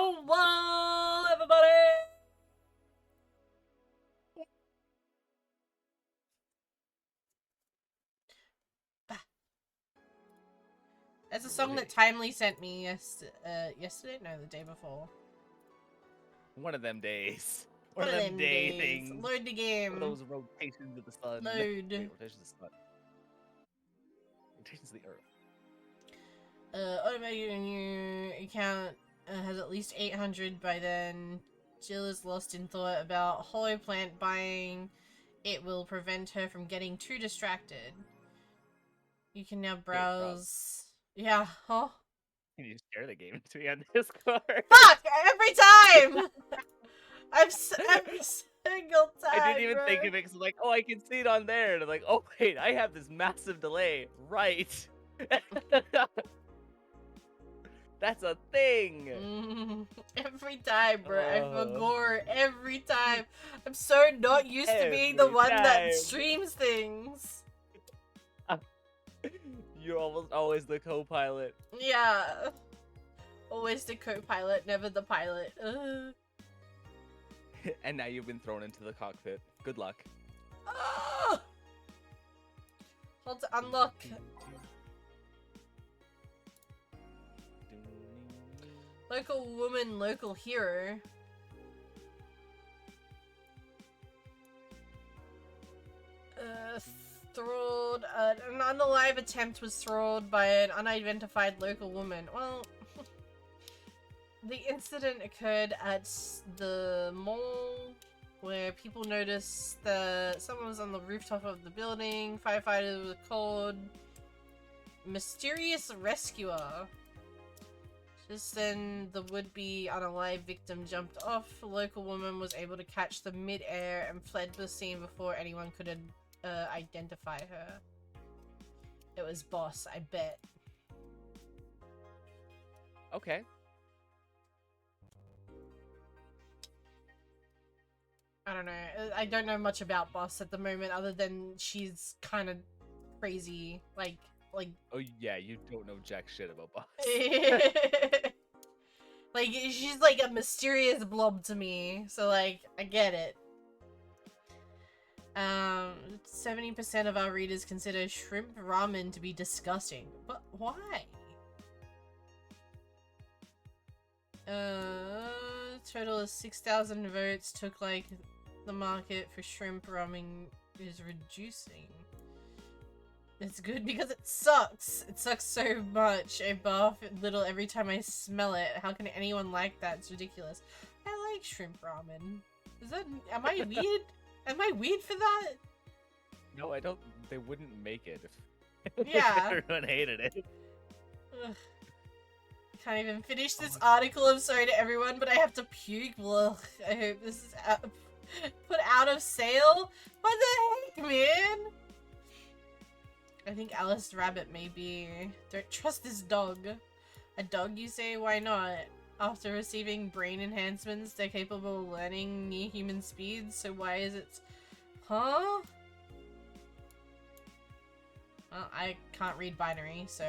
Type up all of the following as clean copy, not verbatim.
Hello, everybody! That's a song that Timely sent me yesterday? No, the day before. One of them days. One of them day days. things. Load the game. One of those rotations of the sun. Load. Wait, rotations of the sun. Rotations of the earth. Automatic new account has at least 800 by then. Jill is lost in thought about hollow plant buying. It will prevent her from getting too distracted. You can now browse. Yeah, huh? Can you share the game to me on Discord? Fuck! Every time! every single time, I didn't even think of it because I'm like, oh, I can see it on there. And I'm like, oh, wait, I have this massive delay. Right. That's a thing. Every time, bro. I forgot every time. I'm so not used to being the one that streams things. You're almost always the co-pilot. Yeah. Always the co-pilot, never the pilot. And now you've been thrown into the cockpit. Good luck. Hold to unlock. Local woman, local hero. Thralled. An unalive attempt was thralled by an unidentified local woman. Well, the incident occurred at the mall where people noticed that someone was on the rooftop of the building. Firefighters were called. Mysterious rescuer. Just then, the would-be unalive victim jumped off. The local woman was able to catch them mid-air and fled the scene before anyone could identify her. It was Boss, I bet. Okay. I don't know. I don't know much about Boss at the moment, other than she's kind of crazy. Like. Oh yeah, you don't know jack shit about Boss. Like, she's like a mysterious blob to me, so like, I get it. 70% of our readers consider shrimp ramen to be disgusting. But why? Total of 6,000 votes took like the market for shrimp ramen is reducing. It's good because it sucks. It sucks so much. I barf little every time I smell it. How can anyone like that? It's ridiculous. I like shrimp ramen. Is that... Am I weird? Am I weird for that? No, I don't. They wouldn't make it if yeah. everyone hated it. Ugh. Can't even finish this article. I'm sorry to everyone, but I have to puke. Ugh. I hope this is put out of sale. What the heck, man? I think Alice Rabbit may be. Don't trust this dog. A dog, you say? Why not? After receiving brain enhancements, they're capable of learning near human speeds, so why is it... Huh? Well, I can't read binary, so...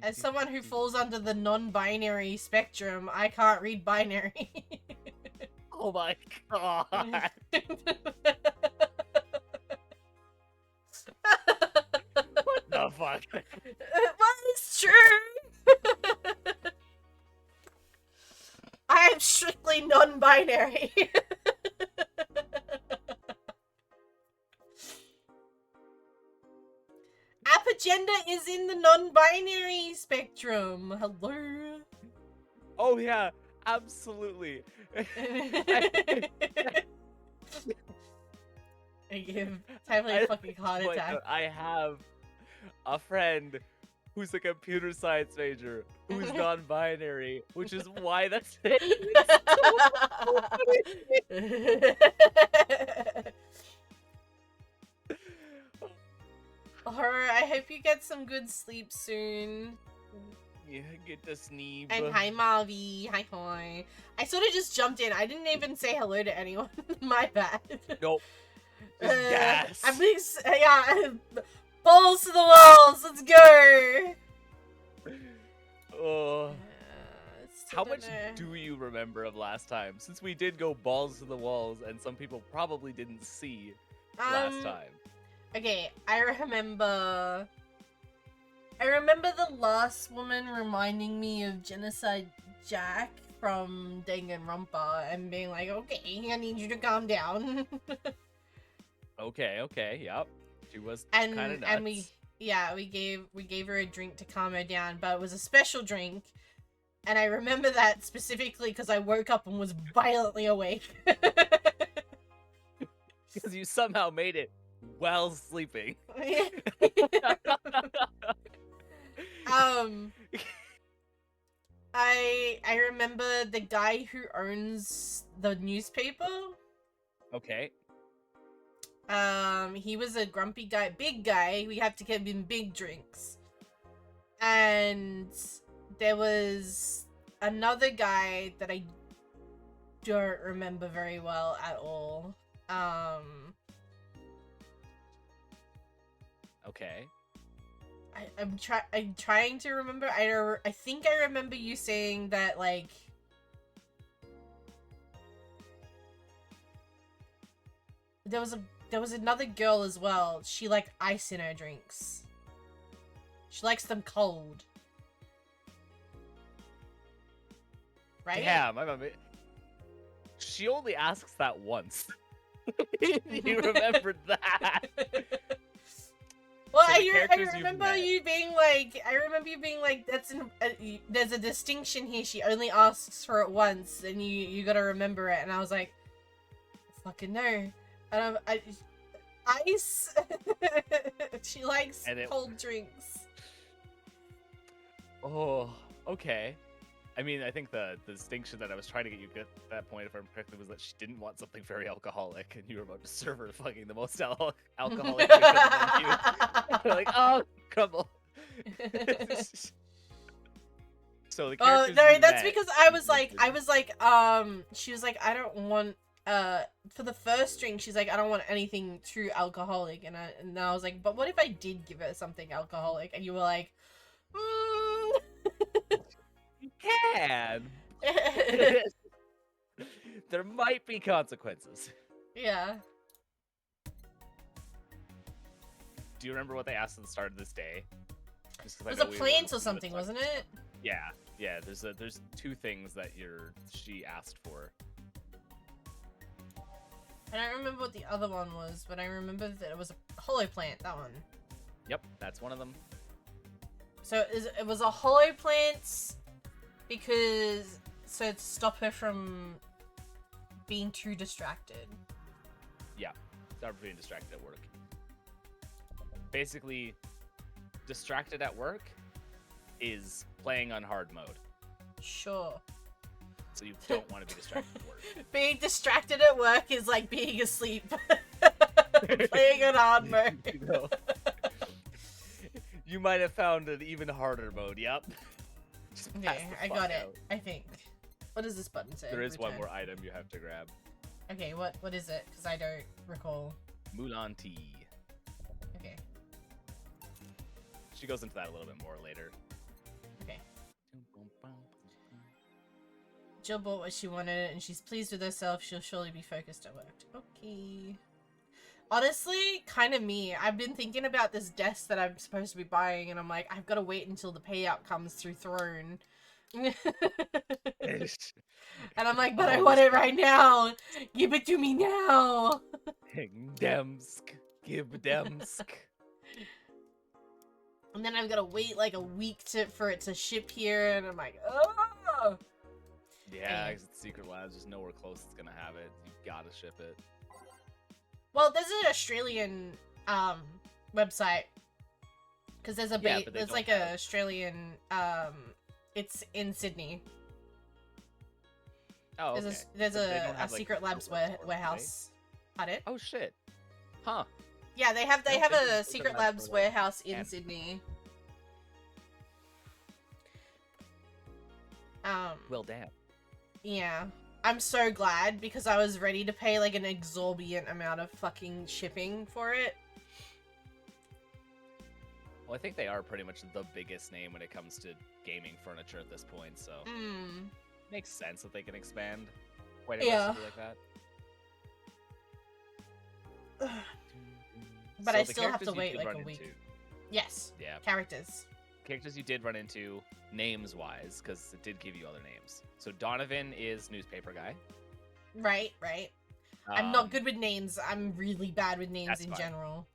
As someone who falls under the non-binary spectrum, I can't read binary. Oh my god! What the fuck? That is true! I am strictly non-binary. App agenda is in the non-binary spectrum. Hello? Oh yeah, absolutely. I give Timely a fucking heart attack. I have a friend who's a computer science major who's non-binary, which is why that's it. Horror, I hope you get some good sleep soon. Yeah, get to sneeze. And hi, Mavi. Hi, hi. I sort of just jumped in. I didn't even say hello to anyone. My bad. Nope. Just gas. I'm being, yeah. Balls to the walls. Let's go. Oh. Still How don't much know. do you remember of last time? Since we did go balls to the walls, and some people probably didn't see last time. Okay, I remember the last woman reminding me of Genocide Jack from Danganronpa and being like, okay, I need you to calm down. Okay, yep. She was and kind of nuts. and we gave her a drink to calm her down, but it was a special drink. And I remember that specifically because I woke up and was violently awake. Because you somehow made it while sleeping. I remember the guy who owns the newspaper. Okay. He was a grumpy guy, big guy. We have to give him big drinks. And there was another guy that I don't remember very well at all. Okay. I'm trying to remember. I think I remember you saying that, like, there was another girl as well. She liked ice in her drinks. She likes them cold. Right? Damn, I remember. She only asks that once. You remembered that. Well, So I characters remember you've you being like, that's there's a distinction here. She only asks for it once, and you gotta remember it. And I was like, fucking no. And ice. She likes cold drinks. Oh, okay. I mean, I think the distinction that I was trying to get you at that point, if I'm correct, was that she didn't want something very alcoholic, and you were about to serve her fucking the most alcoholic drink on the menu. You're like, oh, crumble. So the characters. Oh no, that's that's because I was like, she was like, I don't want, for the first drink, she's like, I don't want anything too alcoholic, and I was like, but what if I did give her something alcoholic? And you were like, You can. There might be consequences. Yeah. Do you remember what they asked at the start of this day? It was a plant or something, wasn't it? Yeah. There's two things that she asked for. I don't remember what the other one was, but I remember that it was a hollow plant. That one. Yep, that's one of them. So it was a hollow plant to stop her from being too distracted. Yeah, stop her being distracted at work. Basically, distracted at work is playing on hard mode. Sure. So you don't want to be distracted at work. Being distracted at work is like being asleep. Playing on hard mode. You might have found an even harder mode, yep. Okay, I got it, I think. What does this button say? There is Return. one more item you have to grab. Okay, what is it? Because I don't recall. Mulan tea. Okay. She goes into that a little bit more later. Okay. Jill bought what she wanted, and she's pleased with herself. She'll surely be focused at work. Okay. Honestly, kind of me. I've been thinking about this desk that I'm supposed to be buying, and I'm like, I've got to wait until the payout comes through Throne. And I'm like, but I want it right now. Give it to me now. Demsk. Give Demsk. And then I've got to wait like a week for it to ship here, and I'm like, oh. Yeah, because it's Secret Labs. There's nowhere close it's gonna have it. You gotta ship it. Well, there's an Australian website because there's there's like an Australian it's in Sydney. Oh, okay. There's a like, Secret Labs warehouse. Pardon? Oh shit. Huh. Yeah, they have a Secret Secret Labs Labs warehouse in Sydney. Well, damn. Yeah. I'm so glad because I was ready to pay like an exorbitant amount of fucking shipping for it. Well, I think they are pretty much the biggest name when it comes to gaming furniture at this point, so makes sense that they can expand quite aggressively like that. But So I the still have to characters you wait did like run a week. into- Yes. Yeah. Characters. Characters you did run into names-wise, because it did give you other names. So Donovan is newspaper guy. Right, right. I'm not good with names. I'm really bad with names in general.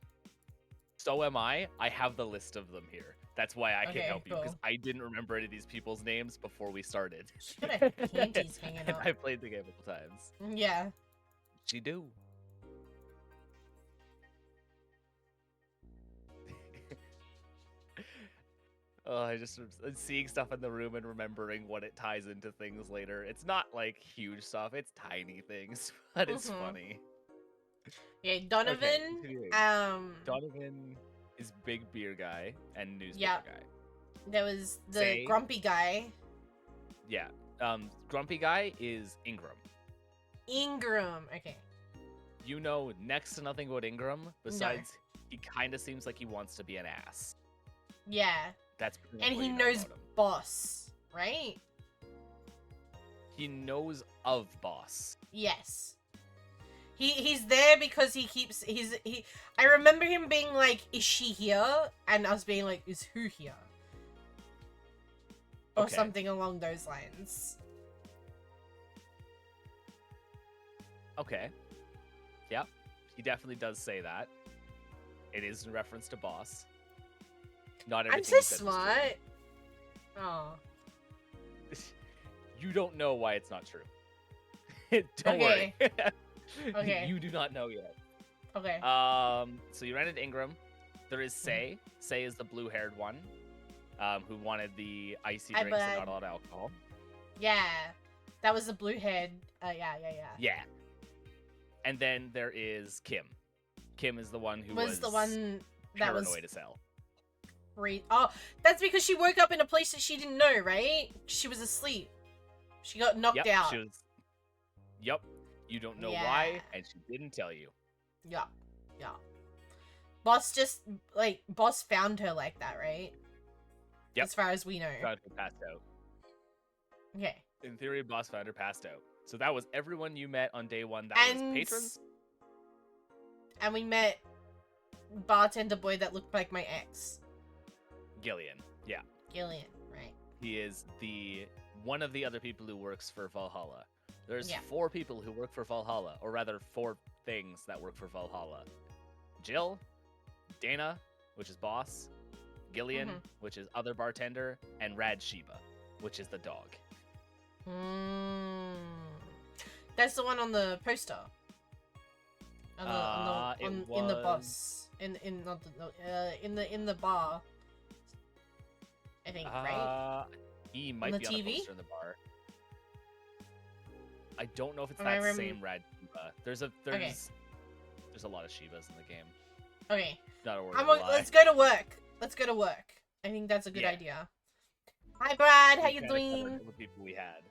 So am I. I have the list of them here. That's why I can help you, because cool. I didn't remember any of these people's names before we started. Should have panties hanging And up. I played the game a couple times. Yeah. She do. Oh, I just seeing stuff in the room and remembering what it ties into things later. It's not like huge stuff; it's tiny things, but it's funny. Yeah, Donovan. Okay, Donovan is big beer guy and newspaper guy. There was the grumpy guy. Yeah, grumpy guy is Ingram. Ingram, okay. You know next to nothing about Ingram besides he kind of seems like he wants to be an ass. Yeah. That's and he knows Boss, right? He knows of Boss. Yes. He's there because I remember him being like, "Is she here?" and us being like, "Is who here?" Or something along those lines. Okay. Yep. He definitely does say that. It is in reference to Boss. Not everything. I'm so smart. Oh. You don't know why it's not true. Don't worry. Okay. You do not know yet. Okay. So you ran into Ingram. There is Say. Say is the blue-haired one, who wanted the icy drinks and not a lot of alcohol. Yeah, that was the blue-haired. Yeah. Yeah. And then there is Kim. Kim is the one who was the one that was paranoid as hell. Oh, that's because she woke up in a place that she didn't know, right? She was asleep. She got knocked out. Yep. You don't know why, and she didn't tell you. Yeah. Boss found her like that, right? Yep. As far as we know. Found her passed out. Okay. In theory, Boss found her passed out. So that was everyone you met on day one. That was patrons. And we met bartender boy that looked like my ex. Gillian. Yeah. Gillian, right. He is one of the other people who works for Valhalla. There's 4 people who work for Valhalla, or rather 4 things that work for Valhalla. Jill, Dana, which is Boss, Gillian, which is other bartender, and Rad Sheba, which is the dog. That's the one on the poster. In the bus. In the bar. I think, right? He might be on the poster in the bar. I don't know if it's that same Rad Sheba. There's a lot of Shebas in the game. Okay. Not a word. Let's go to work. I think that's a good idea. Hi, Brad. How you doing? The people we had.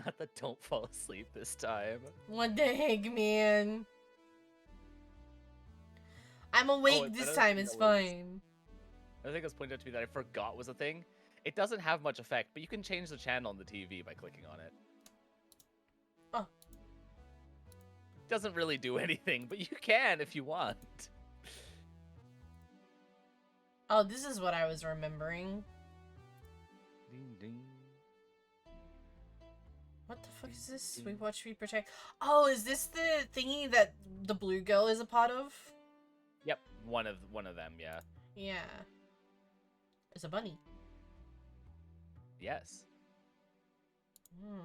Not that don't fall asleep this time. What the heck, man? I'm awake this time. It's fine. I think it was pointed out to me that I forgot was a thing. It doesn't have much effect, but you can change the channel on the TV by clicking on it. Oh. Doesn't really do anything, but you can if you want. Oh, this is what I was remembering. Ding, ding. What the fuck is this? We watch, we protect. Oh, is this the thingy that the blue girl is a part of? Yep, one of them, yeah. Yeah. It's a bunny. Yes.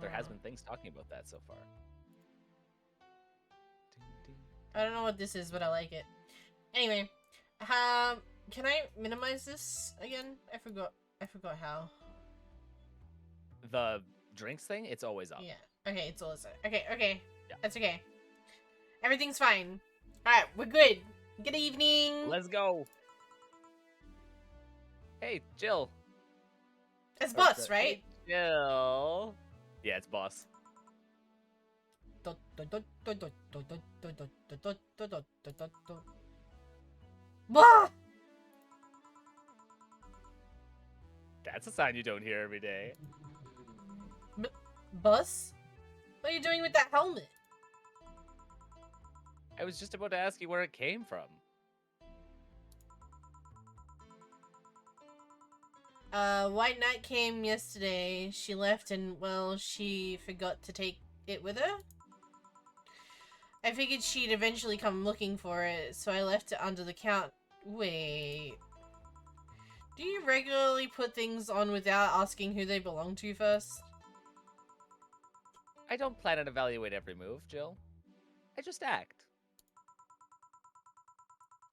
There has been things talking about that so far. I don't know what this is, but I like it. Anyway, can I minimize this again? I forgot how. The drinks thing, it's always up. Yeah. Okay, it's always up. Okay. Yeah. That's okay. Everything's fine. Alright, we're good. Good evening. Let's go. Hey, Jill. It's Boss, right? Hey, Jill. Yeah, it's Boss. Wah! That's a sign you don't hear every day. Bus? What are you doing with that helmet? I was just about to ask you where it came from. White Knight came yesterday. She left and, well, she forgot to take it with her. I figured she'd eventually come looking for it, so I left it under the count. Wait. Do you regularly put things on without asking who they belong to first? I don't plan and evaluate every move, Jill. I just act.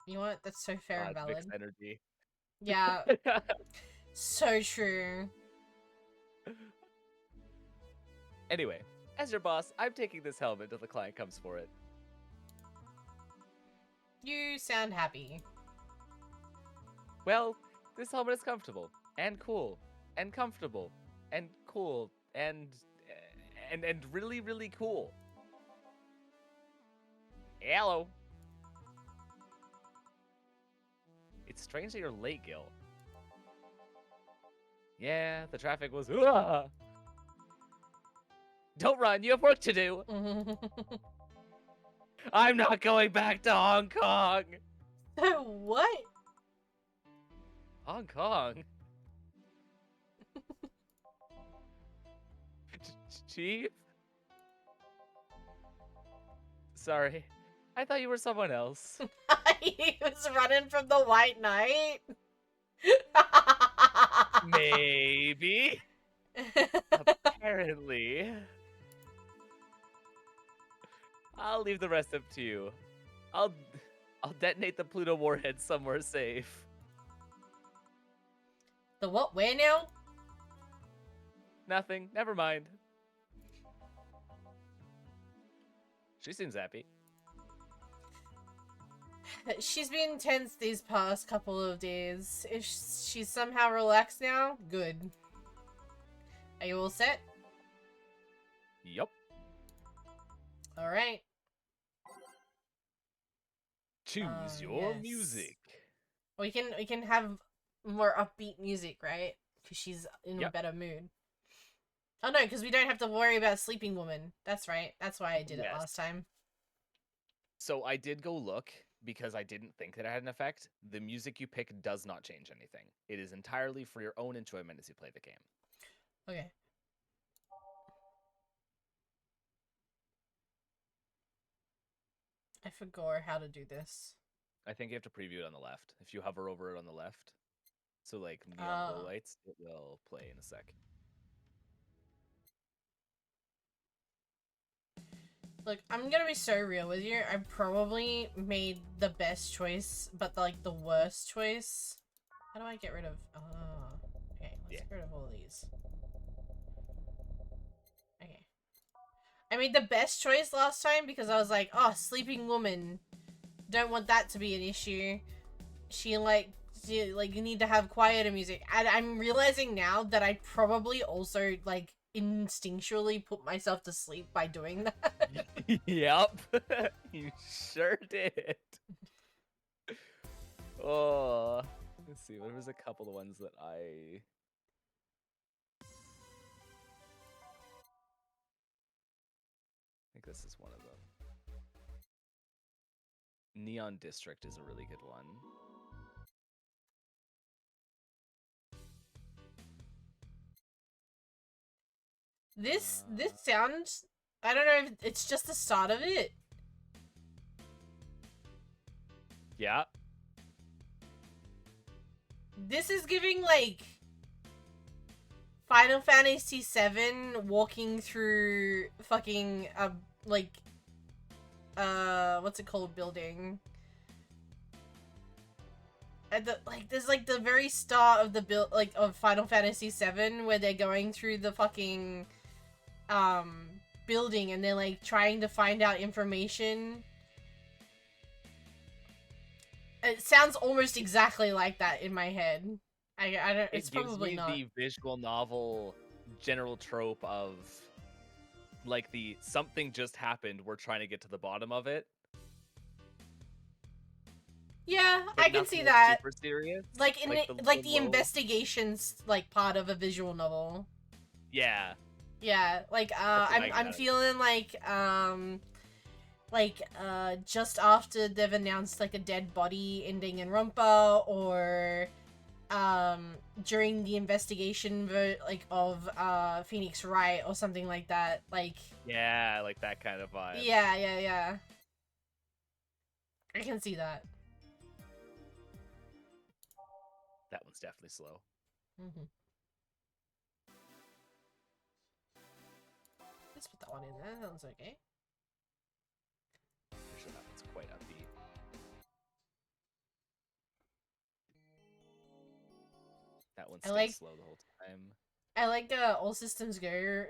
You know what? That's so fair and valid. Mixed energy. Yeah. So true. Anyway, as your boss, I'm taking this helmet until the client comes for it. You sound happy. Well, this helmet is comfortable and cool and comfortable and cool and really, really cool. Hello. It's strange that you're late, Gil. Yeah, the traffic was. Don't run, you have work to do. I'm not going back to Hong Kong. What? Hong Kong? Chief? Sorry. I thought you were someone else. He was running from the White Knight? Maybe. Apparently. I'll leave the rest up to you. I'll detonate the Pluto warhead somewhere safe. The what? Where now? Nothing. Never mind. She seems happy. She's been tense these past couple of days. If she's somehow relaxed now, good. Are you all set? Yup. Alright. Choose your Yes. music. We can have more upbeat music, right? Because she's in a Yep. better mood. Oh no, because we don't have to worry about Sleeping Woman. That's right. That's why I did it Yes. last time. So I did go look because I didn't think that it had an effect. The music you pick does not change anything. It is entirely for your own enjoyment as you play the game. Okay. I forgot how to do this. I think you have to preview it on the left. If you hover over it on the left, so like neon glow lights, it will play in a sec. Look, I'm gonna be so real with you. I probably made the best choice, but like the worst choice. How do I get rid of? Okay, let's get rid of all of these. Okay. I made the best choice last time because I was like, oh, Sleeping Woman. Don't want that to be an issue. She you need to have quieter music. And I'm realizing now that I probably also like instinctually put myself to sleep by doing that. Yep, you sure did. Oh, let's see. There was a couple of ones that I think this is one of them. Neon District is a really good one. This sounds, I don't know if it's just the start of it. Yeah. This is giving like Final Fantasy VII walking through fucking what's it called building. At the there's like the very start of the build of Final Fantasy VII where they're going through the fucking building and they're like trying to find out information. It sounds almost exactly like that in my head. I don't. It's probably not. It gives me the visual novel general trope of like the something just happened. We're trying to get to the bottom of it. Yeah, but I can nothing see like that. super serious. Like in Like the low. investigations like part of a visual novel. Yeah, Yeah, like that's what I I'm got. feeling like just after they've announced like a dead body ending in Rumpa, or during the investigation like of Phoenix Wright or something like that. Like Yeah, like that kind of vibe. yeah. I can see that. That one's definitely slow. Mm-hmm. Let's put that one in there. That one's okay. Pretty sure that one's quite upbeat. That one I stays like slow the whole time. All Systems Go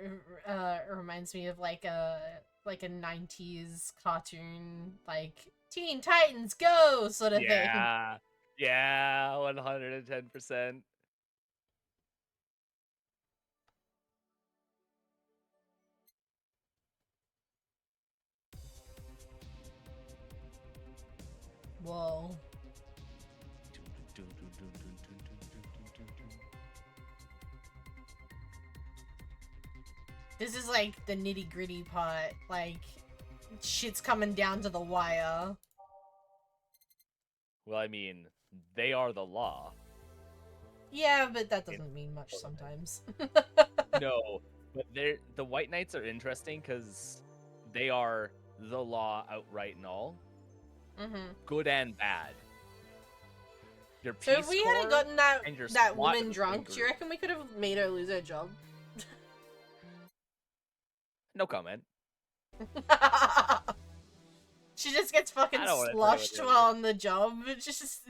reminds me of like a 90s cartoon, like Teen Titans Go sort of thing. Yeah, yeah, 110%. Whoa. This is like the nitty gritty part, like shit's coming down to the wire. Well, I mean, they are the law. Yeah, but that doesn't mean much sometimes. No, but the White Knights are interesting because they are the law outright and all, Mm-hmm. good and bad. Your So if Peace we Corps hadn't gotten and your that SWAT woman are the same drunk, do you group. reckon we could have made her lose her job? No comment. She just gets fucking I don't want to talk about sloshed the while on the job. It's just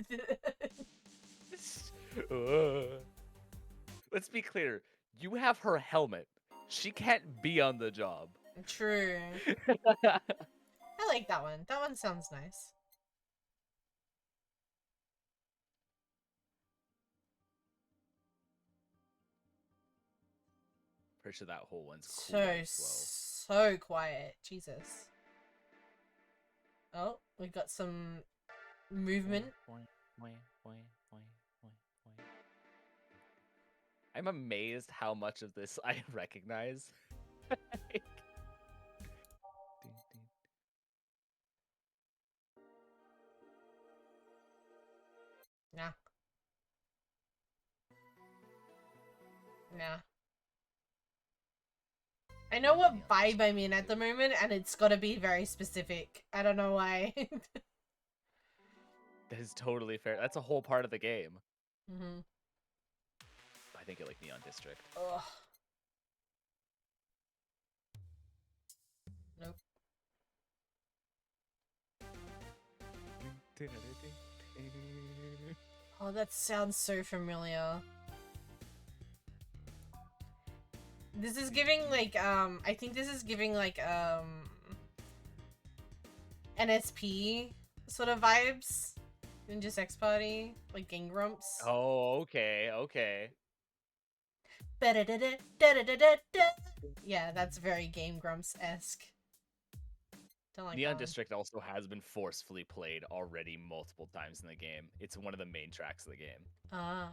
Let's be clear. You have her helmet. She can't be on the job. true. I like that one. That one sounds nice. Pretty sure that whole one's cool So and slow. so quiet. Jesus. Oh, we got some movement. I'm amazed how much of this I recognize. Nah. Nah. I know what vibe I'm in at the moment, and it's gotta be very specific. I don't know why. That is totally fair. That's a whole part of the game. Mm-hmm. I think you like Neon District. Ugh. Nope. Oh, that sounds so familiar. This is giving like I think this is giving like NSP sort of vibes. Ninja Sex Party, like Gang Grumps. Oh, okay, okay. Yeah, that's very Game Grumps-esque. Don't like Neon that one. District also has been forcefully played already multiple times in the game. It's one of the main tracks of the game Ah,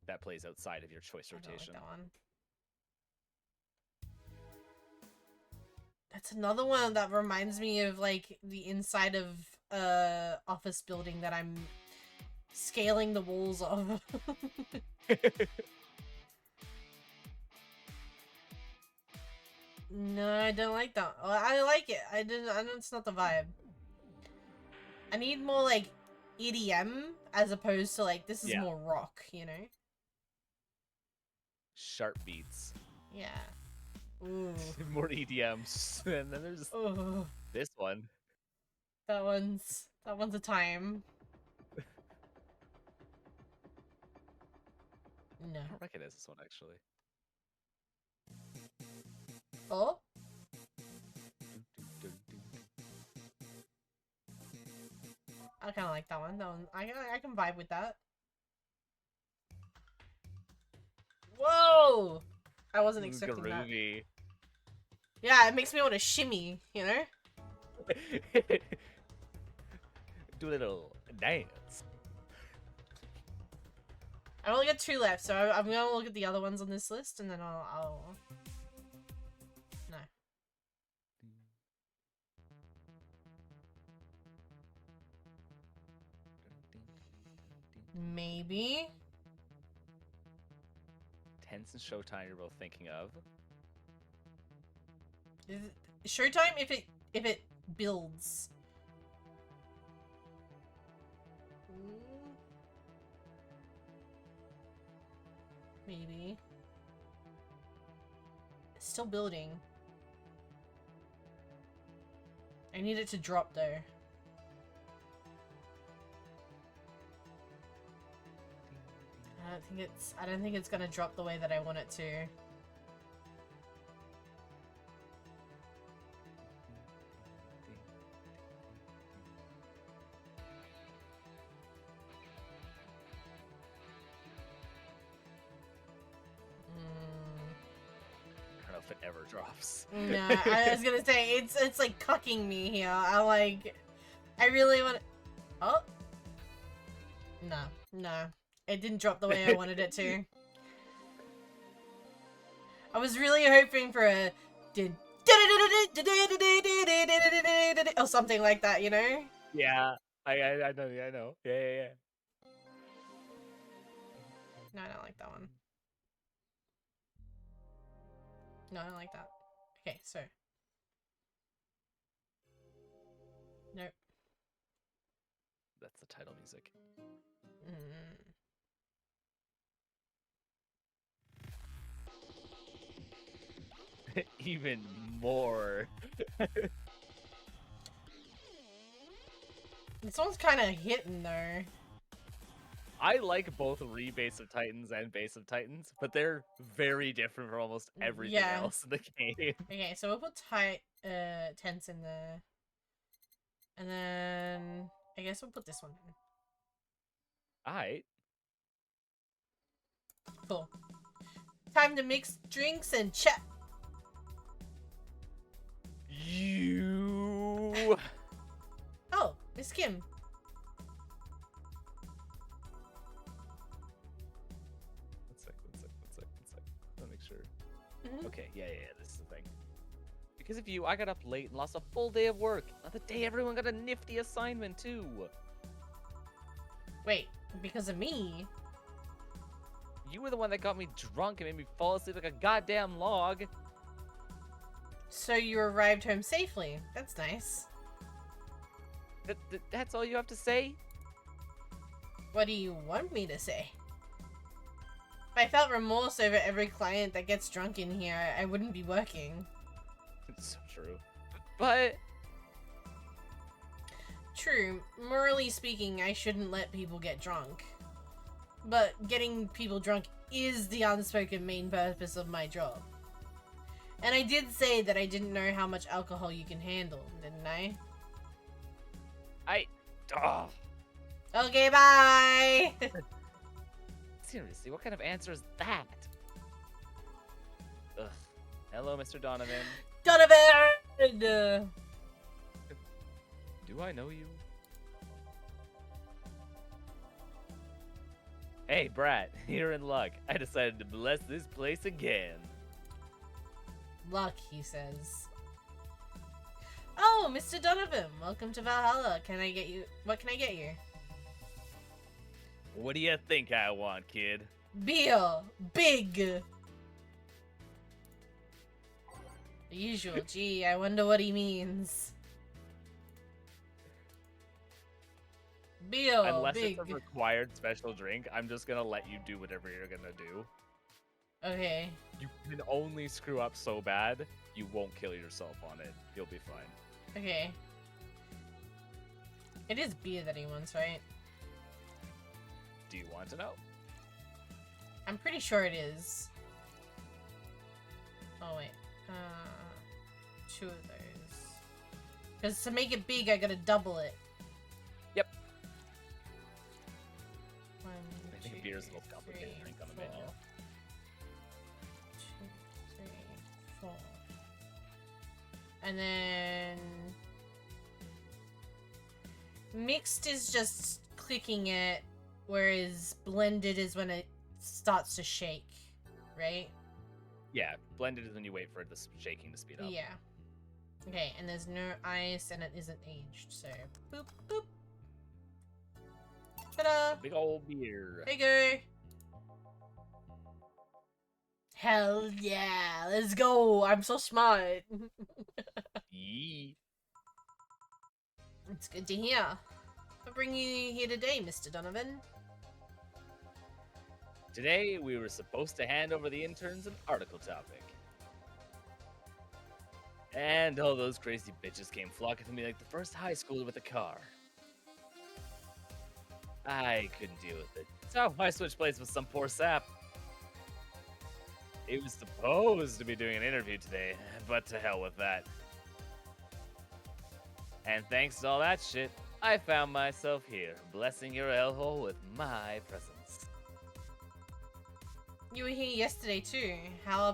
that plays outside of your choice I don't like rotation. that one. That's another one that reminds me of like the inside of office building that I'm scaling the walls of. No, I don't like that. Well, I like it. I know it's not the vibe. I need more like EDM as opposed to like this is Yeah. more rock, you know? Sharp beats. Yeah. Ooh. More EDMs. And then there's Ooh. this one. That one's a time. No. I don't recognize this one actually. Oh? I kind of like that one. That one, I can vibe with that. Whoa! I wasn't expecting that. Groovy. Yeah, it makes me want to shimmy, you know? Do a little Dance. I only got 2 left, so I'm gonna look at the other ones on this list, and then I'll... No. Maybe? Tense and Showtime you're both thinking of. Is it Showtime if it builds. Maybe. It's still building. I need it to drop though. I don't think it's gonna drop the way that I want it to. I don't know if it ever drops. No, I was gonna say it's like cucking me here. I really want. Oh. No. It didn't drop the way I wanted it to. I was really hoping for a or something like that, you know? Yeah, I know. Yeah. No, I don't like that one. No, I don't like that. Okay, so. Nope. That's the title music. Even more. This one's kind of hitting though. I like both Base of Titans and Base of Titans, but they're very different from almost everything else in the game. Okay, so we'll put tense in there. And then I guess we'll put this one in. Alright. Cool. Time to mix drinks and chat. You. Oh, Miss Kim. One sec. Let me make sure. Mm-hmm. Okay, yeah, this is the thing. Because of you, I got up late and lost a full day of work. On the day everyone got a nifty assignment, too. Wait, because of me? You were the one that got me drunk and made me fall asleep like a goddamn log. So you arrived home safely. That's nice. That's all you have to say? What do you want me to say? If I felt remorse over every client that gets drunk in here, I wouldn't be working. It's so true. But... True. Morally speaking, I shouldn't let people get drunk. But getting people drunk is the unspoken main purpose of my job. And I did say that I didn't know how much alcohol you can handle, didn't I? Oh. Okay, bye! Seriously, what kind of answer is that? Ugh. Hello, Mr. Donovan. Donovan! Do I know you? Hey, Brat, you're in luck. I decided to bless this place again. Luck, he says. Oh, Mr. Donovan, welcome to Valhalla. What can I get you? What do you think I want, kid? Beer. Big. The usual. Gee, I wonder what he means. Beer. Unless big. it's a required special drink, I'm just gonna let you do whatever you're gonna do. Okay. You can only screw up so bad, you won't kill yourself on it. You'll be fine. Okay. It is beer that he wants, right? Do you want to know? I'm pretty sure it is. Oh, wait. 2 of those. Because to make it big, I gotta double it. Yep. 1, I think beer is the most complicated drink on the menu. 2, 3, 4. And then... Mixed is just clicking it, whereas blended is when it starts to shake, right? Yeah, blended is when you wait for the shaking to speed up. Yeah. Okay, and there's no ice and it isn't aged, so boop boop. Ta-da! A big old beer. There you go. Hell yeah, let's go. I'm so smart. Yee. It's good to hear. What bring you here today, Mr. Donovan? Today, we were supposed to hand over the interns an article topic. And all those crazy bitches came flocking to me like the first high schooler with a car. I couldn't deal with it, so I switched places with some poor sap. It was supposed to be doing an interview today, but to hell with that. And thanks to all that shit, I found myself here, blessing your hellhole with my presence. You were here yesterday too. How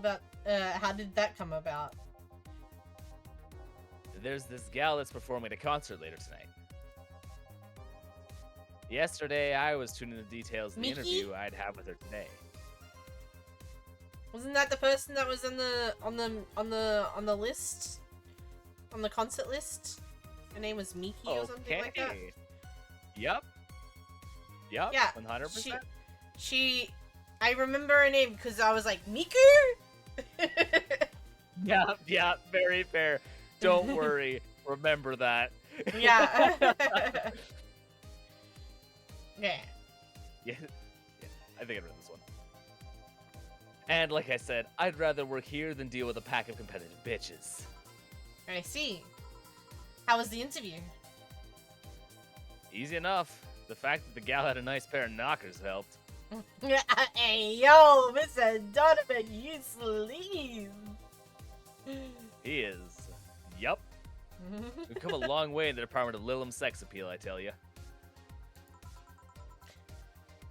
did that come about? There's this gal that's performing at a concert later tonight. Yesterday, I was tuning the details of the Mickey? interview I'd have with her today. Wasn't that the person that was on the list? On the concert list? Her name was Miki or something like that? Yup. Yup. Yeah. 100%. I remember her name because I was like, Miku? Yeah, very fair. Don't worry. Remember that. Yeah. Yeah. Yeah, I think I read this one. And like I said, I'd rather work here than deal with a pack of competitive bitches. I see. How was the interview? Easy enough. The fact that the gal had a nice pair of knockers helped. Hey, yo, Mr. Donovan, you sleep. He is. Yup. We've come a long way in the department of Lilum sex appeal, I tell ya.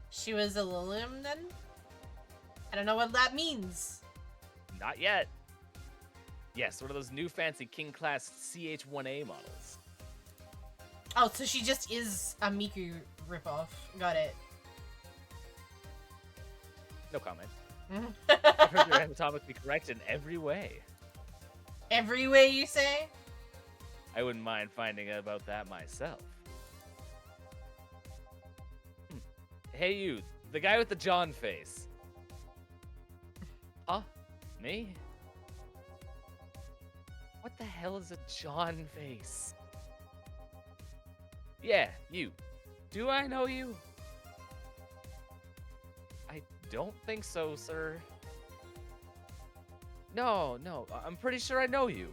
She was a Lilium then? I don't know what that means. Not yet. Yes, one of those new fancy King Class CH-1A models. Oh, so she just is a Miku ripoff. Got it. No comment. I've heard you're anatomically correct in every way. Every way you say? I wouldn't mind finding out about that myself. Hey you, the guy with the John face. Huh? Me? What the hell is a John face? Yeah, you. Do I know you? I don't think so, sir. No, I'm pretty sure I know you.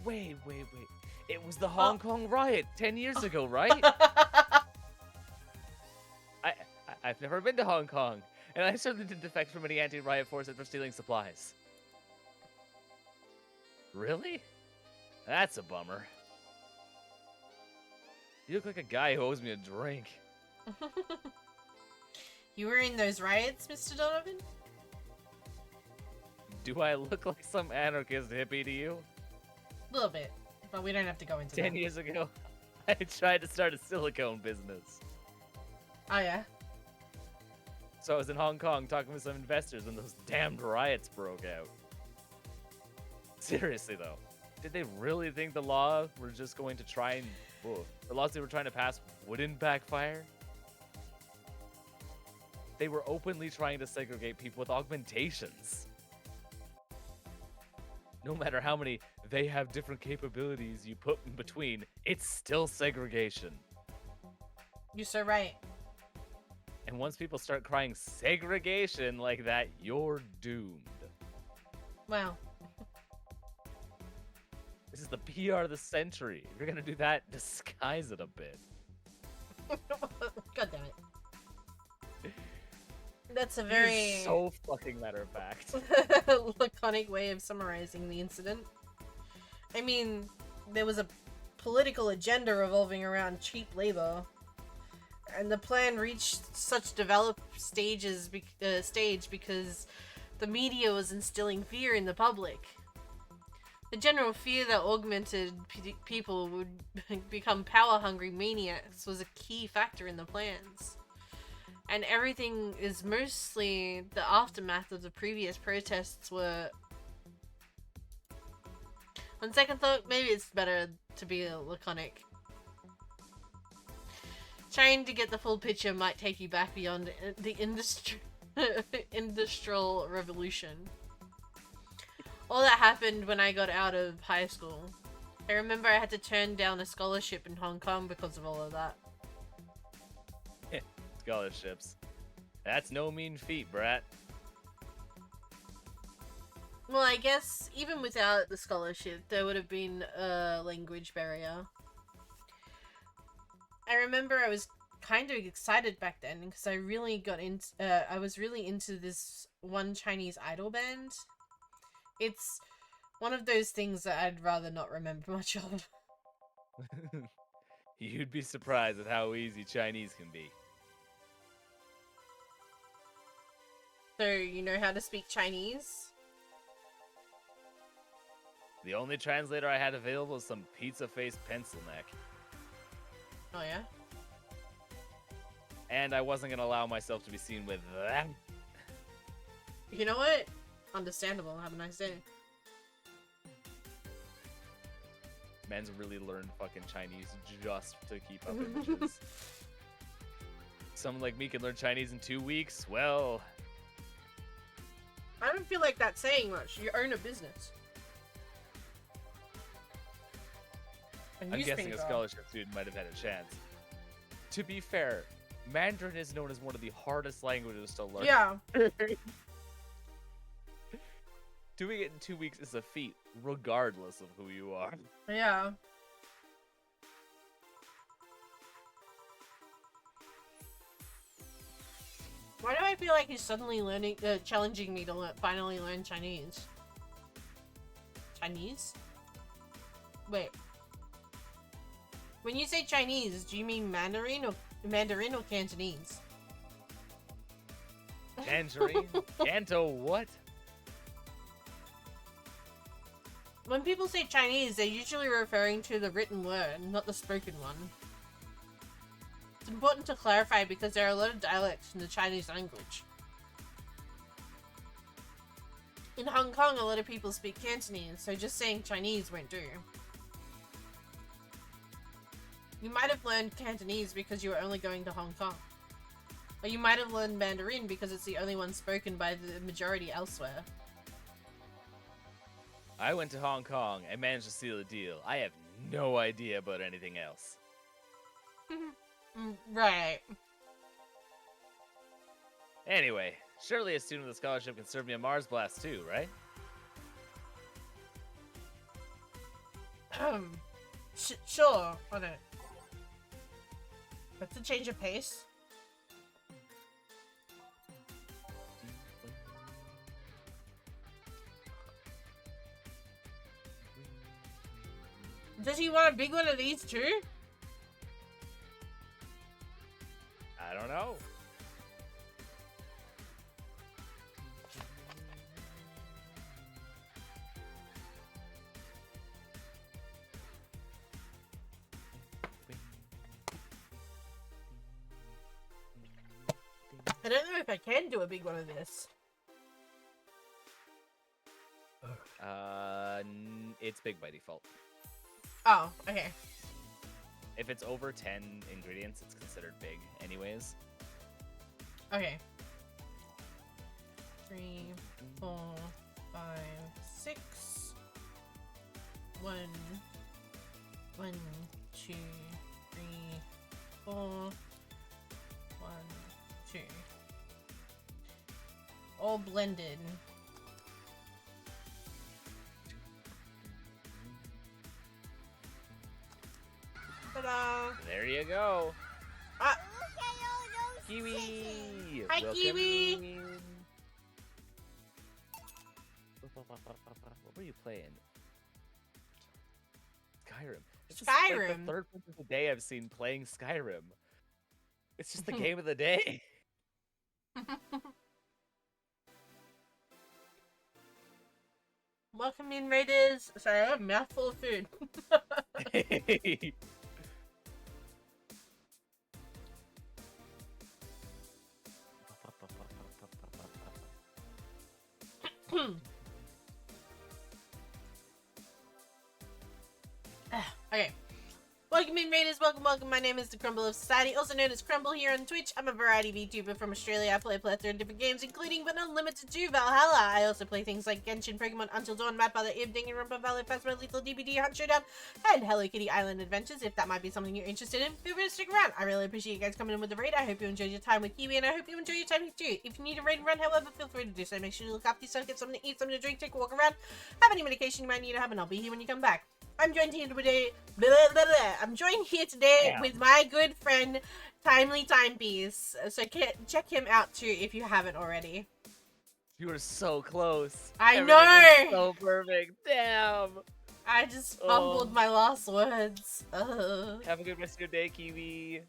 Wait. It was the Hong Kong riot 10 years ago, right? I've never been to Hong Kong, and I certainly didn't defect from any anti-riot forces for stealing supplies. Really? That's a bummer. You look like a guy who owes me a drink. You were in those riots, Mr. Donovan? Do I look like some anarchist hippie to you? A little bit, but we don't have to go into 10 that. years ago, I tried to start a silicone business. Oh yeah? So I was in Hong Kong talking with some investors when those damned riots broke out. Seriously though, did they really think the law were just going to try and... the laws they were trying to pass wouldn't backfire? They were openly trying to segregate people with augmentations. No matter how many they have different capabilities you put in between, it's still segregation. You're so right. And once people start crying segregation like that, you're doomed. Wow. This is the PR of the century. If you're gonna do that, disguise it a bit. God damn it. That's a very You're so fucking matter of fact. laconic way of summarizing the incident. I mean, there was a political agenda revolving around cheap labor, and the plan reached such developed stage because the media was instilling fear in the public. The general fear that augmented people would become power-hungry maniacs was a key factor in the plans. And everything is mostly the aftermath of the previous protests were... On second thought, maybe it's better to be laconic. Trying to get the full picture might take you back beyond the industrial revolution. All that happened when I got out of high school. I remember I had to turn down a scholarship in Hong Kong because of all of that. Scholarships. That's no mean feat, brat. Well, I guess even without the scholarship, there would have been a language barrier. I remember I was kind of excited back then because I really got into. I was really into this one Chinese idol band. It's one of those things that I'd rather not remember much of. You'd be surprised at how easy Chinese can be. So, you know how to speak Chinese? The only translator I had available was some pizza-faced pencil neck. Oh, yeah? And I wasn't going to allow myself to be seen with that. You know what? Understandable. Have a nice day. Men's really learned fucking Chinese just to keep up images. Someone like me can learn Chinese in 2 weeks? Well... I don't feel like that's saying much. You own a business. I'm guessing a scholarship student might have had a chance. To be fair, Mandarin is known as one of the hardest languages to learn. Yeah. Doing it in 2 weeks is a feat, regardless of who you are. Yeah. Why do I feel like he's suddenly challenging me to finally learn Chinese? Chinese? Wait. When you say Chinese, do you mean Mandarin or Cantonese? Tangerine? Canto what? When people say Chinese, they're usually referring to the written word, not the spoken one. It's important to clarify because there are a lot of dialects in the Chinese language. In Hong Kong, a lot of people speak Cantonese, so just saying Chinese won't do. You might have learned Cantonese because you were only going to Hong Kong. Or you might have learned Mandarin because it's the only one spoken by the majority elsewhere. I went to Hong Kong and managed to seal a deal. I have no idea about anything else. Right. Anyway, surely a student with a scholarship can serve me a Mars blast too, right? Sure. Hold on. That's a change of pace. Does he want a big one of these too? I don't know. I don't know if I can do a big one of this. It's big by default. Oh, okay. If it's over 10 ingredients, it's considered big anyways. Okay. 3, 4, 5, 6. 1, 1, 2, 3, 4. 1, 2. All blended. Ta-da! There you go. Ah! Kiwi! Hi, Welcome Kiwi! in. What were you playing? Skyrim. It's just like Skyrim? the third person of the day I've seen playing Skyrim. It's just the game of the day. Welcome in, Raiders. Sorry, I have a mouthful of food. Okay. Welcome in, Raiders. Welcome. My name is the Crumble of Society, also known as Crumble here on Twitch. I'm a variety VTuber from Australia. I play a plethora of different games, including but not limited to Valhalla. I also play things like Genshin, Pokemon, Until Dawn, Mad Father, Ib, Danganronpa, Valley, Phasma, Lethal DBD, Hunt Showdown, and Hello Kitty Island Adventures. If that might be something you're interested in, feel free to stick around. I really appreciate you guys coming in with the raid. I hope you enjoyed your time with Kiwi, and I hope you enjoy your time here too. If you need a raid and run, however, feel free to do so. Make sure you look after yourself, get something to eat, something to drink, take a walk around, have any medication you might need to have, and I'll be here when you come back. I'm joined here today. I'm joined here today with my good friend, Timely Timepiece. So check him out too if you haven't already. You were so close. I Everything know. was so perfect. Damn. I just fumbled my last words. Have a good rest of your day, Kiwi.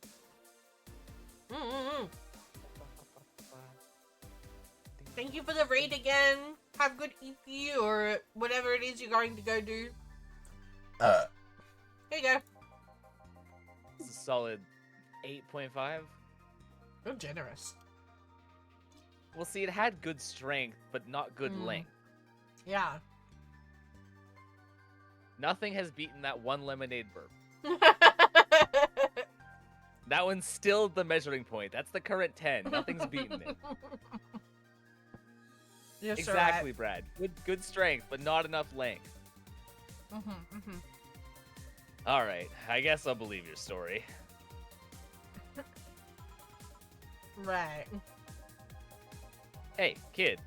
Thank you for the raid again. Have good EP or whatever it is you're going to go do. Here you go. This is a solid 8.5. You're generous. Well, see, it had good strength, but not good length. Yeah. Nothing has beaten that one lemonade burp. That one's still the measuring point. That's the current 10. Nothing's beaten it. You're Exactly, so Brad. Good strength, but not enough length. All right, I guess I'll believe your story. Right. Hey, kid,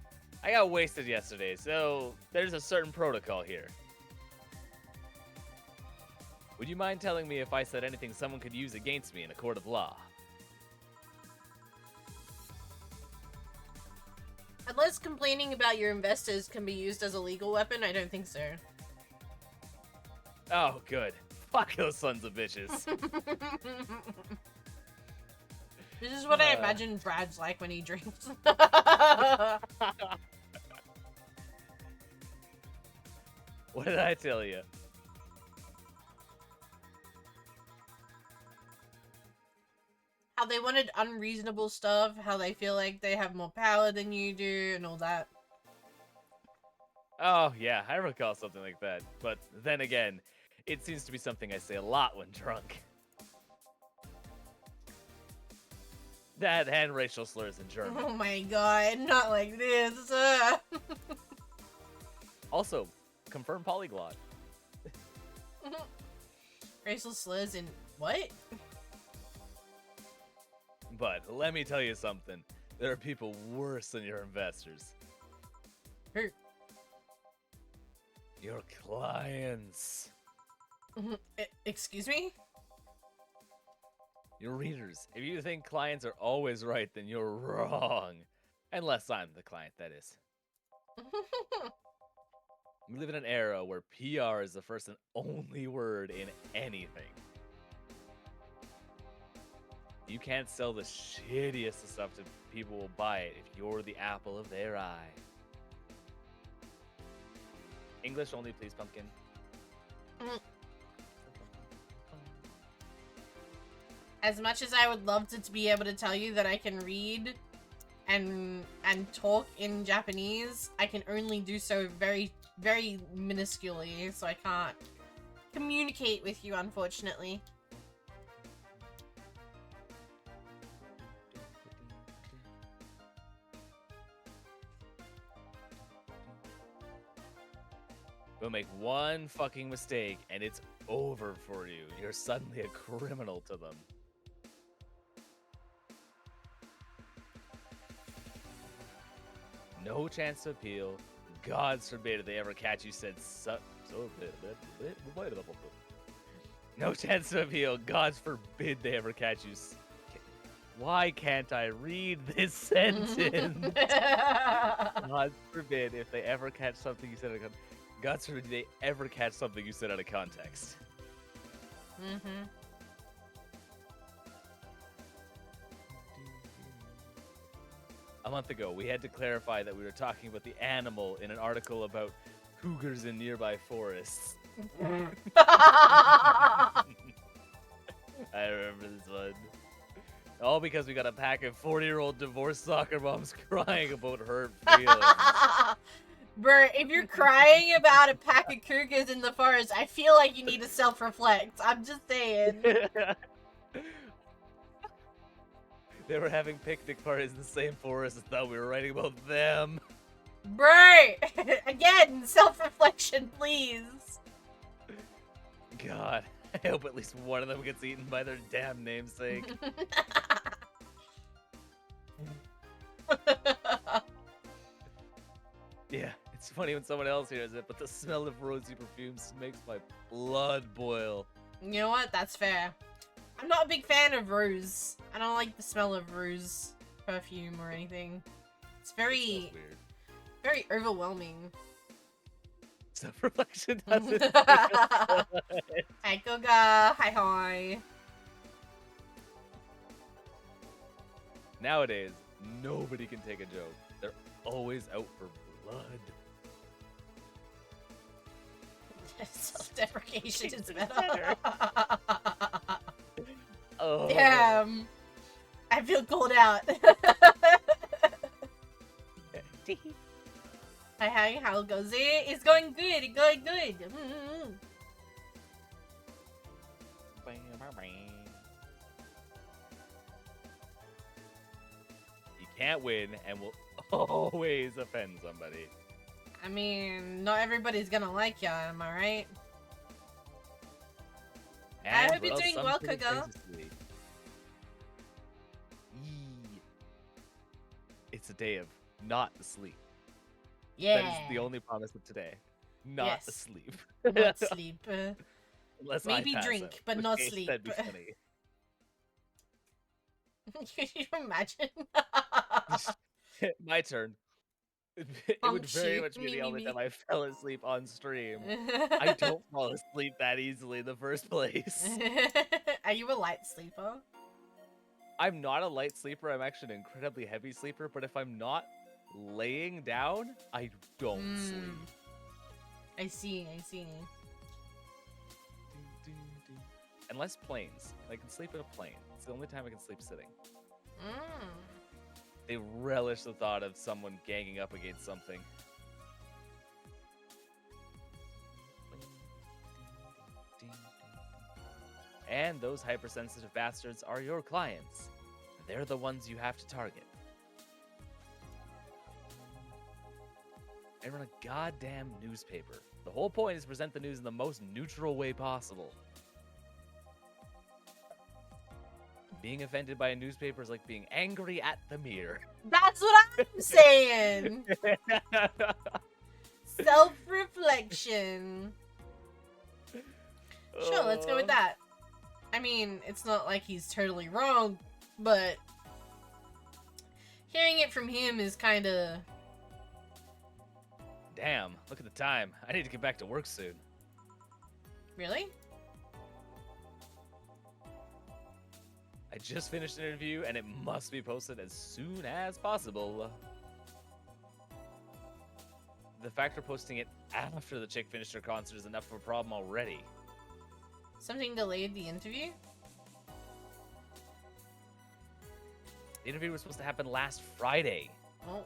I got wasted yesterday, so there's a certain protocol here. Would you mind telling me if I said anything someone could use against me in a court of law? Unless complaining about your investors can be used as a legal weapon, I don't think so. Oh, good. Fuck those sons of bitches. This is what I imagine Brad's like when he drinks. What did I tell you? How they wanted unreasonable stuff, how they feel like they have more power than you do, and all that. Oh, yeah, I recall something like that. But then again, it seems to be something I say a lot when drunk. That and racial slurs in German. Oh my god, not like this. Also, confirm polyglot. Racial slurs in what? But let me tell you something. There are people worse than your investors. Who? Your clients. Excuse me? Your readers. If you think clients are always right, then you're wrong. Unless I'm the client, that is. We live in an era where PR is the first and only word in anything. You can't sell the shittiest of stuff to people will buy it if you're the apple of their eye. English only, please, pumpkin. As much as I would love to be able to tell you that I can read and talk in Japanese, I can only do so very, very minusculely, so I can't communicate with you, unfortunately. You'll make one fucking mistake and it's over for you. You're suddenly a criminal to them. No chance to appeal. Gods forbid if they ever catch you said No chance to appeal. Gods forbid they ever catch you. Why can't I read this sentence? God forbid if they ever catch something you said out of context. God forbid they ever catch something you said out of context. A month ago, we had to clarify that we were talking about the animal in an article about cougars in nearby forests. I remember this one. All because we got a pack of 40-year-old divorced soccer moms crying about her feelings. Bro, if you're crying about a pack of cougars in the forest, I feel like you need to self-reflect. I'm just saying. They were having picnic parties in the same forest and thought we were writing about them. Bro! Again, self-reflection, please. God, I hope at least one of them gets eaten by their damn namesake. Yeah, it's funny when someone else hears it, but the smell of rosy perfumes makes my blood boil. You know what? That's fair. I'm not a big fan of rose. I don't like the smell of rose perfume or anything. It's It very, smells weird. very overwhelming. Self-reflection doesn't feel good. Hi, Goga. Hi, hi. Nowadays, nobody can take a joke. They're always out for blood. Self-deprecation is better. Oh. Damn. I feel called out. Hi, how goes it? It's going good. It's going good. You can't win and will always offend somebody. I mean, not everybody's gonna like ya, am I right? And hope you're doing some well, pretty Kogo. places to be. Yee. It's a day of not asleep. Yeah. That is the only promise of today. Not Yes. asleep. Not sleep. Unless Maybe I pass drink, out, but in not case sleep. That'd be funny. Can you imagine? My turn. It would very much be the only time I fell asleep on stream. I don't fall asleep that easily in the first place. Are you a light sleeper? I'm not a light sleeper. I'm actually an incredibly heavy sleeper. But if I'm not laying down, I don't sleep. I see. Unless planes. I can sleep in a plane. It's the only time I can sleep sitting. They relish the thought of someone ganging up against something. And those hypersensitive bastards are your clients. They're the ones you have to target. And run a goddamn newspaper. The whole point is to present the news in the most neutral way possible. Being offended by a newspaper is like being angry at the mirror. That's what I'm saying. Self-reflection. Sure, let's go with that. I mean, it's not like he's totally wrong, but hearing it from him is kind of... Damn, look at the time. I need to get back to work soon. Really? I just finished an interview and it must be posted as soon as possible. The fact we're posting it after the chick finished her concert is enough of a problem already. Something delayed the interview? The interview was supposed to happen last Friday. Oh.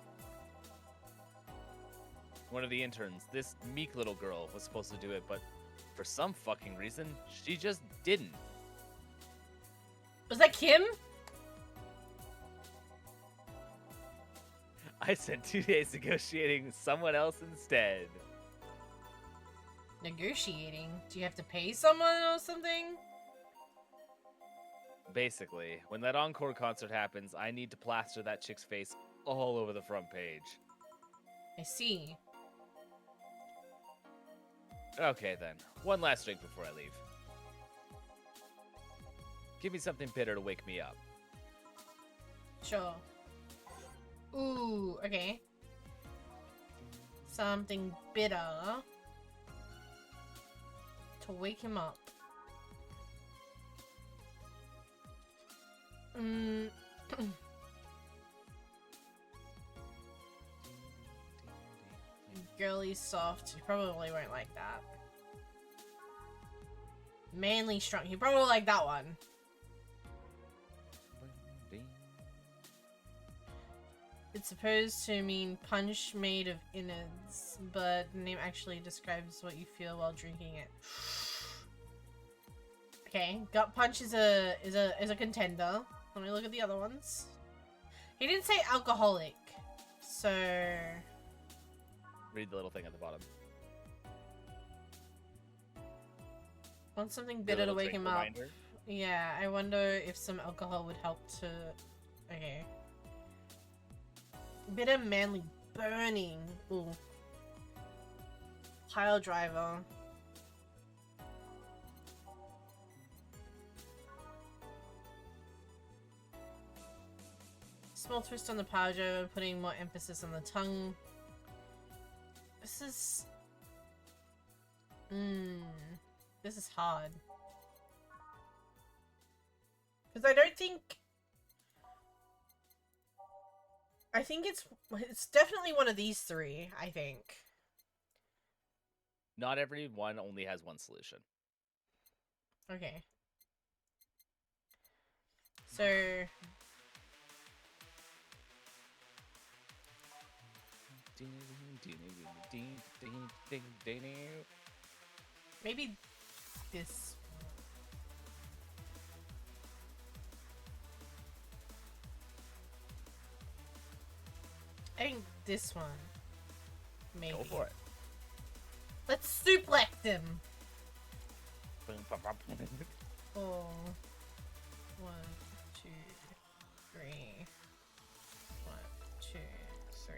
One of the interns, this meek little girl, was supposed to do it, but for some fucking reason, she just didn't. Was that Kim? I spent 2 days negotiating someone else instead. Negotiating? Do you have to pay someone or something? Basically, when that encore concert happens, I need to plaster that chick's face all over the front page. I see. Okay then, one last drink before I leave. Give me something bitter to wake me up. Sure. Ooh, okay. Something bitter to wake him up. girly soft. You probably won't like that. Manly strong. You probably like that one. It's supposed to mean punch made of innards, but the name actually describes what you feel while drinking it. Okay, gut punch is a contender. Let me look at the other ones. He didn't say alcoholic, so Read the little thing at the bottom. Want something The bitter to little wake drink him reminder. up. Yeah, I wonder if some alcohol would help to... Okay. Bitter manly burning. Ooh. Pile driver. Small twist on the pile driver, putting more emphasis on the tongue. This is... This is hard. Because I don't think... I think it's definitely one of these three, I think. Not every one only has one solution. Okay. So... Maybe this... I think this one. Maybe. Go for it. Let's suplex him! Oh. 1, 2, 3. 1, 2, 3.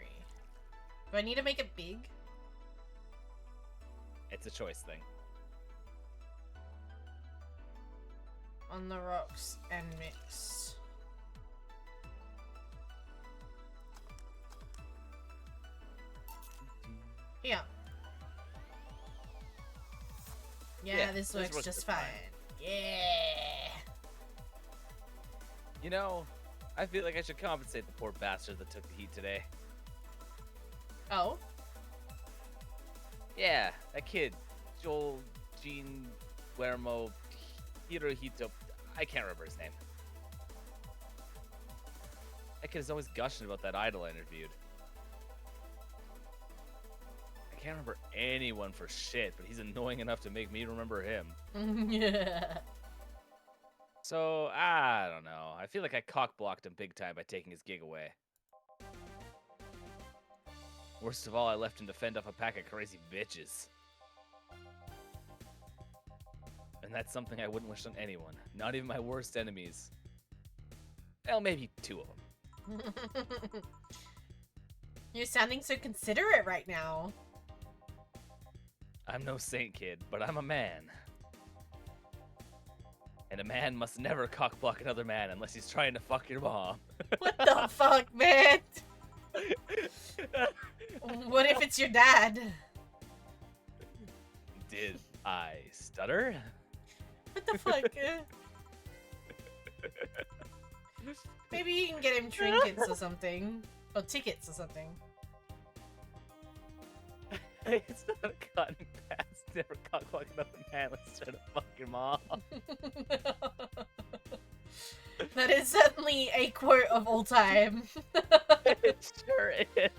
Do I need to make it big? It's a choice thing. On the rocks and mix. Yeah. Yeah, this works just fine. Yeah. You know, I feel like I should compensate the poor bastard that took the heat today. Oh? Yeah, that kid, Joel, Jean, Guillermo, Hirohito, I can't remember his name. That kid is always gushing about that idol I interviewed. I can't remember anyone for shit, but he's annoying enough to make me remember him. Yeah. So, I don't know. I feel like I cock-blocked him big time by taking his gig away. Worst of all, I left him to fend off a pack of crazy bitches. And that's something I wouldn't wish on anyone. Not even my worst enemies. Well, maybe 2 of them. You're sounding so considerate right now. I'm no saint, kid, but I'm a man. And a man must never cock-block another man unless he's trying to fuck your mom. What the fuck, man? What if it's your dad? Did I stutter? What the fuck? Maybe you can get him trinkets or something. Or tickets or something. It's not a cotton pass. Never cock-block another man unless he's trying to fuck your mom. That is certainly a quote of all time. It sure is.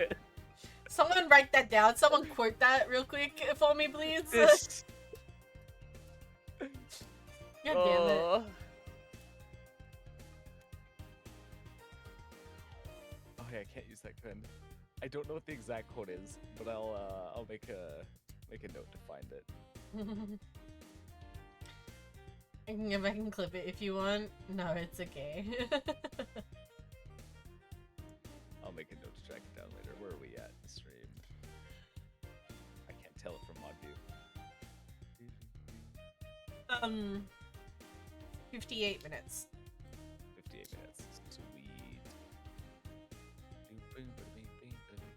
Someone write that down. Someone quote that real quick for me, please. God damn it. Okay, I can't use that command. I don't know what the exact quote is, but I'll make a note to find it. I can go back and clip it if you want. No, it's okay. I'll make a note to track it down later. Where are we at in the stream? I can't tell it from mod view. 58 minutes. 58 minutes. Sweet.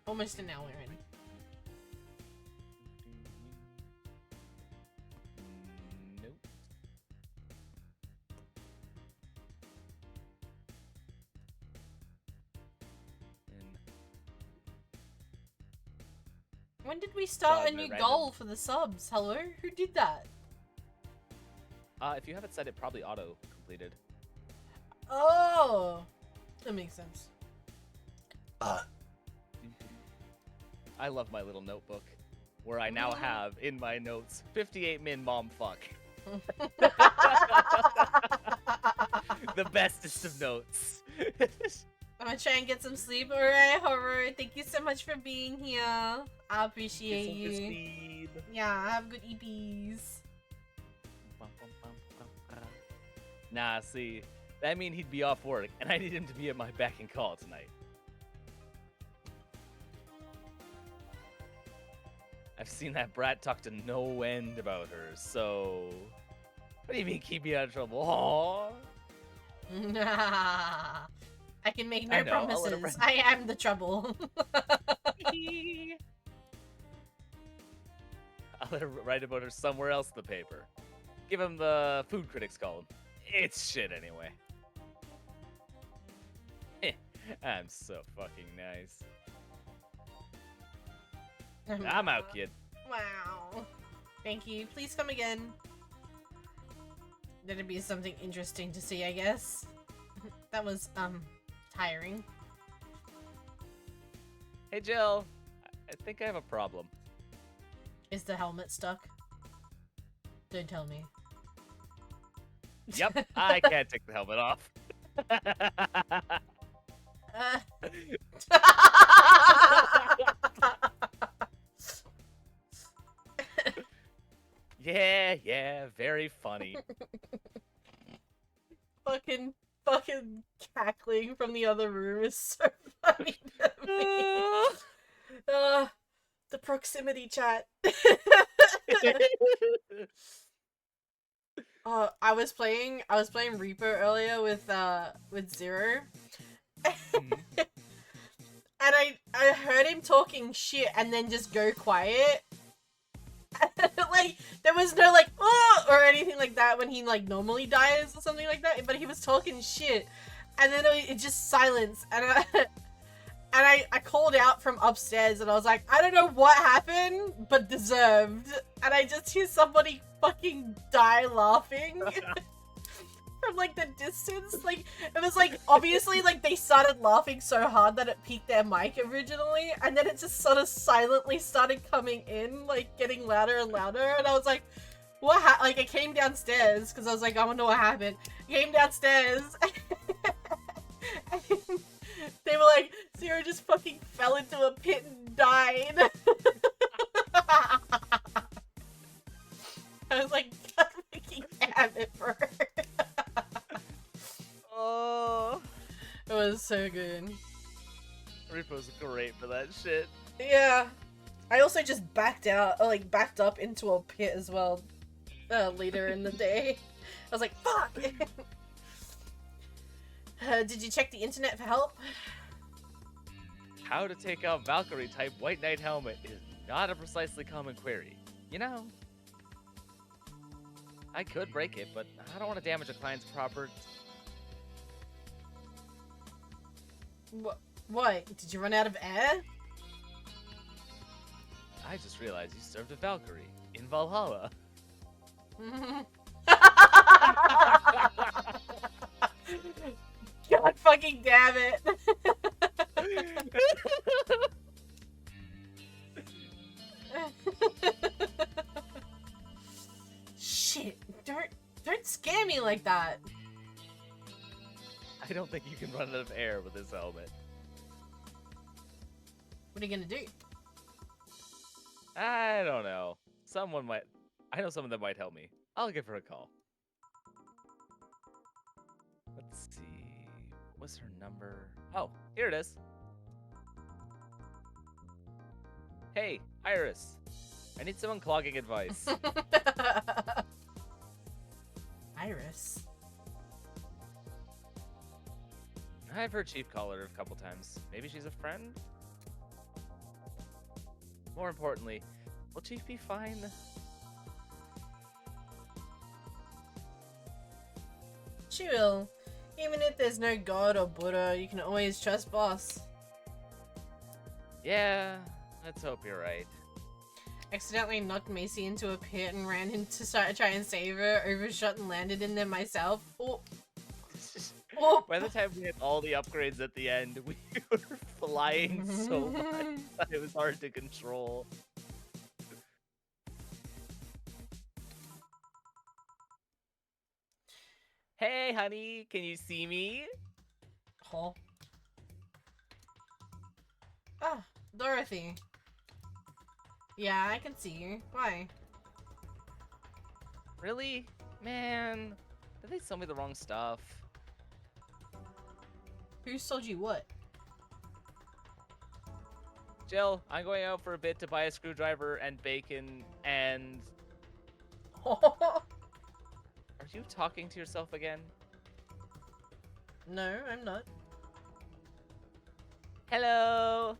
Almost an hour in. Nope. When did we start a Dog, new random. goal for the subs? Hello? Who did that? If you haven't said it, probably auto completed. Oh! That makes sense. I love my little notebook, where I now have in my notes 58 min mom fuck. The bestest of notes. I'm gonna try and get some sleep. Alright, Horror. Thank you so much for being here. I appreciate you. Yeah, have good EPs. Nah, see, that mean he'd be off work, and I need him to be at my beck and call tonight. I've seen that brat talk to no end about her, so... What do you mean keep me out of trouble? Aww. I can make no I know, I'll let promises. her- I am the trouble. I'll let her write about her somewhere else in the paper. Give him the food critics column. It's shit anyway. I'm so fucking nice. I'm out, kid. Wow. Thank you. Please come again. That'd be something interesting to see, I guess. That was, tiring. Hey, Jill. I think I have a problem. Is the helmet stuck? Don't tell me. Yep, I can't take the helmet off. Yeah, very funny. fucking cackling from the other room is so funny to me. The proximity chat. I was playing Reaper earlier with Zero. And I heard him talking shit and then just go quiet. Like, there was no like, oh, or anything like that when he like normally dies or something like that, but he was talking shit. And then it just silence, and I called out from upstairs and I was like, I don't know what happened, but deserved. And I just hear somebody fucking die laughing. From like the distance, like it was like obviously like they started laughing so hard that it peaked their mic originally, and then it just sort of silently started coming in, like getting louder and louder, and I was like, what like I came downstairs because I was like, I wonder what happened. I came downstairs and they were like, Zero just fucking fell into a pit and died. I was like, God fucking damn it, bro. Oh, it was so good. Repo's great for that shit. Yeah. I also just backed up into a pit as well later in the day. I was like, fuck! Did you check the internet for help? How to take out Valkyrie type White Knight helmet is not a precisely common query. You know, I could break it, but I don't want to damage a client's property. What? Did you run out of air? I just realized you served a Valkyrie in Valhalla. God fucking damn it. Shit, don't scare me like that. I don't think you can run out of air with this helmet. What are you gonna do? I don't know. Someone might. I know someone that might help me. I'll give her a call. Let's see. What's her number? Oh, here it is. Hey, Iris. I need some unclogging advice. Iris. I've heard Chief call her a couple times. Maybe she's a friend? More importantly, will Chief be fine? She will. Even if there's no god or Buddha, you can always trust boss. Yeah, let's hope you're right. Accidentally knocked Macy into a pit and ran in to try and save her, overshot and landed in there myself. Oh. Oh. By the time we had all the upgrades at the end, we were flying so much that it was hard to control. Hey, honey, can you see me? Oh. Ah, Dorothy. Yeah, I can see you. Why? Really? Man, did they sell me the wrong stuff? Who sold you what? Jill, I'm going out for a bit to buy a screwdriver and bacon and... Are you talking to yourself again? No, I'm not. Hello!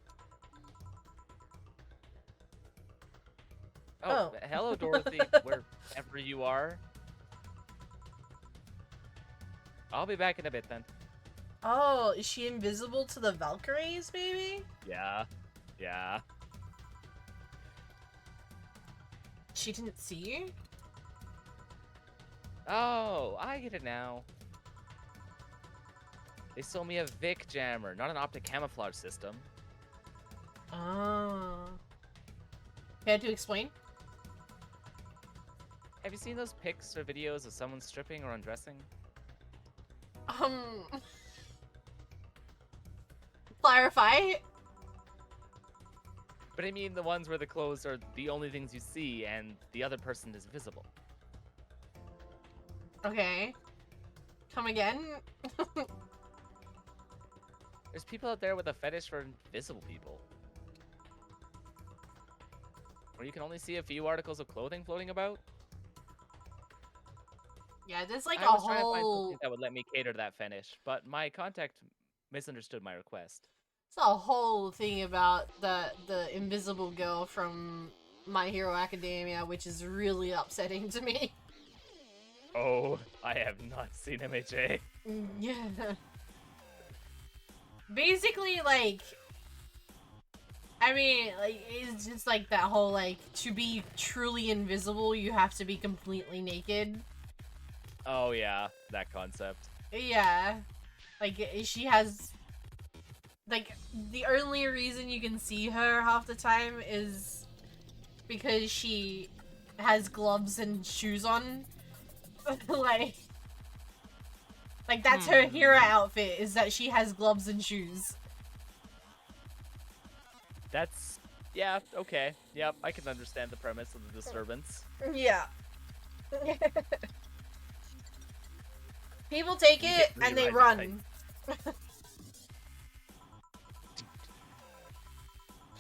Oh, hello, Dorothy, wherever you are. I'll be back in a bit then. Oh, is she invisible to the Valkyries, maybe? Yeah. Yeah. She didn't see you? Oh, I get it now. They sold me a Vic jammer, not an optic camouflage system. Oh. Care to explain? Have you seen those pics or videos of someone stripping or undressing? Clarify? But I mean the ones where the clothes are the only things you see and the other person is visible. Okay. Come again? There's people out there with a fetish for invisible people. Where you can only see a few articles of clothing floating about. Yeah, there's like I a was trying to find whole... something that would let me cater to that fetish, but my contact misunderstood my request. It's a whole thing about the invisible girl from My Hero Academia, which is really upsetting to me. Oh, I have not seen MHA. Yeah. Basically, like... I mean, like, it's just like that whole, like, to be truly invisible, you have to be completely naked. Oh yeah, that concept. Yeah. Like, she has... Like, the only reason you can see her half the time is because she has gloves and shoes on. like, that's her hero outfit, is that she has gloves and shoes. That's... yeah, okay. Yep, I can understand the premise of the disturbance. Yeah. People take it and they run.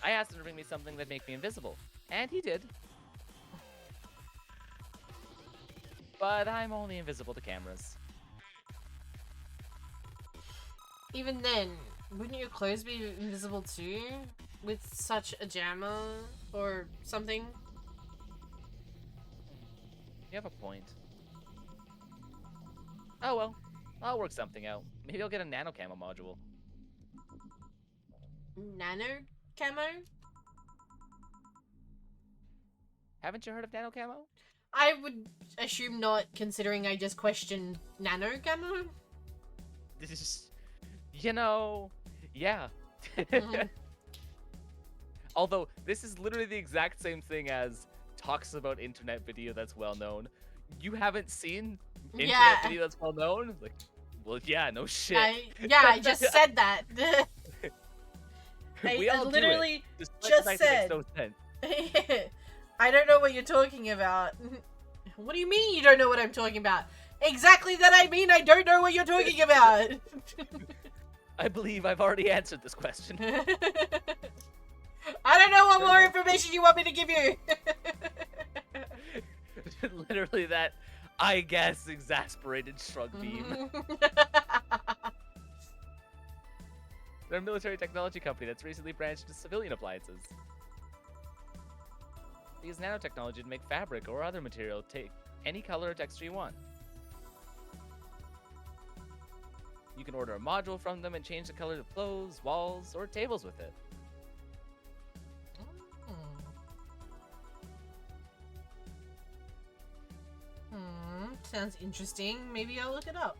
I asked him to bring me something that'd make me invisible, and he did. But I'm only invisible to cameras. Even then, wouldn't your clothes be invisible too? With such a jammer or something? You have a point. Oh well, I'll work something out. Maybe I'll get a nano camo module. Nano camo? Haven't you heard of nano camo? I would assume not, considering I just questioned nano camo. This is, you know, yeah. Although this is literally the exact same thing as talks about internet video that's well known. You haven't seen internet video that's well known? Like, well, yeah, no shit. I just said that. We all literally do it. just Makes said. no sense. I don't know what you're talking about. What do you mean you don't know what I'm talking about? Exactly that I mean I don't know what you're talking about. I believe I've already answered this question. I don't know what more information you want me to give you. Literally that, I guess, exasperated shrug beam. They're a military technology company that's recently branched into civilian appliances. They use nanotechnology to make fabric or other material take any color or texture you want. You can order a module from them and change the color of clothes, walls, or tables with it. Sounds interesting. Maybe I'll look it up.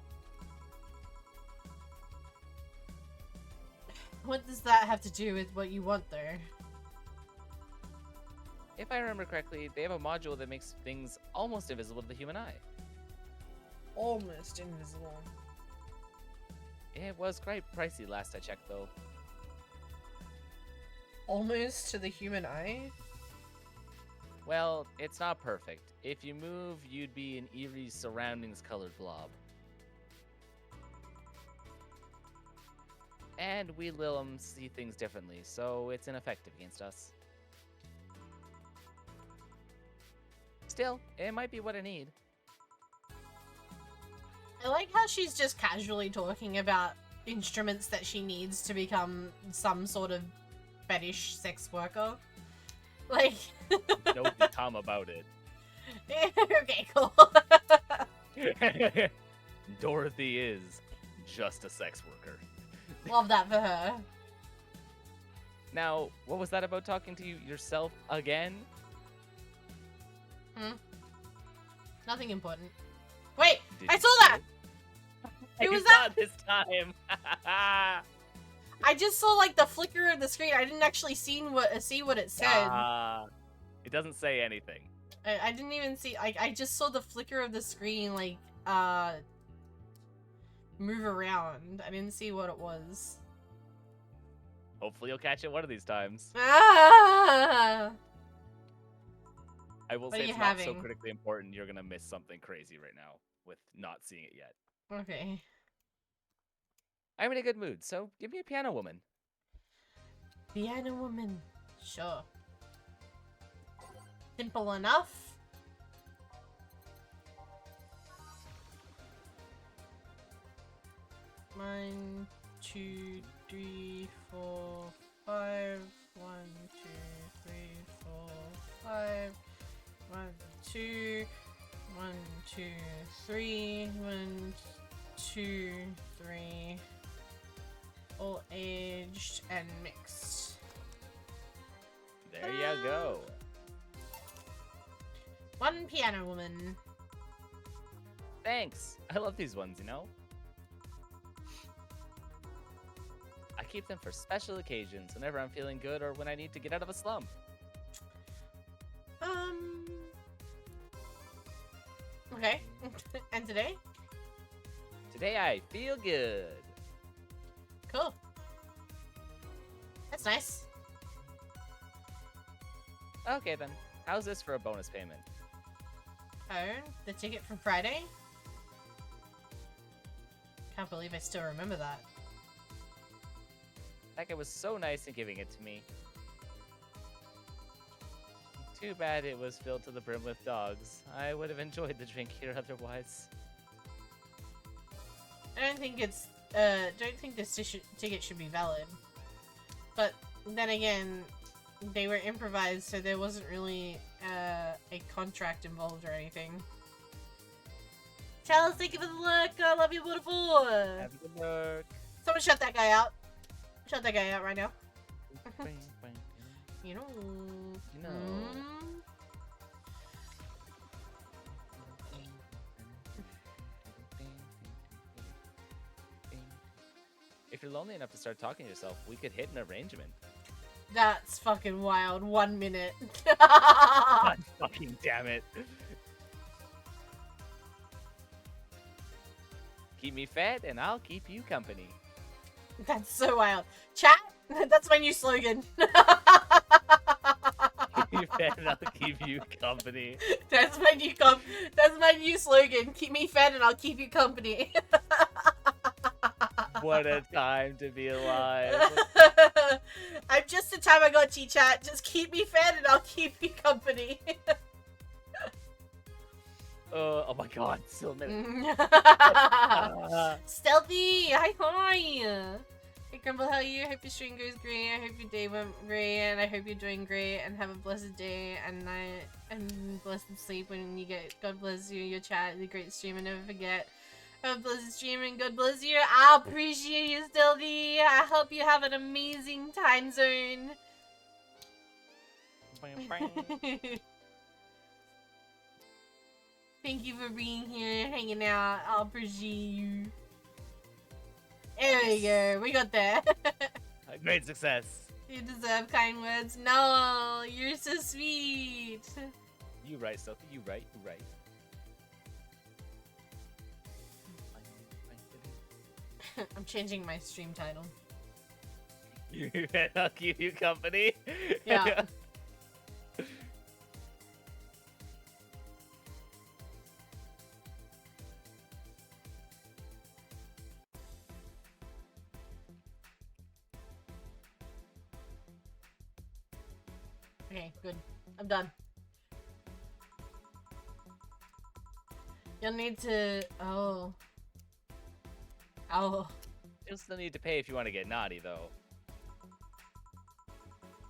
What does that have to do with what you want, though? If I remember correctly, they have a module that makes things almost invisible to the human eye. Almost invisible. It was quite pricey last I checked, though. Almost to the human eye? Well, it's not perfect. If you move, you'd be an eerie surroundings-colored blob. And we Lilum see things differently, so it's ineffective against us. Still, it might be what I need. I like how she's just casually talking about instruments that she needs to become some sort of fetish sex worker. Like... No become about it. Okay, cool. Dorothy is just a sex worker. Love that for her. Now, what was that about talking to yourself again? Nothing important. Wait, Did I you saw see that! it? Who was I saw that? it this time. I just saw like the flicker of the screen. I didn't actually see what it said. It doesn't say anything. I didn't even see. I just saw the flicker of the screen like move around. I didn't see what it was. Hopefully you'll catch it one of these times. Ah! I will What say are it's you not so having? critically important you're gonna miss something crazy right now with not seeing it yet. Okay. I'm in a good mood, so give me a piano woman. Piano woman. Sure. Simple enough. One, 2, 3, 4, 5. 1, 2, 3, 4, 5. 1, 2. 1, 2, 3. 1, 2, 3. All aged and mixed. There you go. One piano woman. Thanks. I love these ones, you know? I keep them for special occasions, whenever I'm feeling good or when I need to get out of a slump. Okay. And today? Today I feel good. Cool. That's nice. Okay then, how's this for a bonus payment? Oh, the ticket from Friday? Can't believe I still remember that. That guy was so nice in giving it to me. Too bad it was filled to the brim with dogs. I would have enjoyed the drink here otherwise. I don't think it's, don't think this ticket should be valid. But then again, they were improvised, so there wasn't really, a contract involved or anything. Charles, thank you for the look! I love you, beautiful! Have a good work. Someone shut that guy out. Shut that guy out right now. You know. You know. If you're lonely enough to start talking to yourself, we could hit an arrangement. That's fucking wild. 1 minute. God fucking damn it. Keep me fed and I'll keep you company. That's so wild. Chat? That's my new slogan. Keep me fed and I'll keep you company. That's my new slogan. Keep me fed and I'll keep you company. What a time to be alive. I'm just a Tamagotchi, chat. Just keep me fed and I'll keep you company. Oh my god, still a minute. Stealthy! Hi, hi! Hey, Grumble, how are you? I hope your stream goes great. I hope your day went great, and I hope you're doing great, and have a blessed day and night, and blessed sleep when you get. God bless you, your chat, the great stream, and never forget. Have a blessed stream, and God bless you. I appreciate you, Stealthy. I hope you have an amazing time zone. Thank you for being here, hanging out. I'll appreciate you. There we go. We got there. A great success. You deserve kind words. No, you're so sweet. You right, Sophie. You right. You right. I'm changing my stream title. I'll keep you company. Yeah. Okay, good. I'm done. You'll need to... Oh. Oh. You'll still need to pay if you want to get naughty, though.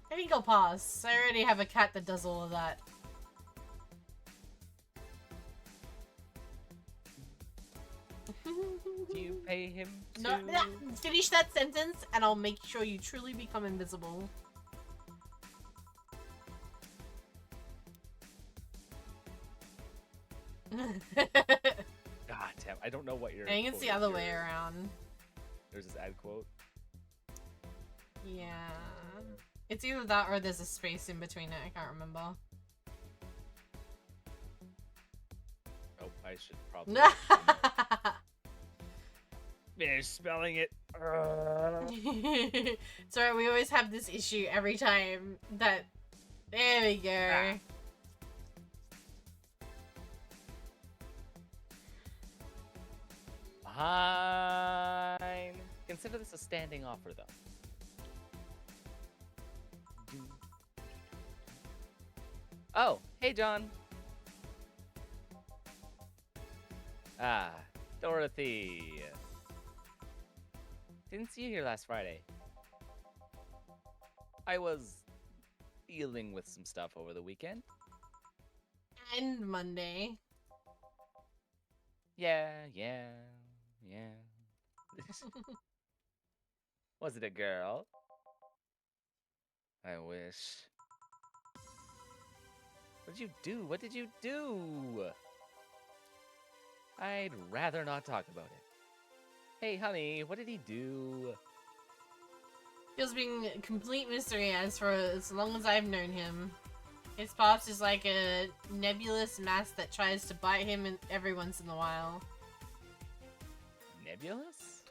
I think I'll pass. I already have a cat that does all of that. Do you pay him to... No, finish that sentence and I'll make sure you truly become invisible. God damn, I don't know what you're... I think it's the other way around. There's this ad quote. Yeah. It's either that or there's a space in between it. I can't remember. Oh, I should probably... Finish spelling it. It's alright, we always have this issue every time that... There we go. Fine. Consider this a standing offer, though. Oh, hey, John. Ah, Dorothy. Didn't see you here last Friday. I was dealing with some stuff over the weekend. And Monday. Yeah. Was it a girl? I wish. What did you do? What did you do? I'd rather not talk about it. Hey, honey, what did he do? Feels being a complete mystery for as long as I've known him. His pops is like a nebulous mass that tries to bite him every once in a while. Nebulous?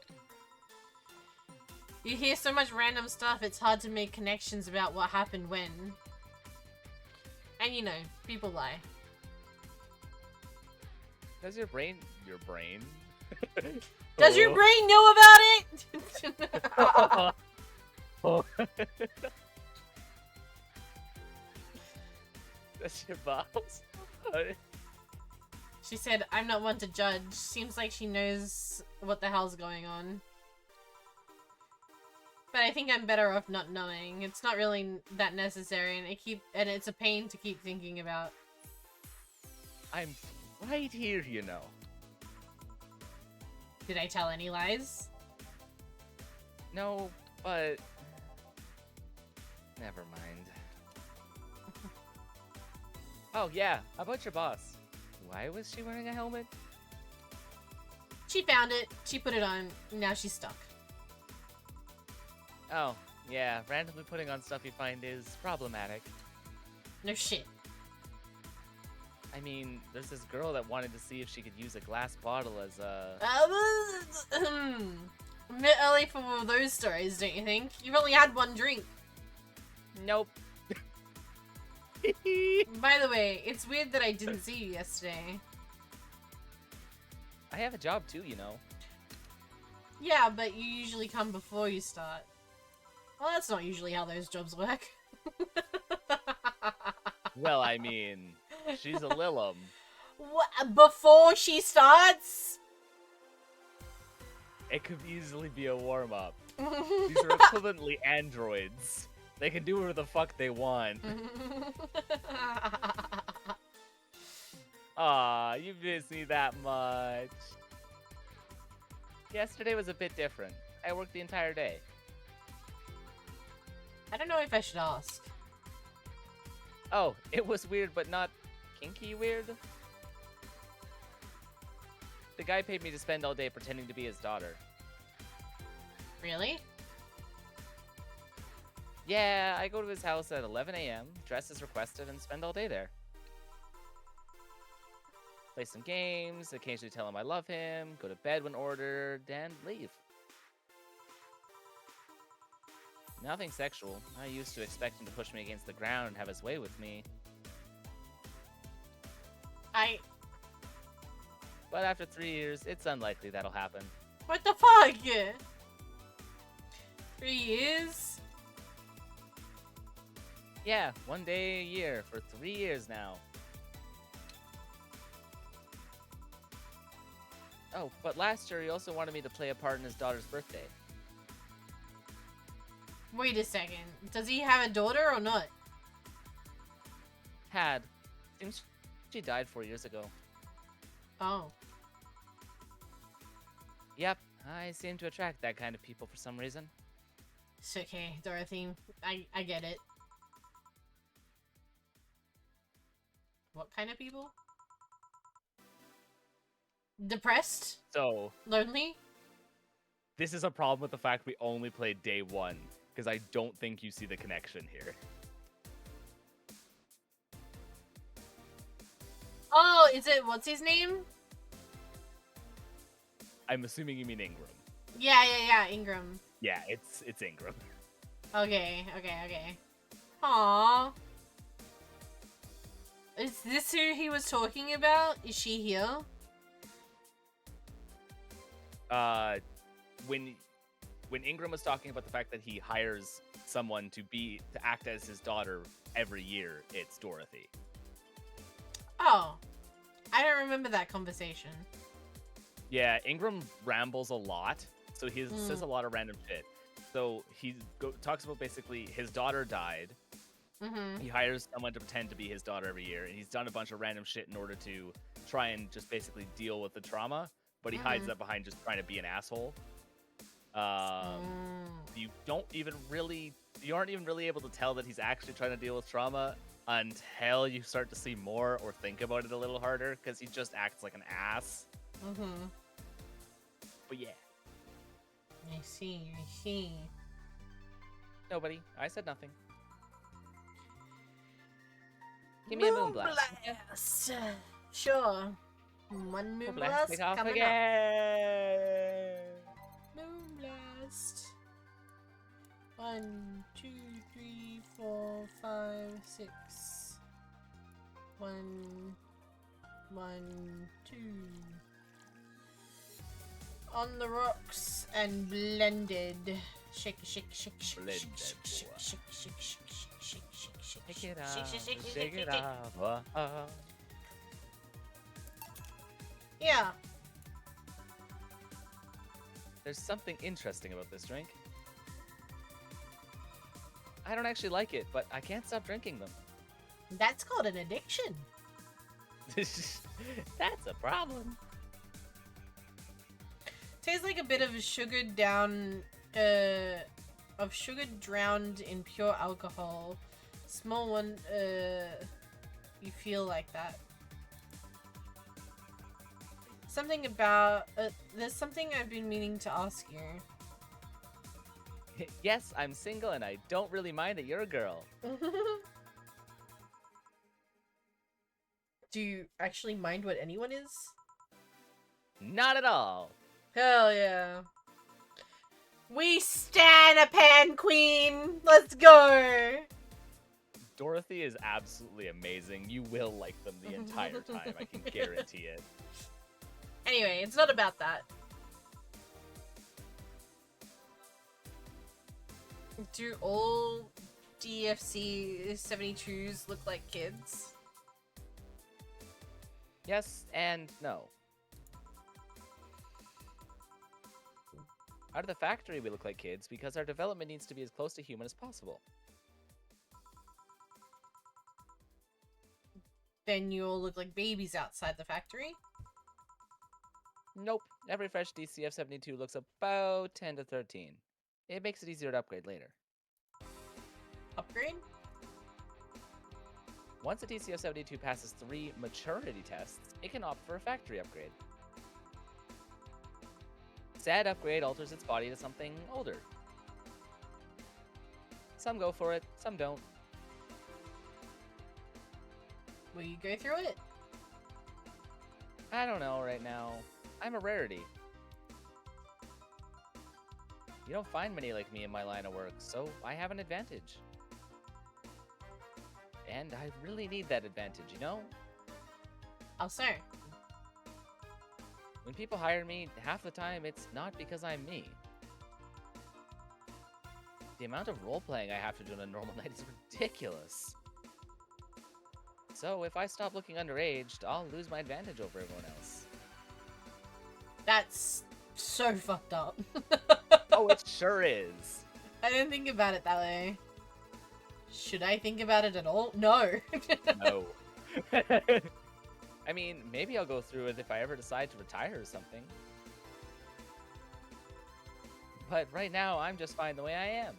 You hear so much random stuff, it's hard to make connections about what happened when. And you know, people lie. Does your brain... Does your brain know about it? Oh. That's your balls. She said, I'm not one to judge. Seems like she knows what the hell's going on. But I think I'm better off not knowing. It's not really that necessary, and it's a pain to keep thinking about. I'm right here, you know. Did I tell any lies? No, but... Never mind. Oh, yeah. How about your boss? Why was she wearing a helmet? She found it, she put it on, now she's stuck. Oh, yeah. Randomly putting on stuff you find is problematic. No shit. I mean, there's this girl that wanted to see if she could use a glass bottle as a... A bit early for those stories, don't you think? You've only had one drink. Nope. By the way, it's weird that I didn't see you yesterday. I have a job too, you know. Yeah, but you usually come before you start. Well, that's not usually how those jobs work. Well, I mean, she's a Lilum. What, before she starts? It could easily be a warm-up. These are equivalently androids. They can do whatever the fuck they want. Aw, you miss me that much. Yesterday was a bit different. I worked the entire day. I don't know if I should ask. Oh, it was weird, but not kinky weird? The guy paid me to spend all day pretending to be his daughter. Really? Yeah, I go to his house at 11 a.m., dress as requested, and spend all day there. Play some games, occasionally tell him I love him, go to bed when ordered, and leave. Nothing sexual. I used to expect him to push me against the ground and have his way with me. But after 3 years, it's unlikely that'll happen. What the fuck? 3 years? Yeah, 1 day a year for 3 years now. Oh, but last year he also wanted me to play a part in his daughter's birthday. Wait a second. Does he have a daughter or not? Had. Seems she died 4 years ago. Oh. Yep, I seem to attract that kind of people for some reason. It's okay, Dorothy. I get it. What kind of people? Depressed? So, Lonely? this is a problem with the fact we only played day 1, because I don't think you see the connection here. Oh, is it, what's his name? I'm assuming you mean Ingram. Yeah, Ingram. Yeah, it's Ingram. Okay. Aww. Is this who he was talking about? Is she here? When Ingram was talking about the fact that he hires someone to act as his daughter every year, it's Dorothy. Oh. I don't remember that conversation. Yeah, Ingram rambles a lot, so he says a lot of random shit. So he talks about basically his daughter died. Mm-hmm. He hires someone to pretend to be his daughter every year, and he's done a bunch of random shit in order to try and just basically deal with the trauma, but he hides that behind just trying to be an asshole. You aren't even really able to tell that he's actually trying to deal with trauma until you start to see more or think about it a little harder, because he just acts like an ass. Mm-hmm. But yeah. I see. Nobody. I said nothing. Give me a moon blast. Sure. One moon blast It off coming again. up. Moon blast. 1, 2, 3, 4, 5, 6. 1, 2. On the rocks and blended. Shake. Blended, Shake it off. Yeah. There's something interesting about this drink. I don't actually like it, but I can't stop drinking them. That's called an addiction. That's a problem. Tastes like a bit of sugar drowned in pure alcohol. Small one, you feel like that. Something about, there's something I've been meaning to ask you. Yes, I'm single and I don't really mind that you're a girl. Do you actually mind what anyone is? Not at all. Hell yeah. We stan a pan queen! Let's go! Dorothy is absolutely amazing. You will like them the entire time, I can guarantee it. Anyway, it's not about that. Do all DFC 72s look like kids? Yes and no. Out of the factory, we look like kids because our development needs to be as close to human as possible. Then you all look like babies outside the factory? Nope. Every fresh DCF-72 looks about 10 to 13. It makes it easier to upgrade later. Upgrade? Once a DCF-72 passes 3 maturity tests, it can opt for a factory upgrade. Said upgrade alters its body to something older. Some go for it, some don't. Will you go through it? I don't know right now. I'm a rarity. You don't find many like me in my line of work, so I have an advantage. And I really need that advantage, you know? How so? When people hire me, half the time it's not because I'm me. The amount of role-playing I have to do on a normal night is ridiculous. So if I stop looking underaged, I'll lose my advantage over everyone else. That's so fucked up. Oh, it sure is. I didn't think about it that way. Should I think about it at all? No. No. I mean, maybe I'll go through it if I ever decide to retire or something. But right now, I'm just fine the way I am.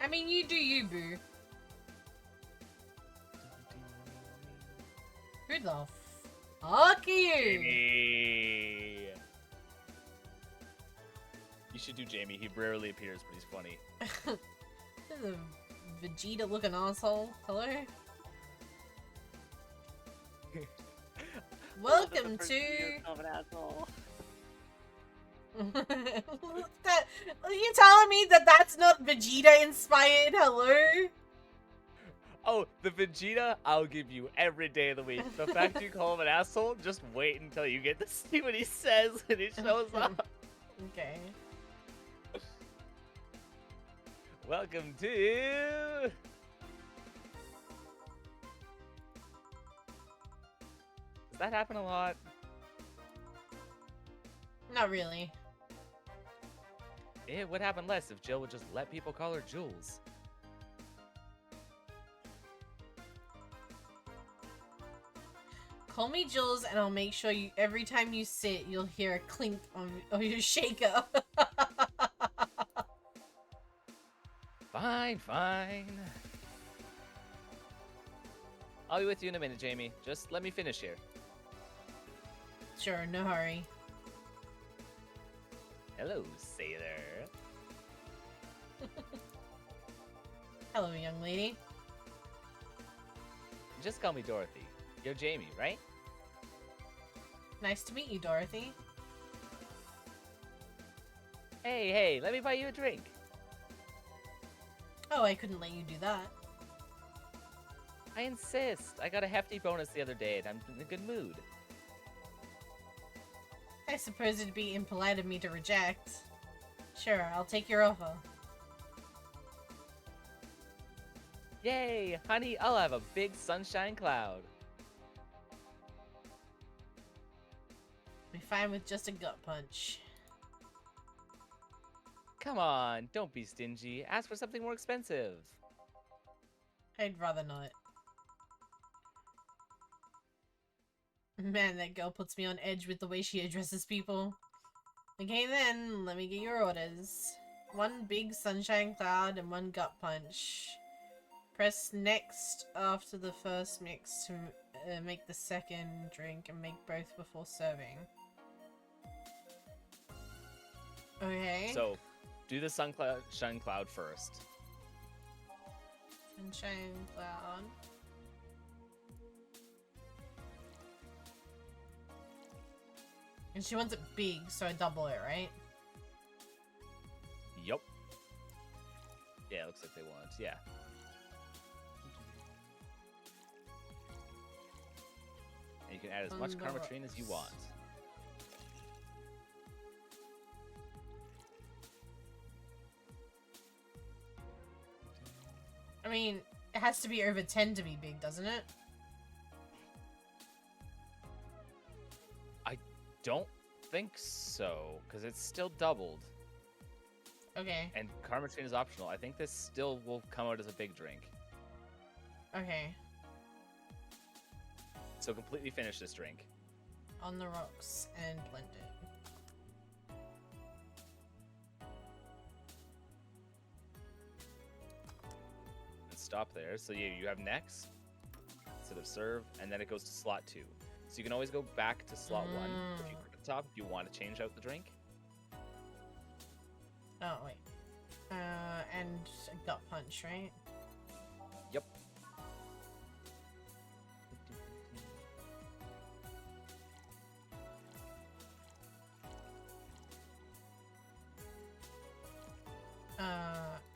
I mean, you do you, boo. Who the fuck are you? Jamie. You should do Jamie. He rarely appears, but he's funny. This is a Vegeta looking asshole. Hello? Welcome to... that, are you telling me that that's not Vegeta inspired? Hello? Oh, the Vegeta, I'll give you every day of the week. The fact you call him an asshole, just wait until you get to see what he says when he shows up. Okay. Welcome to... Does that happen a lot? Not really. It would happen less if Jill would just let people call her Jules. Call me Jules and I'll make sure you every time you sit you'll hear a clink on your shaker. Fine, fine. I'll be with you in a minute, Jamie. Just let me finish here. Sure, no hurry. Hello, sailor. Hello, young lady. Just call me Dorothy. You're Jamie, right? Nice to meet you, Dorothy. Hey, let me buy you a drink. Oh, I couldn't let you do that. I insist. I got a hefty bonus the other day and I'm in a good mood. I suppose it'd be impolite of me to reject. Sure, I'll take your offer. Yay, honey, I'll have a big sunshine cloud. Be fine with just a gut punch. Come on, don't be stingy. Ask for something more expensive. I'd rather not. Man, that girl puts me on edge with the way she addresses people. Okay then, let me get your orders. One big sunshine cloud and one gut punch. Press next after the first mix to make the second drink and make both before serving. Okay. So, do the sunshine cloud first. Sunshine cloud. And she wants it big, so I double it, right? Yup. Yeah, it looks like they want. Yeah. And you can add as much Karmatrine as you want. I mean, it has to be over 10 to be big, doesn't it? Don't think so, because it's still doubled. Okay. And Karmatrine is optional. I think this still will come out as a big drink. Okay. So completely finish this drink. On the rocks and blend it. And stop there. So you have next instead of serve, and then it goes to slot 2. So you can always go back to slot 1 if you click the top if you want to change out the drink. Oh, wait. And a gut punch, right? Yep.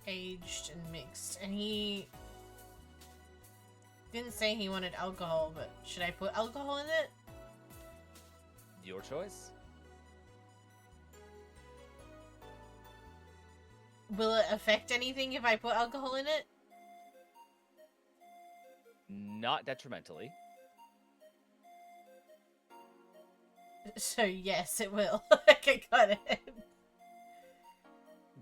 Aged and mixed. And he didn't say he wanted alcohol, but should I put alcohol in it? Your choice. Will it affect anything if I put alcohol in it? Not detrimentally. So yes, it will. Okay, got it.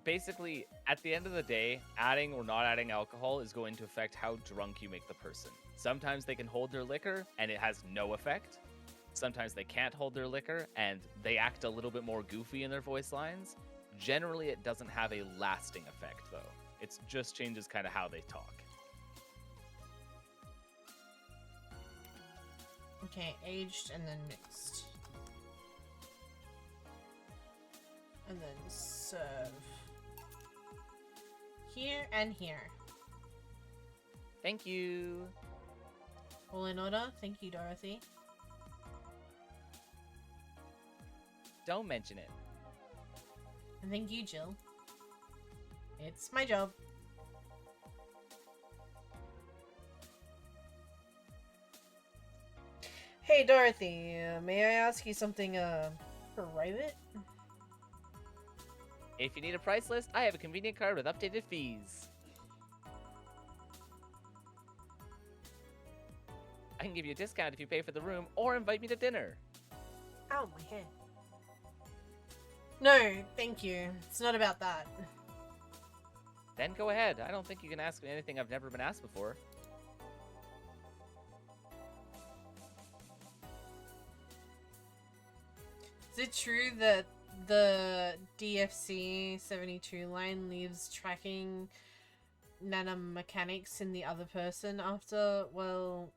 Basically, at the end of the day, adding or not adding alcohol is going to affect how drunk you make the person. Sometimes they can hold their liquor and it has no effect. Sometimes they can't hold their liquor and they act a little bit more goofy in their voice lines. Generally, it doesn't have a lasting effect, though. It just changes kind of how they talk. Okay, aged and then mixed. And then serve. Here and here. Thank you. All in order. Thank you, Dorothy. Don't mention it. And thank you, Jill. It's my job. Hey, Dorothy. May I ask you something, private? If you need a price list, I have a convenient card with updated fees. I can give you a discount if you pay for the room or invite me to dinner. Ow, my head. No, thank you. It's not about that. Then go ahead. I don't think you can ask me anything I've never been asked before. Is it true that the DFC 72 line leaves tracking nanomechanics in the other person after, well...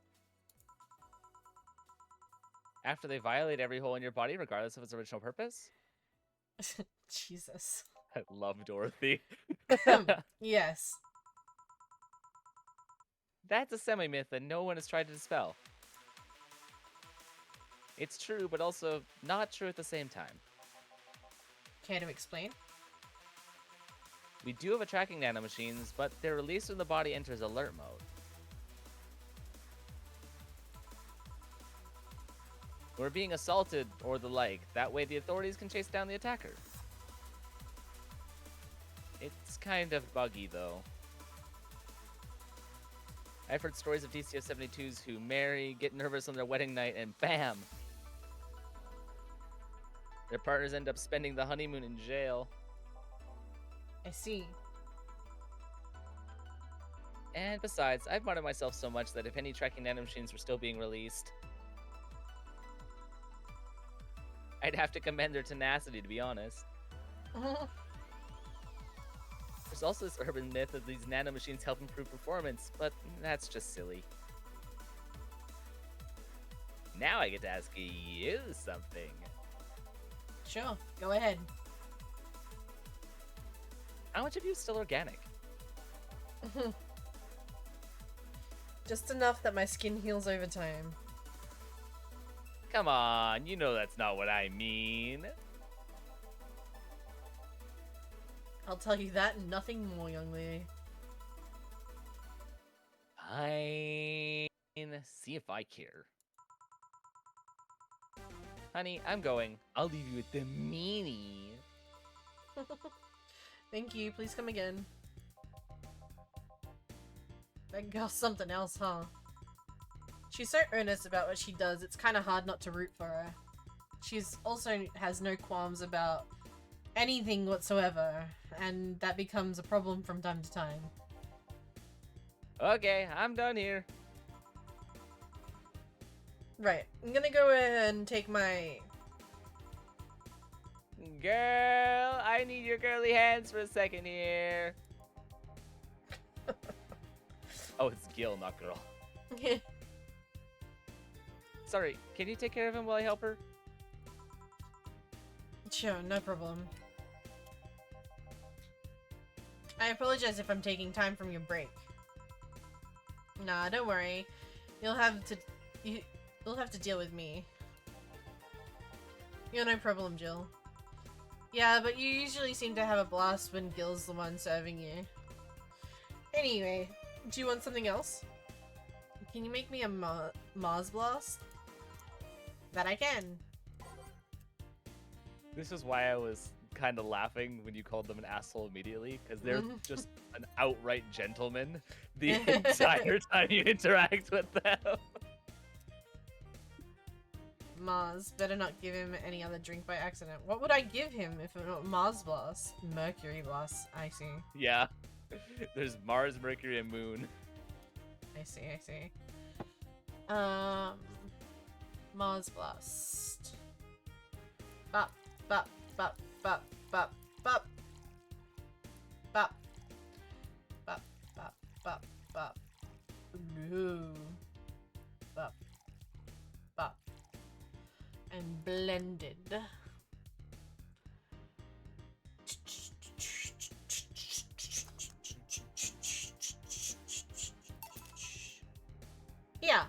After they violate every hole in your body, regardless of its original purpose? Jesus. I love Dorothy. Yes. That's a semi-myth that no one has tried to dispel. It's true, but also not true at the same time. Care to explain? We do have a tracking nanomachines, but they're released when the body enters alert mode. We're being assaulted or the like. That way the authorities can chase down the attacker. It's kind of buggy, though. I've heard stories of DCF-72s who marry, get nervous on their wedding night, and BAM! Their partners end up spending the honeymoon in jail. I see. And besides, I've modded myself so much that if any tracking nanomachines were still being released, I'd have to commend their tenacity, to be honest. There's also this urban myth that these nanomachines help improve performance, but that's just silly. Now I get to ask you something. Sure, go ahead. How much of you is still organic? Just enough that my skin heals over time. Come on, you know that's not what I mean. I'll tell you that and nothing more, young lady. Fine. See if I care. Honey, I'm going. I'll leave you with the meanie. Thank you, please come again. That girl's something else, huh? She's so earnest about what she does, it's kind of hard not to root for her. She's also has no qualms about anything whatsoever, and that becomes a problem from time to time. Okay, I'm done here. Right, I'm gonna go ahead and take my... Girl, I need your girly hands for a second here. Oh, it's Gil, not girl. Sorry, can you take care of him while I help her? Sure, no problem. I apologize if I'm taking time from your break. Nah, don't worry. You'll have to deal with me. You're no problem, Jill. Yeah, but you usually seem to have a blast when Gil's the one serving you. Anyway, do you want something else? Can you make me a Mars Blast? That I can. This is why I was kind of laughing when you called them an asshole immediately, because they're just an outright gentleman the entire time you interact with them. Mars. Better not give him any other drink by accident. What would I give him if it not Mars Blast? Mercury Blast. I see. Yeah. There's Mars, Mercury, and Moon. I see, I see. Mars Blast. Bop, bop, bop, bop, bop, bop. Bop. Bop, bop, bop, bop. Ooh. Bop. Bop. And blended. Yeah.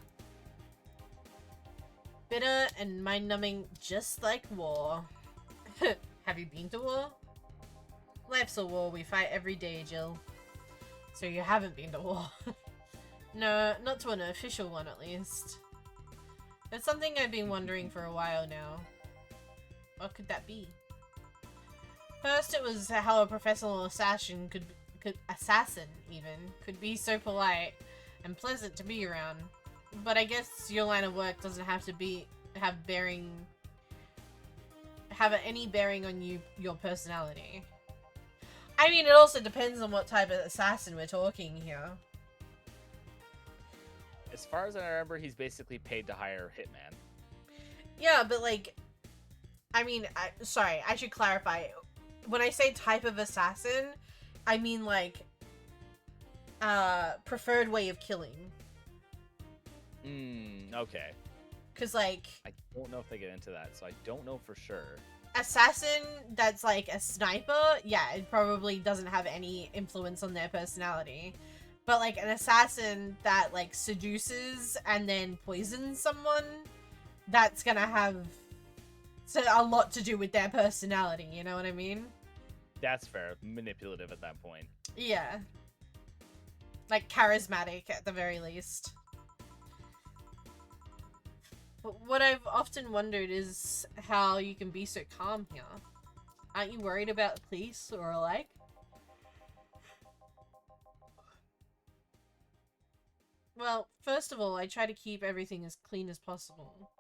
Bitter and mind-numbing, just like war. Have you been to war? Life's a war we fight every day, Jill. So you haven't been to war. No, not to an official one at least. It's something I've been wondering for a while now. What could that be? First it was how a professional assassin could be so polite and pleasant to be around. But I guess your line of work doesn't have to have any bearing on your personality. I mean, it also depends on what type of assassin we're talking here. As far as I remember, he's basically paid to hire a hitman. Yeah, but like, I mean, sorry, I should clarify. When I say type of assassin, I mean like, preferred way of killing. Okay. Cause like, I don't know if they get into that, so I don't know for sure. Assassin that's like a sniper, yeah, it probably doesn't have any influence on their personality. But like an assassin that like seduces and then poisons someone, that's gonna have a lot to do with their personality, you know what I mean? That's fair. Manipulative at that point. Yeah. Like charismatic at the very least. But what I've often wondered is how you can be so calm here. Aren't you worried about the police or alike? Well, first of all, I try to keep everything as clean as possible.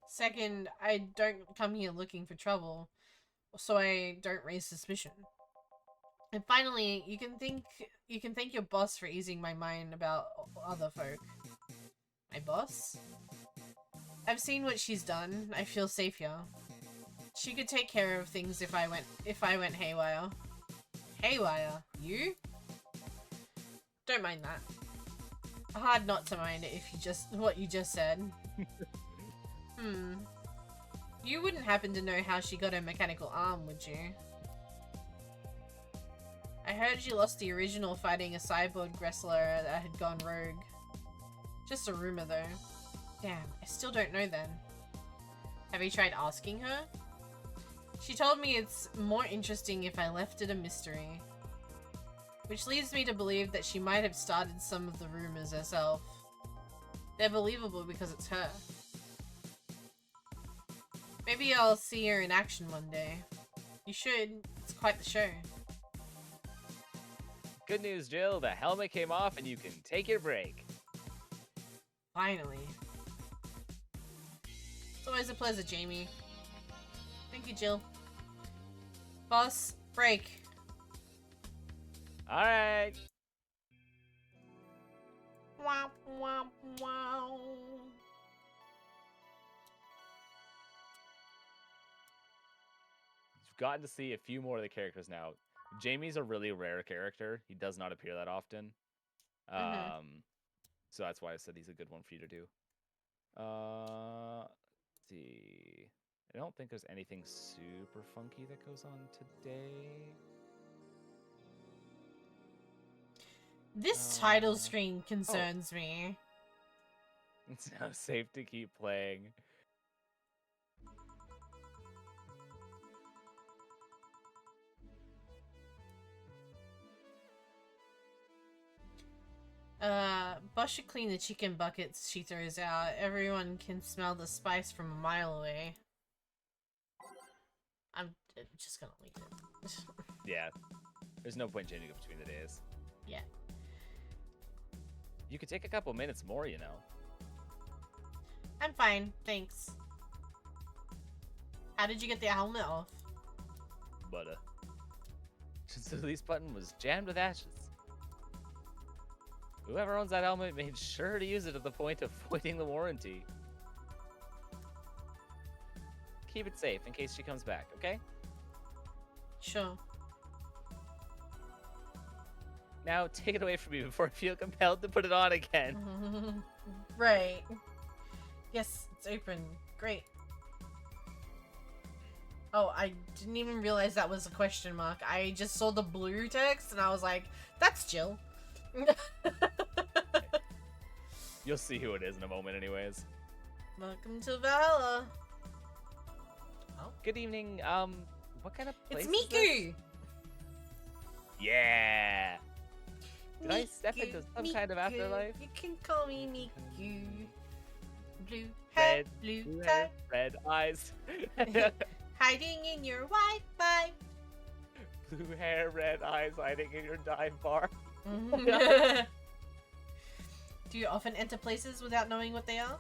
Second, I don't come here looking for trouble, so I don't raise suspicion. And finally, you can thank your boss for easing my mind about other folk. My boss? I've seen what she's done. I feel safe here. She could take care of things if I went haywire. Haywire? You? Don't mind that. Hard not to mind it if what you just said. You wouldn't happen to know how she got her mechanical arm, would you? I heard you lost the original fighting a cyborg wrestler that had gone rogue. Just a rumor though. Damn, I still don't know then. Have you tried asking her? She told me it's more interesting if I left it a mystery. Which leads me to believe that she might have started some of the rumors herself. They're believable because it's her. Maybe I'll see her in action one day. You should. It's quite the show. Good news, Jill. The helmet came off and you can take your break. Finally. It's always a pleasure, Jamie. Thank you, Jill. Boss, break. Alright. Wow, wow, wow. You've gotten to see a few more of the characters now. Jamie's a really rare character. He does not appear that often. So that's why I said he's a good one for you to do. Let's see. I don't think there's anything super funky that goes on today. This title screen concerns me. It's now safe to keep playing. Boss should clean the chicken buckets she throws out. Everyone can smell the spice from a mile away. I'm just gonna leave it. Yeah. There's no point changing it between the days. Yeah. You could take a couple minutes more, you know. I'm fine, thanks. How did you get the helmet off? But, the release button was jammed with ashes. Whoever owns that helmet made sure to use it at the point of voiding the warranty. Keep it safe in case she comes back, okay? Sure. Now take it away from me before I feel compelled to put it on again. Right. Yes, it's open. Great. Oh, I didn't even realize that was a question mark. I just saw the blue text and I was like, that's Jill. You'll see who it is in a moment anyways. Welcome to Valhalla. Oh. Good evening, what kind of place It's is this? Miku! Yeah! Did I step into some kind of afterlife? You can call me Miku. Blue hair, blue tie, red eyes. hiding in your Wi-Fi. Blue hair, red eyes, hiding in your dive bar. Do you often enter places without knowing what they are?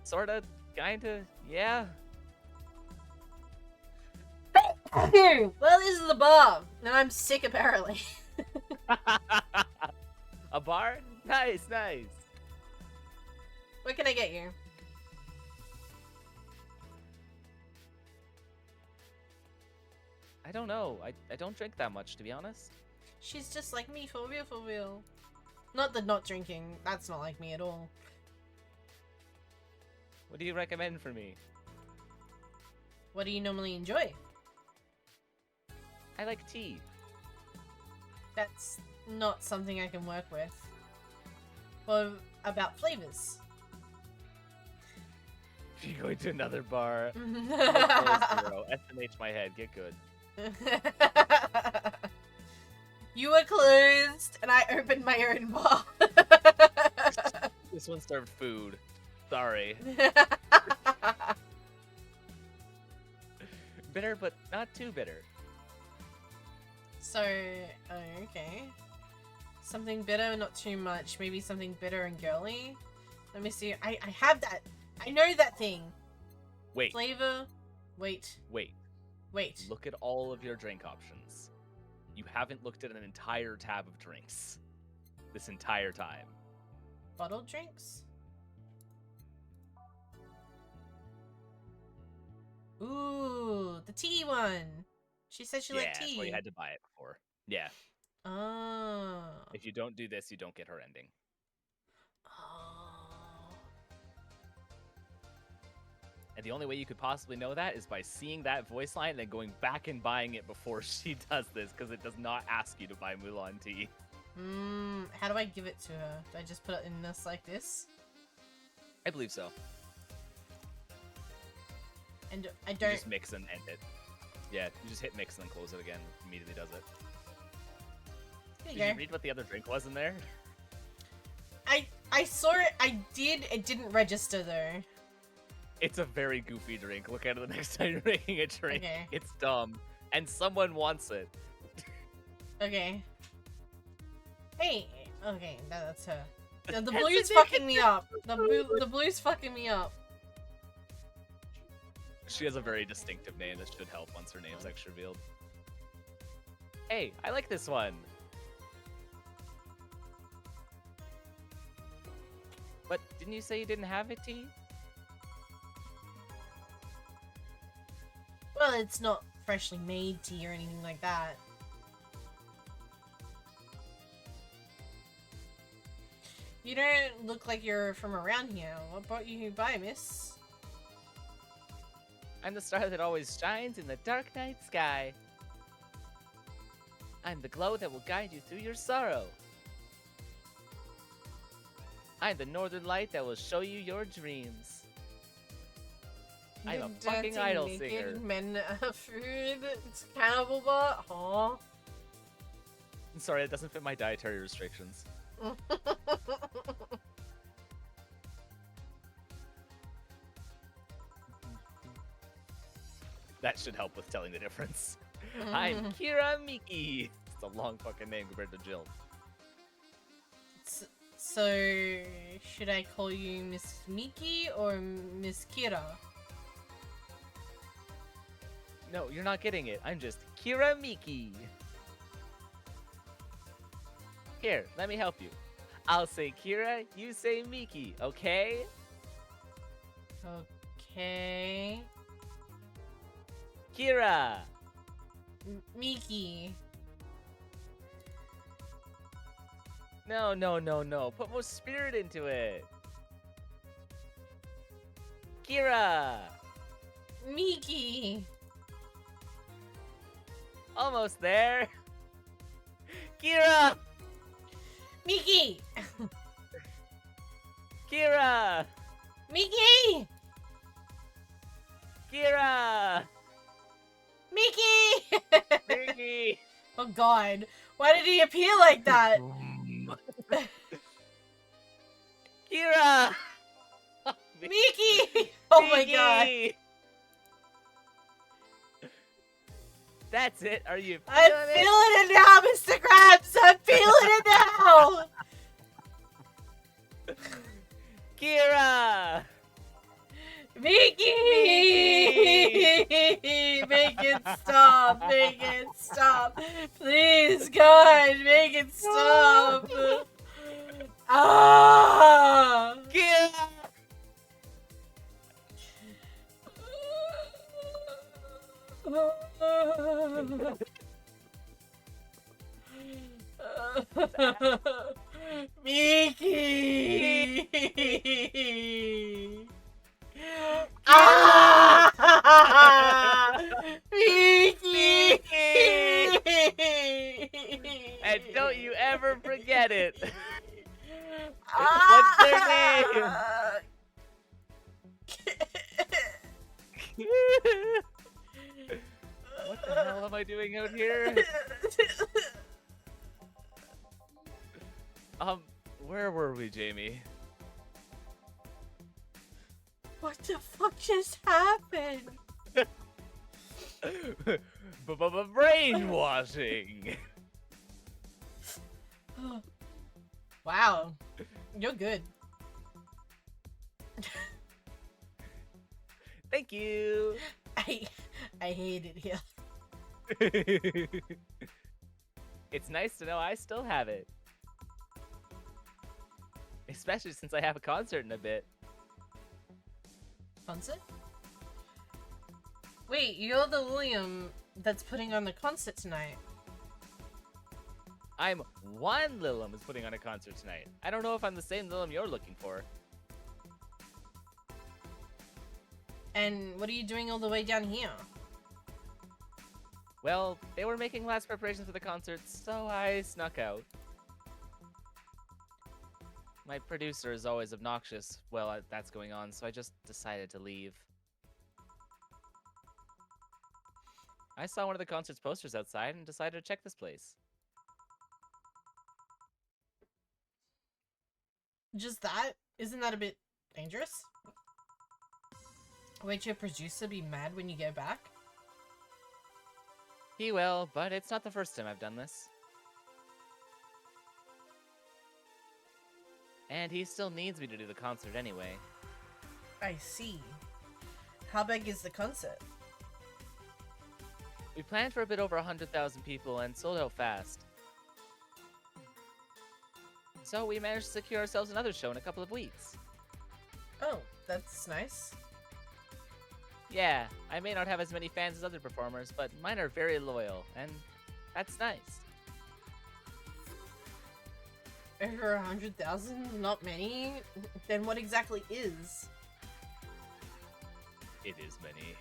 Sorta, kinda, yeah. Well, this is the bar, and I'm sick apparently. A bar? Nice, nice. What can I get you? I don't know. I don't drink that much, to be honest. She's just like me, for real, for real. Not the not drinking, that's not like me at all. What do you recommend for me? What do you normally enjoy? I like tea. That's not something I can work with. What about flavors? If you're going to another bar, SMH my head, get good. You were closed, and I opened my own bar. This one served food. Sorry. Bitter, but not too bitter. So, okay. Something bitter, not too much. Maybe something bitter and girly. Let me see. I have that. I know that thing. Wait. Flavor. Wait. Wait. Wait. Look at all of your drink options. You haven't looked at an entire tab of drinks. This entire time. Bottled drinks? Ooh, the tea one. She said she liked tea. Yeah, well, you had to buy it before. Yeah. Oh. If you don't do this, you don't get her ending. Oh. And the only way you could possibly know that is by seeing that voice line and then going back and buying it before she does this, because it does not ask you to buy Mulan tea. How do I give it to her? Do I just put it in this like this? I believe so. And I You don't... just mix and end it. Yeah, you just hit mix and then close it again. It immediately does it. There Did you you go. read what the other drink was in there? I saw it, I did, it didn't register though. It's a very goofy drink. Look at it the next time you're making a drink. Okay. It's dumb. And someone wants it. Okay. Hey, okay, that's her. The That's blue's it. fucking me up. The blue's fucking me up. She has a very distinctive name that should help once her name's actually revealed. Hey, I like this one. But didn't you say you didn't have it, T? Well, it's not freshly made tea or anything like that. You don't look like you're from around here. What brought you by, miss? I'm the star that always shines in the dark night sky. I'm the glow that will guide you through your sorrow. I'm the northern light that will show you your dreams. I'm a fucking Dirty idol naked singer. Men food. It's cannibal bar. Aw. I'm sorry, it doesn't fit my dietary restrictions. That should help with telling the difference. I'm Kira Miki. It's a long fucking name compared to Jill. So, should I call you Miss Miki or Miss Kira? No, you're not getting it. I'm just Kira Miki. Here, let me help you. I'll say Kira, you say Miki, okay? Okay. Kira! Miki. No, no, no, no. Put more spirit into it. Kira! Miki. Almost there. Kira! Miki. Kira! Miki. Kira! Miki. Miki! Oh God! Why did he appear like that? Kira! Miki! Oh my God! Miki! That's it. Are you I'm feeling feeling it now, Mr. Krabs! I'm feeling it now! it? Kira! Miki! Make it stop! Make it stop! Please, God, make it stop! Ah! Kira! Miki! Ah! Miki! And don't you ever forget it. Ah! What's their name? What the hell am I doing out here? Where were we, Jamie? What the fuck just happened? Brainwashing. Wow, you're good. Thank you. I hate it here. It's nice to know I still have it. Especially since I have a concert in a bit. Concert? Wait, you're the William that's putting on the concert tonight. I'm one Lilum who's putting on a concert tonight. I don't know if I'm the same Lilum you're looking for. And what are you doing all the way down here? Well, they were making last preparations for the concert, so I snuck out. My producer is always obnoxious while that's going on, so I just decided to leave. I saw one of the concert's posters outside and decided to check this place. Just that? Isn't that a bit dangerous? Wait, your producer be mad when you get back? He will, but it's not the first time I've done this. And he still needs me to do the concert anyway. I see. How big is the concert? We planned for a bit over 100,000 people and sold out fast. So we managed to secure ourselves another show in a couple of weeks. Oh, that's nice. Yeah, I may not have as many fans as other performers, but mine are very loyal, and that's nice. Over 100,000? Not many? Then what exactly is? It is many.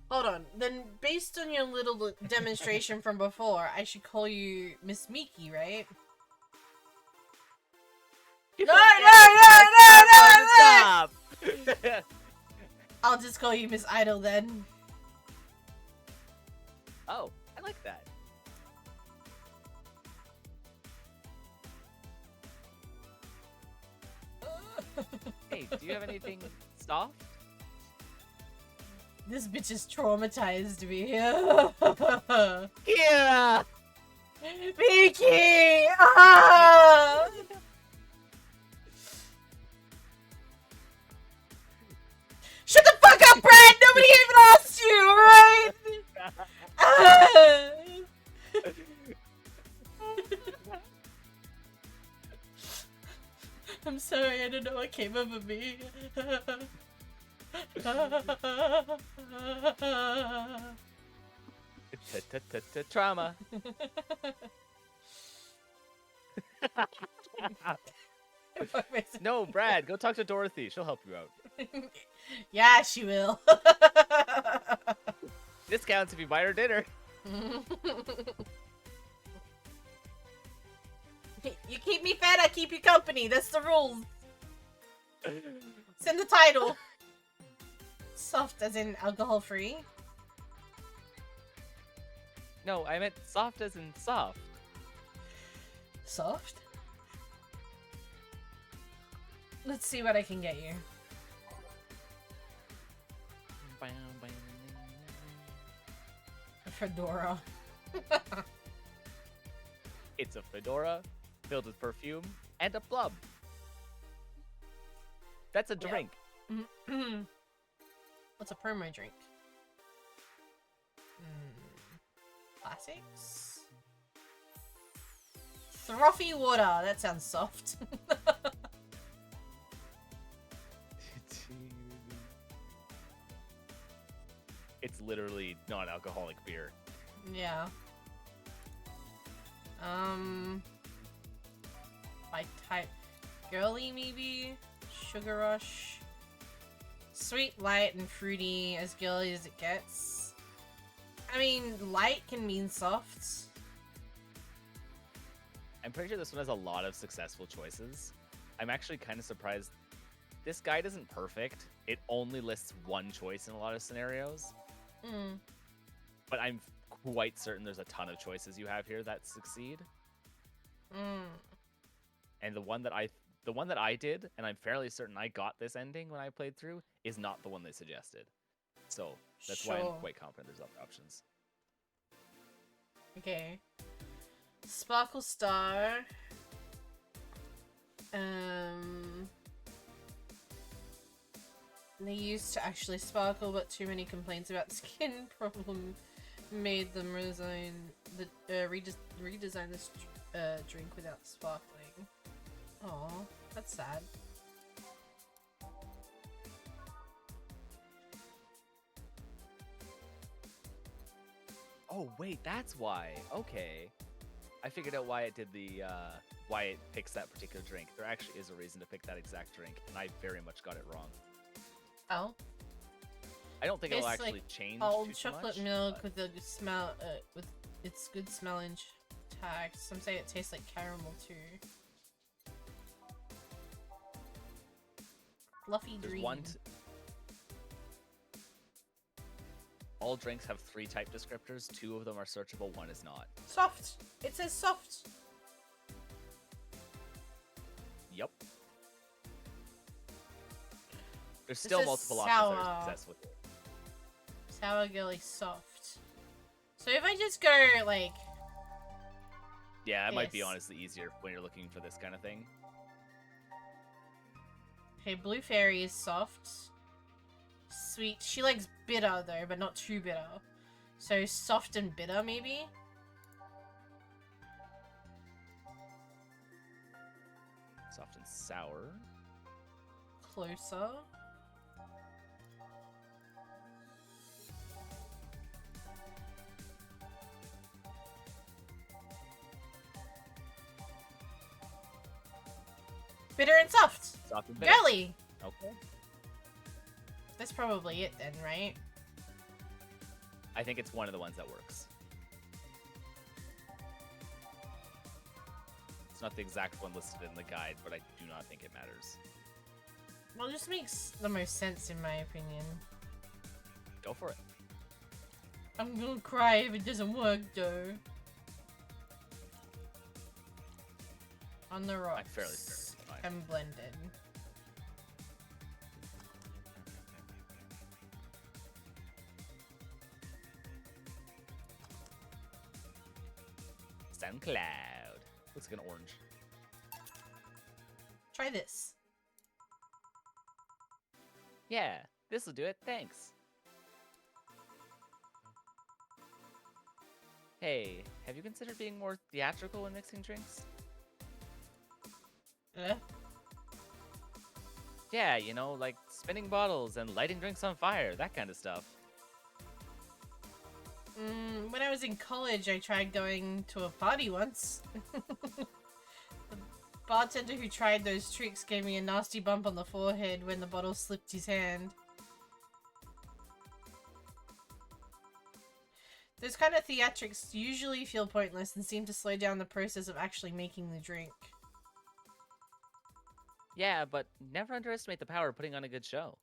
Hold on. Then, based on your little demonstration from before, I should call you Miss Miki, right? You No, don't no, get it. no, That's no, on no, the top. I'll just call you Miss Idol then. Oh, I like that. Hey, do you have anything soft? This bitch is traumatized me. Yeah. Miki! Ah! Shut the fuck up, Brad! Nobody even asked you, alright? Ah! I'm sorry, I don't know what came over me. Trauma. No, Brad, go talk to Dorothy. She'll help you out. Yeah, she will. Discounts if you buy her dinner. You keep me fed, I keep you company. That's the rules. Send the title. Soft as in alcohol free. No, I meant soft as in soft. Soft? Let's see what I can get you. A fedora. It's a fedora filled with perfume and a blub. That's a drink. What's a promo drink? Classics? Throthy water. That sounds soft. It's literally non-alcoholic beer. Yeah. By type. Girly, maybe? Sugar Rush. Sweet, light, and fruity, as girly as it gets. I mean, light can mean soft. I'm pretty sure this one has a lot of successful choices. I'm actually kind of surprised. This guide isn't perfect. It only lists one choice in a lot of scenarios. But I'm quite certain there's a ton of choices you have here that succeed. And the one that I did, and I'm fairly certain I got this ending when I played through, is not the one they suggested. So that's why I'm quite confident there's other options. Okay. Sparkle Star. They used to actually sparkle, but too many complaints about skin problem made them redesign this drink without sparkling. Aw, that's sad. Oh wait, that's why. Okay, I figured out why it did the why it picks that particular drink. There actually is a reason to pick that exact drink, and I very much got it wrong. Oh. I don't think it'll It's actually like change old too chocolate much, milk but... with a smell, with its good smelling tag. Some say it tastes like caramel too. Fluffy There's dream. All drinks have 3 type descriptors. 2 of them are searchable. 1 is not. Soft. It says soft. Yep. There's still multiple options that are successful with it. Sour girly soft. So if I just go like... Yeah, that might be this. honestly easier when you're looking for this kind of thing. Okay, Blue Fairy is soft. Sweet. She likes bitter though, but not too bitter. So soft and bitter maybe? Soft and sour. Closer. Bitter and soft. Soft and bitter. Girly. Okay. That's probably it then, right? I think it's one of the ones that works. It's not the exact one listed in the guide, but I do not think it matters. Well, it just makes the most sense in my opinion. Go for it. I'm gonna cry if it doesn't work, though. On the rocks. I'm fairly certain it's fine. And blended. SoundCloud. Looks like an orange. Try this. Yeah, this'll do it. Thanks. Hey, have you considered being more theatrical when mixing drinks? Yeah, you know, like spinning bottles and lighting drinks on fire, that kind of stuff. When I was in college, I tried going to a party once. The bartender who tried those tricks gave me a nasty bump on the forehead when the bottle slipped his hand. Those kind of theatrics usually feel pointless and seem to slow down the process of actually making the drink. Yeah, but never underestimate the power of putting on a good show.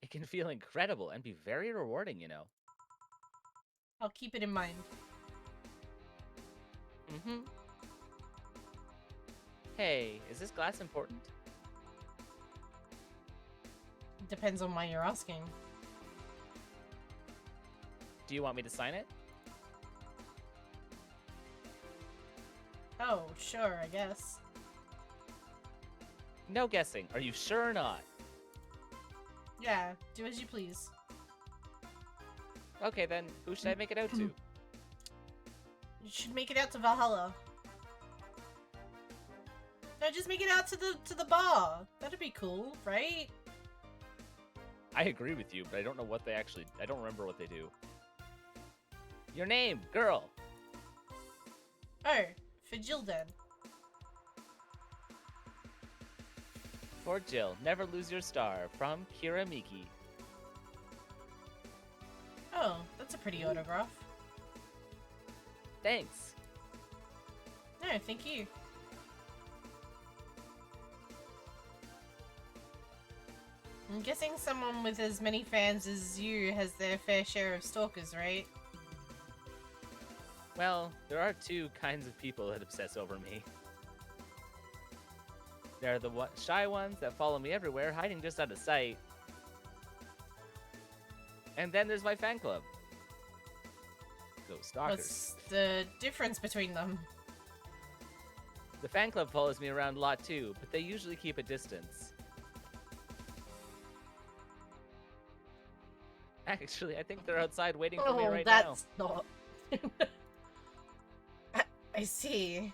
It can feel incredible and be very rewarding, you know. I'll keep it in mind. Mm-hmm. Hey, is this glass important? Depends on why you're asking. Do you want me to sign it? Oh, sure, I guess. No guessing. Are you sure or not? Yeah, do as you please. Okay then, who should I make it out to? You should make it out to Valhalla. No, just make it out to the bar. That'd be cool, right? I agree with you, but I don't know what they actually... I don't remember what they do. Your name, girl! Oh, for Jill then. For Jill, never lose your star, from Kira Miki. Oh, that's a pretty autograph. Thanks. No, thank you. I'm guessing someone with as many fans as you has their fair share of stalkers, right? Well, there are two kinds of people that obsess over me. There are the shy ones that follow me everywhere, hiding just out of sight. And then there's my fan club. Those stalkers. What's the difference between them? The fan club follows me around a lot too, but they usually keep a distance. Actually, I think they're outside waiting for me right now. That's not... I see.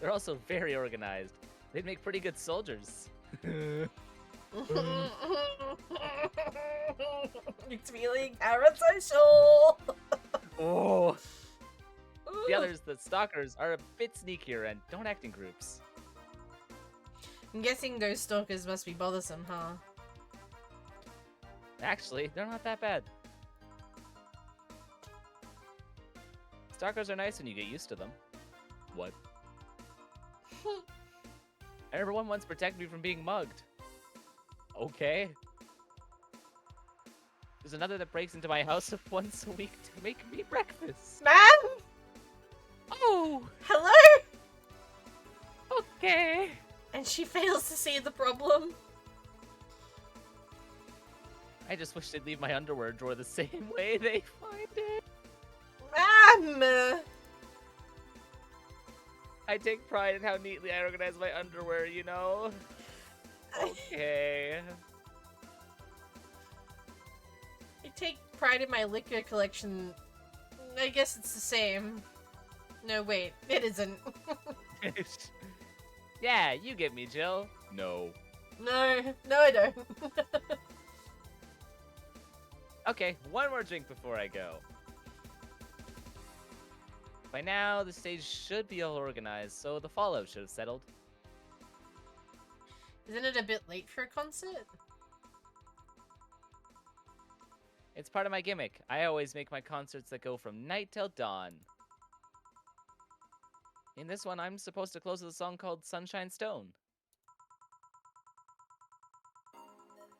They're also very organized. They'd make pretty good soldiers. It's feeling parasocial. Oh. The others, the stalkers, are a bit sneakier and don't act in groups. I'm guessing those stalkers must be bothersome, huh? Actually, they're not that bad. Stalkers are nice when you get used to them. What? Everyone once protected me from being mugged. Okay. There's another that breaks into my house once a week to make me breakfast. Ma'am? Oh! Hello? Okay. And she fails to see the problem. I just wish they'd leave my underwear drawer the same way they find it. Ma'am! I take pride in how neatly I organize my underwear, you know? Okay. I take pride in my liquor collection. I guess it's the same. No, wait, it isn't. Yeah, you get me, Jill. No. No, I don't. Okay, one more drink before I go. By now, the stage should be all organized, so the fallout should have settled. Isn't it a bit late for a concert? It's part of my gimmick. I always make my concerts that go from night till dawn. In this one, I'm supposed to close with a song called Sunshine Stone.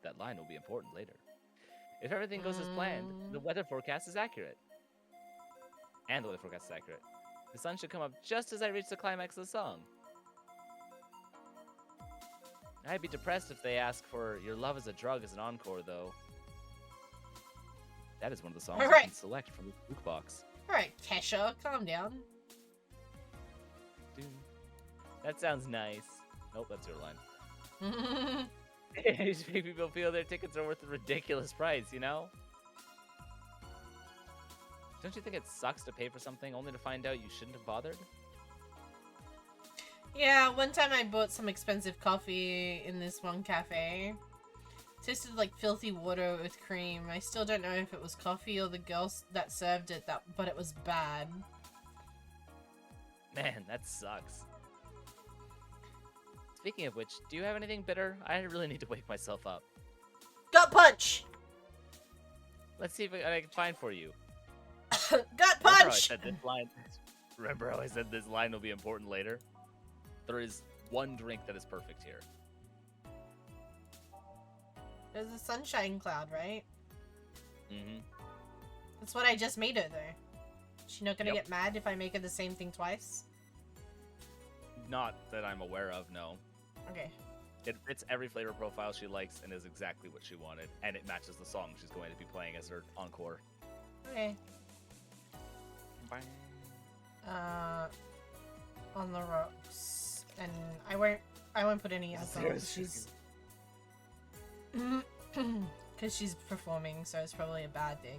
That line will be important later. If everything goes as planned, the weather forecast is accurate. And the weather forecast is accurate. The sun should come up just as I reach the climax of the song. I'd be depressed if they ask for Your Love is a Drug as an encore, though. That is one of the songs you can select from the jukebox. Alright, Kesha, calm down. Dude, that sounds nice. Nope, that's your line. You just make people feel their tickets are worth a ridiculous price, you know? Don't you think it sucks to pay for something only to find out you shouldn't have bothered? Yeah, one time I bought some expensive coffee in this one cafe. Tasted like filthy water with cream. I still don't know if it was coffee or the girl that served it, but it was bad. Man, that sucks. Speaking of which, do you have anything bitter? I really need to wake myself up. Gut punch! Let's see if I can find for you. Gut Remember how I punch! said this line? Remember how I said this line will be important later? There is one drink that is perfect here. There's a sunshine cloud, right? Mm-hmm. That's what I just made her, though. She not gonna get mad if I make her the same thing twice? Not that I'm aware of, no. Okay. It fits every flavor profile she likes and is exactly what she wanted, and it matches the song she's going to be playing as her encore. Okay. On the rocks, and I won't put any alcohol. She's because she's performing, so it's probably a bad thing.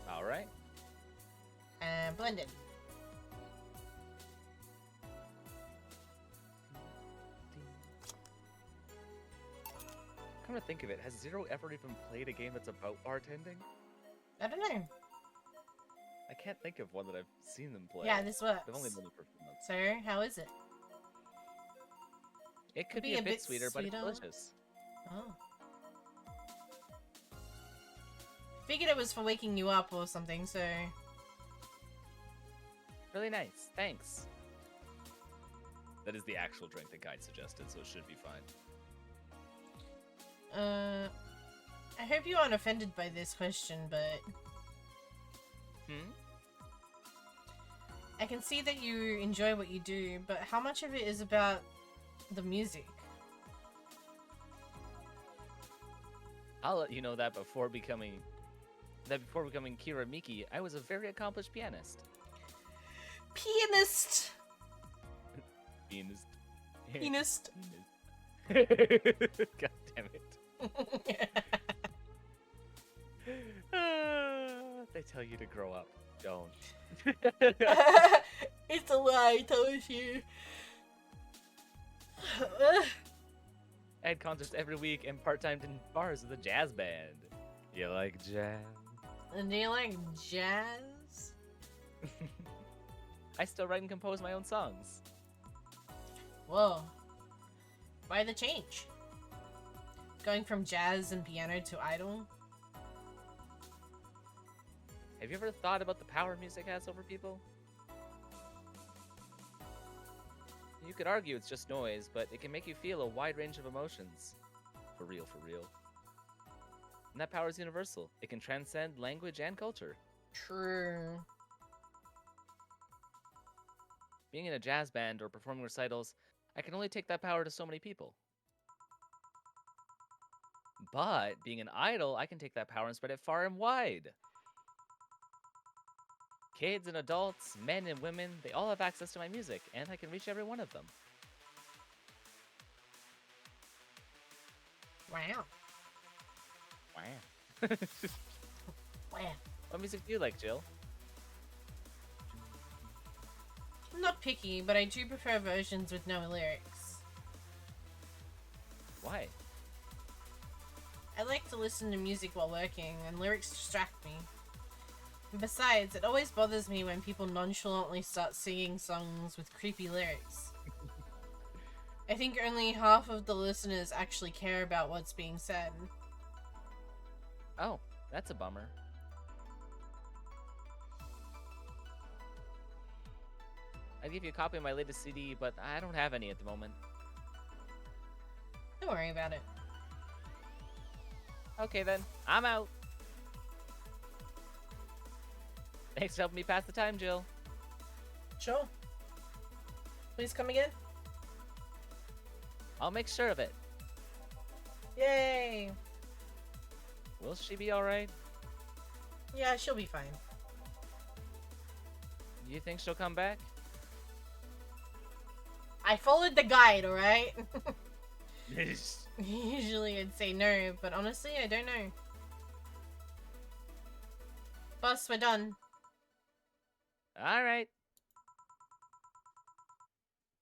All right. And blend it. Come to think of it, has Zero ever even played a game that's about bartending? I don't know. I can't think of one that I've seen them play. Yeah, this works. They've only been there for a few months. So, how is it? It could be a bit sweeter, but it's delicious. Oh. Figured it was for waking you up or something, so... Really nice, thanks. That is the actual drink the guide suggested, so it should be fine. I hope you aren't offended by this question, but... I can see that you enjoy what you do, but how much of it is about the music? I'll let you know that before becoming Kira Miki, I was a very accomplished pianist. Pianist! Pianist. Pianist. God damn it. They tell you to grow up. Don't. It's a lie, I told you. I had concerts every week and part-time in bars with a jazz band. You like jazz? And do you like jazz? I still write and compose my own songs. Whoa. Why the change? Going from jazz and piano to idol? Have you ever thought about the power music has over people? You could argue it's just noise, but it can make you feel a wide range of emotions. For real, for real. And that power is universal. It can transcend language and culture. True. Being in a jazz band or performing recitals, I can only take that power to so many people. But being an idol, I can take that power and spread it far and wide. Kids and adults, men and women, they all have access to my music, and I can reach every one of them. Wow. Wow. Wow. What music do you like, Jill? I'm not picky, but I do prefer versions with no lyrics. Why? I like to listen to music while working, and lyrics distract me. And besides, it always bothers me when people nonchalantly start singing songs with creepy lyrics. I think only half of the listeners actually care about what's being said. Oh, that's a bummer. I'd give you a copy of my latest CD, but I don't have any at the moment. Don't worry about it. Okay then, I'm out. Thanks for helping me pass the time, Jill. Sure. Please come again. I'll make sure of it. Yay! Will she be alright? Yeah, she'll be fine. You think she'll come back? I followed the guide, alright? Usually I'd say no, but honestly, I don't know. Boss, we're done. Alright.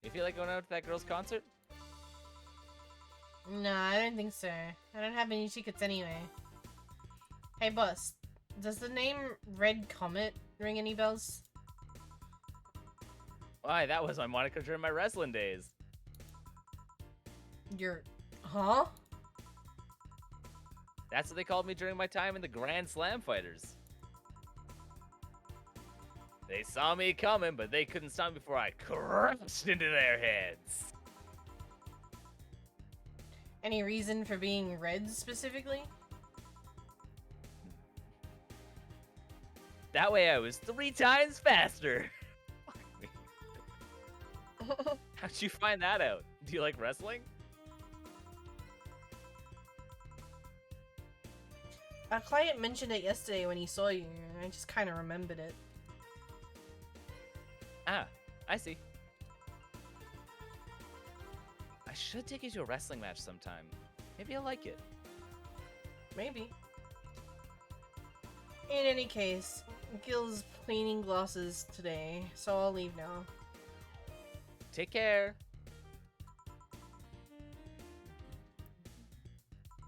You feel like going out to that girl's concert? No, I don't think so. I don't have any tickets anyway. Hey, boss. Does the name Red Comet ring any bells? Why, that was my moniker during my wrestling days. Huh? That's what they called me during my time in the Grand Slam Fighters. They saw me coming, but they couldn't stop me before I crushed into their heads. Any reason for being red specifically? That way I was 3 times faster. How'd you find that out? Do you like wrestling? A client mentioned it yesterday when he saw you, and I just kind of remembered it. Ah, I see. I should take you to a wrestling match sometime. Maybe you'll like it. Maybe. In any case, Gil's cleaning glasses today, so I'll leave now. Take care.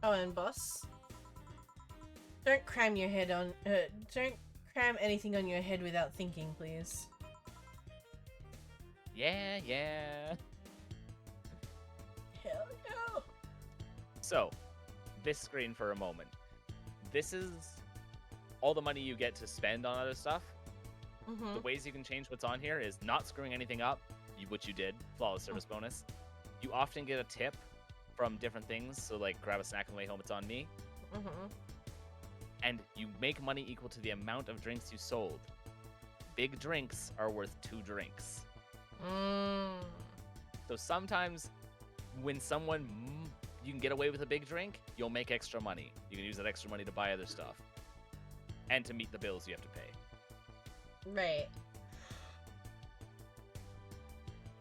Oh, and boss, don't cram your head on. Don't cram anything on your head without thinking, please. Yeah, yeah. Hell no. So, this screen for a moment. This is all the money you get to spend on other stuff. The ways you can change what's on here is not screwing anything up, which you did, flawless service bonus. You often get a tip from different things, so like grab a snack on the way home, it's on me. And you make money equal to the amount of drinks you sold. Big drinks are worth 2 drinks. So sometimes when you can get away with a big drink, you'll make extra money. You can use that extra money to buy other stuff. And to meet the bills you have to pay. Right.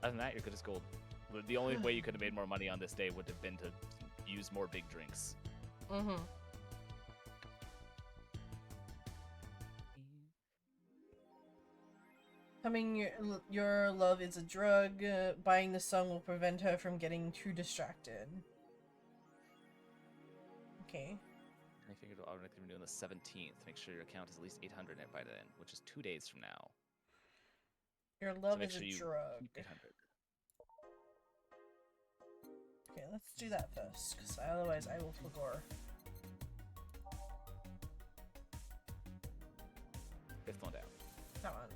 Other than that, you're good as gold. The only way you could have made more money on this day would have been to use more big drinks. Your love is a drug. Buying the song will prevent her from getting too distracted. Okay. I figured I'll automatically renew on the 17th. Make sure your account is at least 800 by then, which is 2 days from now. Your love so is sure a you drug. keep 800. Okay, let's do that first, because otherwise I will forget. 5th one down. That one.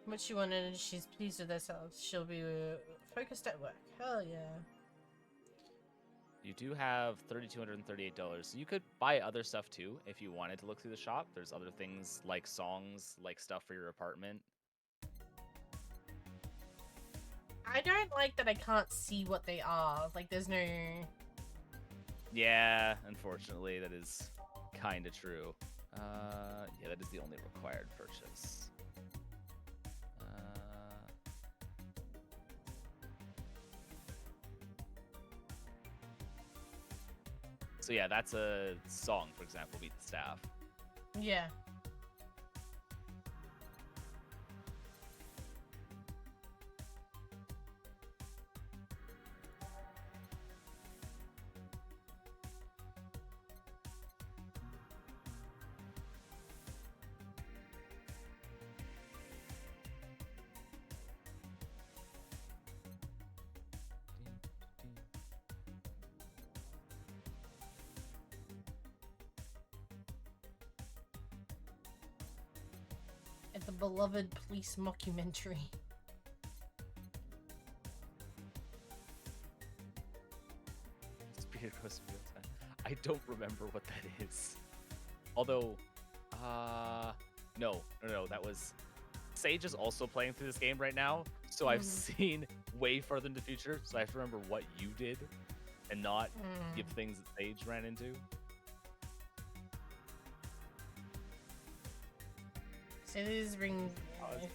What she wanted, and she's pleased with herself. She'll be focused at work. Hell yeah. You do have $3,238. You could buy other stuff too if you wanted to look through the shop. There's other things like songs, like stuff for your apartment. I don't like that I can't see what they are. Like, there's no... Yeah, unfortunately, that is kind of true. Yeah, that is the only required purchase. So yeah, that's a song, for example, Meet the Staff. Yeah. Like the beloved police mockumentary. Speed across real time. I don't remember what that is. Although, no, that was... Sage is also playing through this game right now, so I've seen way further into the future, so I have to remember what you did and not give things that Sage ran into. Sally's ring,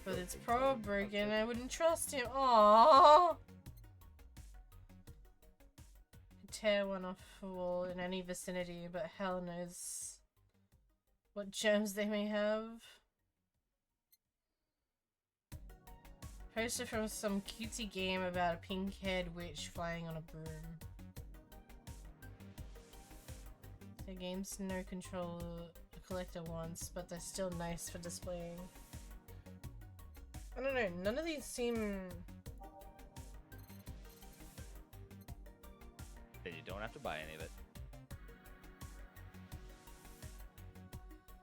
but it's probably broken. I wouldn't trust him. Aww. Tear one off a wall in any vicinity, but hell knows what germs they may have. Poster from some cutesy game about a pink-haired witch flying on a broom. The game's no control a collector wants, but they're still nice for displaying. I don't know, none of these seem... Then you don't have to buy any of it.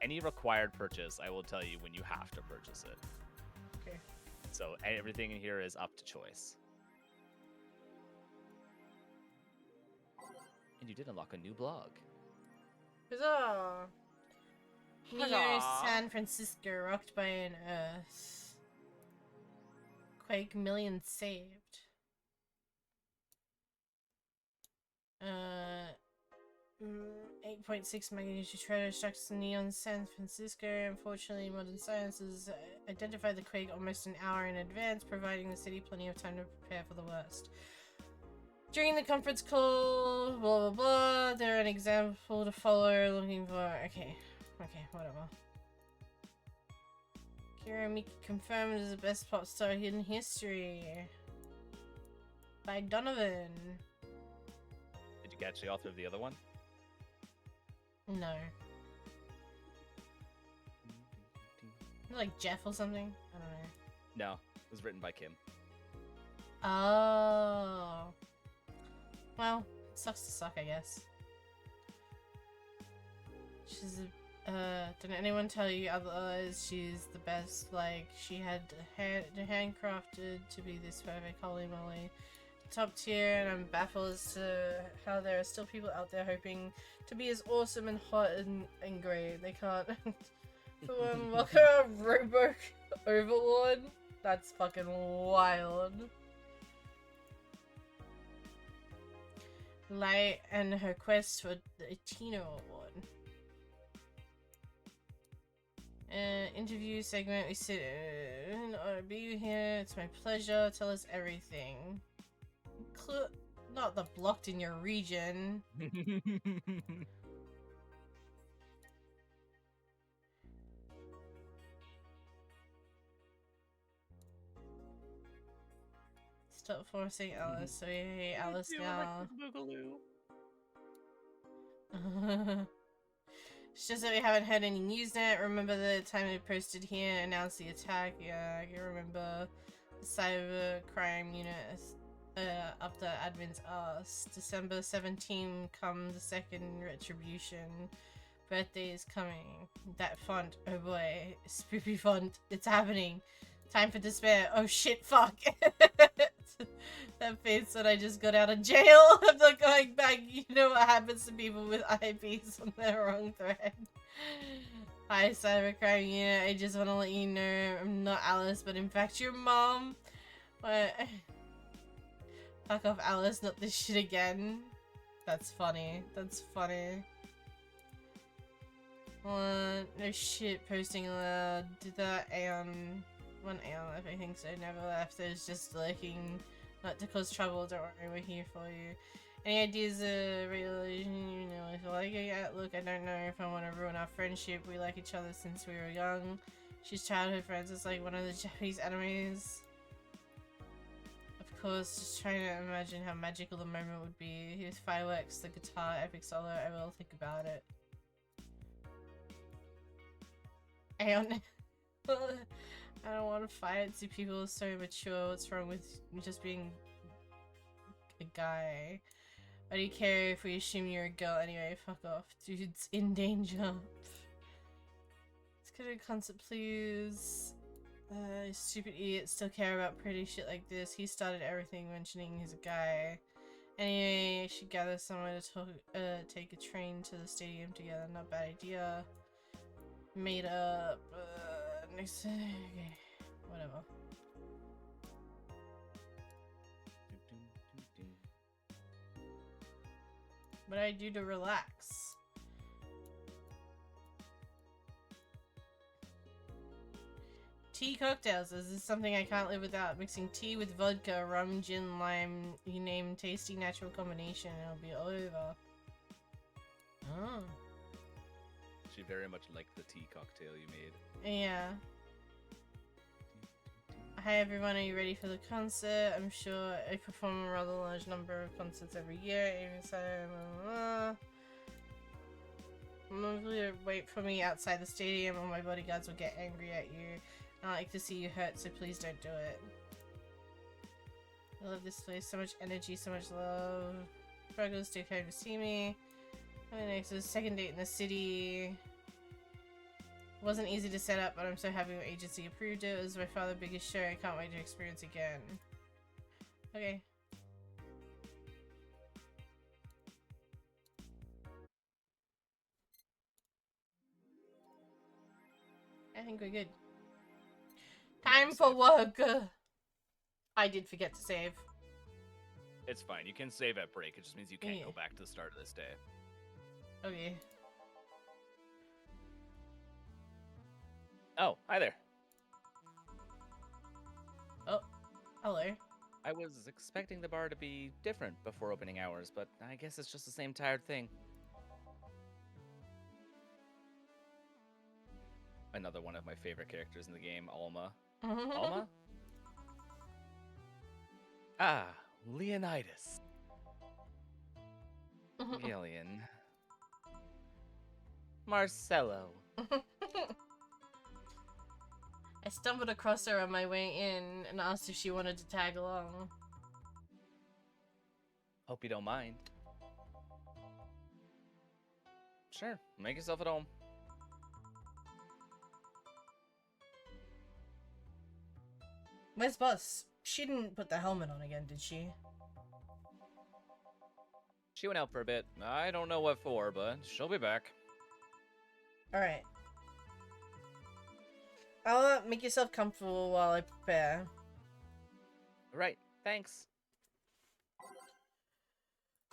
Any required purchase, I will tell you when you have to purchase it. Okay. So everything in here is up to choice. And you did unlock a new blog. Huzzah! Neo Huzzah! San Francisco rocked by an earth. Quake millions saved. 8.6 magnitude treasure strikes neon San Francisco. Unfortunately, modern science has identified the quake almost an hour in advance, providing the city plenty of time to prepare for the worst. During the conference call, blah blah blah, they're an example to follow, looking for... Okay, whatever. Kira Miki confirmed as the best pop star in history. By Donovan. Did you catch the author of the other one? No. Like Jeff or something? I don't know. No, it was written by Kim. Oh. Well, sucks to suck, I guess. She's didn't anyone tell you otherwise? She's the best. Like, she had handcrafted to be this perfect. Holy moly. Top tier, and I'm baffled as to how there are still people out there hoping to be as awesome and hot and great. They can't. For one, welcome Robo Overlord. That's fucking wild. Light and her quest for the Tino Award. Interview segment. We sit in. Be here. It's my pleasure. Tell us everything. Not the blocked in your region. Stop forcing Alice. So you hate Alice now. It's just that we haven't heard any news yet. Remember the time we posted here, announced the attack? Yeah, I can remember the cyber crime unit up the admin's ass. December 17 comes the second retribution. Birthday is coming. That font, oh boy, spoopy font. It's happening. Time for despair. Oh shit, fuck. That face when I just got out of jail. I'm not going back. You know what happens to people with IPs on their wrong thread. Hi, cybercrime unit. I just want to let you know I'm not Alice, but in fact your mom. What? Fuck off, Alice. Not this shit again. That's funny. That's funny. What? No shit. Posting allowed. Did that Aeon... One Aeon, if I think so. Never left. There's just lurking. Not to cause trouble. Don't worry. We're here for you. Any ideas of relation? You know, if I like it, yeah, look, I don't know if I want to ruin our friendship. We like each other since we were young. She's childhood friends. It's like one of the Japanese animes. Of course, just trying to imagine how magical the moment would be. With fireworks, the guitar, epic solo. I will think about it. Aeon. I don't want to fight. See, people are so mature. What's wrong with just being a guy? Why do you care if we assume you're a girl anyway? Fuck off. Dude's in danger. It's Could a concert please? Stupid idiot still care about pretty shit like this. He started everything mentioning he's a guy. Anyway, should gather somewhere to take a train to the stadium together. Not a bad idea. Made up. Next. Okay. Whatever. What do I do to relax? Tea cocktails. This is something I can't live without. Mixing tea with vodka, rum, gin, lime. You name tasty natural combination and it'll be over. Oh. She very much liked the tea cocktail you made. Yeah. Hi everyone, are you ready for the concert? I'm sure I perform a rather large number of concerts every year. Normally wait for me outside the stadium or my bodyguards will get angry at you. I don't like to see you hurt, so please don't do it. I love this place. So much energy, so much love. Struggles to come to see me. Next is second date in the city. Wasn't easy to set up, but I'm so happy my agency approved it. It was by far the biggest show. I can't wait to experience again. Okay. I think we're good. Time for work. I did forget to save. It's fine. You can save at break. It just means you can't Yeah. go back to the start of this day. Okay. Oh, hi there. Oh, hello. I was expecting the bar to be different before opening hours, but I guess it's just the same tired thing. Another one of my favorite characters in the game, Alma. Alma? Ah, Leonidas. Gillian. Marcello. I stumbled across her on my way in and asked if she wanted to tag along. Hope you don't mind. Sure, make yourself at home. Where's Bus? She didn't put the helmet on again, did she? She went out for a bit. I don't know what for, but she'll be back. Alright. I'll make yourself comfortable while I prepare. Right, thanks.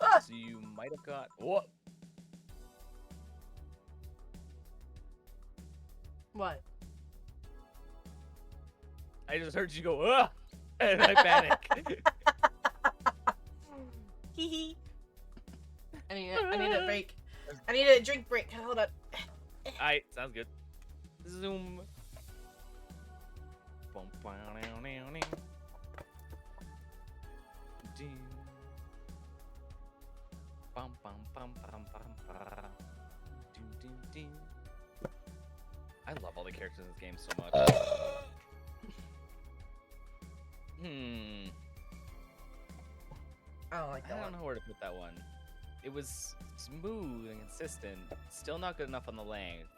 Ah! So you might have got... What? What? I just heard you go, ugh! And I panic. Hee I need a break. I need a drink break. Hold on. Alright, sounds good. Zoom. I love all the characters in this game so much. I don't like that I one. don't know where to put that one. It was smooth and consistent. Still not good enough on the length.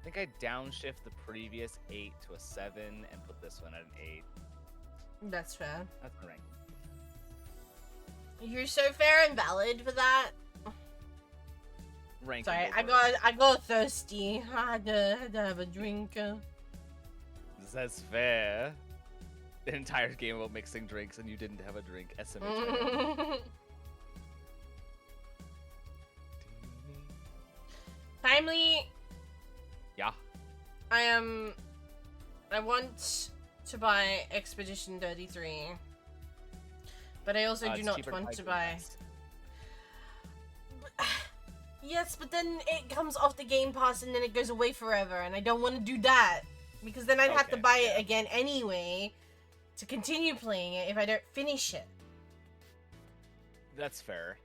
I think I downshift the previous 8 to a 7 and put this one at an 8. That's fair. That's the rank. You're so fair and valid for that. Ranking Sorry, over. I got thirsty. I had to have a drink. That's fair. An entire game about mixing drinks and you didn't have a drink. SMH. Timely. Yeah. I want to buy Expedition 33. But I also do It's not cheaper want buy to Game buy. Pass. Yes, but then it comes off the Game Pass and then it goes away forever, and I don't want to do that. Because then I'd have to Okay, buy yeah. it again anyway to continue playing it if I don't finish it. That's fair.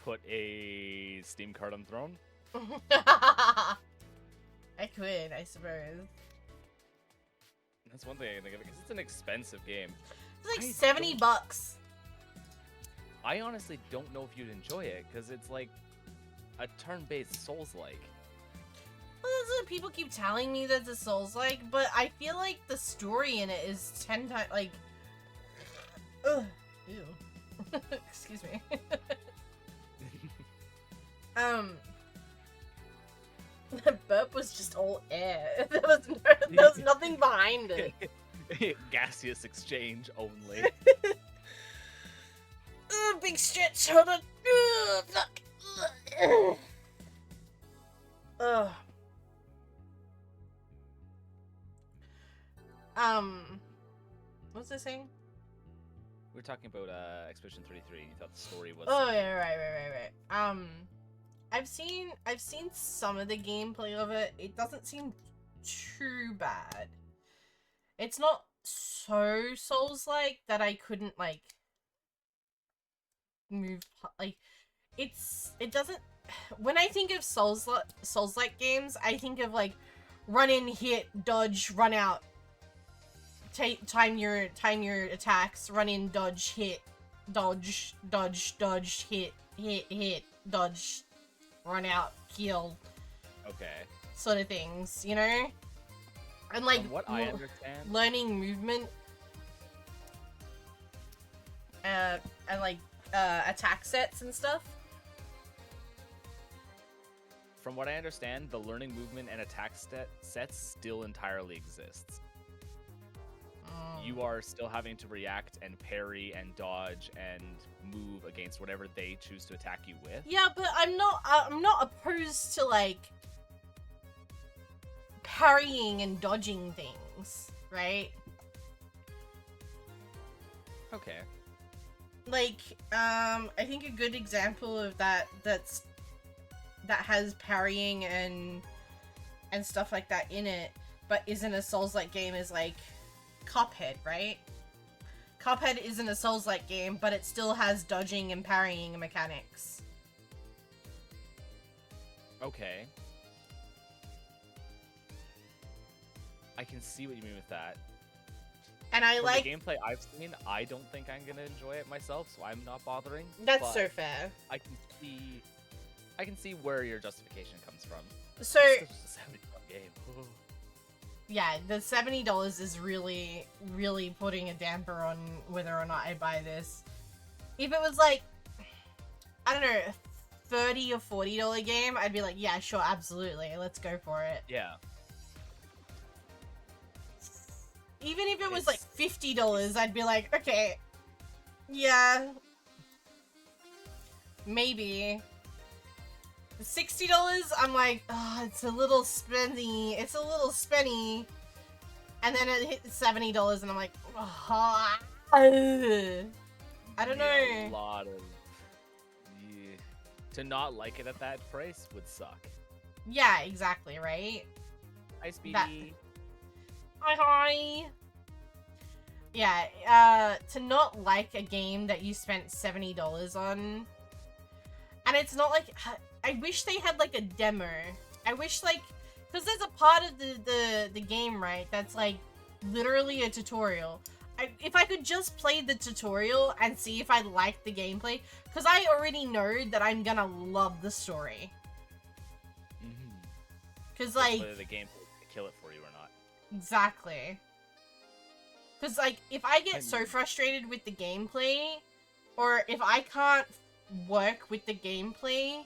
Put a Steam card on Throne. I could, I suppose. That's one thing I can think of because it's an expensive game. It's like I 70 don't- bucks. I honestly don't know if you'd enjoy it, because it's like a turn-based Souls-like. Well, that's what people keep telling me that the Souls-like, but I feel like the story in it is 10 times, like... Ugh. Ew. Excuse me. The burp was just all air. There was nothing behind it. Gaseous exchange only. Big stretch, hold on. Fuck. Ugh. What's this saying? We're talking about Expedition 33, and you thought the story was... Oh yeah, right. I've seen some of the gameplay of it. It doesn't seem too bad. It's not so Souls-like that I couldn't like move like it doesn't. When I think of Souls-like games, I think of like run in, hit, dodge, run out. Time your attacks, run in, dodge, hit, dodge, hit, dodge, run out, heal. Okay. Sort of things, you know? And like From what I understand, learning movement and like attack sets and stuff. From what I understand, the learning movement and attack sets still entirely exists. You are still having to react and parry and dodge and move against whatever they choose to attack you with. Yeah, but I'm not opposed to like parrying and dodging things, right? Okay. Like, I think a good example of that has parrying and stuff like that in it, but isn't a Souls-like game is like Cuphead, right? Cuphead isn't a Souls-like game, but it still has dodging and parrying mechanics. Okay. I can see what you mean with that. And I From like the gameplay I've seen, I don't think I'm gonna enjoy it myself, so I'm not bothering. that's but so fair. I can see where your justification comes from. So It's just a $70 game. yeah, the $70 is really, really putting a damper on whether or not I buy this. If it was like, I don't know, $30 or $40 game, I'd be like, yeah, sure, absolutely, let's go for it. Yeah. Even if it was like $50, I'd be like, okay, yeah, maybe. $60, I'm like, oh, it's a little spenny. And then it hit $70 and I'm like, oh, I don't know. A lot of... Yeah. To not like it at that price would suck. Yeah, exactly, right? Hi, Speedy. Hi. Yeah, to not like a game that you spent $70 on. And it's not like... I wish they had like a demo. I wish like... Because there's a part of the game, right, that's like literally a tutorial. If I could just play the tutorial and see if I like the gameplay, because I already know that I'm gonna love the story. Because like... whether the gameplay can kill it for you or not. Exactly. Because like, if I get so frustrated with the gameplay, or if I can't work with the gameplay,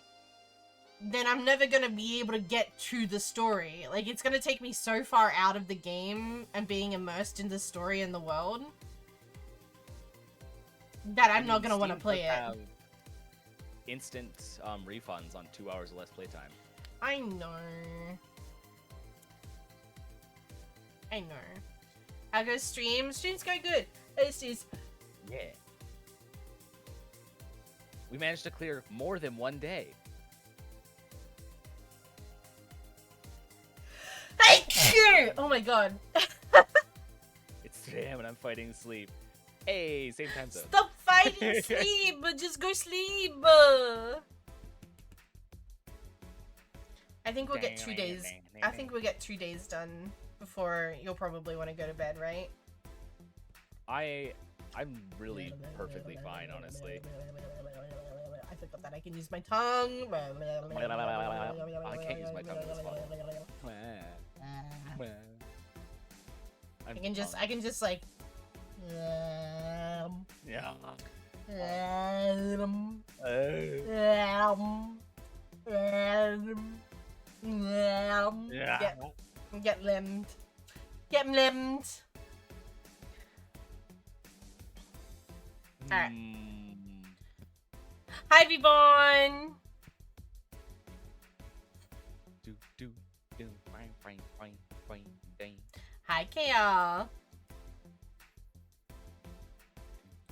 then I'm never gonna be able to get to the story. Like, it's gonna take me so far out of the game and being immersed in the story and the world that I'm not gonna want to play it. Instant refunds on 2 hours or less playtime. I know. How goes stream? Streams go good. It's Yeah. We managed to clear more than one day. Oh my god. It's 3 a.m. and I'm fighting sleep. Hey, same time zone. Stop fighting sleep! Just go sleep! I think we'll get 2 days. I think we'll get 2 days done before you'll probably want to go to bed, right? I I'm really perfectly fine, honestly. I forgot that I can use my tongue. I can't use my tongue in this one. I can just like. Yeah. Get limbed. Get limbed. Alright. Hi, Vaughn. Hi, Kale.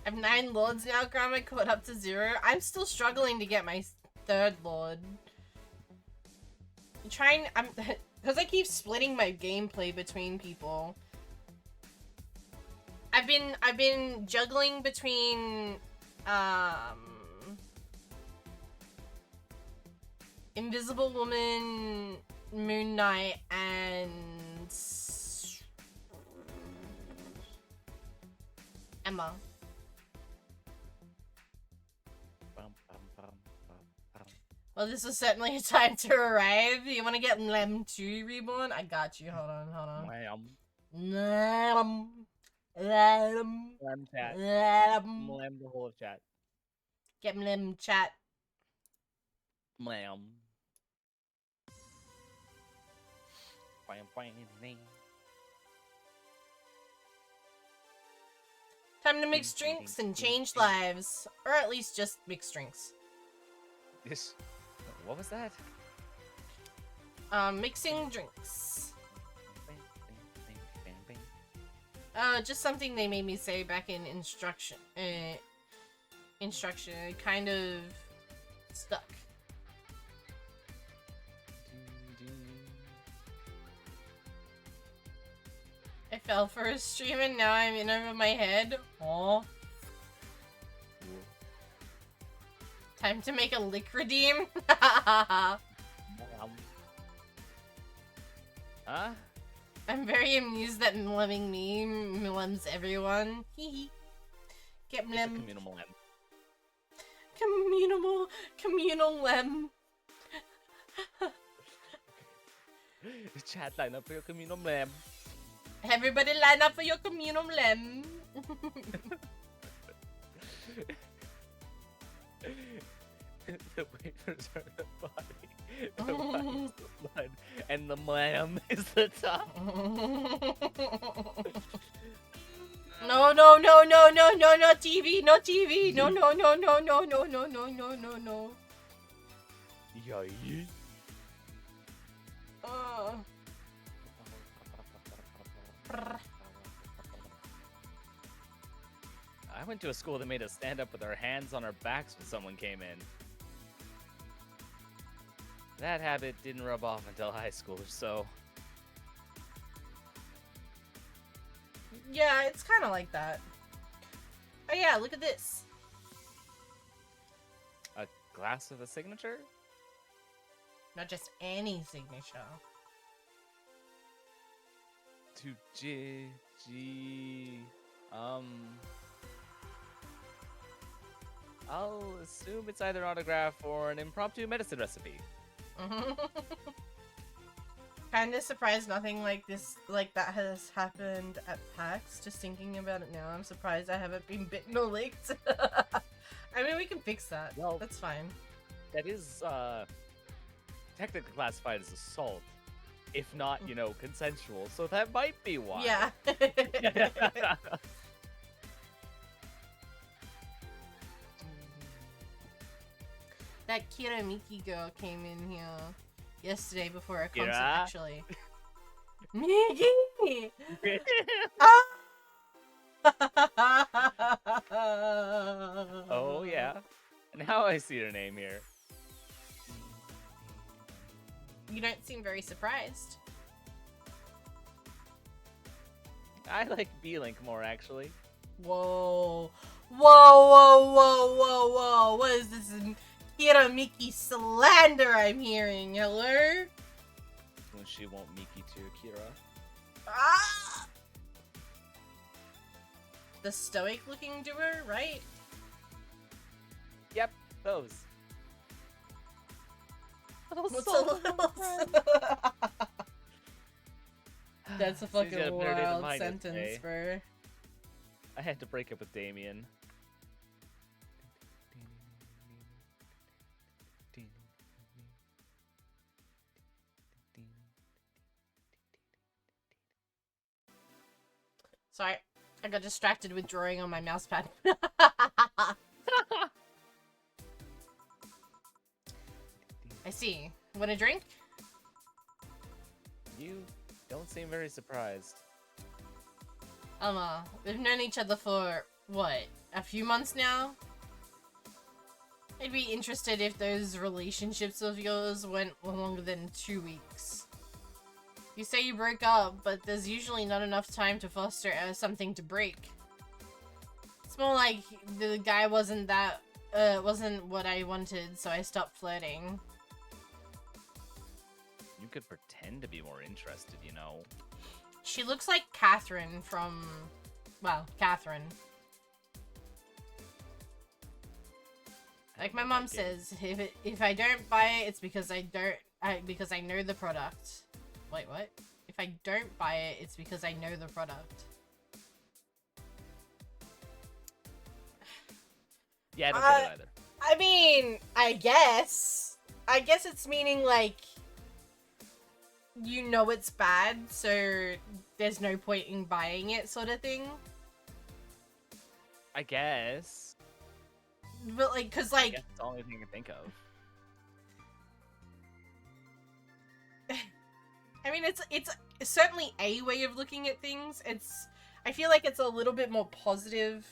I have 9 lords now, Grandma, caught up to 0. I'm still struggling to get my 3rd lord. Because I keep splitting my gameplay between people. I've been juggling between, Invisible Woman, Moon Knight, and Emma. Well, this is certainly a time to arrive. You want to get Lem 2 reborn? I got you. Hold on. Lem chat. Lem the whole chat. Get Lem chat. Mlam. Time to mix drinks and change lives. Or at least just mix drinks. This. What was that? Mixing drinks. Just something they made me say back in instruction. It kind of stuck. I fell for a stream and now I'm in over my head. Oh. Time to make a lick redeem. Huh? I'm very amused that Mlemming me mlems everyone. Hee. Get mlem. Communal lem. Chat, line up for your communal mlem. Everybody line up for your communal lem. The wafers are the body, the body's the blood, and the mlam is the top. No, TV, no TV, no. Yay. I went to a school that made us stand up with our hands on our backs when someone came in. That habit didn't rub off until high school, so... Yeah, it's kind of like that. Oh yeah, look at this. A glass with a signature? Not just any signature. To G... I'll assume it's either an autograph or an impromptu medicine recipe. Kinda surprised nothing like that has happened at PAX. Just thinking about it now, I'm surprised I haven't been bitten or licked. I mean, we can fix that. Well, that's fine. That is, technically classified as assault. If not, you know, consensual. So that might be why. Yeah. That Kira Miki girl came in here yesterday before our concert, actually. Miki! Oh, yeah. Now I see her name here. You don't seem very surprised. I like B-Link more, actually. Whoa. Whoa. What is this? Kira Miki slander I'm hearing. Hello? When she won't Miki to Kira. Ah! the stoic looking doer, right? Yep, those. What's a little... That's a Seems you had fucking better day than wild mine sentence, yesterday. bro. I had to break up with Damien. Sorry, I got distracted with drawing on my mouse pad. I see. Want a drink? You don't seem very surprised. We've known each other for, what, a few months now? I'd be interested if those relationships of yours went longer than 2 weeks. You say you broke up, but there's usually not enough time to foster something to break. It's more like the guy wasn't what I wanted, so I stopped flirting. You could pretend to be more interested, you know. She looks like Catherine from... well, Catherine. Like my mom says, if I don't buy it, it's because because I know the product. Wait, what? If I don't buy it, it's because I know the product. Yeah, I don't get it either. I mean, I guess it's meaning like you know it's bad, so there's no point in buying it, sort of thing. I guess. But like, cause I like, guess it's the only thing I can think of. I mean, it's certainly a way of looking at things. I feel like it's a little bit more positive.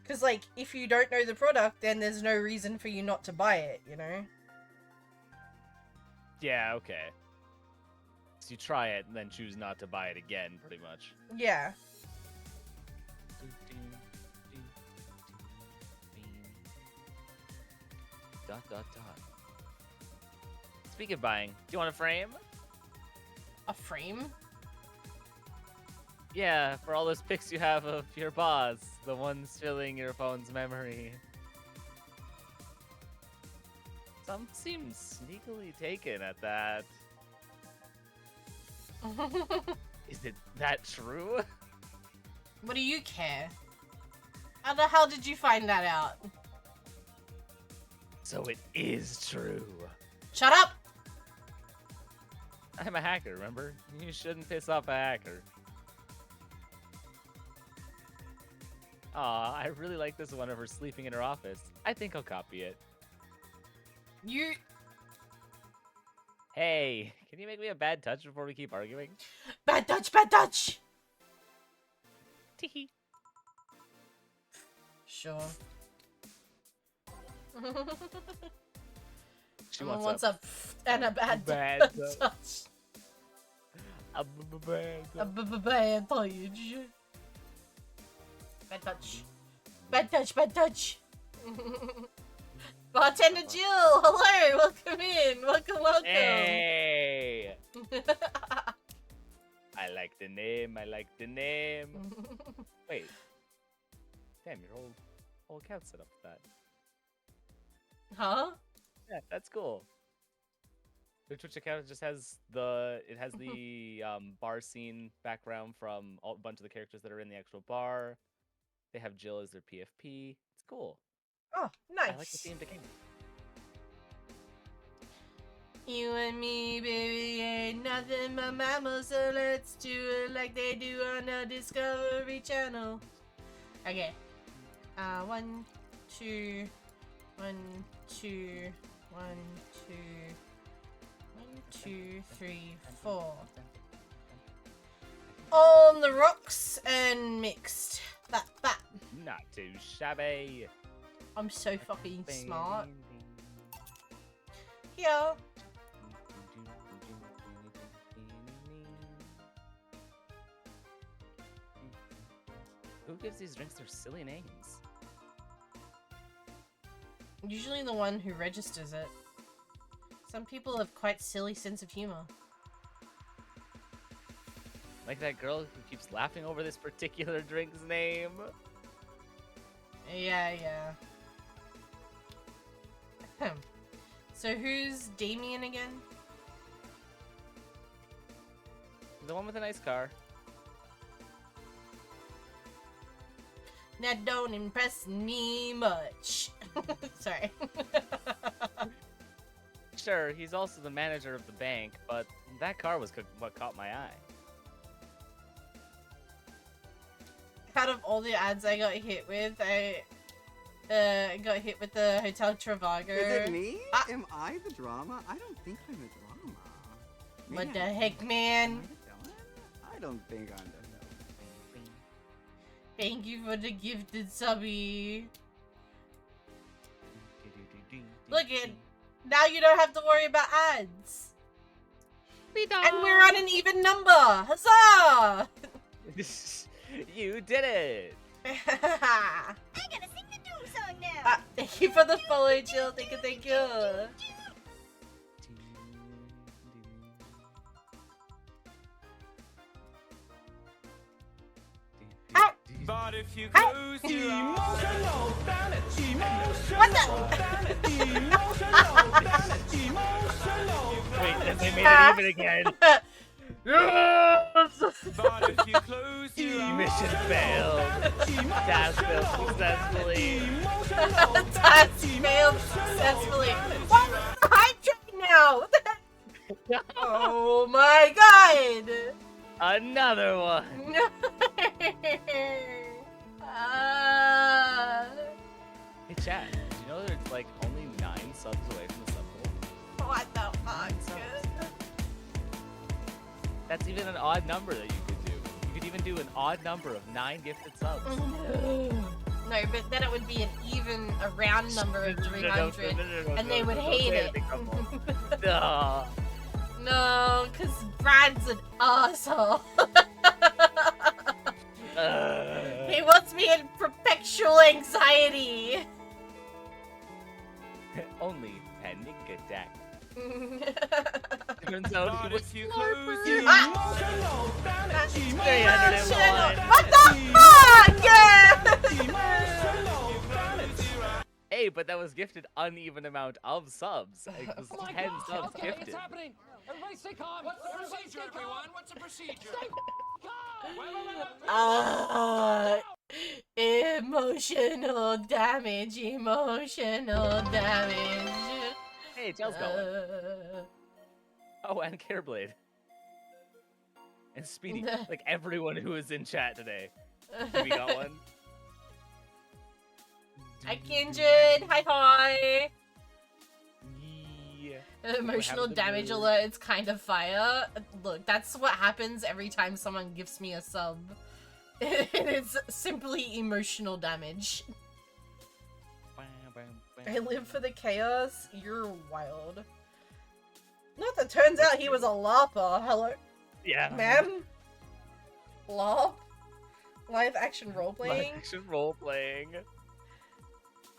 Cause like, if you don't know the product, then there's no reason for you not to buy it, you know? Yeah, okay. So you try it and then choose not to buy it again, pretty much. Yeah. Dot dot dot. Speaking of buying, do you want a frame? A frame? Yeah, for all those pics you have of your boss, the ones filling your phone's memory. Some seem sneakily taken at that. Is it that true? What do you care? How the hell did you find that out? So it is true. Shut up! I'm a hacker, remember? You shouldn't piss off a hacker. Aw, I really like this one of her sleeping in her office. I think I'll copy it. You... Hey, can you make me a bad touch before we keep arguing? Bad touch, bad touch! Teehee. Sure. She Someone wants wants a and a bad bad touch. a bad A bad touch. Bad touch. Bad touch, bad touch. Bartender Jill, hello, welcome in. Welcome. Hey! I like the name, Wait. Damn, your whole account's set up for that. Huh? Yeah, that's cool. Their Twitch account just has the bar scene background from a bunch of the characters that are in the actual bar. They have Jill as their PFP. It's cool. Oh, nice. I like the theme to game. You and me, baby, ain't nothing but mammals, so let's do it like they do on the Discovery Channel. Okay. 1, 2, 1, 2, 1, 2, 1, 2, 3, 4. On the rocks and mixed. That. Not too shabby. I'm so fucking smart. Yeah. Who gives these drinks their silly names? Usually the one who registers it. Some people have quite silly sense of humor. Like that girl who keeps laughing over this particular drink's name. Yeah, yeah. So who's Damien again? The one with the nice car. That don't impress me much. Sorry. Sure, he's also the manager of the bank, but that car was what caught my eye. Out of all the ads I got hit with, I got hit with the Hotel Trivago. Is it me? Am I the drama? I don't think I'm the drama. What the heck, man? Am I the villain? I don't think I'm the villain. Thank you for the gifted subby. Look it. Now you don't have to worry about ads. And we're on an even number. Huzzah! You did it! I gotta sing the Doom song now. Thank you for the follow, Jill. Thank you, thank you. But if you close your emotional damage, Wait, they made it even again. But if you close your Mission failed. Task failed successfully. Task failed successfully. What? Hype train now. What the heck? Oh my god. Another one. Hey chat, do you know there's like only 9 subs away from the sub goal? What the fuck? That's even an odd number that you could do. You could even do an odd number of 9 gifted subs. No, but then it would be a round number of 300, and they would hate it. No, because Brad's an asshole. He wants me in perpetual anxiety. Only panic attack. Turns out he But was if you close your Ah! emotional damage, 301. What the fuck? Yeah! Hey, but that was gifted uneven amount of subs. It was 10 subs gifted. happening? Everybody stay calm. What's the procedure, everyone? What's the procedure? Emotional damage, emotional damage. Hey, Jel's going. Oh, and Careblade. And Speedy. Like everyone who was in chat today. We got one. Hi, Kindred. Hi. Yeah. Emotional happened to damage you? alert. It's kind of fire. Look, that's what happens every time someone gives me a sub. It's simply emotional damage. I live for the chaos. You're wild. Not that turns out he was a LARPer. Hello, Yeah. ma'am. LARP? Live action role Live playing? action role playing.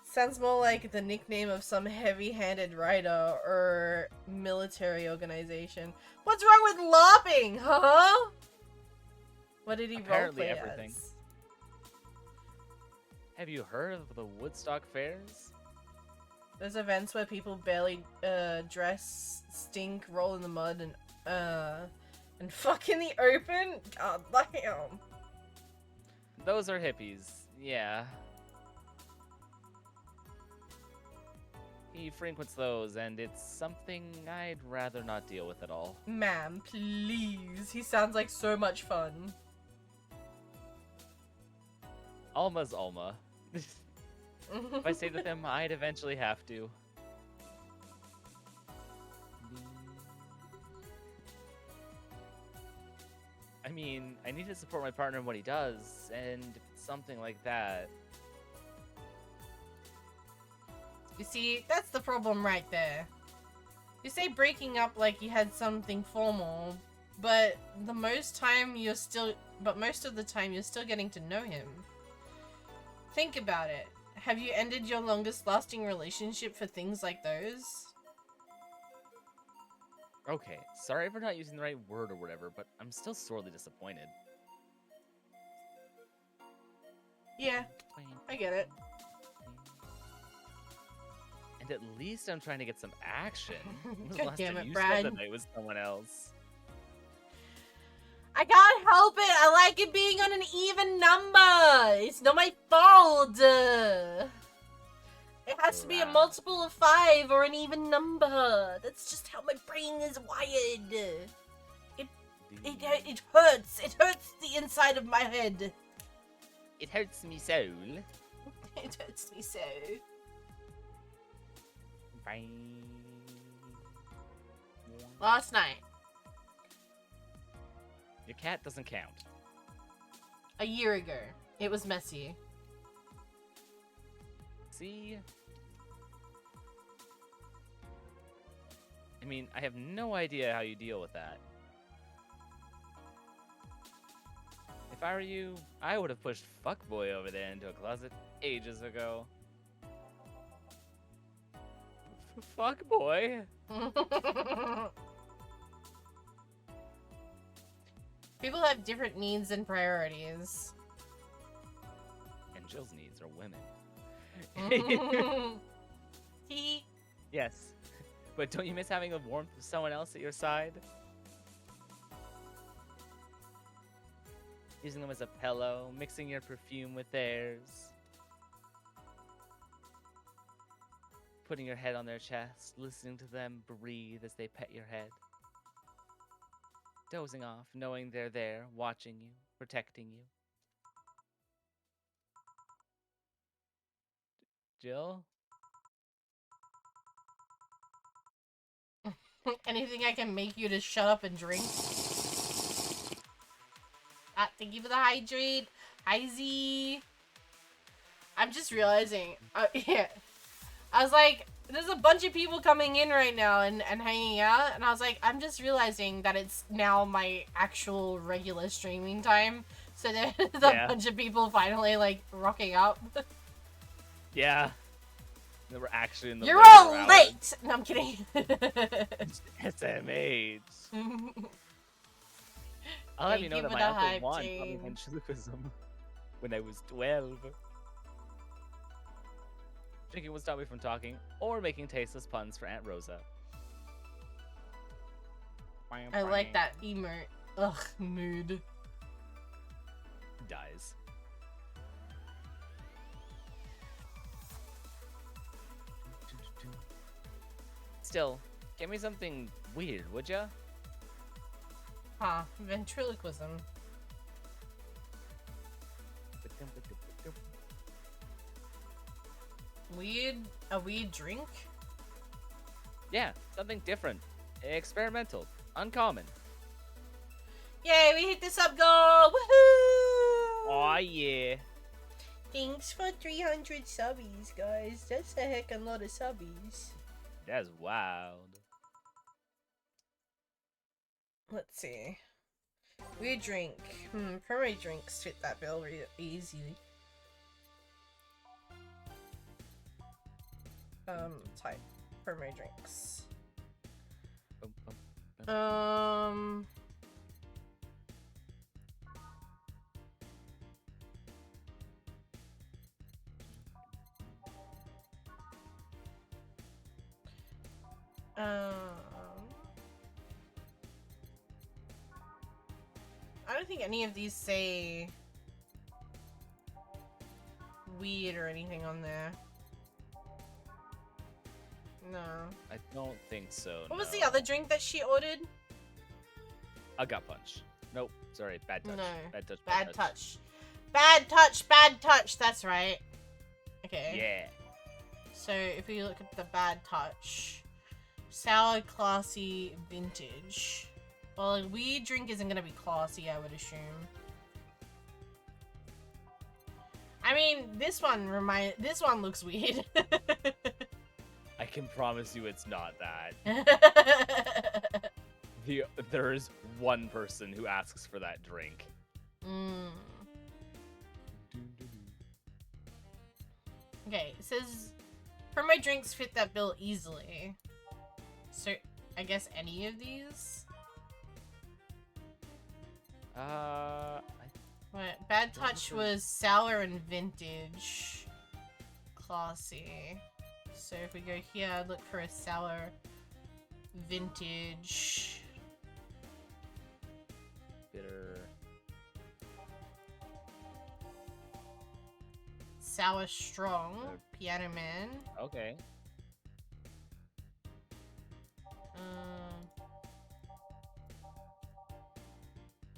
Sounds more like the nickname of some heavy-handed writer or military organization. What's wrong with LARPing, huh? What did he Apparently roleplay everything. as? Have you heard of the Woodstock Fairs? There's events where people barely dress, stink, roll in the mud, and fuck in the open? God damn. Those are hippies. Yeah. He frequents those, and it's something I'd rather not deal with at all. Ma'am, please. He sounds like so much fun. Alma's Alma. If I stayed with him, I'd eventually have to. I mean, I need to support my partner in what he does, and if it's something like that. You see, that's the problem right there. You say breaking up like you had something formal, but most of the time you're still getting to know him. Think about it. Have you ended your longest lasting relationship for things like those? Okay, sorry for not using the right word or whatever, but I'm still sorely disappointed. Yeah, I get it. And at least I'm trying to get some action. When was the God last damn time it, you Brad. spent the night with someone else? I can't help it. I like it being on an even number. It's not my fault. It has to be a Right. multiple of 5 or an even number. That's just how my brain is wired. It hurts. It hurts the inside of my head. It hurts me soul. It hurts me so. Bye. Last night, Your cat doesn't count. a year ago, it was messy. See? I mean, I have no idea how you deal with that. If I were you, I would have pushed fuckboy over there into a closet ages ago. Fuckboy? People have different needs and priorities. And Jill's needs are women. Hee. Yes. But don't you miss having the warmth of someone else at your side? Using them as a pillow, mixing your perfume with theirs. Putting your head on their chest, listening to them breathe as they pet your head. Dozing off, knowing they're there, watching you, protecting you. Jill? Anything I can make you to shut up and drink? Thank you for the hydrate. Hi, Z. I'm just realizing. Yeah. I was like, there's a bunch of people coming in right now and hanging out. And I was like, I'm just realizing that it's now my actual regular streaming time. So there's a bunch of people finally, like, rocking up. Yeah. They were actually in the You're all regular late! No, I'm kidding. SMH. I'll have you know that my uncle Juan taught me ventriloquism when I was 12. Drinking would stop me from talking or making tasteless puns for Aunt Rosa. I like that emote. Ugh, mood. Dies. Still, give me something weird, would ya? Huh, ventriloquism. A weird drink? Yeah, something different. Experimental. Uncommon. Yay, we hit the sub goal! Woohoo! Aw, yeah. Thanks for 300 subbies, guys. That's a heckin' lot of subbies. That's wild. Let's see. Weird drink. Primary drinks fit that bill really easily. Type. Primary drinks. Bum, bum, bum. I don't think any of these say weed or anything on there. No. I don't think so. What was the other drink that she ordered? A gut punch. Nope. Sorry, bad touch. No. Bad touch. Bad touch. Bad touch, bad touch, that's right. Okay. Yeah. So if we look at the bad touch, sour, classy, vintage. Well, a weird drink isn't gonna be classy, I would assume. I mean, this one looks weird. I can promise you it's not that. There is one person who asks for that drink. Okay, it says, for my drinks fit that bill easily. So, I guess any of these? What? Bad Touch was sour and vintage. Classy. So if we go here, look for a sour vintage. Bitter. Sour strong. Piano Man. Okay.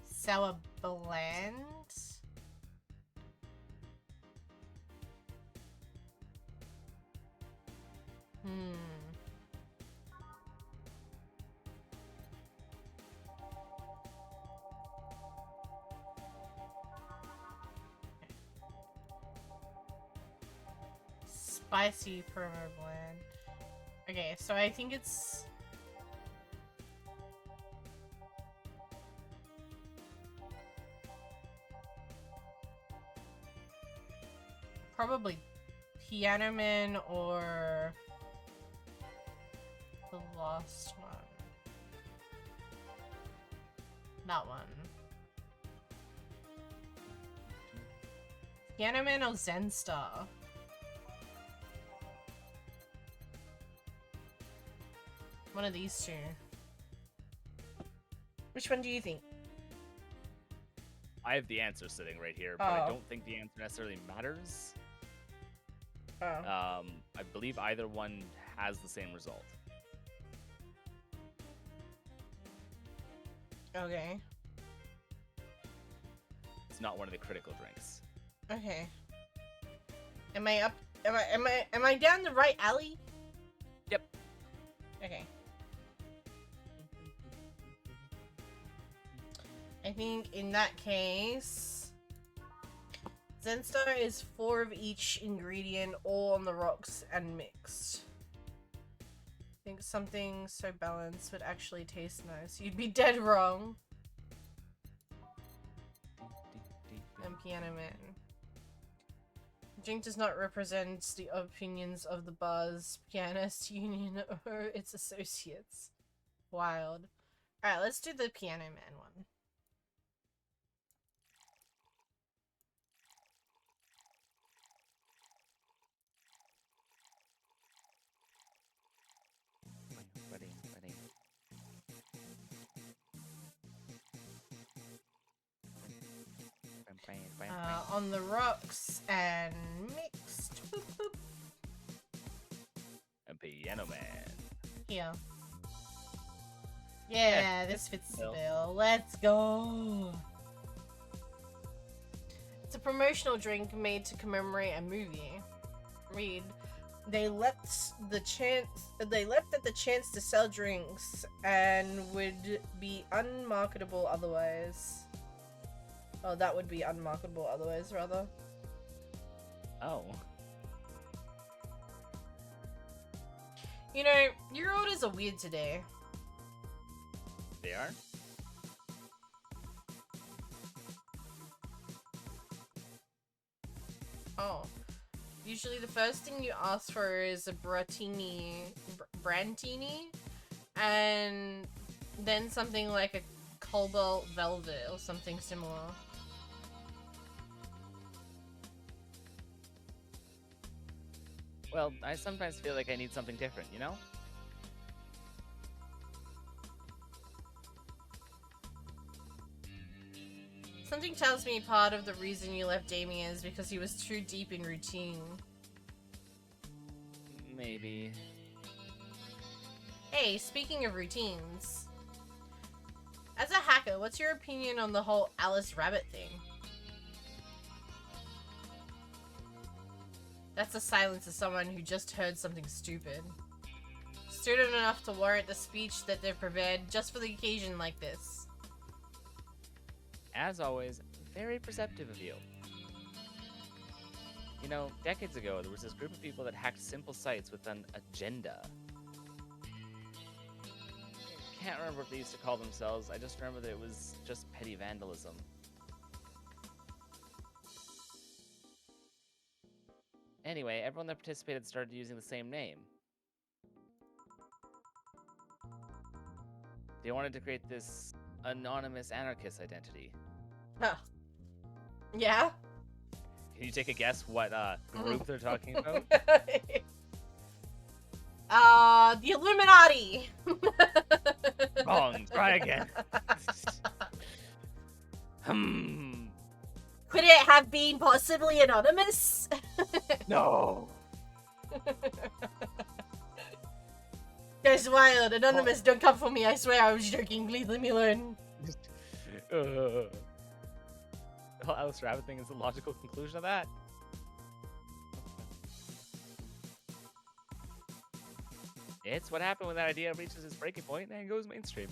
Sour bland. Spicy promo blend. Okay, so I think it's probably Piano Man or the last one. That one. Piano Man or Zen Star? One of these two. Which one do you think? I have the answer sitting right here, but I don't think the answer necessarily matters. I believe either one has the same result. Okay. It's not one of the critical drinks. Okay. Am I up? Am I down the right alley? Yep. Okay. I think in that case, Zenstar is 4 of each ingredient, all on the rocks and mixed. I think something so balanced would actually taste nice. You'd be dead wrong. And Piano Man. Drink does not represent the opinions of the bar's pianist union or its associates. Wild. Alright, let's do the Piano Man one. On the rocks and mixed. Boop, boop. And Piano Man. Here. Yeah, this fits the bill. Let's go. It's a promotional drink made to commemorate a movie. Read. They leapt at the chance to sell drinks and would be unmarketable otherwise. Oh, that would be unmarketable otherwise, rather. Oh. You know, your orders are weird today. They are? Oh. Usually the first thing you ask for is a brantini, and then something like a cobalt velvet or something similar. Well, I sometimes feel like I need something different, you know? Something tells me part of the reason you left Damien is because he was too deep in routine. Maybe. Hey, speaking of routines. As a hacker, what's your opinion on the whole Alice Rabbit thing? That's the silence of someone who just heard something stupid. Student enough to warrant the speech that they've prepared just for the occasion like this. As always, very perceptive of you. You know, decades ago, there was this group of people that hacked simple sites with an agenda. Can't remember what they used to call themselves. I just remember that it was just petty vandalism. Anyway, everyone that participated started using the same name. They wanted to create this anonymous anarchist identity. Huh. Yeah? Can you take a guess what group they're talking about? The Illuminati! Wrong. Try again. Could it have been possibly anonymous? No. That's wild. Anonymous, don't come for me. I swear I was joking. Please leave me alone. The whole Alice Rabbit thing is the logical conclusion of that. It's what happened when that idea reaches its breaking point and goes mainstream.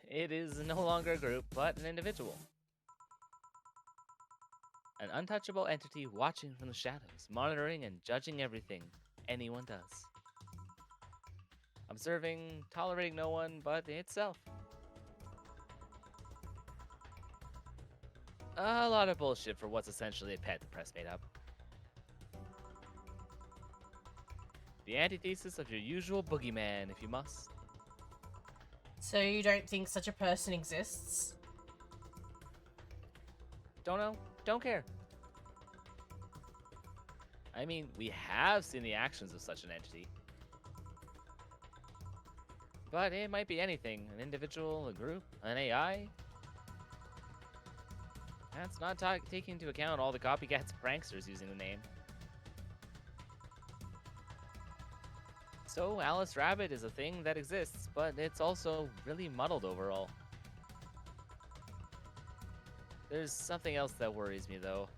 It is no longer a group, but an individual. An untouchable entity watching from the shadows, monitoring and judging everything anyone does. Observing, tolerating no one but itself. A lot of bullshit for what's essentially a pet the press made up. The antithesis of your usual boogeyman, if you must. So you don't think such a person exists? Don't know, don't care. I mean, we have seen the actions of such an entity. But it might be anything, an individual, a group, an AI. That's not taking into account all the copycats pranksters using the name. So, Alice Rabbit is a thing that exists, but it's also really muddled overall. There's something else that worries me, though.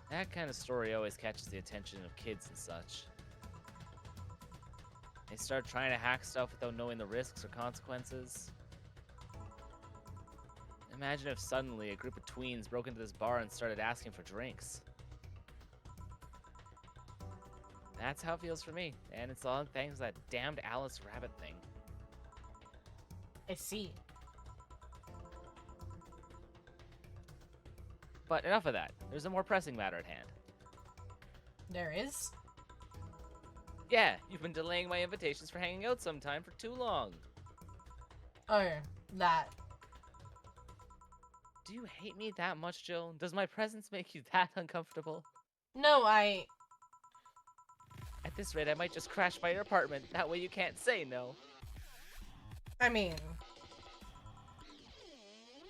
That kind of story always catches the attention of kids and such. They start trying to hack stuff without knowing the risks or consequences. Imagine if suddenly a group of tweens broke into this bar and started asking for drinks. That's how it feels for me, and it's all thanks to that damned Alice Rabbit thing. I see. But enough of that. There's a more pressing matter at hand. There is? Yeah, you've been delaying my invitations for hanging out sometime for too long. Oh, that. Do you hate me that much, Jill? Does my presence make you that uncomfortable? No, At this rate, I might just crash by your apartment. That way you can't say no. I mean...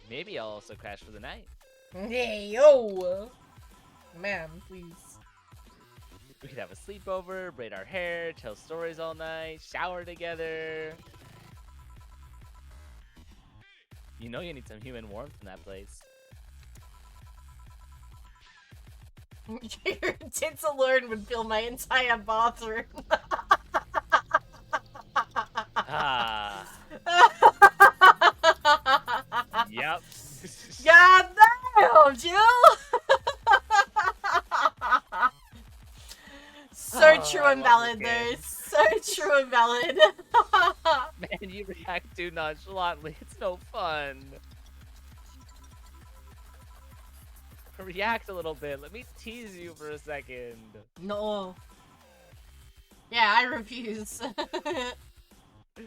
Maybe I'll also crash for the night. Hey, yo! Man, please. We could have a sleepover, braid our hair, tell stories all night, shower together. You know you need some human warmth in that place. Your tits alone would fill my entire bathroom. Ah. Yep. God damn, Jill! So true I and love valid, this though. game. So true and valid. Man, you react too nonchalantly. It's no fun. React a little bit. Let me tease you for a second. No. Yeah, I refuse. Do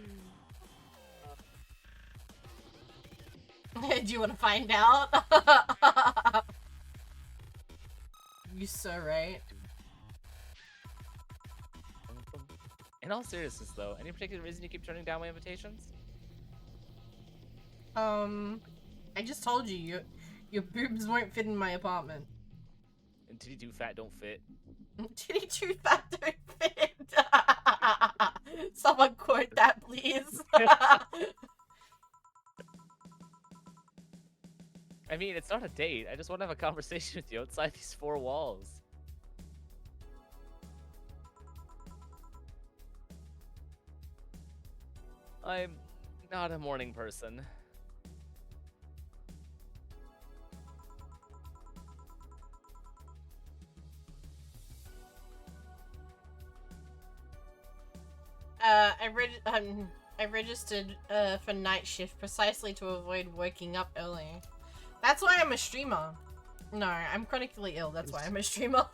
you want to find out? You so right. In all seriousness, though, any particular reason you keep turning down my invitations? I just told you, your boobs won't fit in my apartment. And titty too fat don't fit. Titty too fat don't fit. Someone quote that, please. I mean, it's not a date. I just want to have a conversation with you outside these four walls. I'm not a morning person. I registered for night shift precisely to avoid waking up early. That's why I'm a streamer. No, I'm chronically ill. That's why I'm a streamer.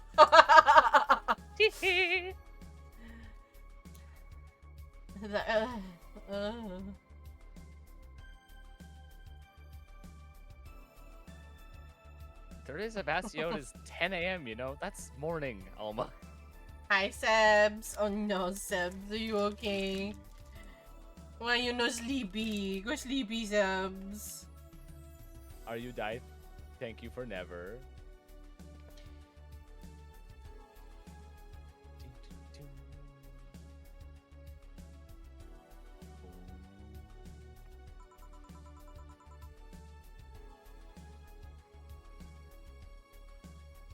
Teresa Bastion is 10 a.m., you know? That's morning, Alma. Hi, Sebs. Oh no, Sebs. Are you okay? Why you no sleepy? Go sleepy, Sebs. Are you died? Thank you for never.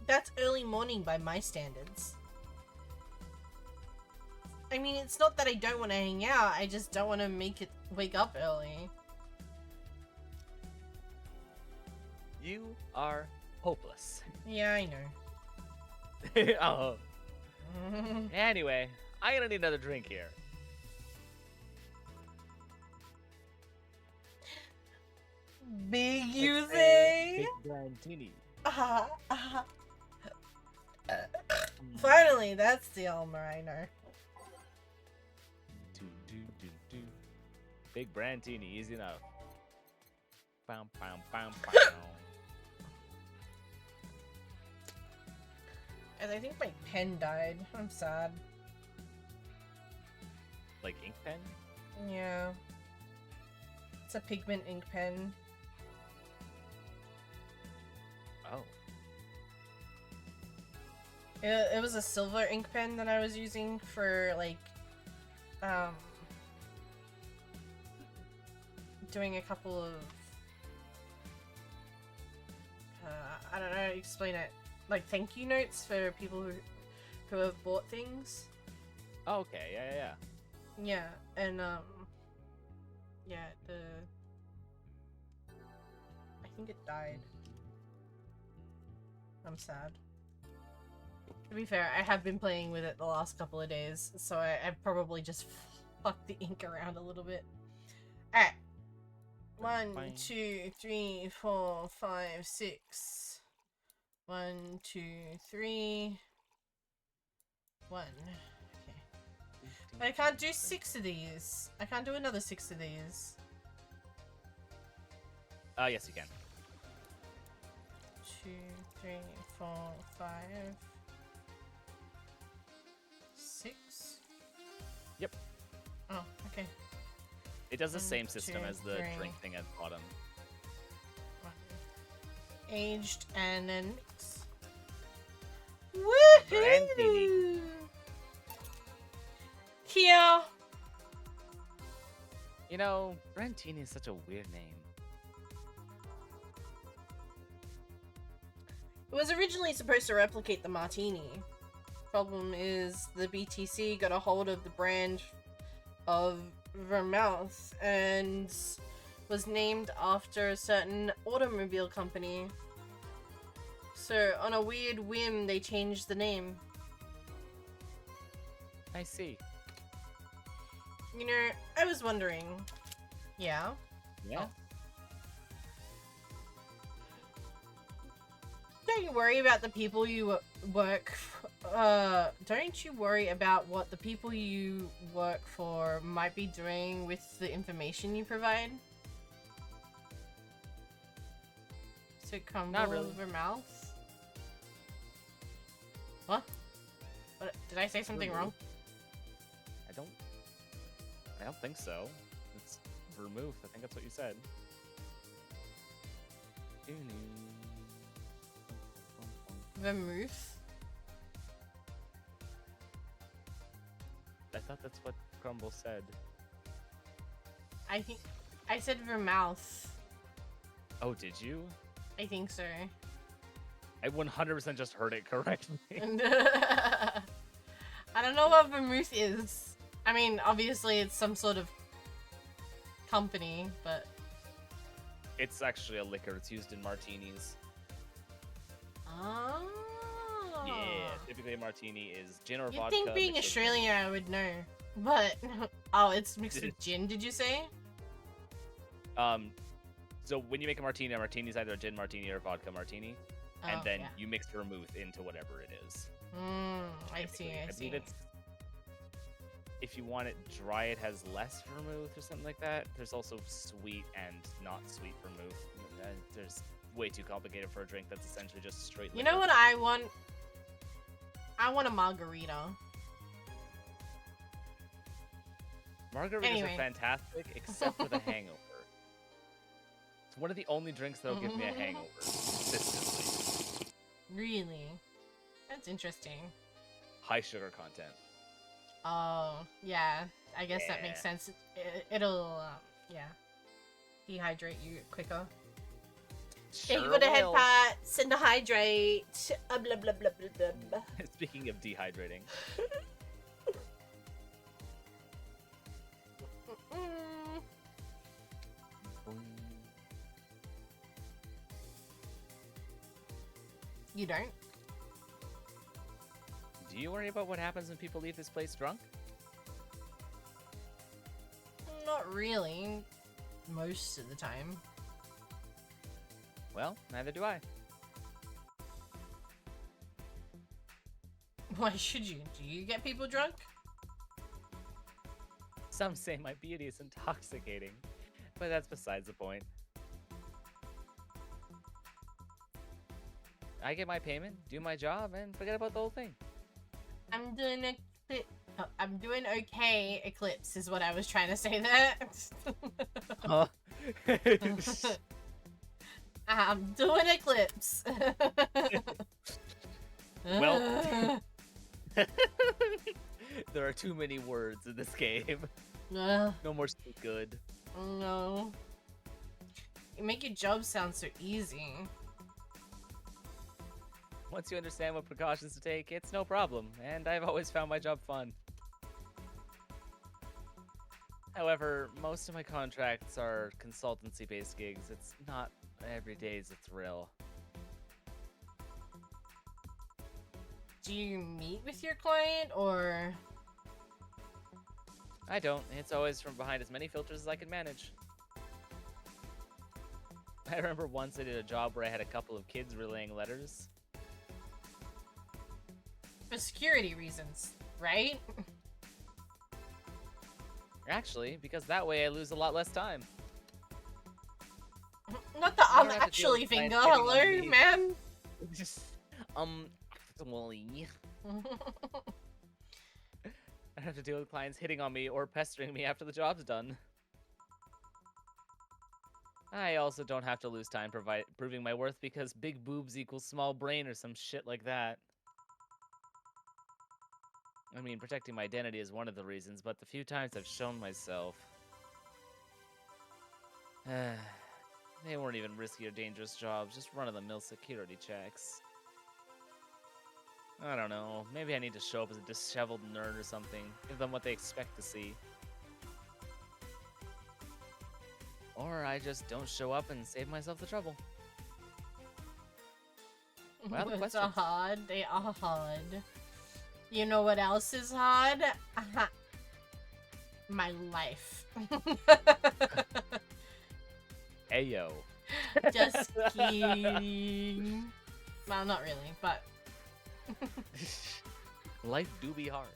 That's early morning by my standards. I mean, it's not that I don't want to hang out, I just don't want to wake up early. You are hopeless. Yeah, I know. Oh. Anyway, I'm gonna need another drink here. Big you It's a say? Big Brandini. Finally, that's the Alma I know. Big Brandini, easy enough. Bam, bam, bam, bam. And I think my pen died. I'm sad. Like ink pen? Yeah. It's a pigment ink pen. Oh. It was a silver ink pen that I was using for, like, doing a couple of, I don't know how to explain it, like thank you notes for people who have bought things. Oh, okay, yeah. Yeah, and, yeah, I think it died. I'm sad. To be fair, I have been playing with it the last couple of days, so I've probably just fucked the ink around a little bit. Alright. 1, 2, 3, 4, 5, 6. 1, 2, 3. 1. Okay. But I can't do 6 of these. I can't do another 6 of these. Yes, you can. 2, 3, 4, 5. 6? Yep. Oh, okay. It does the 1, same system 2, as the 3. drink thing at the bottom. Aged and then mix. Brandini. Woohoo! Here. You know, Brandini is such a weird name. It was originally supposed to replicate the martini. Problem is, the BTC got a hold of the brand of Vermouth and was named after a certain automobile company. So, on a weird whim, they changed the name. I see. You know, I was wondering. Yeah? Yeah. Oh. Don't you worry about the people you work don't you worry about what the people you work for might be doing with the information you provide? So crumble Not really. over mouth? What? Did I say something wrong? I don't think so. It's vermouth. I think that's what you said. Vermouth? I thought that's what Crumble said. I think I said Vermouth. Oh, did you? I think so. I 100% just heard it correctly. I don't know what Vermouth is. I mean, obviously it's some sort of company, but... It's actually a liquor. It's used in martinis. Oh. Yeah, typically a martini is gin or You'd vodka. think being mixed with Australian I would know. But... Oh, it's mixed with gin, did you say? So when you make a martini is either a gin martini or a vodka martini. and then yeah. you mix vermouth into whatever it is. I see, typically. I see. believe it's, if you want it dry, it has less vermouth or something like that. There's also sweet and not sweet vermouth. There's way too complicated for a drink that's essentially just straight You know liquor. what I want? I want a margarita. Margaritas Anyway. are fantastic, except for the hangover. It's one of the only drinks that'll give me a hangover consistently. Really? That's interesting. High sugar content. Oh, yeah. I guess that makes Yeah. sense. It'll, yeah, dehydrate you quicker. Thank you Sure for the head will. pats and the hydrate. Blah, blah, blah, blah, blah, blah. Speaking of dehydrating, Mm. You don't? do you worry about what happens when people leave this place drunk? Not really. Most of the time. Well, neither do I. Why should you? Do you get people drunk? Some say my beauty is intoxicating, but that's besides the point. I get my payment, do my job, and forget about the whole thing. I'm doing I'm doing okay, Eclipse, is what I was trying to say there. Huh? I'm doing Eclipse. Well. There are too many words in this game. No more so good. No. You make your job sound so easy. Once you understand what precautions to take, it's no problem, and I've always found my job fun. However, most of my contracts are consultancy-based gigs. It's not every day's a thrill. Do you meet with your client, or... I don't. It's always from behind as many filters as I can manage. I remember once I did a job where I had a couple of kids relaying letters. For security reasons, right? Actually, because that way I lose a lot less time. Not the You don't have to deal actually with clients finger, getting on hello, me. man. Actually. I have to deal with clients hitting on me or pestering me after the job's done. I also don't have to lose time proving my worth because big boobs equals small brain or some shit like that. I mean, protecting my identity is one of the reasons, but the few times I've shown myself... they weren't even risky or dangerous jobs, just run-of-the-mill security checks. I don't know, maybe I need to show up as a disheveled nerd or something, give them what they expect to see. Or I just don't show up and save myself the trouble. Well, the It's a questions. hard. They are hard. You know what else is hard? My life. Ayo. Just kidding. Well, not really, but Life do be hard.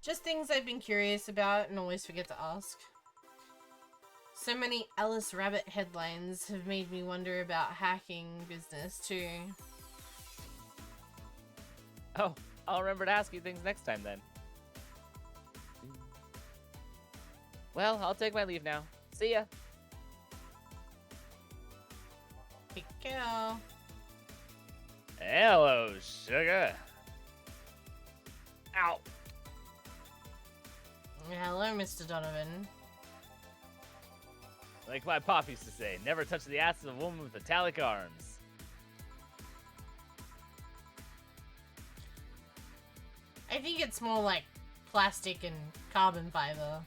just things I've been curious about and always forget to ask. So many Alice Rabbit headlines have made me wonder about hacking business too. Oh, I'll remember to ask you things next time then. Well, I'll take my leave now. See ya. Take care. Hello, sugar. Ow. Hello, Mr. Donovan. Like my pop used to say, never touch the ass of a woman with metallic arms. I think it's more like plastic and carbon fiber.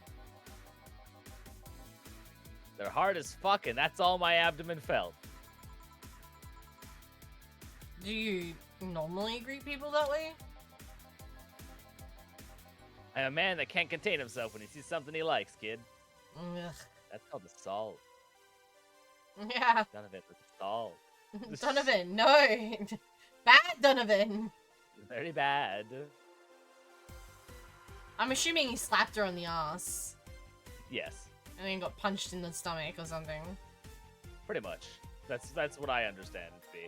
They're hard as fuck, and that's all my abdomen felt. Do you normally greet people that way? I'm a man that can't contain himself when he sees something he likes, kid. Ugh. That's called assault. Yeah. Donovan, assault. Donovan, no. Bad Donovan. Very bad. I'm assuming he slapped her on the ass. Yes, And then got punched in the stomach or something. pretty much. That's what I understand it to be.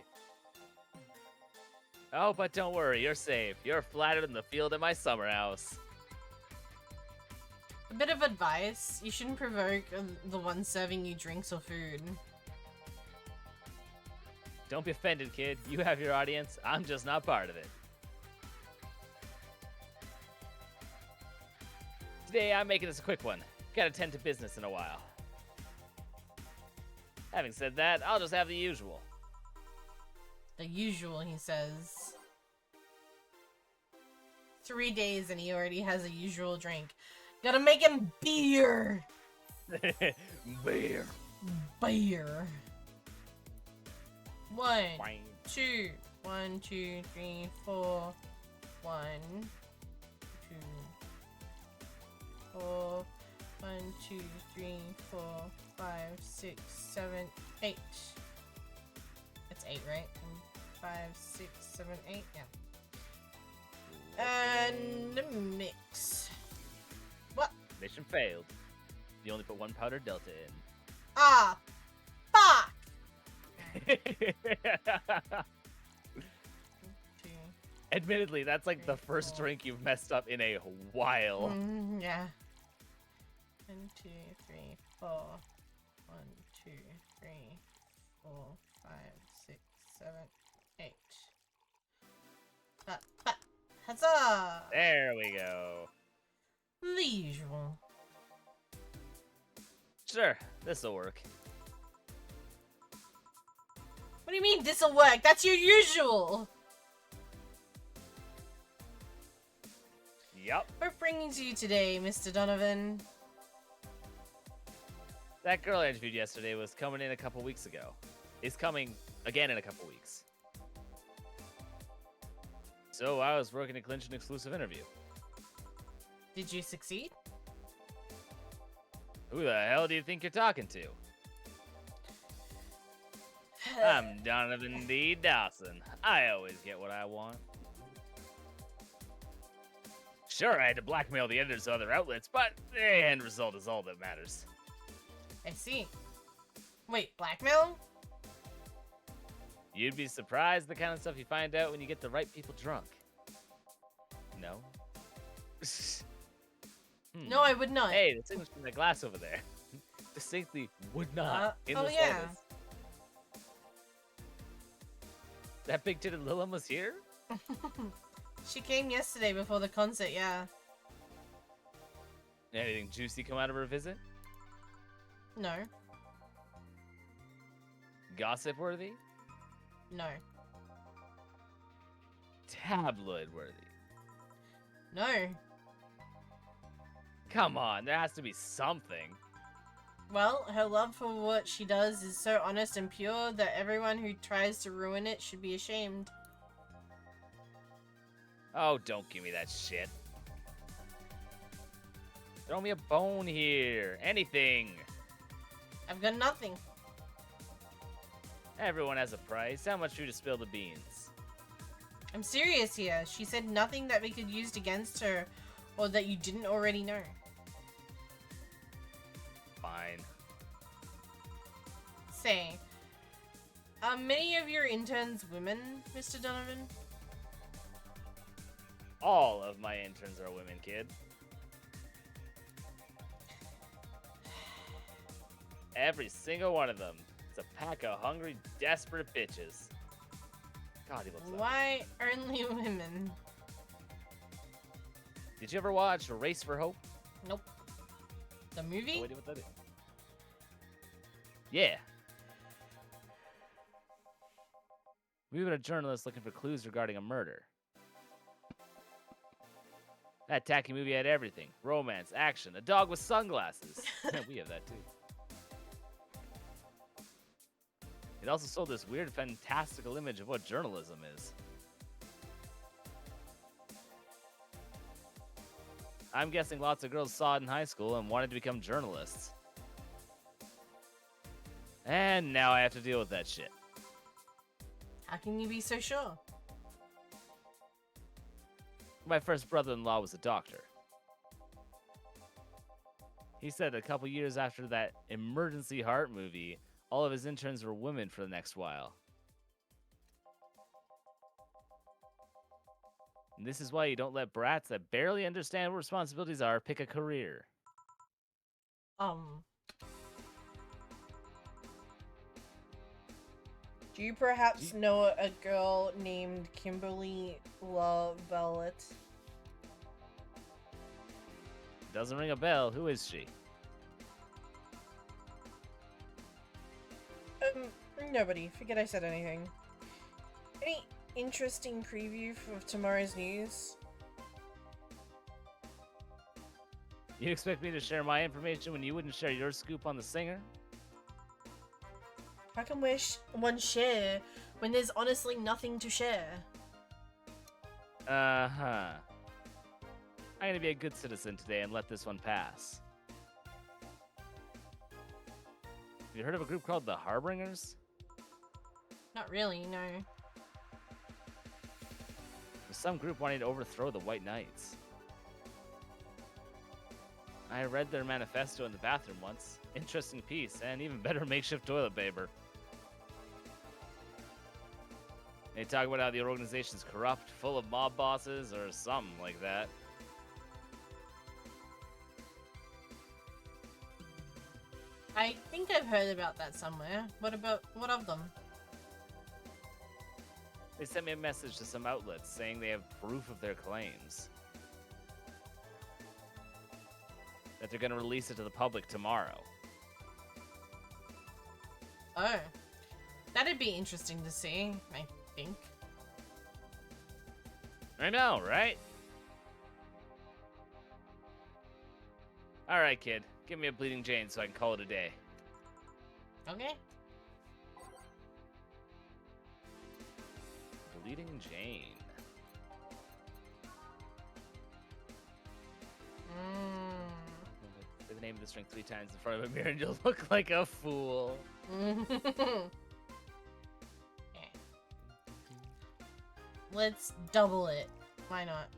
Oh, but don't worry, you're safe. You're flattered in the field at my summer house. A bit of advice. You shouldn't provoke the one serving you drinks or food. Don't be offended, kid. You have your audience. I'm just not part of it. Today, I'm making this a quick one. Gotta tend to business in a while. Having said that, I'll just have the usual. The usual, he says. 3 days and he already has a usual drink. Gotta make him beer! Beer. Beer. One, Wine. two. 1, 2, 3, 4. 1, 2, 4. 1, 2, 3, 4, 5, 6, 7, 8. That's 8, right? 5, 6, 7, 8. Yeah. And mix. What? Mission failed. You only put one powder delta in. Ah! Fuck! 2. Admittedly, that's like the first drink you've messed up in a while. Yeah. 1, 2, 3, 4. 1, 2, 3, 4, 5, 6, 7, 8. Huzzah! There we go. The usual. Sure, this'll work. What do you mean this'll work? That's your usual! Yup. What brings you today, Mr. Donovan? That girl I interviewed yesterday was coming in a couple weeks ago. Is coming again in a couple weeks. So I was working to clinch an exclusive interview. Did you succeed? Who the hell do you think you're talking to? I'm Donovan D. Dawson. I always get what I want. Sure, I had to blackmail the editors of other outlets, but the end result is all that matters. I see. Wait, blackmail? You'd be surprised the kind of stuff you find out when you get the right people drunk. No? No, I would not. Hey, the signal's from the glass over there. Distinctly would not in oh the yeah. slightest. That big-titted Lilum was here? She came yesterday before the concert, yeah. Anything juicy come out of her visit? No. Gossip-worthy? No. Tabloid-worthy? No. Come on, there has to be something. Well, her love for what she does is so honest and pure that everyone who tries to ruin it should be ashamed. Oh, don't give me that shit. Throw me a bone here. Anything. I've got nothing. Everyone has a price. How much for you to spill the beans? I'm serious here. She said nothing that we could use against her or that you didn't already know. Fine. Say, are many of your interns women, Mr. Donovan? All of my interns are women, kid. Every single one of them. It's a pack of hungry, desperate bitches. God, he looks ugly. Why only women? Did you ever watch Race for Hope? Nope. The movie? No idea what that is. Yeah. We've been a journalist looking for clues regarding a murder. That tacky movie had everything. Romance, action, a dog with sunglasses. We have that too. It also sold this weird, fantastical image of what journalism is. I'm guessing lots of girls saw it in high school and wanted to become journalists. And now I have to deal with that shit. How can you be so sure? My first brother-in-law was a doctor. He said a couple years after that emergency heart movie, all of his interns were women for the next while. And this is why you don't let brats that barely understand what responsibilities are pick a career. Do you perhaps know a girl named Kimberly LaVallette? Doesn't ring a bell. Who is she? Nobody. Forget I said anything. Any interesting preview for tomorrow's news? You expect me to share my information when you wouldn't share your scoop on the singer? How can one share when there's honestly nothing to share? Uh-huh. I'm gonna be a good citizen today and let this one pass. Have you heard of a group called the Harbingers? Not really, no. There's some group wanting to overthrow the White Knights. I read their manifesto in the bathroom once. Interesting piece, and even better makeshift toilet paper. They talk about how the organization's corrupt, full of mob bosses, or something like that. I think I've heard about that somewhere. What of them? They sent me a message to some outlets saying they have proof of their claims. That they're gonna release it to the public tomorrow. Oh. That'd be interesting to see, I think. I know, right? Alright, kid. Give me a Bleeding Jane so I can call it a day. Okay. Bleeding Jane. Say the name of this drink 3 times in front of a mirror and you'll look like a fool. Okay. Let's double it. Why not?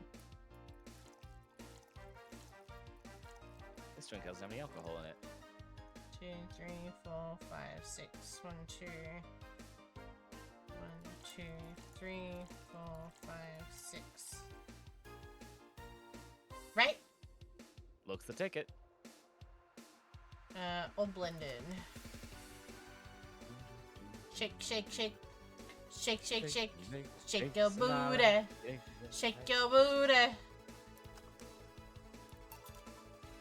This drink doesn't have any alcohol in it. 2, 3, 4, 5, 6. 1, 2. 1, 2, 3, 4, 5, 6. Right? Looks the ticket. All blended. Shake, shake, shake. Shake, shake, shake. Shake your booty. Shake your booty.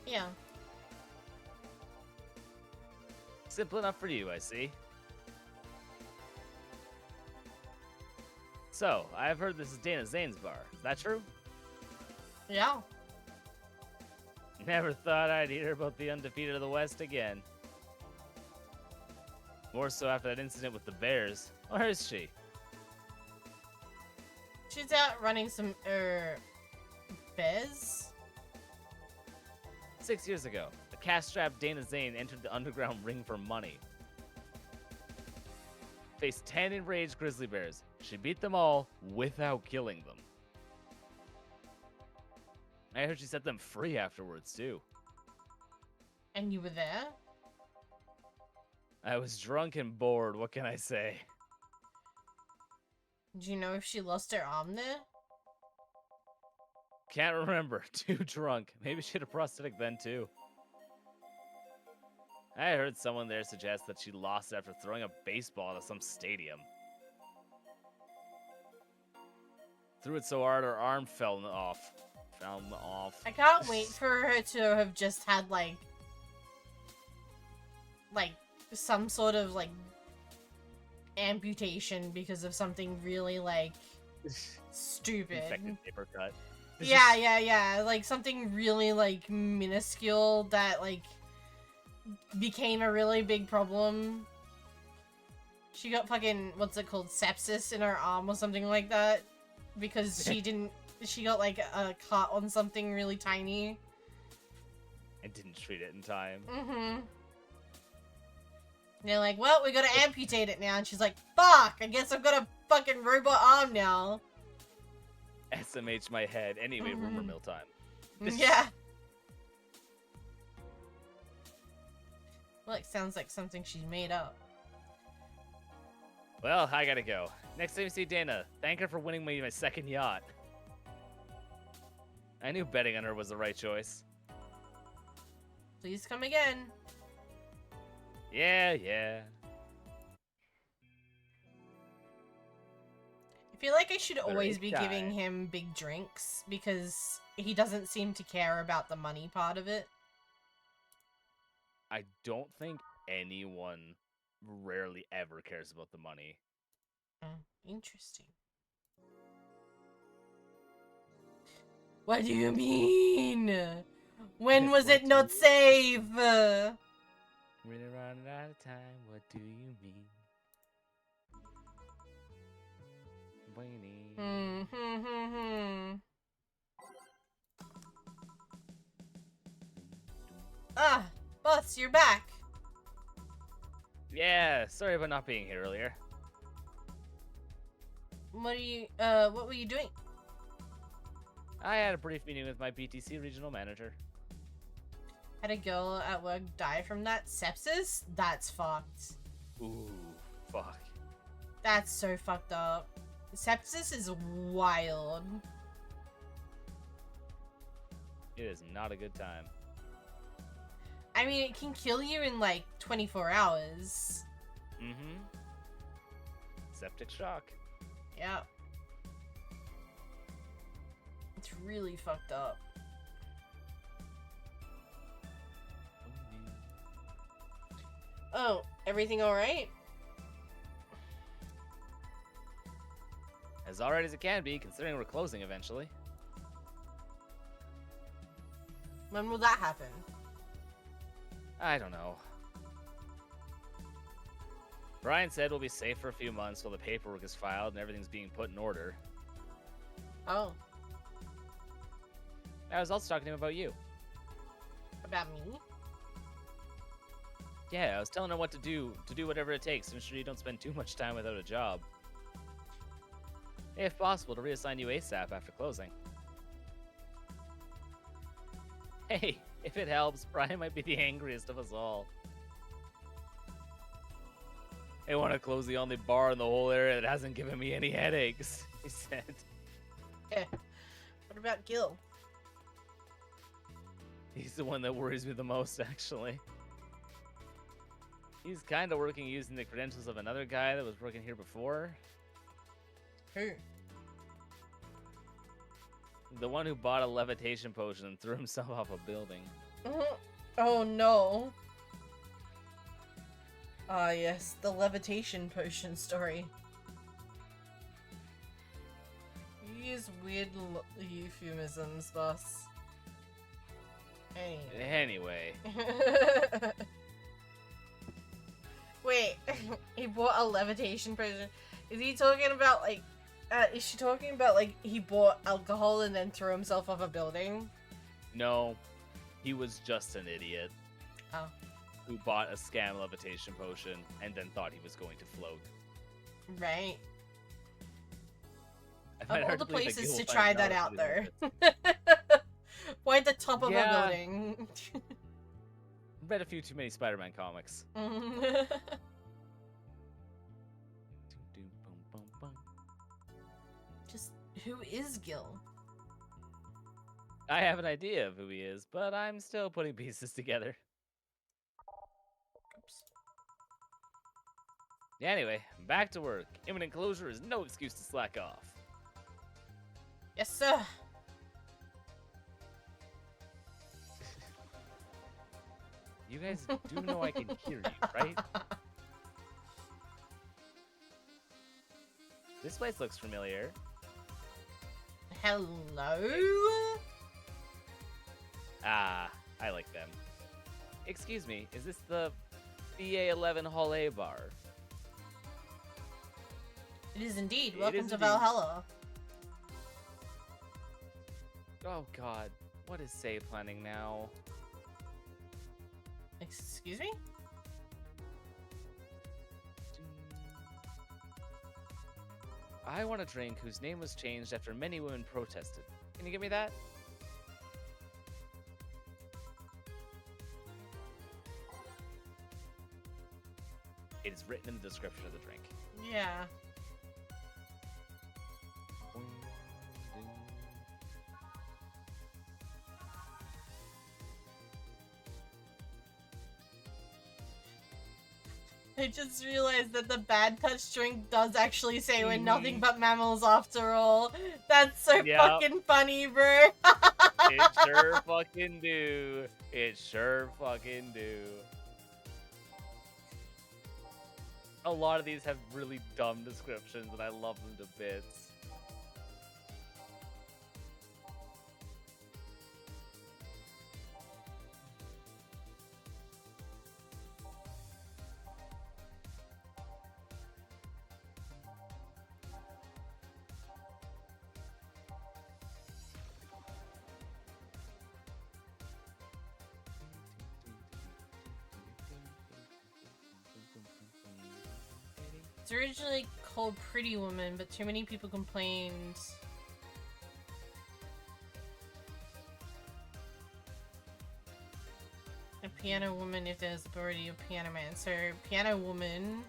Yeah. Simple enough for you, I see. So, I've heard this is Dana Zane's bar. Is that true? Yeah. Never thought I'd hear about the undefeated of the West again. More so after that incident with the Bears. Where is she? She's out running some, Bez? 6 years ago, a cash-strapped Dana Zane entered the underground ring for money. Faced 10 enraged grizzly bears. She beat them all without killing them. I heard she set them free afterwards, too. And you were there? I was drunk and bored, what can I say? Do you know if she lost her arm there? Can't remember, too drunk. Maybe she had a prosthetic then, too. I heard someone there suggest that she lost it after throwing a baseball at some stadium. Threw it so hard her arm fell off. I can't wait for her to have just had, like, some sort of, like, amputation because of something really, like, stupid. Infected paper cut. Yeah, like, something really, like, minuscule that, like, became a really big problem. She got fucking, what's it called, sepsis in her arm or something like that. Because she didn't she got like a cut on something really tiny. And didn't treat it in time. Mm-hmm. They're like, well, we gotta amputate it now. And she's like, fuck, I guess I've got a fucking robot arm now. SMH my head. Anyway, rumor mill time. Yeah. Well, it sounds like something she's made up. Well, I gotta go. Next time you see Dana, thank her for winning me my second yacht. I knew betting on her was the right choice. Please come again. Yeah, yeah. I feel like I should Better always each be giving time. him big drinks because he doesn't seem to care about the money part of it. I don't think anyone rarely ever cares about the money. Interesting. What do you mean? When was it not safe? Really running out of time, what do you mean? Waiting. Ah, boss, you're back. Yeah, sorry about not being here earlier. What were you doing? I had a brief meeting with my BTC regional manager. Had a girl at work die from that sepsis? That's fucked. Ooh, fuck. That's so fucked up. Sepsis is wild. It is not a good time. I mean, it can kill you in like 24 hours. Mm-hmm. Septic shock. Yeah. It's really fucked up. Oh, everything alright? As alright as it can be, considering we're closing eventually. When will that happen? I don't know. Brian said we'll be safe for a few months while the paperwork is filed and everything's being put in order. Oh, I was also talking to him about you. about me? Yeah, I was telling him what to do whatever it takes to ensure you don't spend too much time without a job. If possible, to reassign you ASAP after closing. Hey, if it helps, Brian might be the angriest of us all. I want to close the only bar in the whole area that hasn't given me any headaches, he said. Yeah. What about Gil? He's the one that worries me the most, actually. He's kind of working using the credentials of another guy that was working here before. Who? The one who bought a levitation potion and threw himself off a building. Oh no. Ah yes, the levitation potion story. You use weird euphemisms, boss. Anyway. Wait, he bought a levitation potion. Is he talking about like, is she talking about like he bought alcohol and then threw himself off a building? No, he was just an idiot. Oh. Who bought a scam levitation potion and then thought he was going to float. Right. I find Of it all hard the believe that places Gil to will try find that if out he there. does Why at the top of Yeah. a building? Read a few too many Spider-Man comics. Just, who is Gil? I have an idea of who he is, but I'm still putting pieces together. Oops. Anyway, back to work. Imminent closure is no excuse to slack off. Yes, sir. You guys do know I can hear you, right? This place looks familiar. Hello? Ah, I like them. Excuse me, is this the BA11 Hall A bar? It is indeed. It Welcome is to indeed. Valhalla. Oh god. What is Say planning now? Excuse me? I want a drink whose name was changed after many women protested. Can you give me that? It is written in the description of the drink. Yeah. I just realized that the bad touch drink does actually say we're nothing but mammals after all. That's so Yep. fucking funny, bro. It sure fucking do. It sure fucking do. A lot of these have really dumb descriptions, and I love them to bits. It's originally called Pretty Woman, but too many people complained. A piano woman if there's already a piano man. So, piano woman.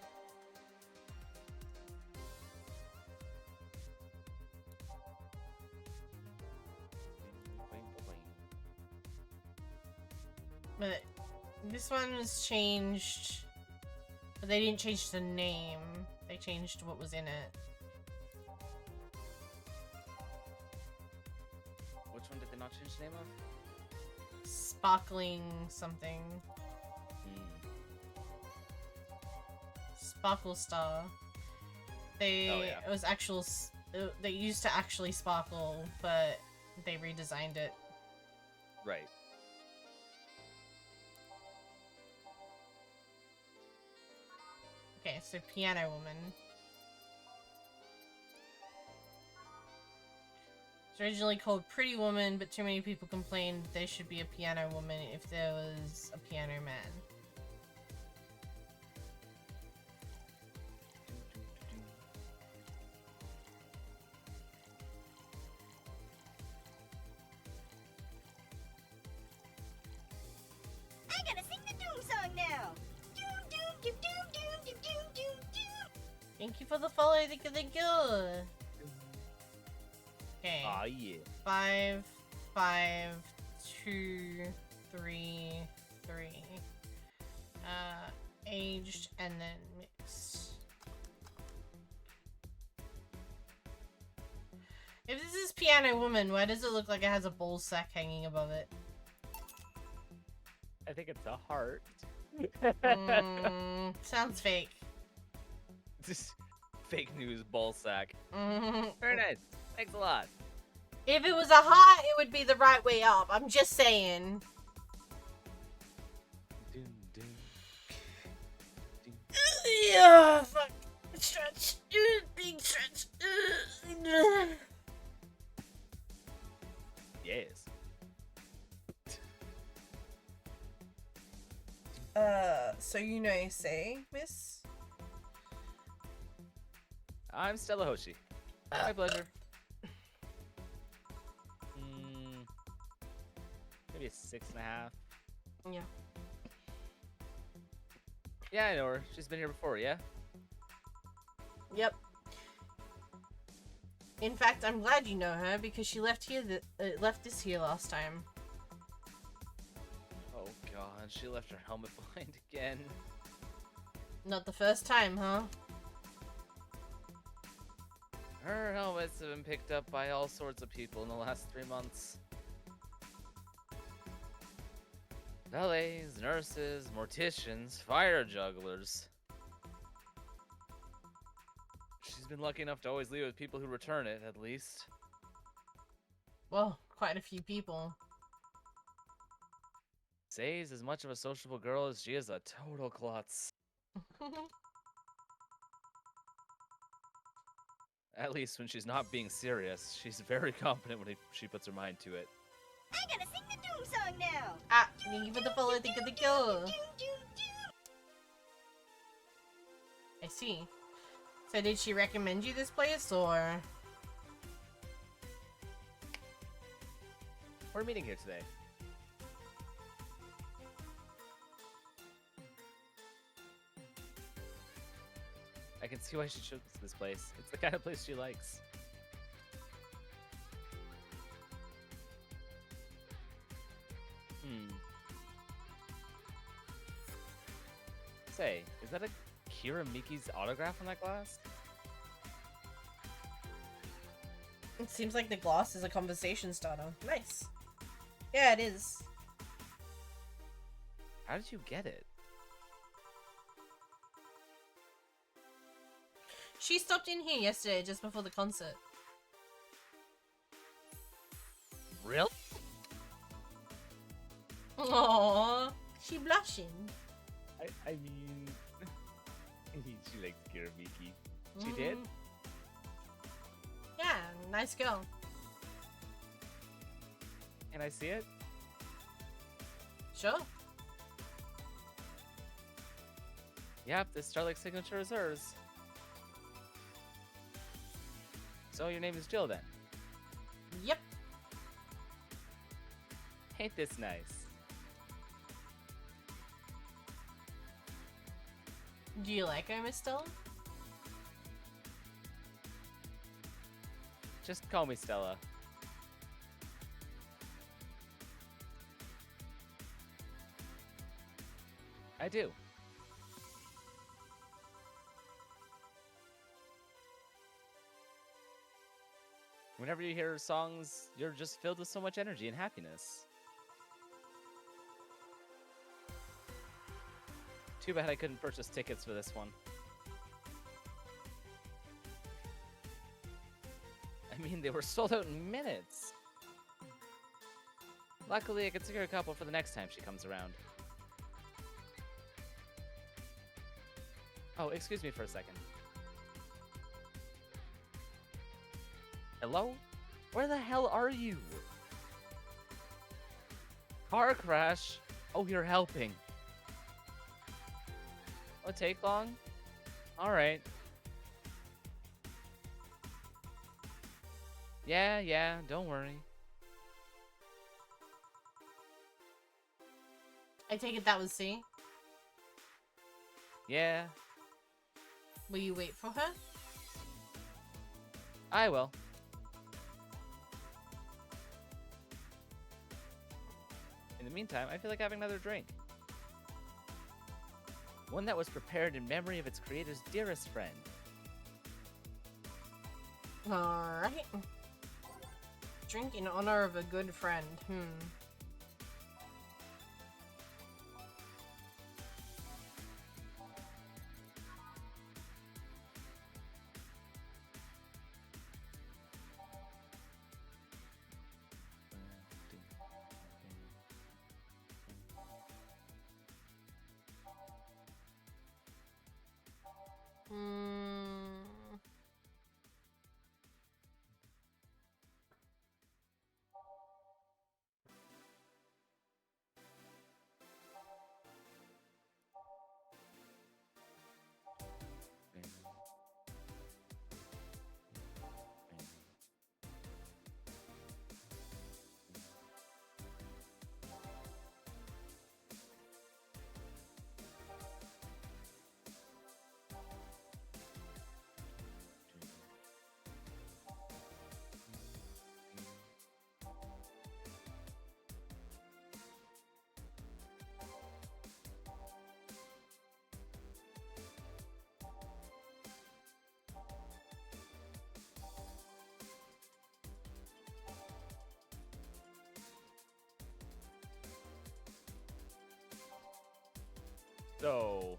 But this one was changed. But they didn't change the name. They changed what was in it. Which one did they not change the name of? Sparkling something. Sparkle Star. They Oh, yeah. it was actual. They used to actually sparkle, but they redesigned it. Right. Okay, so Piano Woman. It's originally called Pretty Woman, but too many people complained there should be a piano woman if there was a piano man. I gotta sing the doom song now. Doom, doom, doom, doom, doom, doom, doom, doom, doom. Thank you for the follow, thank you, thank you! Okay. Ah, yeah. 5, 5, 2, 3, 3. Aged and then mixed. If this is Piano Woman, why does it look like it has a ball sack hanging above it? I think it's a heart. Sounds fake. Just fake news ball sack. Mm, Very nice. Thanks a lot. if it was a heart, it would be the right way up. I'm just saying. Doom, doom. Yeah, fuck. Stretch. Big stretch. Yes. So you know, say, miss? I'm Stella Hoshi. My pleasure. Maybe a 6.5. Yeah. Yeah, I know her. She's been here before, yeah? Yep. In fact, I'm glad you know her because she left here. Left this here last time. Oh god, she left her helmet behind again. Not the first time, huh? Her helmets have been picked up by all sorts of people in the last 3 months. Valets, nurses, morticians, fire jugglers. She's been lucky enough to always leave with people who return it, at least. Well, quite a few people. Say's as much of a sociable girl as she is a total klutz. At least when she's not being serious, she's very competent when she puts her mind to it. I gotta sing the Doom song now. Ah, thank you for the follow, thank you for the kill. Doom, doom, doom. I see. So did she recommend you this place, or? We're meeting here today. I can see why she chose this place. It's the kind of place she likes. Say, is that a Kira Miki's autograph on that glass? It seems like the gloss is a conversation starter. Nice. Yeah, it is. How did you get it? She stopped in here yesterday just before the concert. Really? Aww, she blushing. I mean, she likes Kira Miki. She did? Yeah, nice girl. Can I see it? Sure. Yep, this Starlight signature is hers. So your name is Jill then? Yep. Ain't this nice? Do you like her, Miss Stella? Just call me Stella. I do. Whenever you hear her songs, you're just filled with so much energy and happiness. Too bad I couldn't purchase tickets for this one. I mean, they were sold out in minutes. Luckily, I could secure a couple for the next time she comes around. Oh, excuse me for a second. Hello? Where the hell are you? Car crash? Oh, you're helping. Oh, it take long? Alright. Yeah, don't worry. I take it that was C. Yeah, Will you wait for her? I will. In the meantime, I feel like having another drink. One that was prepared in memory of its creator's dearest friend. Alright. Drink in honor of a good friend. So,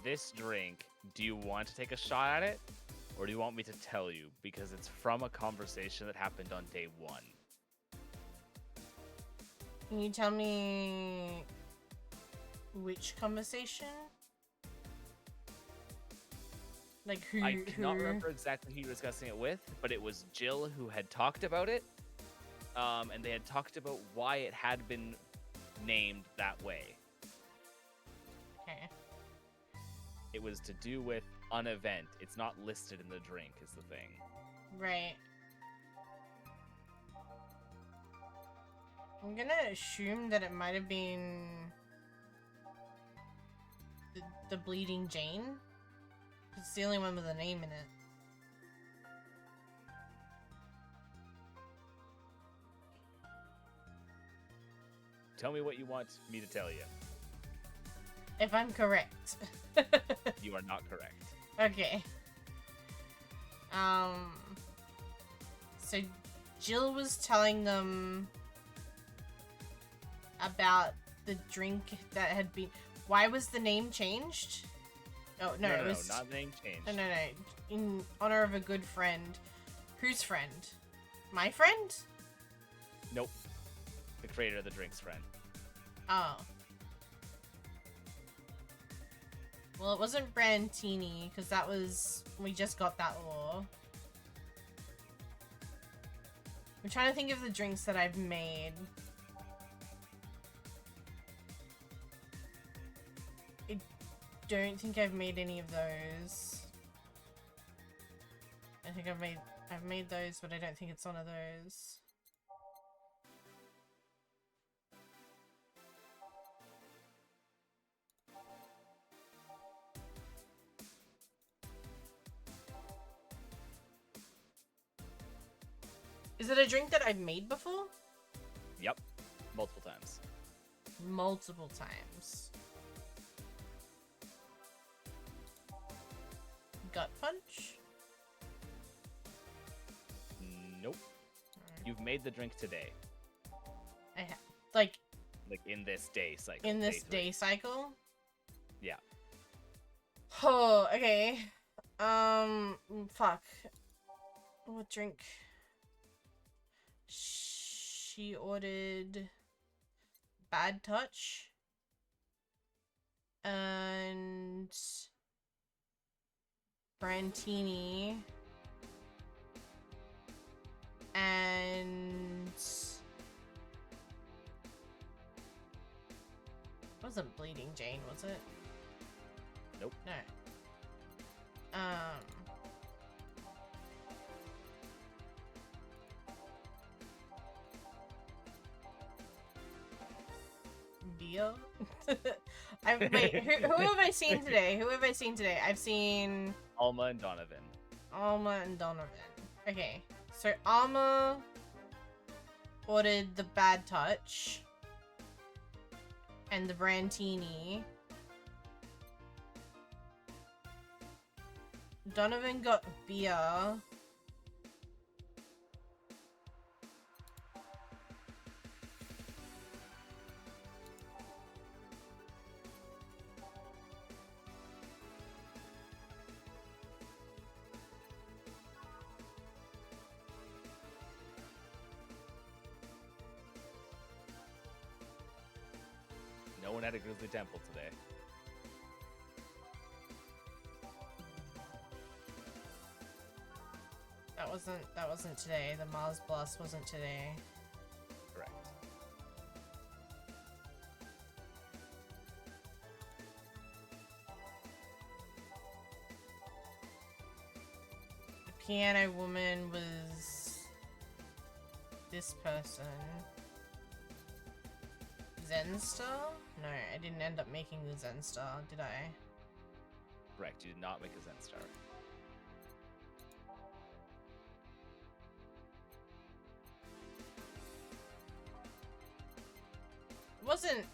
this drink, do you want to take a shot at it? Or do you want me to tell you? Because it's from a conversation that happened on day 1. Can you tell me which conversation? Like who? I cannot who... remember exactly who you were discussing it with, but it was Jill who had talked about it. And they had talked about why it had been named that way. Okay. It was to do with an event. It's not listed in the drink, is the thing. Right. I'm gonna assume that it might have been the Bleeding Jane. It's the only one with a name in it. Tell me what you want me to tell you. If I'm correct. You are not correct. Okay. So Jill was telling them about the drink that had been. Why was the name changed? Oh no, it was not name change. no. In honor of a good friend. Whose friend? My friend? Nope. The creator of the drink's friend. Oh. Well, it wasn't Brandtini, because that was... We just got that law. I'm trying to think of the drinks that I've made. I don't think I've made any of those. I think I've made those, but I don't think it's one of those. Is it a drink that I've made before? Yep. Multiple times. Multiple times. Gut punch? Nope. You've made the drink today. I have. Like, in this day cycle. in this three. day cycle? Yeah. Oh, okay. Fuck. What drink? She ordered Bad Touch and Brandtini and wasn't Bleeding Jane, was it? Nope. No. Beer? Wait, who have I seen today? Who have I seen today? I've seen Alma and Donovan. Alma and Donovan. Okay, so Alma ordered the Bad Touch and the Brandtini. Donovan got beer. No one at a Grizzly Temple today. That wasn't today. The Mars Blast wasn't today. Correct. The piano woman was this person. Zenstar? No, I didn't end up making the Zenstar, did I? Correct. You did not make a Zen Star. It wasn't,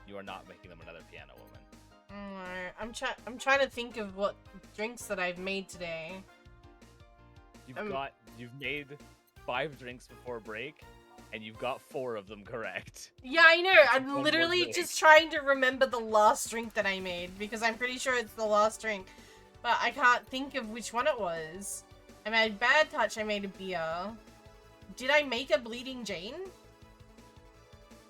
You are not making them another piano woman. I'm trying to think of what drinks that I've made today. You've made 5 drinks before break, and you've got 4 of them correct. Yeah, I know. That's I'm one more literally drink. just trying to remember the last drink that I made because I'm pretty sure it's the last drink, but I can't think of which one it was. I made Bad Touch. I made a beer. Did I make a Bleeding Jane?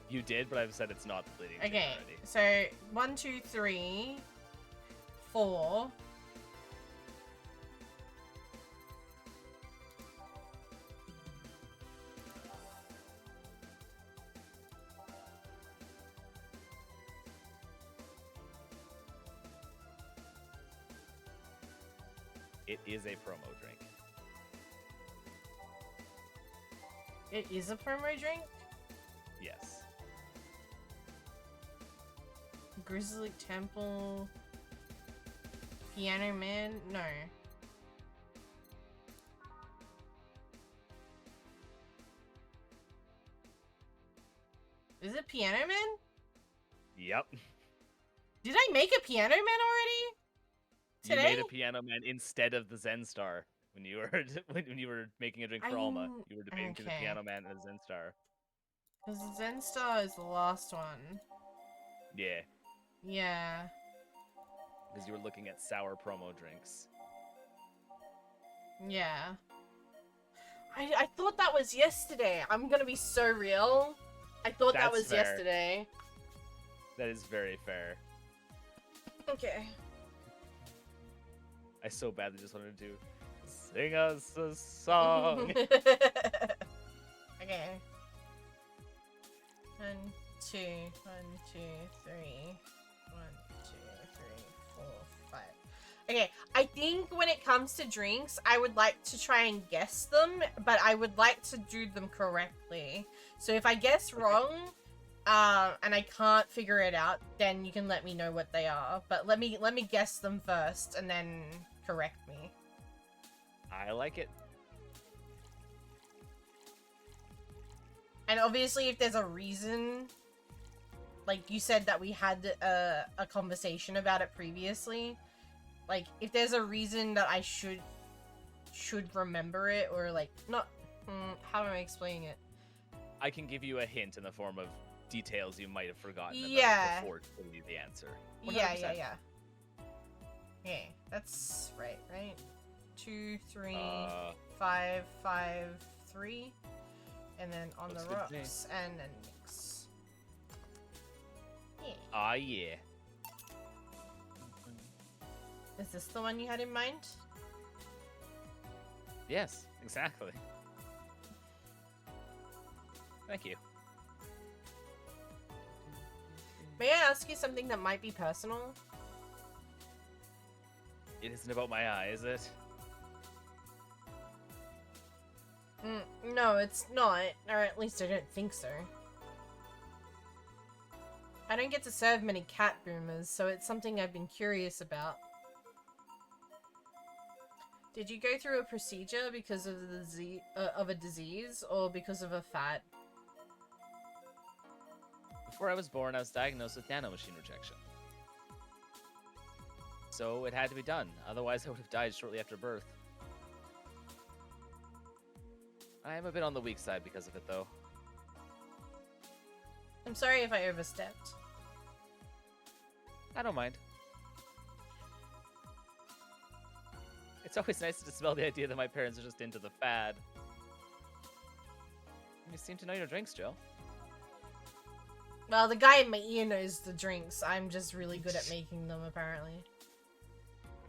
You did, but I've said it's not the bleeding Jane Okay, already. so 1, 2, 3, 4. It is a promo drink. It is a promo drink? Yes. Grizzly Temple. Piano Man? No. Is it Piano Man? Yep. Did I make a Piano Man already? You Today? made a Piano Man instead of the Zen Star when you were when you were making a drink for Alma. You were debating between the okay. Piano Man and the Zen Star. Because the Zen Star is the last one. Yeah, Yeah. because you were looking at sour promo drinks. Yeah. I thought that was yesterday. I'm gonna be so real. I thought that That's was fair. yesterday. That is very fair. Okay. I so badly just wanted to sing us a song. Okay. 1, 2, 1, 2, 3. 1, 2, 3, 4, 5. Okay, I think when it comes to drinks, I would like to try and guess them, but I would like to do them correctly. So if I guess wrong, and I can't figure it out, then you can let me know what they are. But let me guess them first, and then correct me. I like it. And obviously, if there's a reason, like you said that we had a conversation about it previously, like if there's a reason that I should remember it, or like not, how am I explaining it? I can give you a hint in the form of details you might have forgotten Yeah. about before giving you the answer. Yeah, 100%. yeah. Okay, that's right? 2, 3, Uh, 5, 5, 3, and then on Looks the good to me. rocks, and then mix. Yeah. Ah, yeah. Is this the one you had in mind? Yes, exactly. Thank you. May I ask you something that might be personal? It isn't about my eye, is it? No, it's not. Or at least I don't think so. I don't get to serve many cat boomers, so it's something I've been curious about. Did you go through a procedure because of a disease, or because of a fat? Before I was born, I was diagnosed with nanomachine rejection. So it had to be done, otherwise I would have died shortly after birth. I am a bit on the weak side because of it, though. I'm sorry if I overstepped. I don't mind. It's always nice to dispel the idea that my parents are just into the fad. You seem to know your drinks, Joe. Well, the guy in my ear knows the drinks. I'm just really good at making them, apparently.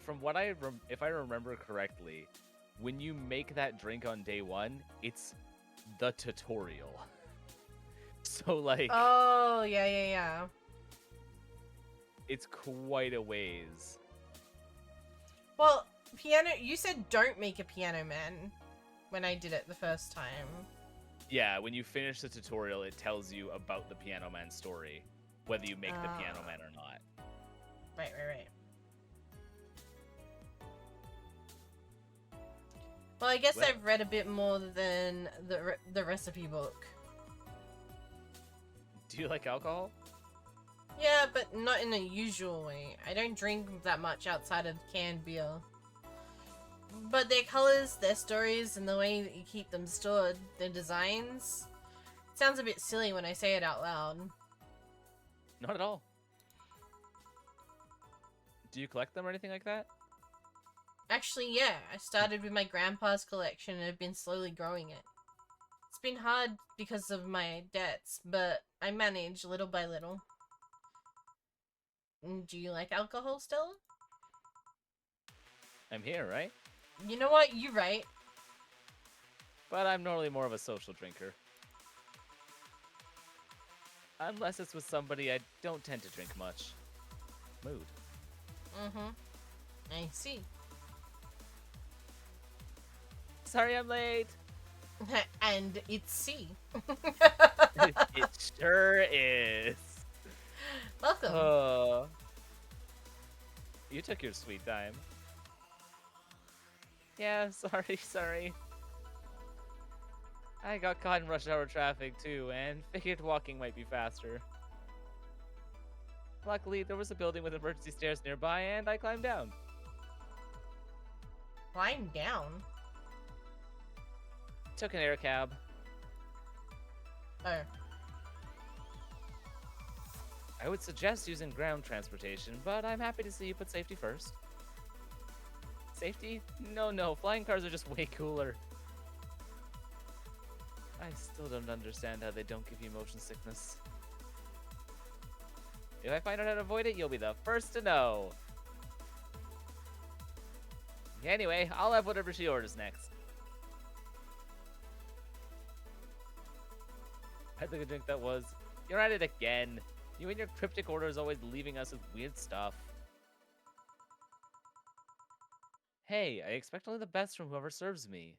From what if I remember correctly, when you make that drink on day 1, it's the tutorial. So, like, Oh, yeah. it's quite a ways. Well, you said don't make a Piano Man when I did it the first time. Yeah, when you finish the tutorial, it tells you about the Piano Man story, whether you make the Piano Man or not. Right. Well, I guess Well- I've read a bit more than the recipe book. Do you like alcohol? Yeah, but not in a usual way. I don't drink that much outside of canned beer. But their colors, their stories, and the way that you keep them stored, their designs, sounds a bit silly when I say it out loud. Not at all. Do you collect them or anything like that? Actually, yeah. I started with my grandpa's collection and have been slowly growing it. It's been hard because of my debts, but I manage little by little. Do you like alcohol, Stella? I'm here, right? You know what? You're right. But I'm normally more of a social drinker. Unless it's with somebody I don't tend to drink much. Mood. Mm-hmm. I see. Sorry I'm late. And it's C. It sure is. Welcome. You took your sweet time. Yeah, sorry. I got caught in rush hour traffic too, and figured walking might be faster. Luckily, there was a building with emergency stairs nearby, and I climbed down. Climb down. Took an air cab. Oh. I would suggest using ground transportation, but I'm happy to see you put safety first. Safety? No, flying cars are just way cooler. I still don't understand how they don't give you motion sickness. If I find out how to avoid it, you'll be the first to know. Anyway, I'll have whatever she orders next. I took a drink that was. You're at it again. You and your cryptic orders always leaving us with weird stuff. Hey, I expect only the best from whoever serves me.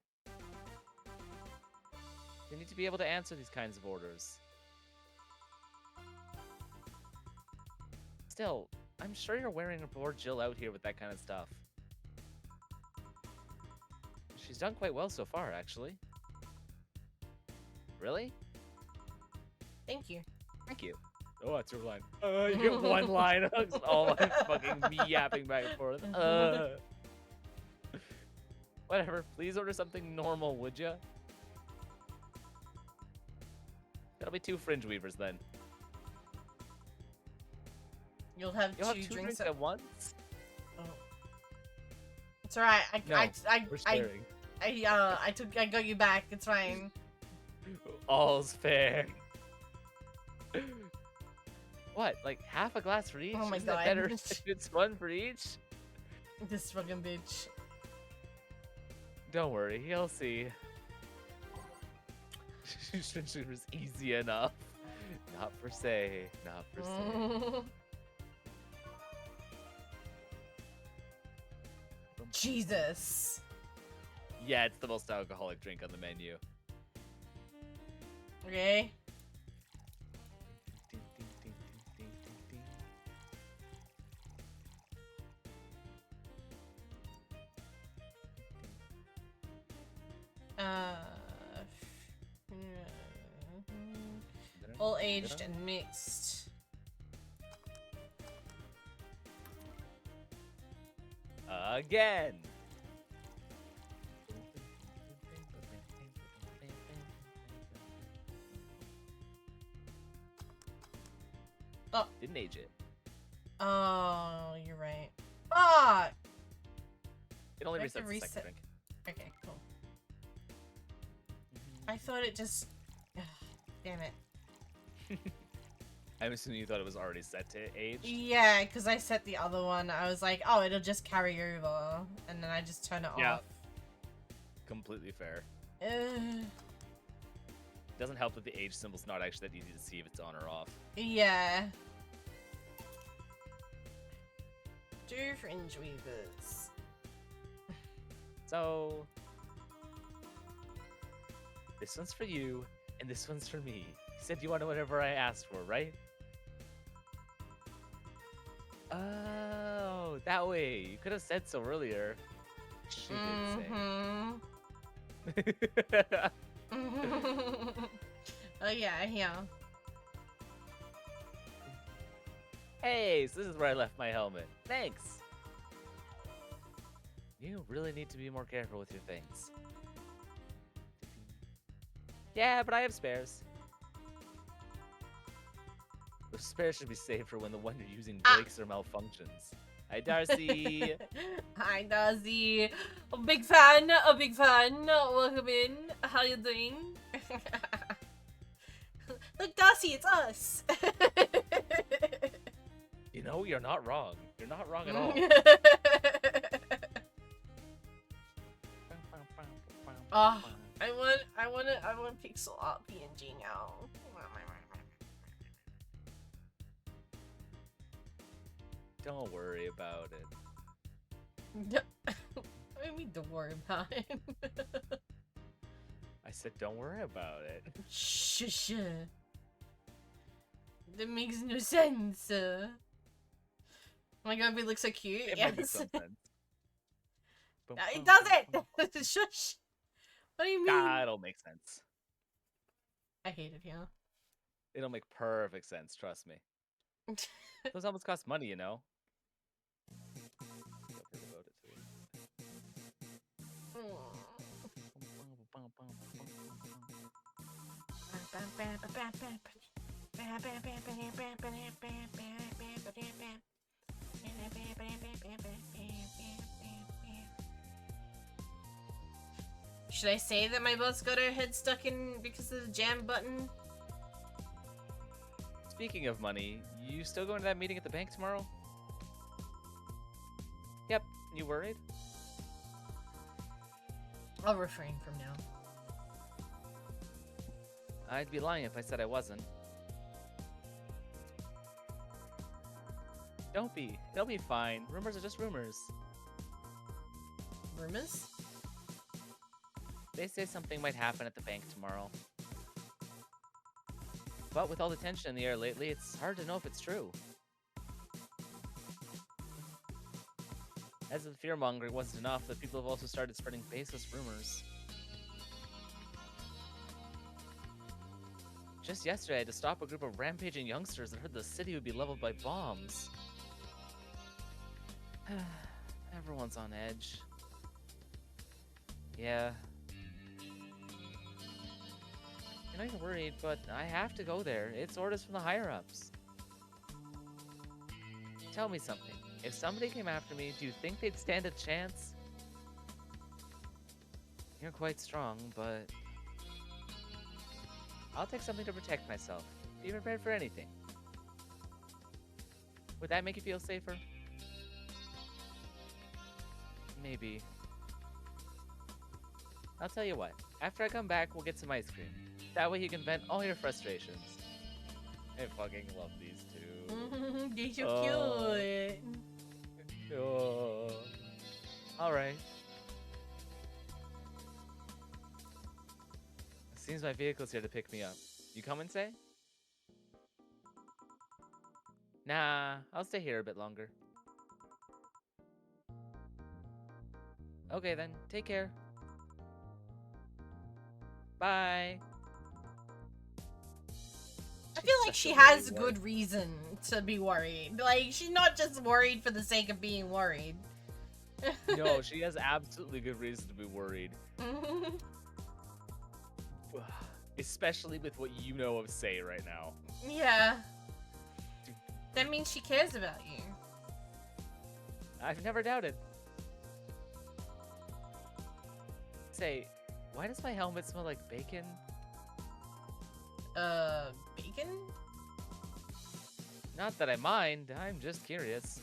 You need to be able to answer these kinds of orders. Still, I'm sure you're wearing poor Jill out here with that kind of stuff. She's done quite well so far, actually. Really? Thank you. Thank you. Oh, that's your line. You get one line. All I'm fucking me yapping back and forth. Whatever. Please order something normal, would ya? That'll be 2 fringe weavers then. You'll have You'll have two 2 drinks drinks at once? Oh. It's alright. We're sharing. I got you back. It's fine. All's fair. What? Like half a glass for each? Oh my Isn't it God. better if it's 1 for each? This fucking bitch. Don't worry, he'll see. It was easy enough. Not per se. Not per se. Jesus. Yeah, it's the most alcoholic drink on the menu. Okay. All aged and mixed. Again. Oh. Didn't age it. Oh, you're right. Fuck! It only Do I have to resets the reset? second drink. Okay, cool. I thought it just... Ugh, damn it. I'm assuming you thought it was already set to age. Yeah, because I set the other one. I was like, oh, it'll just carry over. And then I just turn it Yeah. off. Completely fair. Ugh. Doesn't help that the age symbol's not actually that easy to see if it's on or off. Yeah. 2 fringe weavers. So, this one's for you, and this one's for me. You said you wanted whatever I asked for, right? Oh, that way. You could have said so earlier. She did say. Oh yeah, yeah. Hey, so this is where I left my helmet. Thanks. You really need to be more careful with your things. Yeah, but I have spares. The spare should be saved for when the one you're using Ah. breaks or malfunctions. Hi, Darcy. Hi, Darcy. A big fan. A big fan. Welcome in. How you doing? Look, Darcy, it's us. You know, you're not wrong. You're not wrong at all. Oh, I want pixel art PNG now. Don't worry about it. What do you mean, don't worry about it? I said, don't worry about it. Shush. That makes no sense. Oh my god, we look so cute. It Yes. might make some sense. No, it doesn't. Shush. What do you mean? Ah, it'll make sense. I hate it here. It'll make perfect sense, trust me. Those almost cost money, you know? Should I say that my boss got her head stuck in because of the jam button? Speaking of money, you still going to that meeting at the bank tomorrow? Yep. You worried? I'll refrain from now. I'd be lying if I said I wasn't. Don't be. It'll be fine. Rumors are just rumors. Rumors? They say something might happen at the bank tomorrow. But with all the tension in the air lately, it's hard to know if it's true. As if the fear-mongering wasn't enough, the people have also started spreading baseless rumors. Just yesterday, I had to stop a group of rampaging youngsters that heard the city would be leveled by bombs. Everyone's on edge. Yeah. I know you're worried, but I have to go there. It's orders from the higher-ups. Tell me something. If somebody came after me, do you think they'd stand a chance? You're quite strong, but... I'll take something to protect myself. Be prepared for anything. Would that make you feel safer? Maybe. I'll tell you what. After I come back, we'll get some ice cream. That way you can vent all your frustrations. I fucking love these two. They're so cute. Oh. Alright. Seems my vehicle's here to pick me up. You come and say? Nah, I'll stay here a bit longer. Okay then, take care. Bye. I feel like she has good reason to be worried. Like, she's not just worried for the sake of being worried. No, she has absolutely good reason to be worried. Especially with what you know of Say right now. Yeah. That means she cares about you. I've never doubted. Say, why does my helmet smell like bacon? Bacon? Not that I mind, I'm just curious.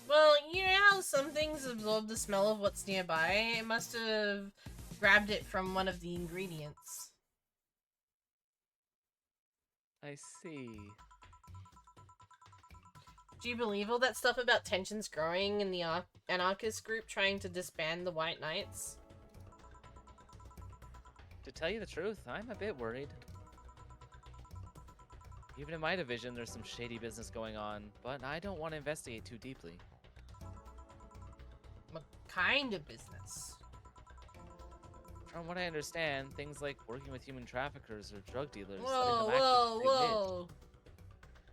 Well, you know how some things absorb the smell of what's nearby? It must have grabbed it from one of the ingredients. I see. Do you believe all that stuff about tensions growing in the anarchist group trying to disband the White Knights? To tell you the truth, I'm a bit worried. Even in my division, there's some shady business going on, but I don't want to investigate too deeply. What kind of business? From what I understand, things like working with human traffickers or drug dealers. Whoa.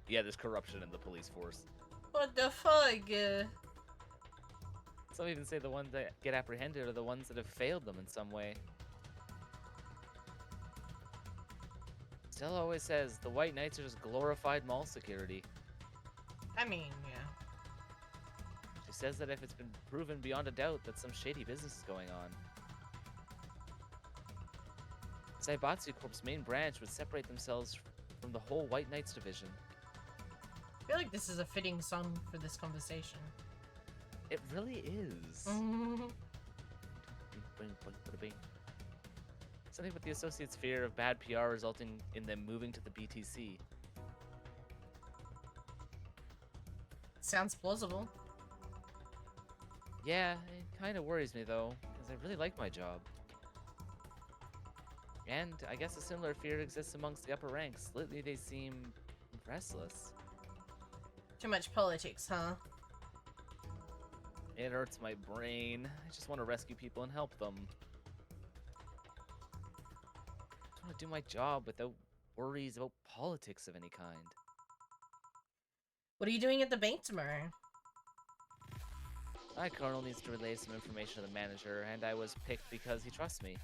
Yeah, there's corruption in the police force. What the fuck? Some even say the ones that get apprehended are the ones that have failed them in some way. Stella always says the White Knights are just glorified mall security. I mean, yeah. She says that if it's been proven beyond a doubt that some shady business is going on, Zaibatsu Corp's main branch would separate themselves from the whole White Knights division. I feel like this is a fitting song for this conversation. It really is. Something with the Associates' fear of bad PR resulting in them moving to the BTC. Sounds plausible. Yeah, it kind of worries me though, because I really like my job. And I guess a similar fear exists amongst the upper ranks. Lately they seem restless. Too much politics, huh? It hurts my brain. I just want to rescue people and help them. I just want to do my job without worries about politics of any kind. What are you doing at the bank tomorrow? My colonel needs to relay some information to the manager, and I was picked because he trusts me.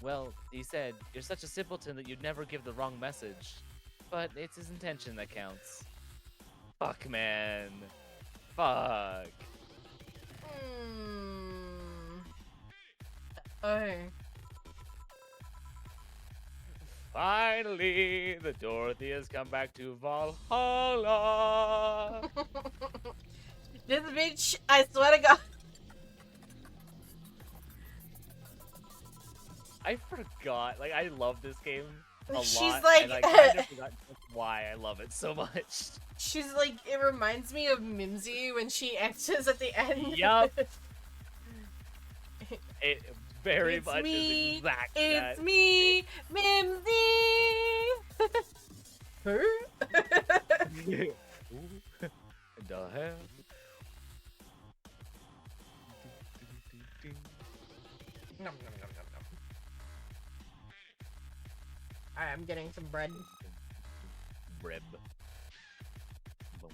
Well, he said, "You're such a simpleton that you'd never give the wrong message." But it's his intention that counts. Fuck, man. Fuck. Oh. Finally, the Dorothy has come back to Valhalla. This bitch, I swear to God. I forgot. Like, I love this game a She's lot. like- and I kind of forgot just why I love it so much. She's like, it reminds me of Mimsy when she enters at the end. Yup. It very It's much me, is exactly It's that. me, Mimsy! Who? Ooh. And I have. Nom, nom, nom, nom, nom. Alright, I'm getting some bread. Breb. Boom,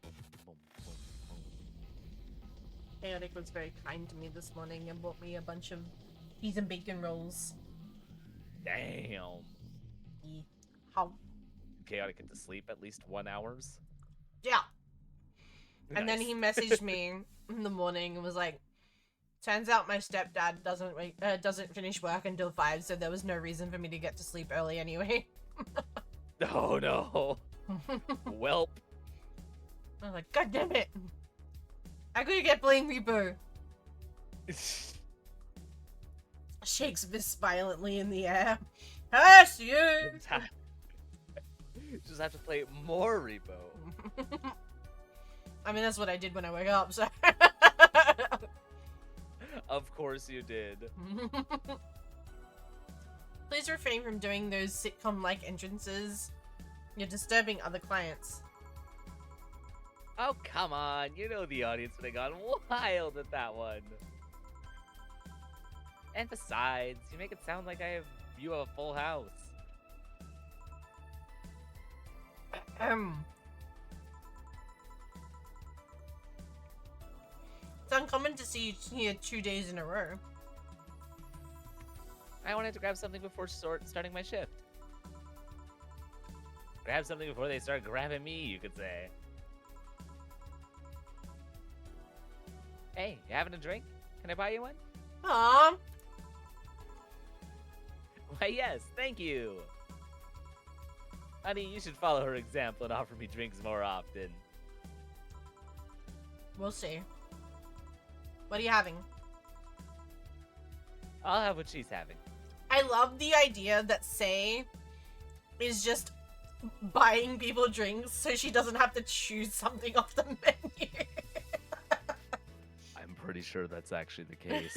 boom, boom, boom, boom. Chaotic was very kind to me this morning and bought me a bunch of cheese and bacon rolls. Damn. Yeah. How? Chaotic get to sleep at least 1 hours. Yeah. And then Nice. he messaged me in the morning and was like, "Turns out my stepdad doesn't finish work until 5, so there was no reason for me to get to sleep early anyway." Oh no. Welp. I was like, "God damn it! I could get Blame Reaper." Shakes fist violently in the air. Curse you! Just have to play more Repo. I mean, that's what I did when I woke up, so. Of course you did. Please refrain from doing those sitcom-like entrances. You're disturbing other clients. Oh, come on. You know the audience would have gone wild at that one. And besides, you make it sound like I have you have a full house. It's uncommon to see you here 2 days in a row. I wanted to grab something before starting my shift. Grab something before they start grabbing me, you could say. Hey, you having a drink? Can I buy you one? Aww. Why, yes, thank you. Honey, you should follow her example and offer me drinks more often. We'll see. What are you having? I'll have what she's having. I love the idea that Say is just buying people drinks so she doesn't have to choose something off the menu. I'm pretty sure that's actually the case.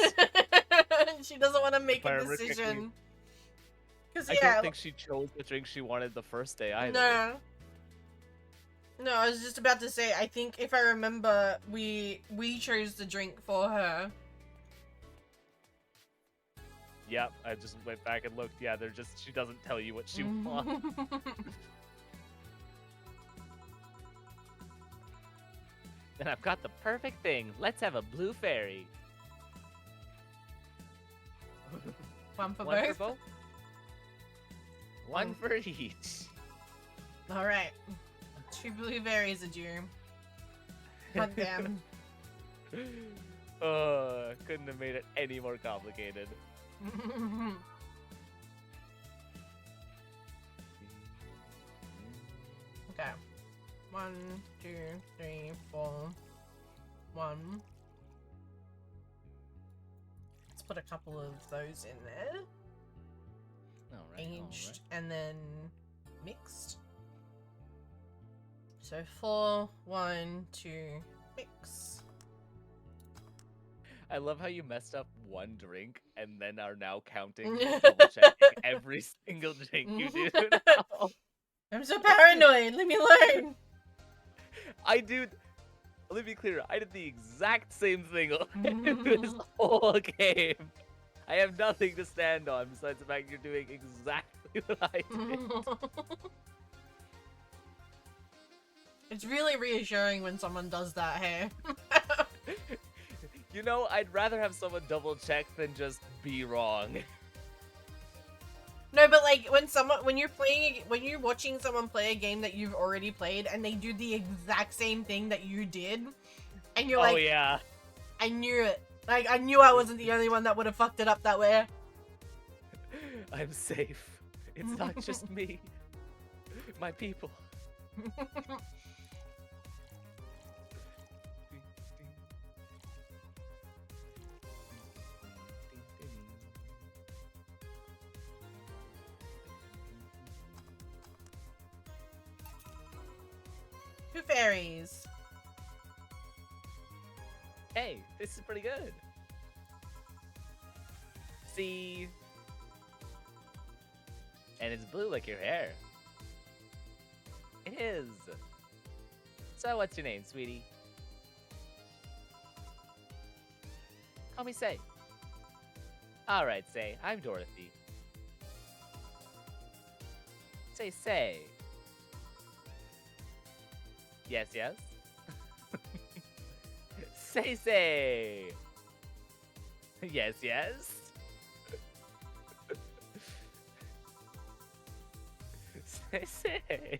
She doesn't want to make If I a remember correctly, decision. Because I yeah, don't think she chose the drink she wanted the first day either. no. No, I was just about to say, I think if I remember, we chose the drink for her. Yep, I just went back and looked. Yeah, she doesn't tell you what she wants. And I've got the perfect thing. Let's have a blue fairy. One for One both? for both? One for each. Alright. 2 blueberries are due. God damn. Couldn't have made it any more complicated. Okay. 1, 2, 3, 4. 1. Let's put a couple of those in there. Alright, Aged and then mixed. So 4, 1, 2, mix. I love how you messed up one drink and then are now counting, double checking every single drink you do now. I'm so paranoid. Let me learn. I do. Let me be clear. I did the exact same thing this whole game. I have nothing to stand on besides the fact you're doing exactly what I did. It's really reassuring when someone does that, hey? You know, I'd rather have someone double check than just be wrong. No, but like when you're watching someone play a game that you've already played and they do the exact same thing that you did, and you're Oh like, yeah. I knew it. Like I knew I wasn't the only one that would have fucked it up that way. I'm safe. It's not just me. My people. Two fairies. Hey, this is pretty good. See? And it's blue like your hair. It is. So what's your name, sweetie? Call me Say. Alright, Say. I'm Dorothy. Say. Yes, yes. Say. Yes, yes. Say.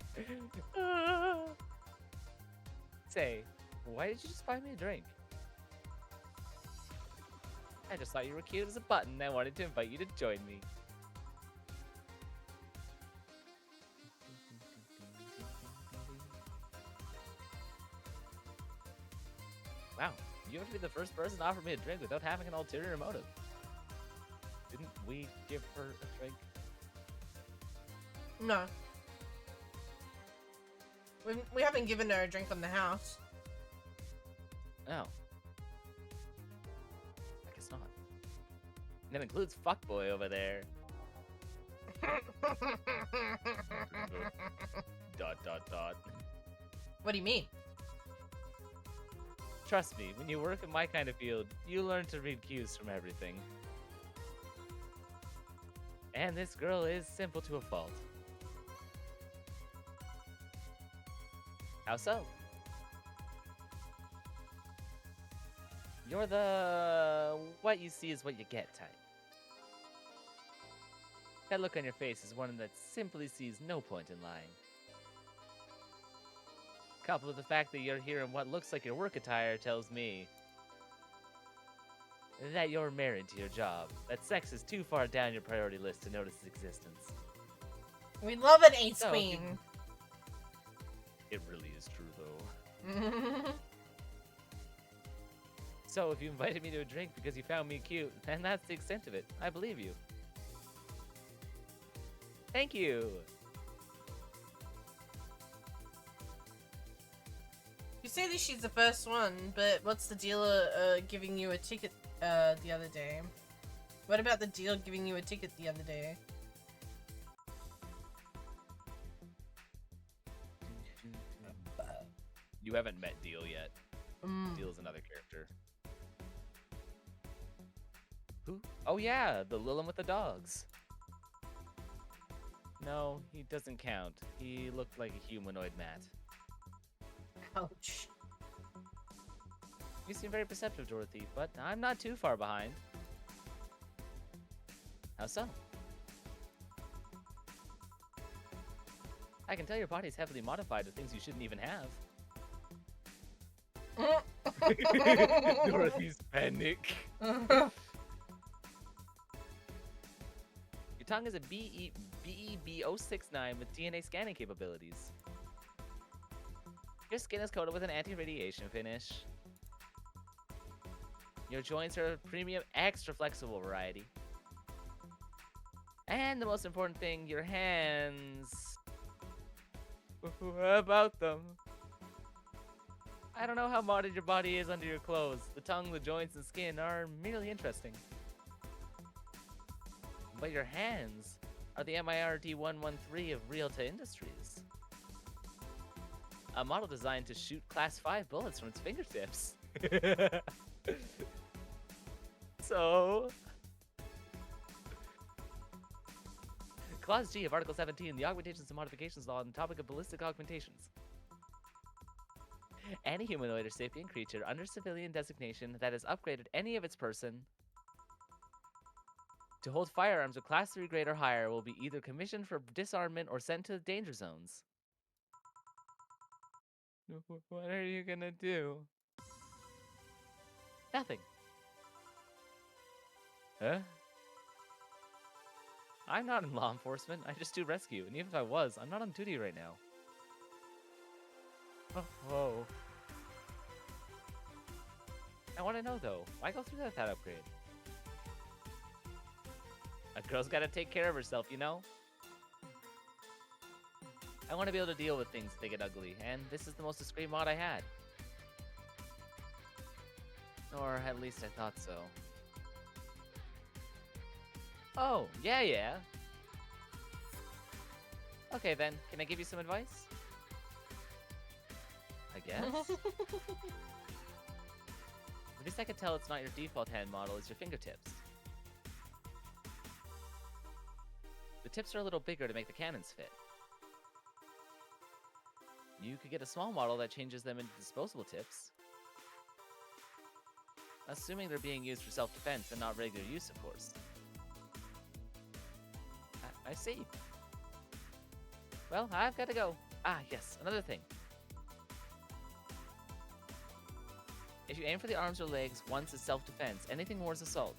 Say, why did you just buy me a drink? I just thought you were cute as a button and I wanted to invite you to join me. Wow, you have to be the first person to offer me a drink without having an ulterior motive. Didn't we give her a drink? No. We haven't given her a drink on the house. Oh. I guess not. And that includes fuckboy over there. Dot. What do you mean? Trust me, when you work in my kind of field, you learn to read cues from everything. And this girl is simple to a fault. How so? You're the what you see is what you get type. That look on your face is one that simply sees no point in lying. Coupled with the fact that you're here in what looks like your work attire tells me that you're married to your job, that sex is too far down your priority list to notice its existence. We love an ace So, queen. It really is true, though. So, if you invited me to a drink because you found me cute, then that's the extent of it. I believe you. Thank you. You say that she's the first one, but what's the deal giving you a ticket the other day? What about the deal giving you a ticket the other day? You haven't met Deal yet. Mm. Deal's another character. Who? Oh yeah, the Lilum with the dogs. No, he doesn't count. He looked like a humanoid mat. Ouch. You seem very perceptive, Dorothy, but I'm not too far behind. How so? I can tell your body's heavily modified with things you shouldn't even have. Dorothy's panic. Your tongue is a BEB069 with DNA scanning capabilities. Your skin is coated with an anti-radiation finish. Your joints are a premium extra flexible variety. And the most important thing, your hands. What about them? I don't know how modded your body is under your clothes. The tongue, the joints, and skin are merely interesting. But your hands are the MIRD-113 of Realta Industries. A model designed to shoot Class 5 bullets from its fingertips. So... Clause G of Article 17, the Augmentations and Modifications Law on the topic of ballistic augmentations. Any humanoid or sapient creature under civilian designation that has upgraded any of its person to hold firearms of Class 3 grade or higher will be either commissioned for disarmament or sent to danger zones. What are you gonna do? Nothing. Huh? I'm not in law enforcement. I just do rescue. And even if I was, I'm not on duty right now. Oh. I want to know, though. Why go through that upgrade? A girl's got to take care of herself, you know? I want to be able to deal with things if they get ugly, and this is the most discreet mod I had. Or at least I thought so. Oh, yeah. Okay then, can I give you some advice? I guess? The least I can tell it's not your default hand model is your fingertips. The tips are a little bigger to make the cannons fit. You could get a small model that changes them into disposable tips. Assuming they're being used for self-defense and not regular use, of course. I see. Well, I've got to go. Ah, yes, another thing. If you aim for the arms or legs, once is self-defense. Anything more is assault.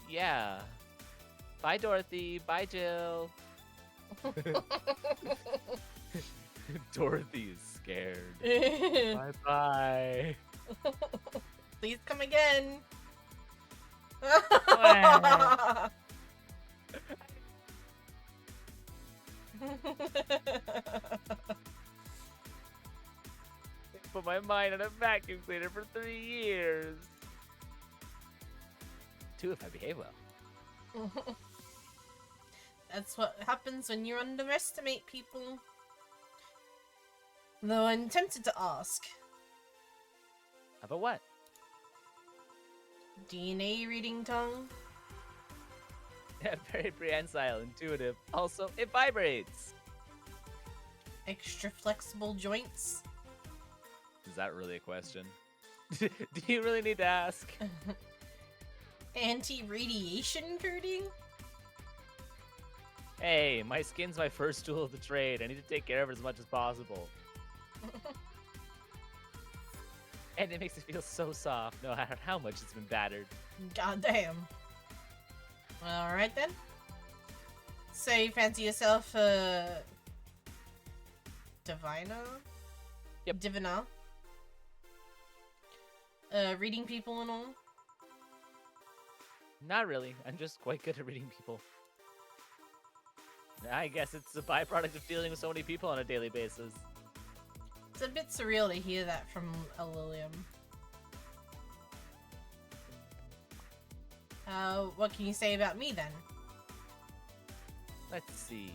Yeah. Bye, Dorothy. Bye, Jill. Dorothy is scared. Bye-bye. Please come again. Put my mind on a vacuum cleaner for 3 years. 2 if I behave well. That's what happens when you underestimate people. Though I'm tempted to ask. About what? DNA reading tongue? Yeah, very prehensile, intuitive. Also, it vibrates. Extra flexible joints? Is that really a question? Do you really need to ask? Anti-radiation coating? Hey, my skin's my first tool of the trade. I need to take care of it as much as possible. And it makes it feel so soft, no matter how much it's been battered. Goddamn. Alright then. So you fancy yourself Divina? Yep. Divina? Reading people and all? Not really. I'm just quite good at reading people. I guess it's a byproduct of dealing with so many people on a daily basis. It's a bit surreal to hear that from a Lilium. What can you say about me then? Let's see.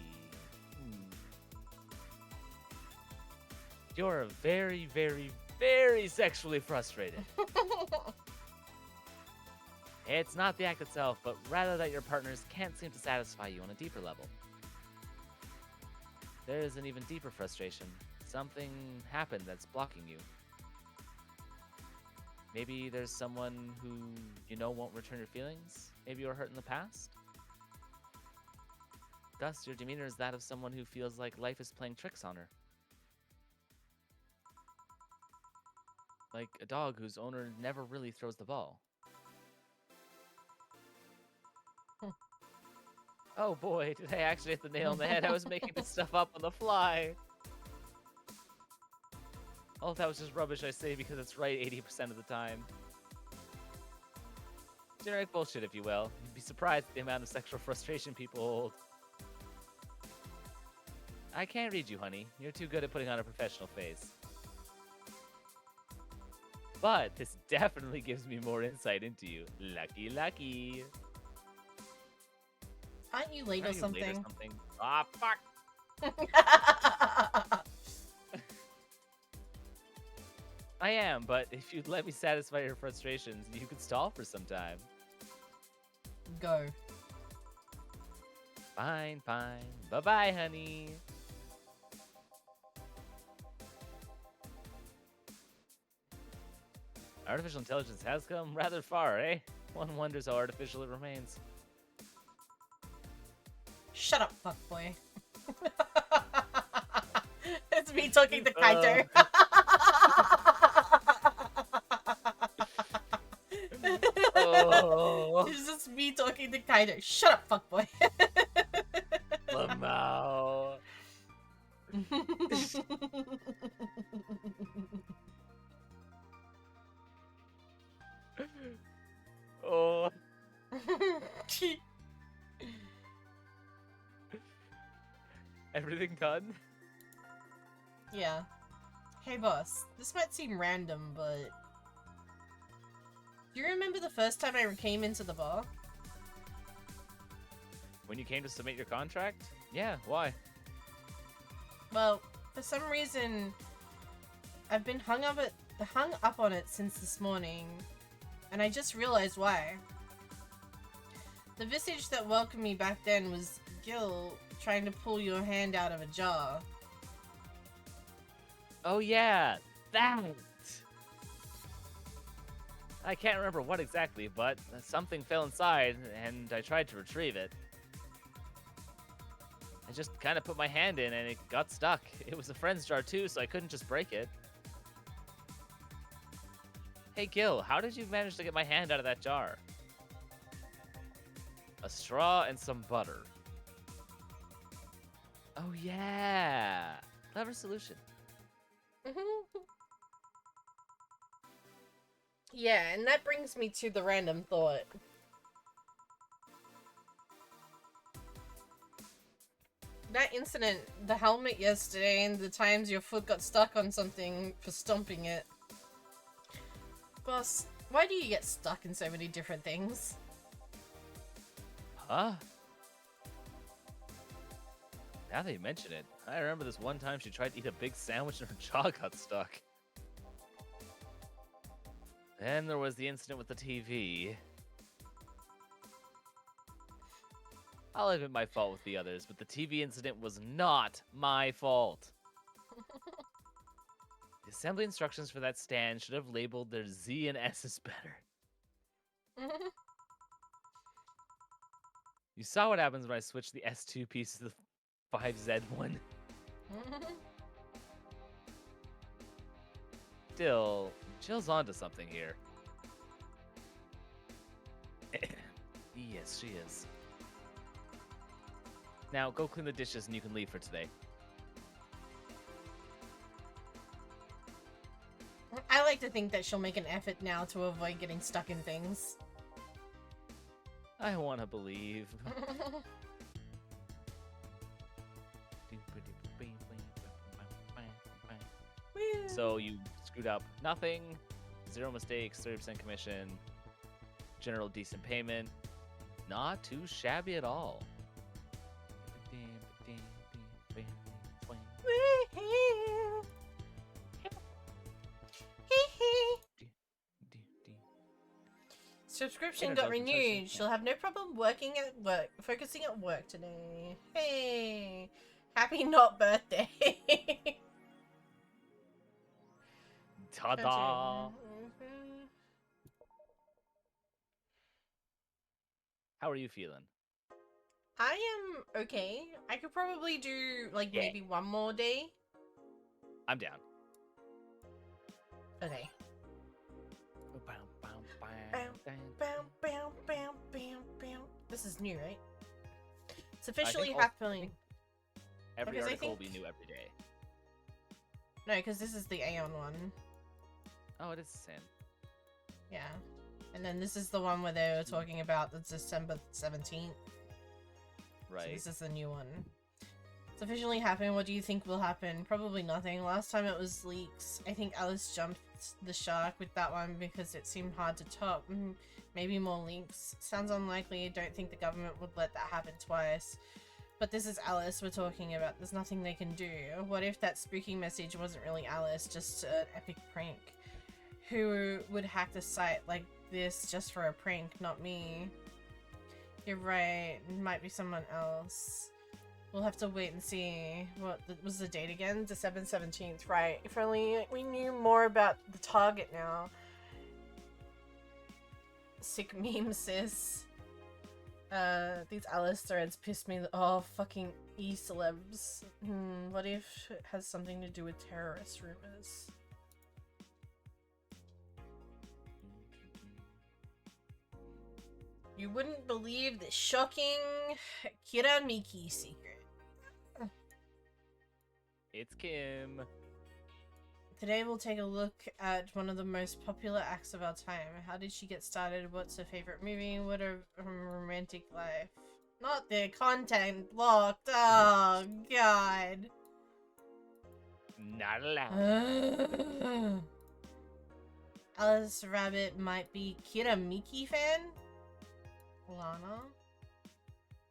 You're very, very, very sexually frustrated. It's not the act itself, but rather that your partners can't seem to satisfy you on a deeper level. There is an even deeper frustration. Something happened that's blocking you. Maybe there's someone who you know won't return your feelings. Maybe you were hurt in the past. Thus, your demeanor is that of someone who feels like life is playing tricks on her. Like a dog whose owner never really throws the ball. Oh boy, did I actually hit the nail on the head? I was making this stuff up on the fly. All of that was just rubbish, I say, because it's right 80% of the time. Generic bullshit, if you will. You'd be surprised at the amount of sexual frustration people hold. I can't read you, honey. You're too good at putting on a professional face. But this definitely gives me more insight into you. Lucky, lucky. Aren't you late or Aren't you late something? Ah, fuck. I am, but if you'd let me satisfy your frustrations, you could stall for some time. Go. Fine, fine. Bye-bye, honey. Artificial intelligence has come rather far, eh? One wonders how artificial it remains. Shut up, fuckboy. It's me talking to Kaito. Oh, It's just me talking to Kaito. Shut up, fuckboy. Lamau. Oh. Everything done? Yeah. Hey boss, this might seem random, but... Do you remember the first time I came into the bar? When you came to submit your contract? Yeah, why? Well, for some reason, I've been hung up on it since this morning, and I just realized why. The visage that welcomed me back then was Gil trying to pull your hand out of a jar. Oh yeah, that! I can't remember what exactly, but something fell inside, and I tried to retrieve it. I just kind of put my hand in, and it got stuck. It was a friend's jar too, so I couldn't just break it. Hey Gil, how did you manage to get my hand out of that jar? A straw and some butter. Oh yeah! Clever solution. Yeah, and that brings me to the random thought. That incident, the helmet yesterday, and the times your foot got stuck on something for stomping it. Boss, why do you get stuck in so many different things? Huh? Now that you mention it, I remember this one time she tried to eat a big sandwich and her jaw got stuck. Then there was the incident with the TV. I'll admit my fault with the others, but the TV incident was not my fault. The assembly instructions for that stand should have labeled their Z and S's better. You saw what happens when I switch the S2 piece to the 5Z one. Still, Jill's onto something here. Yes, she is. Now, go clean the dishes and you can leave for today. I like to think that she'll make an effort now to avoid getting stuck in things. I want to believe. So you screwed up nothing, 0 mistakes, 30% commission, general decent payment, not too shabby at all. Subscription Dinner got dog renewed. concession. She'll have no problem focusing at work today. Hey, happy not birthday. Ta-da! How are you feeling? I am okay. I could probably do like Yeah. maybe one more day. I'm down. Okay. Bam, bam, Bam, bam, bam, bam, bam, bam, bam. This is new, right? It's I officially think also- happening. Every Because I article will think- be new every day. No, because this is the Aeon one. Oh, it is the same. Yeah. And then this is the one where they were talking about the December 17th. So Right. this is the new one. It's officially happening. What do you think will happen? Probably nothing. Last time it was leaks. I think Alice jumped the shark with that one because it seemed hard to top. Maybe more leaks. Sounds unlikely. I don't think the government would let that happen twice. But this is Alice we're talking about. There's nothing they can do. What if that spooky message wasn't really Alice, just an epic prank? Who would hack the site like this just for a prank? Not me. You're right. It might be someone else. We'll have to wait and see. What was the date again? December 17th, right? If only we knew more about the target now. Sick meme, sis. These Alice threads piss me. Oh, fucking e-celebs. What if it has something to do with terrorist rumors? You wouldn't believe the shocking Kiramiki secret. It's Kim. Today we'll take a look at one of the most popular acts of our time. How did she get started? What's her favorite movie? What a romantic life. Not the content blocked. Oh, God. Not allowed. Alice Rabbit might be Kiramiki fan? Lana?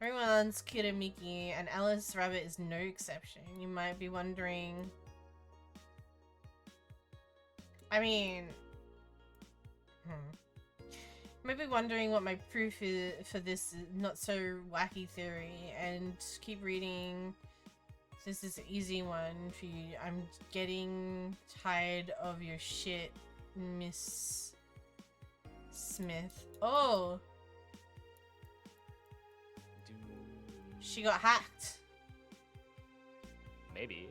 Everyone's Kiramiki, and Alice Rabbit is no exception. You might be wondering... I mean... Maybe wondering what my proof is for this not so wacky theory, and keep reading. This is an easy one for you. I'm getting tired of your shit, Miss Smith. Oh! She got hacked. Maybe.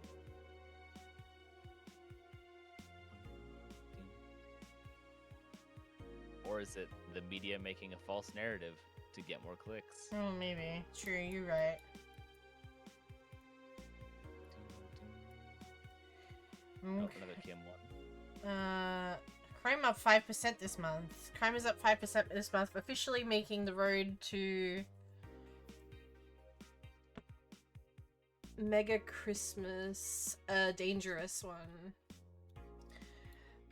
Or is it the media making a false narrative to get more clicks? Oh, maybe. True, you're right. Oh, another Kim one. Crime up 5% this month. Crime is up 5% this month, officially making the road to Mega Christmas a dangerous one.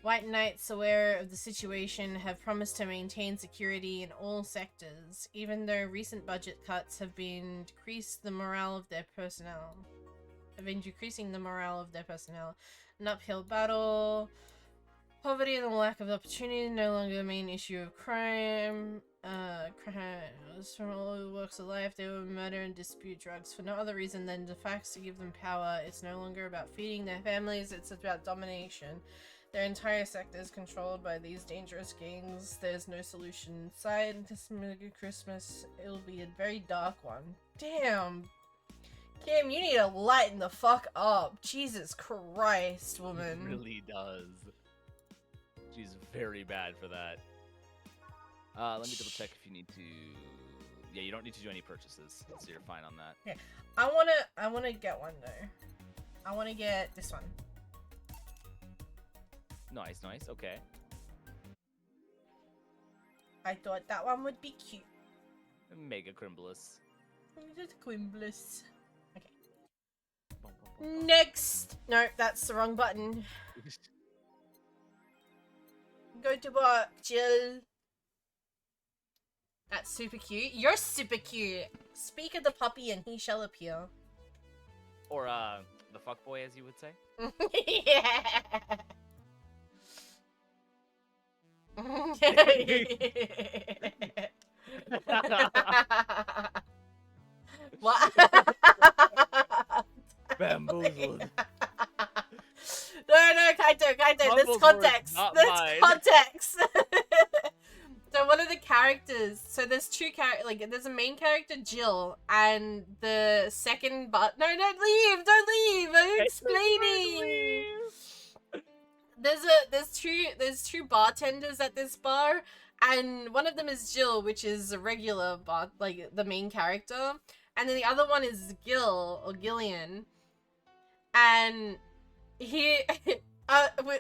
White Knights, aware of the situation, have promised to maintain security in all sectors, even though recent budget cuts have been decreasing the morale of their personnel. An uphill battle. Poverty and the lack of opportunity no longer the main issue of crime. Crimes from all walks of life. They will murder and dispute drugs for no other reason than the facts to give them power. It's no longer about feeding their families, it's about domination. Their entire sector is controlled by these dangerous gangs. There's no solution in sight. This Mega Christmas, it'll be a very dark one. Damn! Kim, you need to lighten the fuck up. Jesus Christ, woman. It really does. She's very bad for that. Let me double check if you need to... Yeah, you don't need to do any purchases, so you're fine on that. Okay. I wanna get one though. I wanna get this one. Nice, nice, okay. I thought that one would be cute. Mega Crimbless. Just Quimbless. Okay. Bum, bum, bum, Next! No, that's the wrong button. bum. Go to work, Jill. That's super cute. You're super cute. Speak of the puppy and he shall appear. Or, the fuckboy, as you would say. Yeah. What? Bamboozled. No, Kaito, this Rumble's context. words, not This mine. context. So one of the characters. So there's two like there's a main character, Jill, and the second but no, don't leave. I'm explaining. There's two bartenders at this bar, and one of them is Jill, which is a regular bar, like the main character, and then the other one is Gil or Gillian, and he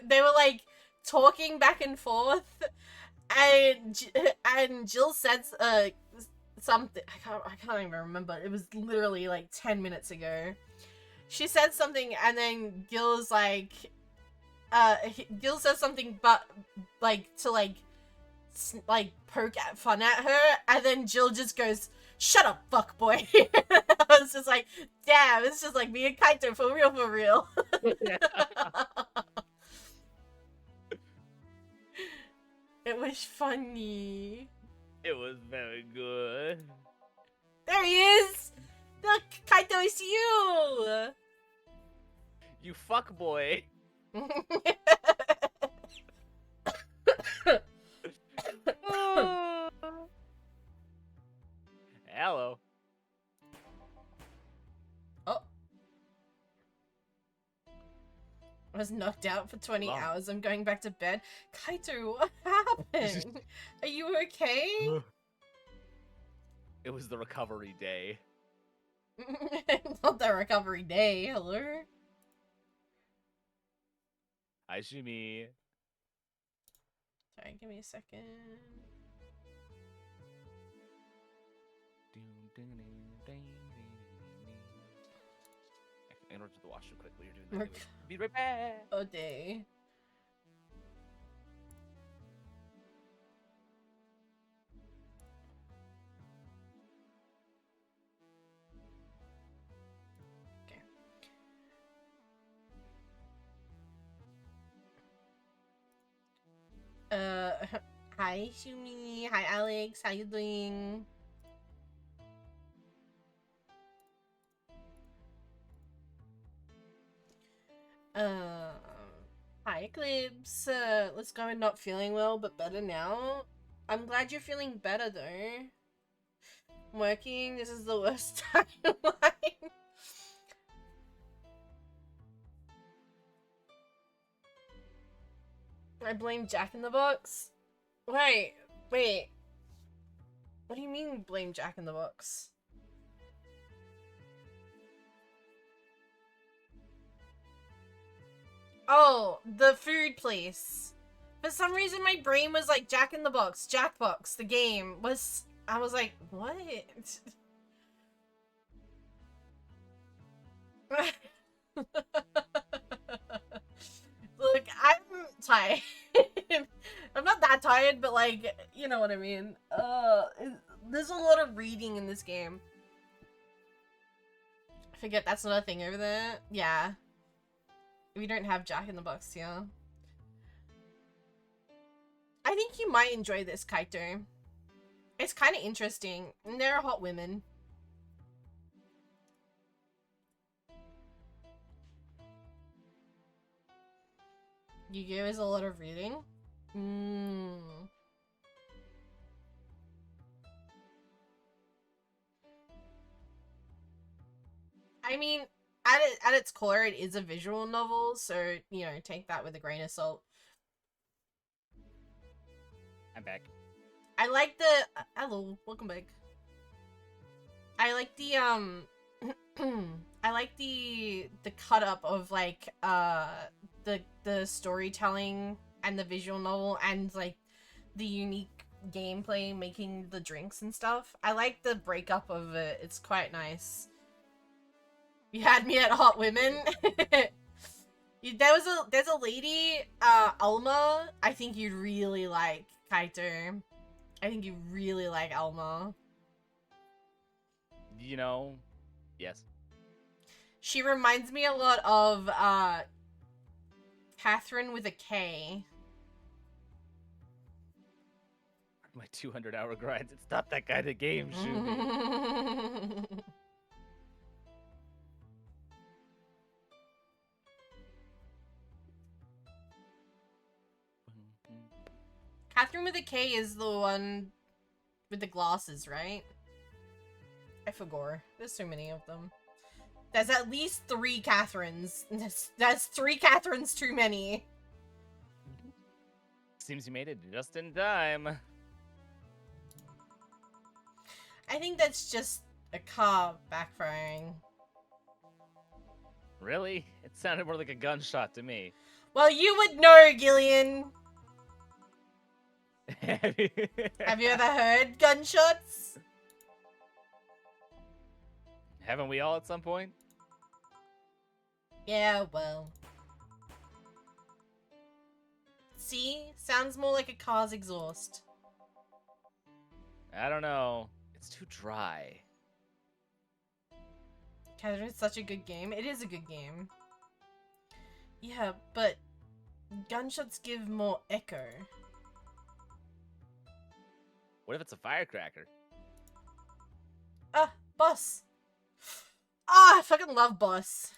they were like talking back and forth, and Jill said something. I can't even remember. It was literally like 10 minutes ago. She said something, and then Gil's like, Gil says something, but like to like poke at fun at her, and then Jill just goes, "Shut up, fuckboy." I was just like, damn, it's just like me and Kaito for real. It was funny. It was very good. There he is! Look, Kaito, it's you! You fuck boy. Hello. Oh. I was knocked out for 20 Wow. hours. I'm going back to bed. Kaito, what happened? Are you okay? It was the recovery day. Not the recovery day, hello? Hi, Shumi. Sorry, give me a second. I'm gonna run to the washroom quickly. You're doing that. Work. Anyway. Be right back. Oh, day. Okay. Hi, Shumi. Hi, Alex. How you doing? Hi, Eclipse. Let's go and not feeling well, but better now. I'm glad you're feeling better, though. I'm working. This is the worst timeline. I blame Jack in the Box. Wait. What do you mean blame Jack in the Box? Oh, the food place. For some reason, my brain was like Jack in the Box, Jackbox, the game was. I was like, what? Look, I'm tired. I'm not that tired, but like, you know what I mean. There's a lot of reading in this game. I forget that's not a thing over there. Yeah. We don't have Jack in the Box here. I think you might enjoy this, Kaito. It's kind of interesting. And there are hot women. Yu-Gi-Oh! Is a lot of reading? I mean, at its core, it is a visual novel, so, you know, take that with a grain of salt. I'm back. I like the... hello, welcome back. I like the, I like the cut up of, like, the storytelling and the visual novel and, like, the unique gameplay, making the drinks and stuff. I like the breakup of it. It's quite nice. You had me at hot women. There's a lady, Alma. I think you'd really like, Kaito. I think you really like Alma. You know, yes. She reminds me a lot of Catherine with a K. My 200-hour grind. It's not that kind of game, Shumi. Catherine with a K is the one with the glasses, right? I forgot. There's so many of them. There's at least 3 Catherines. That's 3 Catherines too many. Seems you made it just in time. I think that's just a car backfiring. Really? It sounded more like a gunshot to me. Well, you would know, Gillian. Have you ever heard gunshots? Haven't we all at some point? Yeah, well. See? Sounds more like a car's exhaust. I don't know. It's too dry. Catherine's such a good game. It is a good game. Yeah, but gunshots give more echo. What if it's a firecracker? Ah, Boss. Ah, I fucking love Boss.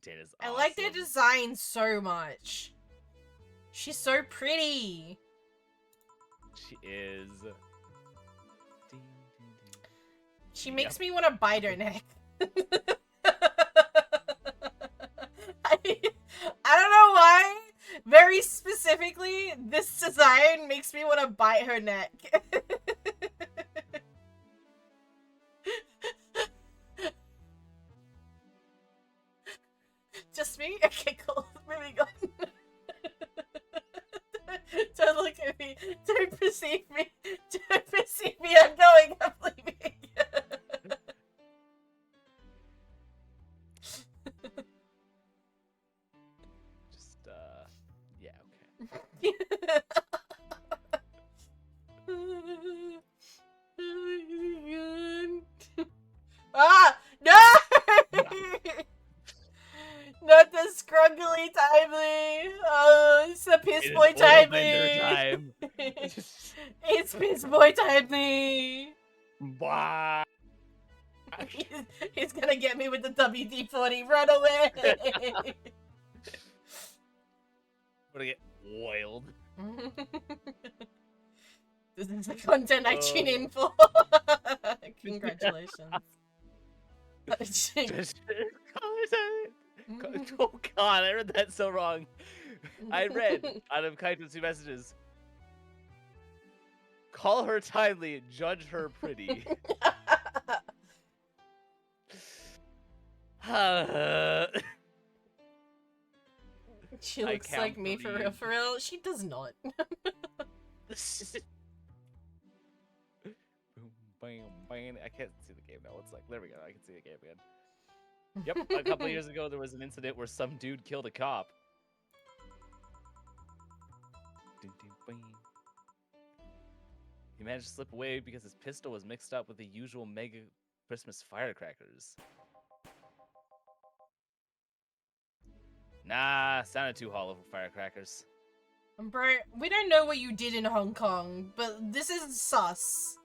Data's I awesome. like their design so much. She's so pretty. She is. She makes me want to bite her neck. I don't know why. Very specifically, this design makes me want to bite her neck. Just me? Okay, cool. Moving on. Don't look at me. Don't perceive me. Don't perceive me. I'm going. I'm leaving. Just, yeah, okay. Ah! No! Not the scruggly timely. Oh, it's the piss boy timely. Time. It's piss boy timely. Bah. He's gonna get me with the WD-40. Run away. I'm gonna get oiled. This is the content I tune in for. Congratulations. Oh god, I read that so wrong. I read out of Kaito's messages. Call her timely, judge her pretty. She looks like me for real, for real. She does not. Boom, bam, bam. I can't see the game now. It's like, there we go. I can see the game again. Yep, a couple years ago there was an incident where some dude killed a cop. He managed to slip away because his pistol was mixed up with the usual mega Christmas firecrackers. Nah, sounded too hollow for firecrackers. Bro, we don't know what you did in Hong Kong, but this is sus.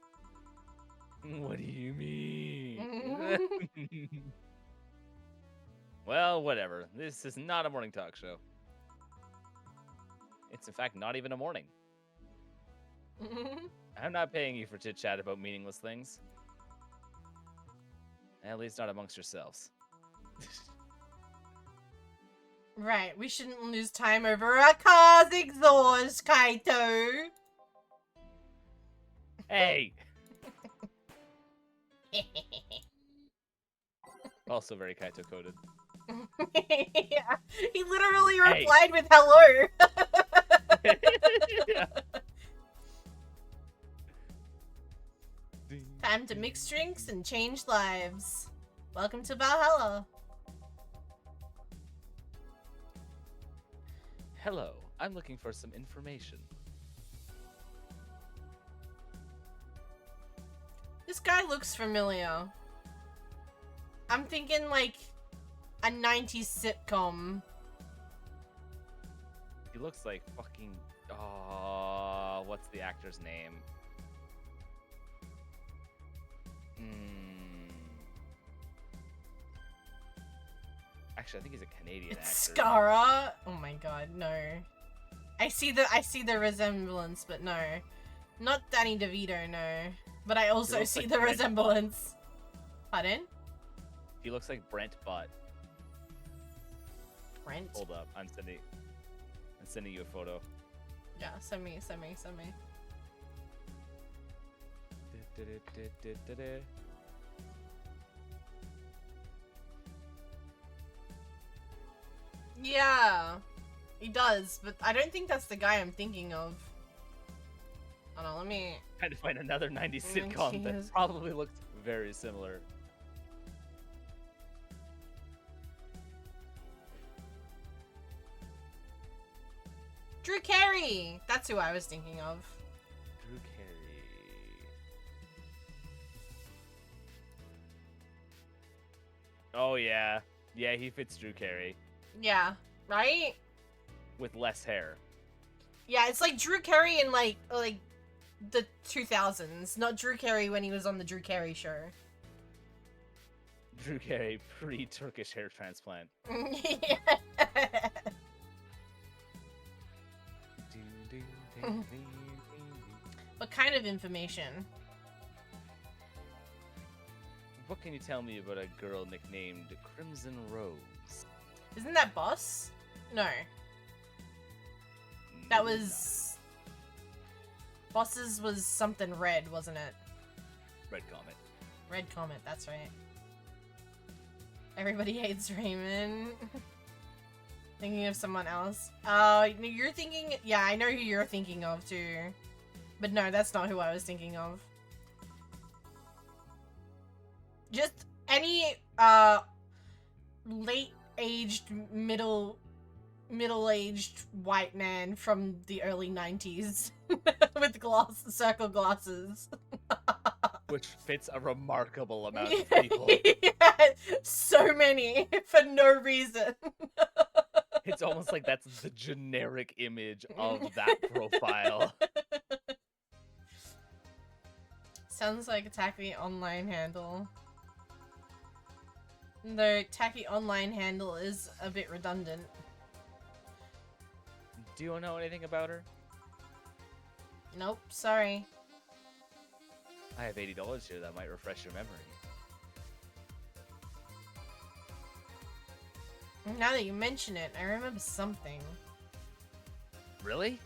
What do you mean? Well, whatever. This is not a morning talk show. It's in fact not even a morning. I'm not paying you for chit-chat about meaningless things. At least not amongst yourselves. Right, we shouldn't lose time over a car's exhaust, Kaito. Hey! Also very Kaito coded. Yeah, he literally replied with hello. Yeah. Time to mix drinks and change lives. Welcome to Valhalla. Hello, I'm looking for some information. This guy looks familiar. I'm thinking like a 90s sitcom. He looks like fucking... Oh, what's the actor's name? Actually, I think he's a Canadian It's actor. Skara. Oh my god, no. I see the resemblance, but no. Not Danny DeVito, no. But I also looks see like the Brent resemblance. Pardon? He looks like Brent Butt. Brent? Hold up, I'm sending you a photo. Yeah, send me. Yeah, he does, but I don't think that's the guy I'm thinking of. Hold on, let me... Trying to find another 90s Oh, sitcom that jeez. probably looks very similar. Drew Carey! That's who I was thinking of. Drew Carey. Oh yeah. Yeah, he fits Drew Carey. Yeah, right? With less hair. Yeah, it's like Drew Carey in like the 2000s, not Drew Carey when he was on the Drew Carey show. Drew Carey pre-Turkish hair transplant. Yeah. What kind of information? What can you tell me about a girl nicknamed Crimson Rose? Isn't that Boss? No. That was... Boss's was something red, wasn't it? Red Comet. Red Comet, that's right. Everybody hates Raymond. Thinking of someone else. You're thinking... Yeah, I know who you're thinking of, too. But no, that's not who I was thinking of. Just any, late-aged, middle-aged white man from the early 90s. With circle glasses. Which fits a remarkable amount of people. Yeah, so many, for no reason. It's almost like that's the generic image of that profile. Sounds like a tacky online handle. Though tacky online handle is a bit redundant. Do you know anything about her? Nope, sorry. I have $80 here that might refresh your memory. Now that you mention it, I remember something. Really?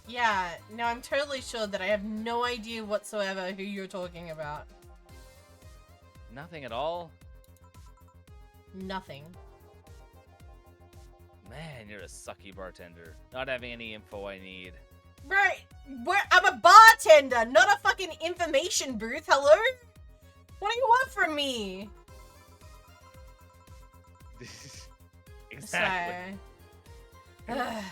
Yeah, no, I'm totally sure that I have no idea whatsoever who you're talking about. Nothing at all? Nothing. Man, you're a sucky bartender. Not having any info I need. Right, I'm a bartender, not a fucking information booth, hello? What do you want from me? Exactly. So,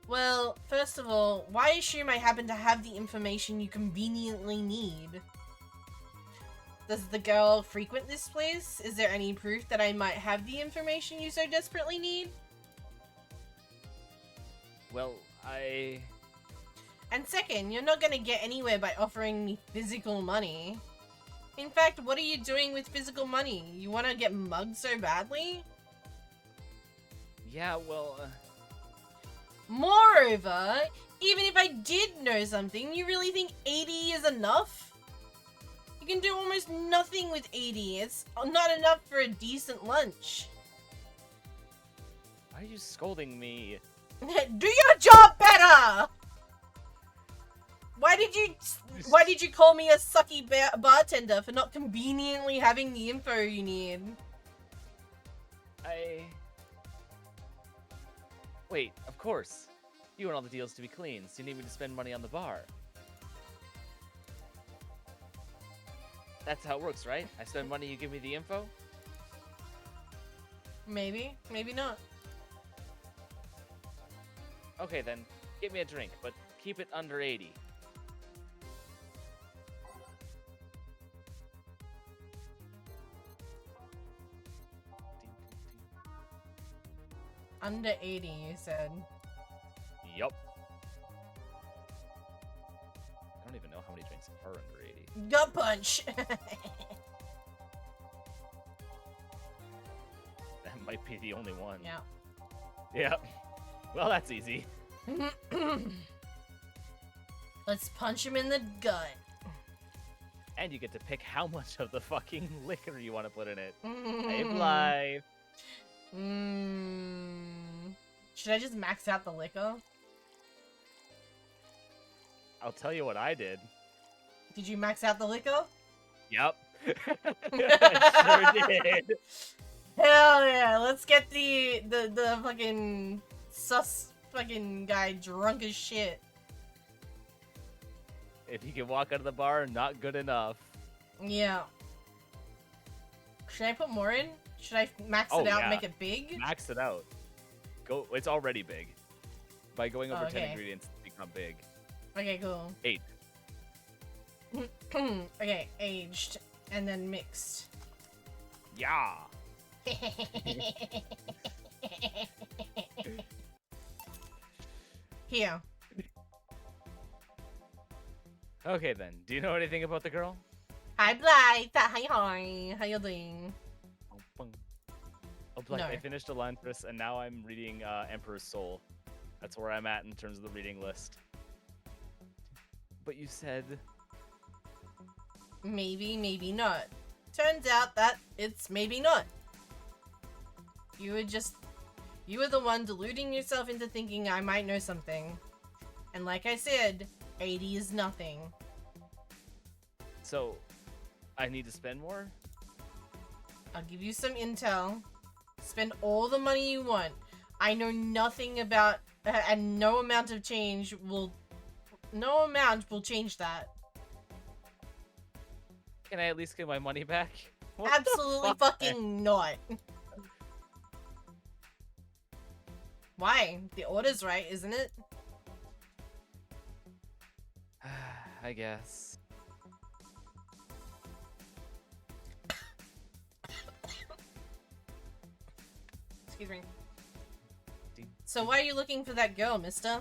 well, first of all, why assume I happen to have the information you conveniently need? Does the girl frequent this place? Is there any proof that I might have the information you so desperately need? Well, And second, you're not gonna get anywhere by offering me physical money. In fact, what are you doing with physical money? You wanna get mugged so badly? Yeah, well, Moreover, even if I did know something, you really think 80 is enough? You can do almost nothing with 80. It's not enough for a decent lunch. why are you scolding me? Do your job better! Why did you call me a sucky bartender for not conveniently having the info you need? Wait, of course. You want all the deals to be clean, so you need me to spend money on the bar. That's how it works, right? I spend money, you give me the info? Maybe, maybe not. Okay then, get me a drink, but keep it under 80. Under 80, you said. Yup. I don't even know how many drinks are under 80. Gut punch! That might be the only one. Yeah. Yep. Well, that's easy. Let's punch him in the gut. And you get to pick how much of the fucking liquor you want to put in it. Hey, Mm. Blythe. Should I just max out the liquor? I'll tell you what I did. Did you max out the liquor? Yep. I sure did. Hell yeah! Let's get the fucking sus fucking guy drunk as shit. If he can walk out of the bar, not good enough. Yeah. Should I put more in? Should I max Oh, it out yeah. and make it big? Max it out. Go. It's already big. By going over Oh, 10 okay. ingredients, it's become big. Okay, cool. 8. Okay, aged and then mixed. Yeah. Here. Okay then. Do you know anything about the girl? Hi Blythe. Hi. How you doing? Oh, Blythe, No. I finished Elantris, and now I'm reading Emperor's Soul. That's where I'm at in terms of the reading list. But you said... Maybe, maybe not. Turns out that it's maybe not. You were the one deluding yourself into thinking I might know something. And like I said, 80 is nothing. So, I need to spend more? I'll give you some intel. Spend all the money you want. I know nothing about, and no amount will change that. Can I at least get my money back? What the Absolutely fuck? fucking not. Why? The order's right, isn't it? I guess. Excuse me. So why are you looking for that girl, mister?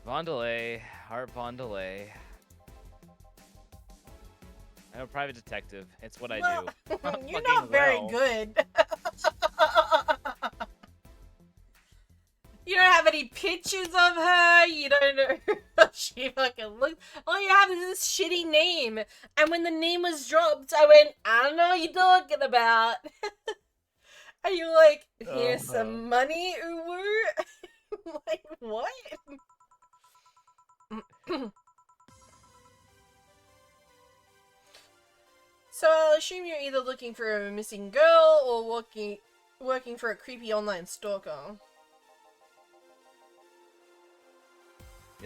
Vondelay. Art Vondelay. I'm a private detective. It's what I Well, do. You're Fucking not very well. good. You don't have any pictures of her. You don't know how she fucking looks. All you have is this shitty name. And when the name was dropped, I went, I don't know what you're talking about. Are you like, here's some money, Uwu? Like, what? So I'll assume you're either looking for a missing girl or working for a creepy online stalker.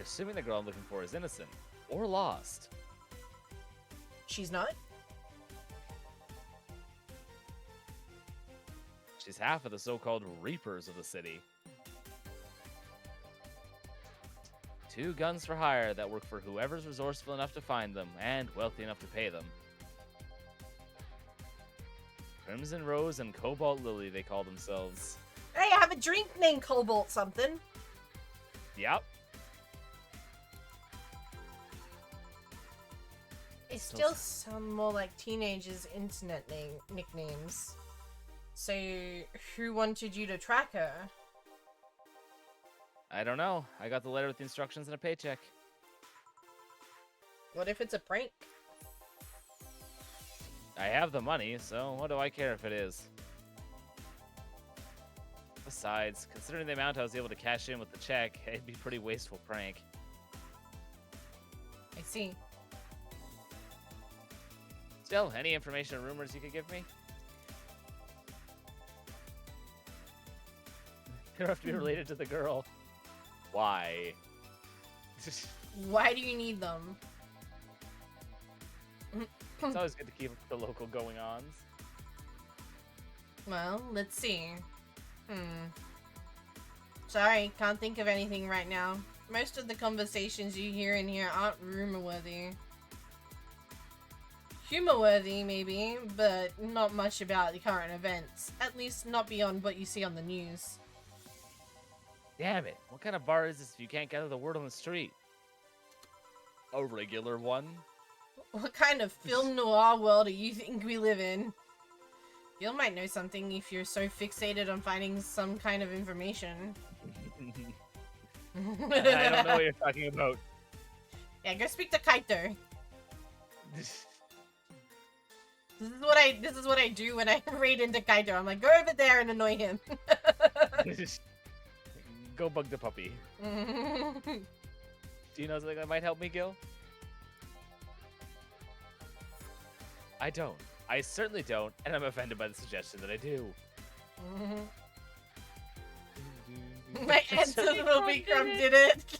Assuming the girl I'm looking for is innocent. Or lost. She's not? She's half of the so-called Reapers of the city. 2 guns for hire that work for whoever's resourceful enough to find them and wealthy enough to pay them. Crimson Rose and Cobalt Lily, they call themselves. Hey, I have a drink named Cobalt something. Yep. It still sound more like teenagers' internet nicknames. So, who wanted you to track her? I don't know. I got the letter with the instructions and a paycheck. What if it's a prank? I have the money, so what do I care if it is? Besides, considering the amount I was able to cash in with the check, it'd be a pretty wasteful prank. I see. Still, any information or rumors you could give me? You don't have to be related to the girl. Why? Why do you need them? It's always good to keep the local going-ons. Well, let's see. Sorry, can't think of anything right now. Most of the conversations you hear in here aren't rumor-worthy. Humor-worthy, maybe, but not much about the current events. At least not beyond what you see on the news. Damn it, what kind of bar is this if you can't gather the word on the street? A regular one? What kind of film noir world do you think we live in? You might know something if you're so fixated on finding some kind of information. I don't know what you're talking about. Yeah, go speak to Kaito. This is what I do when I raid into Kaito. I'm like, go over there and annoy him. Go bug the puppy. Do you know something that might help me, Gil? I don't. I certainly don't, and I'm offended by the suggestion that I do. My answer will be Crumb did it.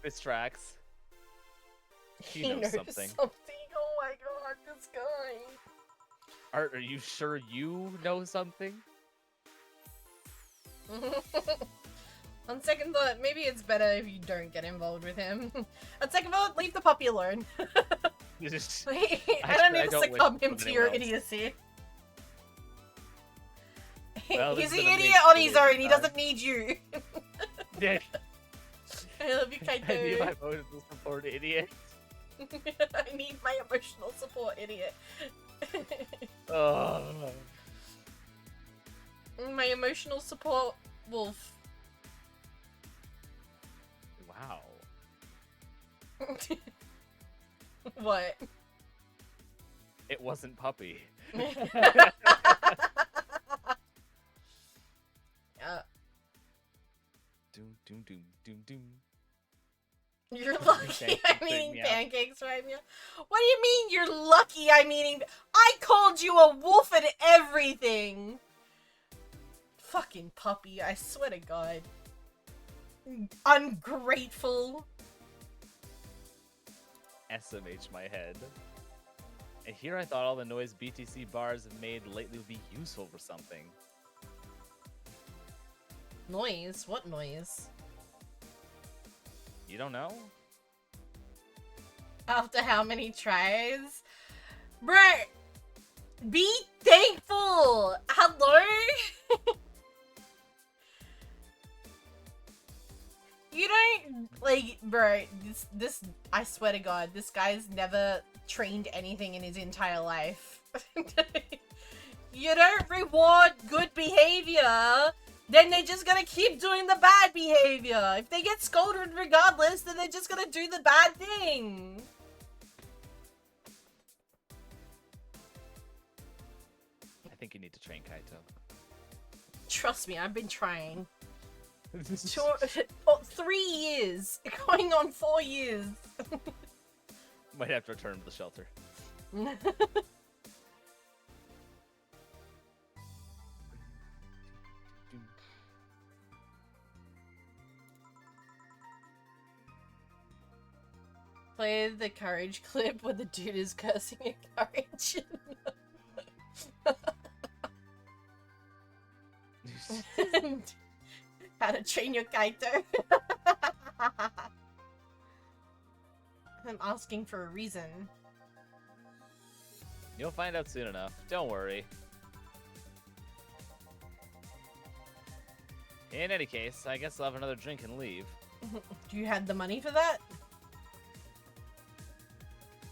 This tracks. He knows something. Oh my god, this guy. Art, are you sure you know something? On second thought, maybe it's better if you don't get involved with him. On second thought, leave the puppy alone. I don't need to succumb him to your idiocy. Well, He's this an is gonna idiot make on me his own. He decide. doesn't need you. Yeah. I love you, I need Kaito. my emotional support, idiot. I need my emotional support, idiot. Oh. My emotional support, wolf. Wow. What? It wasn't puppy. Doom, doom, doom, doom, doom. You're lucky I'm Pancakes eating right now. pancakes right now. What do you mean you're lucky I'm eating? I called you a wolf and everything. Fucking puppy, I swear to God. Ungrateful. SMH my head. And here I thought all the noise BTC bars have made lately would be useful for something. Noise? What noise? You don't know? After how many tries? Bruh! Be thankful! Hello? You don't, like, bro, this, I swear to God, this guy's never trained anything in his entire life. You don't reward good behavior, then they're just gonna keep doing the bad behavior. If they get scolded regardless, then they're just gonna do the bad thing. I think you need to train Kaito. Trust me, I've been trying. 3 years. Going on 4 years. Might have to return to the shelter. Play the courage clip where the dude is cursing at courage. How to train your Kaito. I'm asking for a reason. You'll find out soon enough. Don't worry. In any case, I guess I'll have another drink and leave. Do you have the money for that?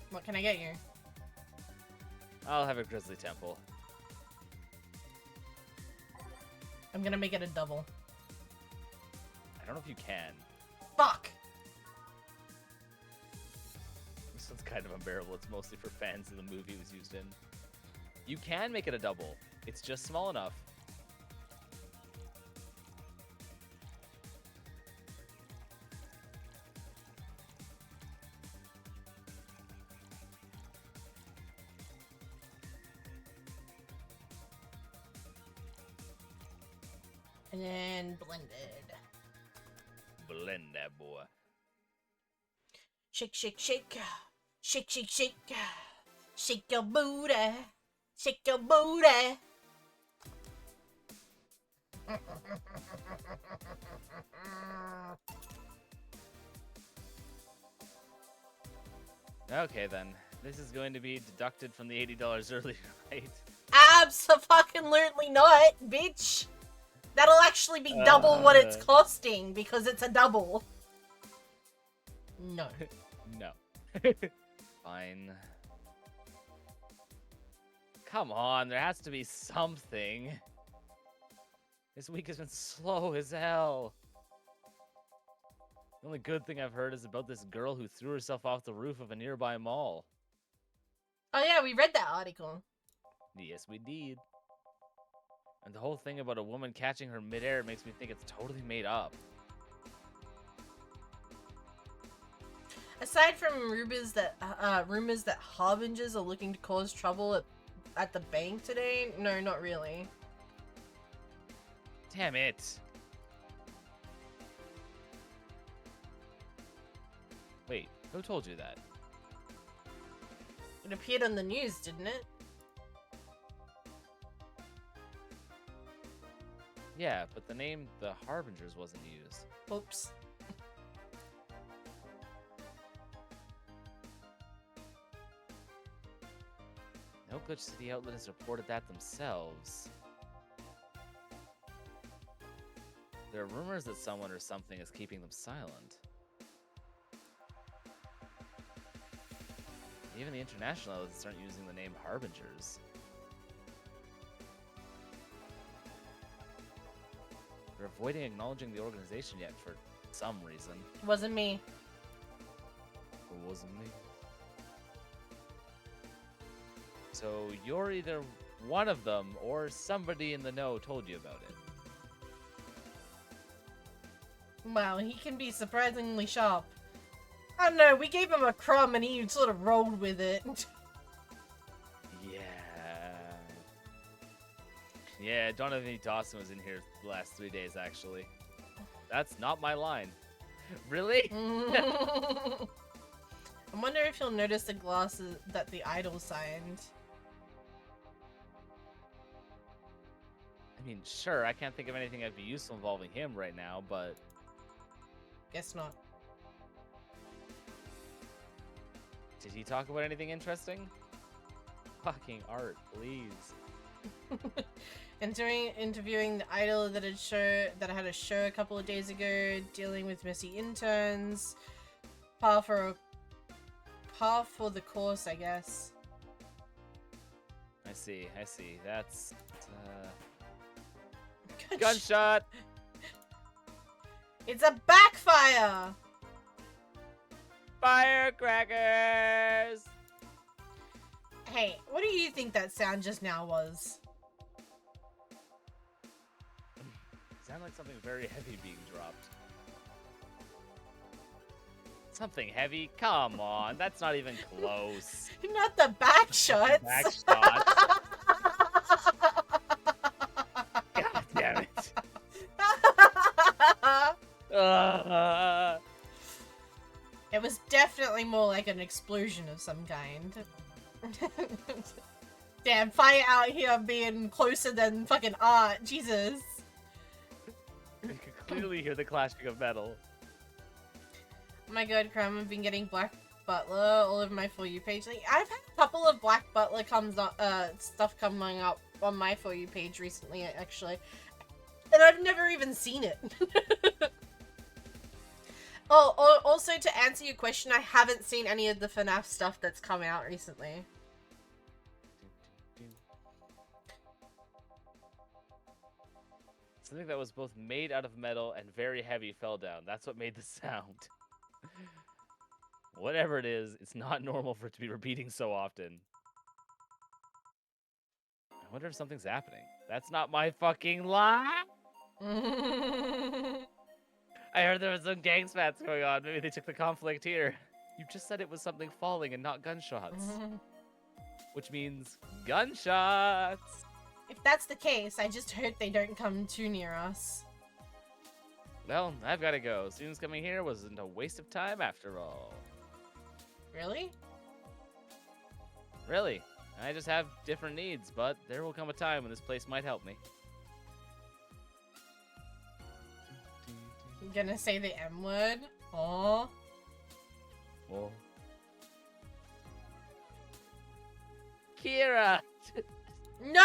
What can I get you? I'll have a Grizzly Temple. I'm gonna make it a double. I don't know if you can. Fuck! This one's kind of unbearable. It's mostly for fans of the movie it was used in. You can make it a double. It's just small enough. And then blended. Blend that boy. Shake, shake, shake. Shake, shake, shake. Shake your booty. Shake your booty. Okay then. This is going to be deducted from the $80 earlier, right? Abso-fucking-lutely not, bitch. That'll actually be double what it's costing because it's a double. No. No. Fine. Come on, there has to be something. This week has been slow as hell. The only good thing I've heard is about this girl who threw herself off the roof of a nearby mall. Oh yeah, we read that article. Yes, we did. And the whole thing about a woman catching her midair makes me think it's totally made up. Aside from rumors that harbingers are looking to cause trouble at the bank today, no, not really. Damn it. Wait, who told you that? It appeared on the news, didn't it? Yeah, but the name The Harbingers wasn't used. Oops. No Glitch City outlet has reported that themselves. There are rumors that someone or something is keeping them silent. Even the international outlets aren't using the name Harbingers. They're avoiding acknowledging the organization yet for some reason. Wasn't me. It wasn't me. So you're either one of them or somebody in the know told you about it. Wow, he can be surprisingly sharp. I don't know, we gave him a crumb and he sort of rolled with it. Yeah. Yeah, Donovan E. Dawson was in here the last 3 days, actually. That's not my line. Really? I wonder if you'll notice the glasses that the idol signed. I mean, sure, I can't think of anything that'd be useful involving him right now, but... Guess not. Did he talk about anything interesting? Fucking art, please. Interviewing the idol that had a show a couple of days ago, dealing with messy interns, par for the course, I guess. I see. That's gunshot. It's a backfire. Firecrackers. Hey, what do you think that sound just now was? Sound like something very heavy being dropped. Something heavy? Come on, that's not even close. Not the back shots. Back shots. God damn it. It was definitely more like an explosion of some kind. Damn, fire out here being closer than fucking art. Jesus. You can clearly hear the clashing of metal. Oh my god, Cram, I've been getting Black Butler all over my For You page. Like, I've had a couple of Black Butler stuff coming up on my For You page recently, actually. And I've never even seen it. Oh, also to answer your question, I haven't seen any of the FNAF stuff that's come out recently. Something that was both made out of metal and very heavy fell down. That's what made the sound. Whatever it is, it's not normal for it to be repeating so often. I wonder if something's happening. That's not my fucking lie! I heard there was some gang spats going on. Maybe they took the conflict here. You just said it was something falling and not gunshots. Which means gunshots! If that's the case, I just hope they don't come too near us. Well, I've gotta go. Students coming here wasn't a waste of time after all. Really? Really. I just have different needs, but there will come a time when this place might help me. I'm gonna say the M word. Aww. Oh. Kira! No!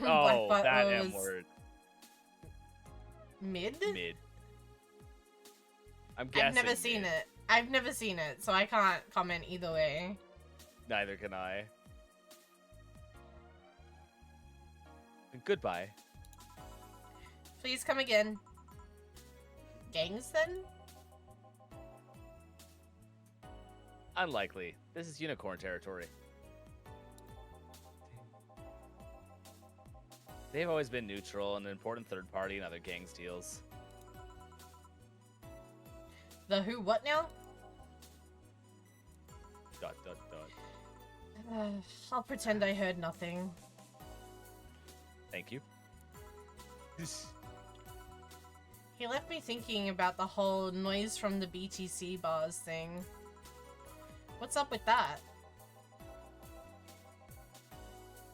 Oh, Black that Butler M was word. Mid? Mid. I'm guessing. I've never seen it. I've never seen it, so I can't comment either way. Neither can I. Goodbye. Please come again. Gangs, then? Unlikely. This is unicorn territory. They've always been neutral and an important third party in other gangs' deals. The who what now? Dot, dot, dot. I'll pretend I heard nothing. Thank you. He left me thinking about the whole noise from the BTC bars thing. What's up with that?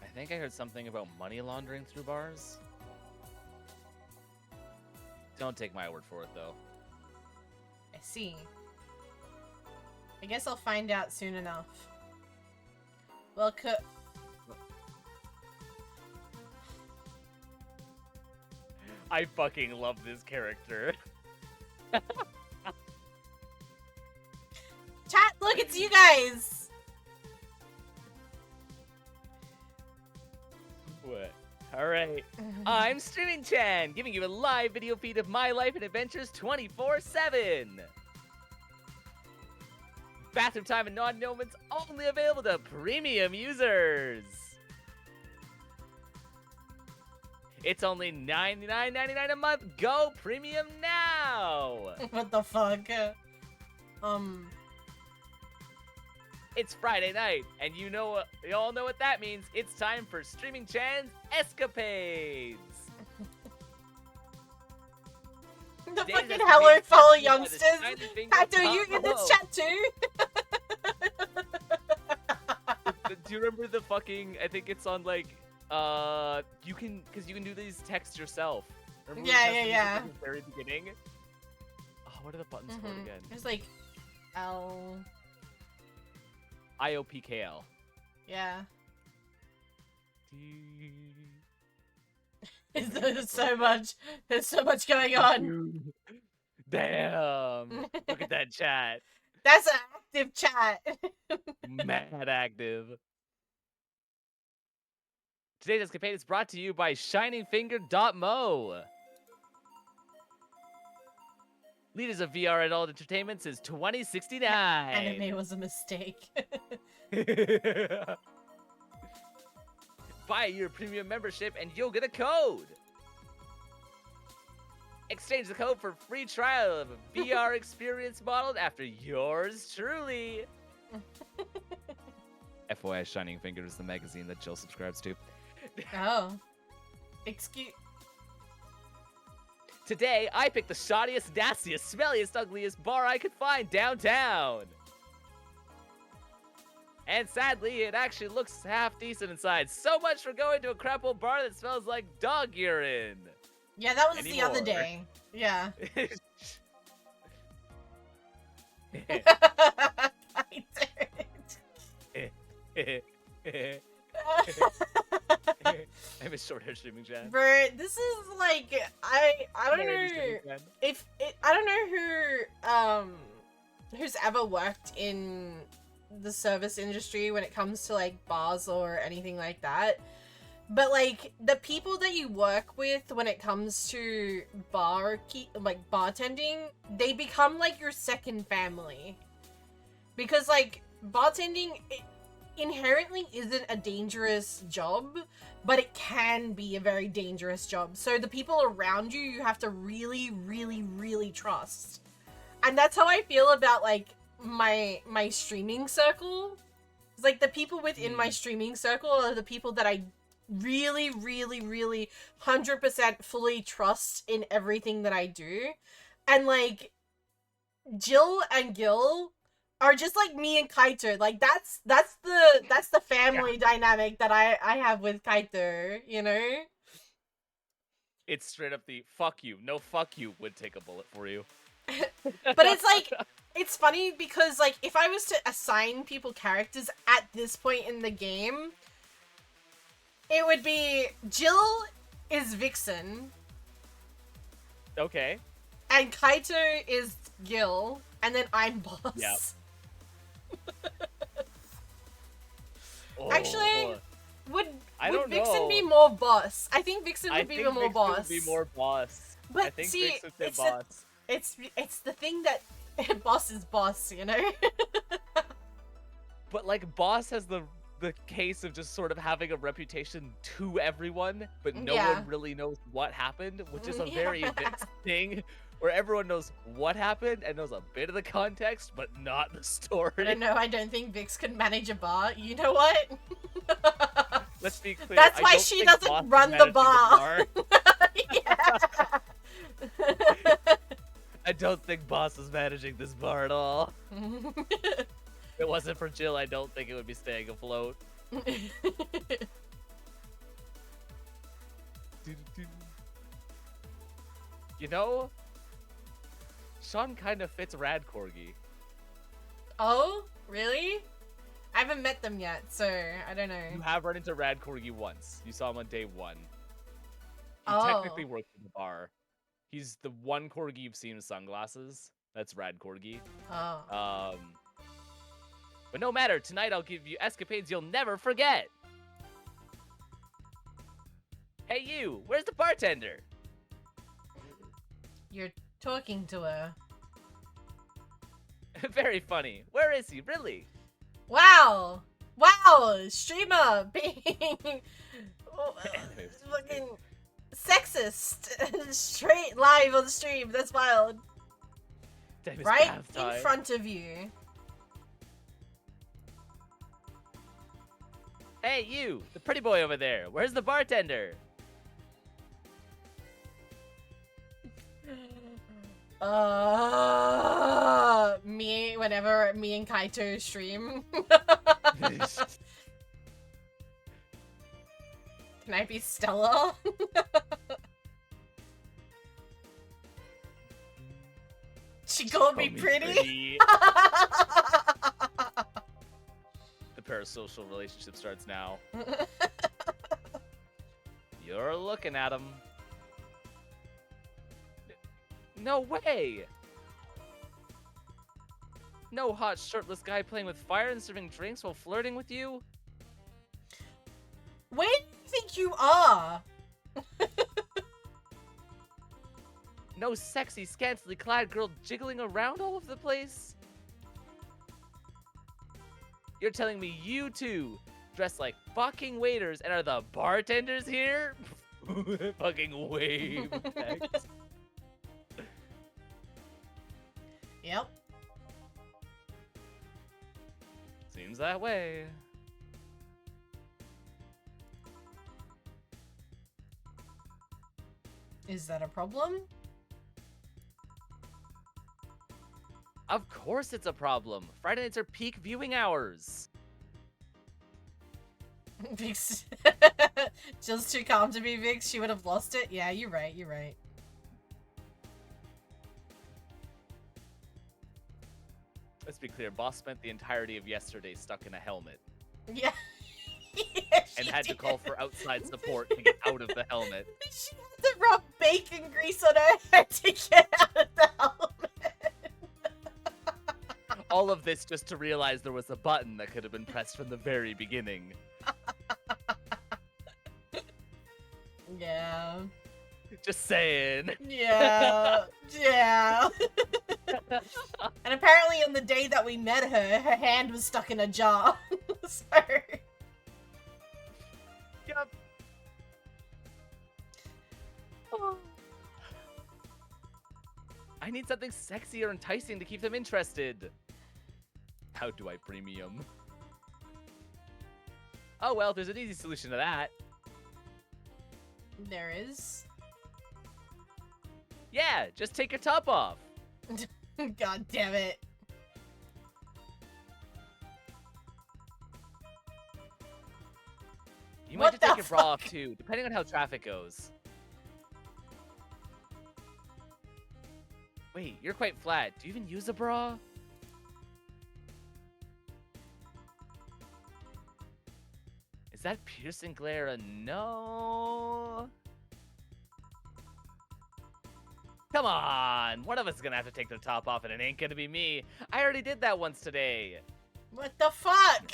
I think I heard something about money laundering through bars. Don't take my word for it, though. I see. I guess I'll find out soon enough. Well, I fucking love this character. Chat, look, it's you guys! What? Alright. I'm Streaming Chan, giving you a live video feed of my life and adventures 24/7. Bathroom time and non moments only available to premium users. It's only $99.99 a month. Go premium now. What the fuck? It's Friday night, and you all know what that means. It's time for Streaming Chan's escapades. The Today's fucking escapades hello brought fellow to you by the youngsters! Shiny Finger Hector, are you in this Combo. chat too? Do you remember the fucking? I think it's on like, you can do these texts yourself. Remember we Yeah, tested these yeah. at the very beginning. Oh, what are the buttons for it again? It's like L. IOPKL. Yeah. There's so much. There's so much going on. Damn! Look at that chat. That's an active chat. Mad active. Today's escapade is brought to you by ShiningFinger.mo. Leaders of VR adult entertainment since 2069. Anime was a mistake. Buy your premium membership and you'll get a code. Exchange the code for free trial of a VR experience modeled after yours truly. FYI, Shining Finger is the magazine that Jill subscribes to. Oh. Excuse. Today, I picked the shoddiest, nastiest, smelliest, ugliest bar I could find downtown. And sadly, it actually looks half decent inside. So much for going to a crap old bar that smells like dog urine. Yeah, that was the other Anymore. day. Yeah. I miss short hair streaming chat. Bro, this is like I don't know if I don't know who's ever worked in the service industry when it comes to like bars or anything like that. But like the people that you work with when it comes to bartending, they become like your second family. Because like bartending inherently isn't a dangerous job, but it can be a very dangerous job. So the people around you, you have to really, really, really trust. And that's how I feel about like my streaming circle. It's like the people within my streaming circle are the people that I really, really, really 100% fully trust in everything that I do. And like Jill and Gil are just like me and Kaito. Like that's the family dynamic that I have with Kaito, you know? It's straight up the fuck you, no fuck you would take a bullet for you. But it's like, it's funny because like if I was to assign people characters at this point in the game, it would be Jill is Vixen. Okay. And Kaito is Gil, and then I'm boss. Yep. Actually, would I would don't Vixen be know. more boss? I think Vixen I would be think more Vixen boss. would be more boss. But I think see, Vixen would it's be the- boss. It's the thing that boss is boss, you know? But like boss has the case of just sort of having a reputation to everyone, but no Yeah. one really knows what happened, which is a Yeah. very Vix thing where everyone knows what happened and knows a bit of the context, but not the story. I don't know, I don't think Vix can manage a bar. You know what? Let's be clear. That's I why don't she think doesn't Boss is run the managing bar. Yeah. I don't think Boss is managing this bar at all. If it wasn't for Jill, I don't think it would be staying afloat. You know, Sean kind of fits Rad Corgi. Oh, really? I haven't met them yet, so I don't know. You have run into Rad Corgi once. You saw him on day 1. He Oh. technically works in the bar. He's the one Corgi you've seen with sunglasses. That's Rad Corgi. Oh. But no matter, tonight I'll give you escapades you'll never forget. Hey you, where's the bartender? You're talking to her. Very funny. Where is he, really? Wow! Wow! Streamer being fucking sexist straight live on the stream. That's wild. Damn, it's Right bath in time. front of you. Hey you, the pretty boy over there. Where's the bartender? Whenever me and Kaito stream. Can I be Stella? She called me pretty. The parasocial relationship starts now. You're looking at him. No way! No hot shirtless guy playing with fire and serving drinks while flirting with you? Where do you think you are? No sexy, scantily clad girl jiggling around all over the place? You're telling me you two dress like fucking waiters and are the bartenders here? Fucking wave. Next. Yep. Seems that way. Is that a problem? Of course it's a problem. Friday nights are peak viewing hours. Vix. Jill's too calm to be Vix. She would have lost it. Yeah, you're right. You're right. Let's be clear, Boss spent the entirety of yesterday stuck in a helmet Yeah. Yeah, and she had to did. call for outside support to get out of the helmet. She had to rub bacon grease on her head to get out of the helmet. All of this just to realize there was a button that could have been pressed from the very beginning. Yeah. Just saying. Yeah. Yeah. And apparently on the day that we met her, her hand was stuck in a jar. So... Yep. I need something sexy or enticing to keep them interested. How do I premium? Oh well, there's an easy solution to that. There is. Yeah, just take your top off. God damn it. You What might just the take your bra off fuck? too, depending on how traffic goes. Wait, you're quite flat. Do you even use a bra? Is that piercing glare a no? Come on! One of us is gonna have to take the top off and it ain't gonna be me. I already did that once today. What the fuck?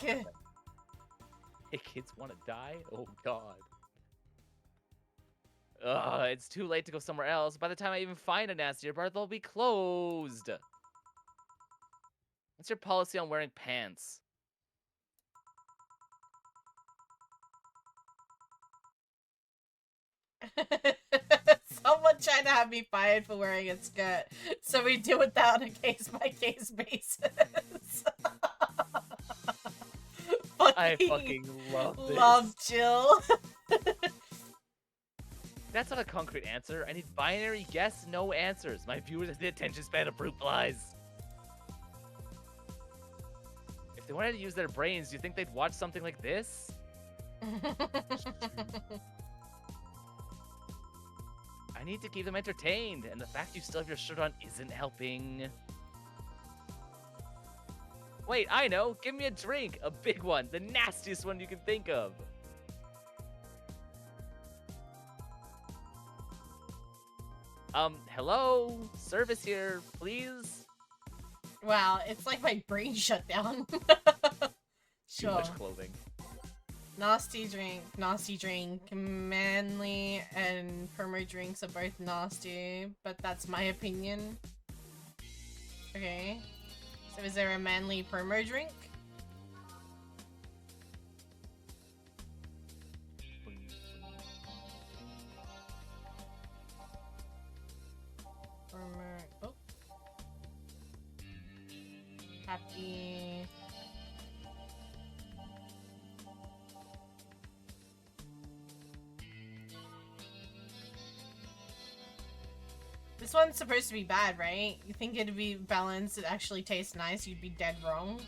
Hey, kids want to die? Oh, God. Ugh, it's too late to go somewhere else. By the time I even find a nastier bar, they'll be closed. What's your policy on wearing pants? Someone tried to have me fired for wearing a skirt, so we do it that on a case-by-case basis. I fucking love this. Love Jill. That's not a concrete answer. I need binary yes, no answers. My viewers have the attention span of fruit flies. If they wanted to use their brains, do you think they'd watch something like this? I need to keep them entertained, and the fact you still have your shirt on isn't helping. Wait, I know. Give me a drink. A big one. The nastiest one you can think of. Hello? Service here, please? Wow, it's like my brain shut down. Too Sure. much clothing. Nasty drink. Manly and promo drinks are both nasty, but that's my opinion. Okay. So is there a manly promo drink? Oh. Happy. This one's supposed to be bad, right? You think it'd be balanced, it actually tastes nice, you'd be dead wrong.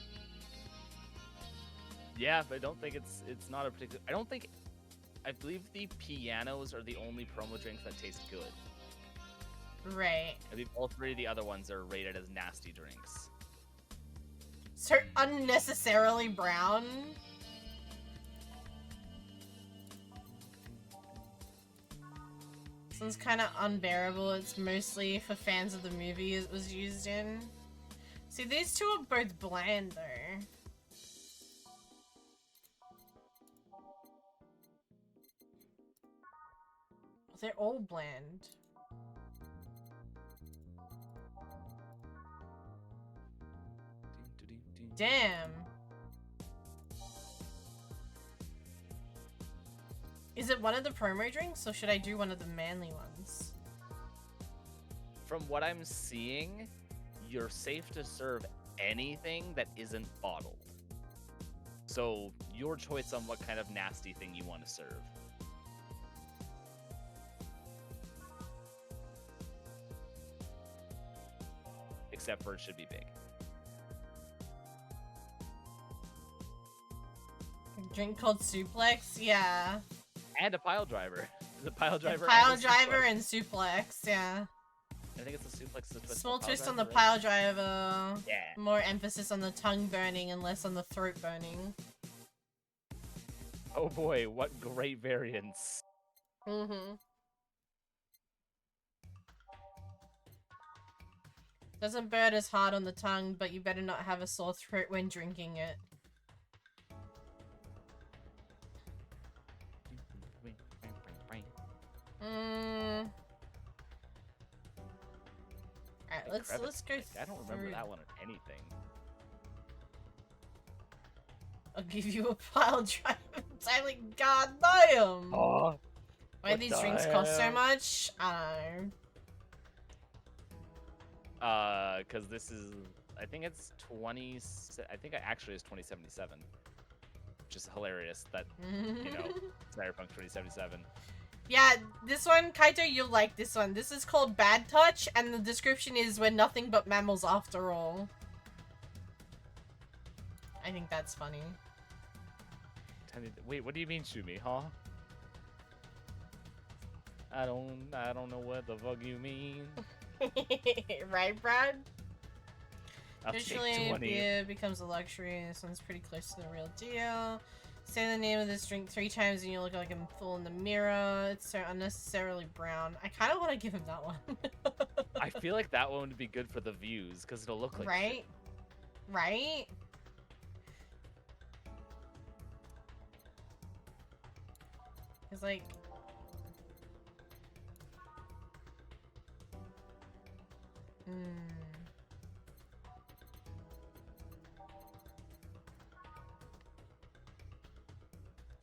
Yeah, but I don't think it's not a particular. I believe the pianos are the only promo drinks that taste good. Right. I believe all three of the other ones are rated as nasty drinks. So unnecessarily brown. This one's kind of unbearable. It's mostly for fans of the movie it was used in. See, these two are both bland though. They're all bland. Damn. Is it one of the promo drinks, or should I do one of the manly ones? From what I'm seeing, you're safe to serve anything that isn't bottled. So, your choice on what kind of nasty thing you want to serve. Except for it should be big. A drink called Suplex? Yeah. And a pile driver. The pile driver. Pile and a driver suplex. and suplex, yeah. I think it's a suplex. It's a twist Small of the twist on the right? pile driver. Yeah. More emphasis on the tongue burning and less on the throat burning. Oh boy, what great variants. Mm-hmm. Doesn't burn as hard on the tongue, but you better not have a sore throat when drinking it. Alright, let's go I don't remember through. that one or anything. I'll give you a pile driver. I'm like, god damn! Oh, Why what these the drinks cost so hell? much? I don't know. Because this is, I think it's 20. I think it actually is 2077, which is hilarious. That you know, Cyberpunk 2077. Yeah, this one, Kaito, you'll like this one. This is called Bad Touch, and the description is we're nothing but mammals after all. I think that's funny. Wait, what do you mean, Shumi? Huh? I don't know what the fuck you mean. Right, Brad? I'll take Traditionally, 20. beer becomes a luxury. This one's pretty close to the real deal. Say the name of this drink 3 times and you look like a fool in the mirror. It's so unnecessarily brown. I kind of want to give him that one. I feel like that one would be good for the views because it'll look like right? shit. Right? Cause like.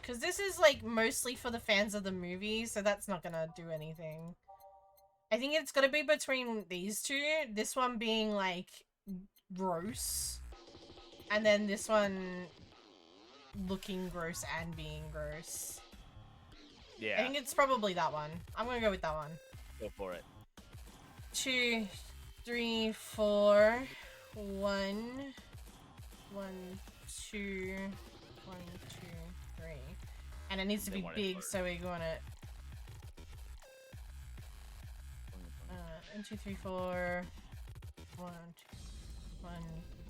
Because this is like mostly for the fans of the movie, so that's not gonna do anything. I think it's gonna be between these two. This one being like gross, and then this one looking gross and being gross. Yeah. I think it's probably that one. I'm gonna go with that one. Go for it. 2, 3, 4. 1, 1, 2, 1, 2, 3. And it needs to They be want it big, first. so we're gonna 1, 2, 3, 4. 1,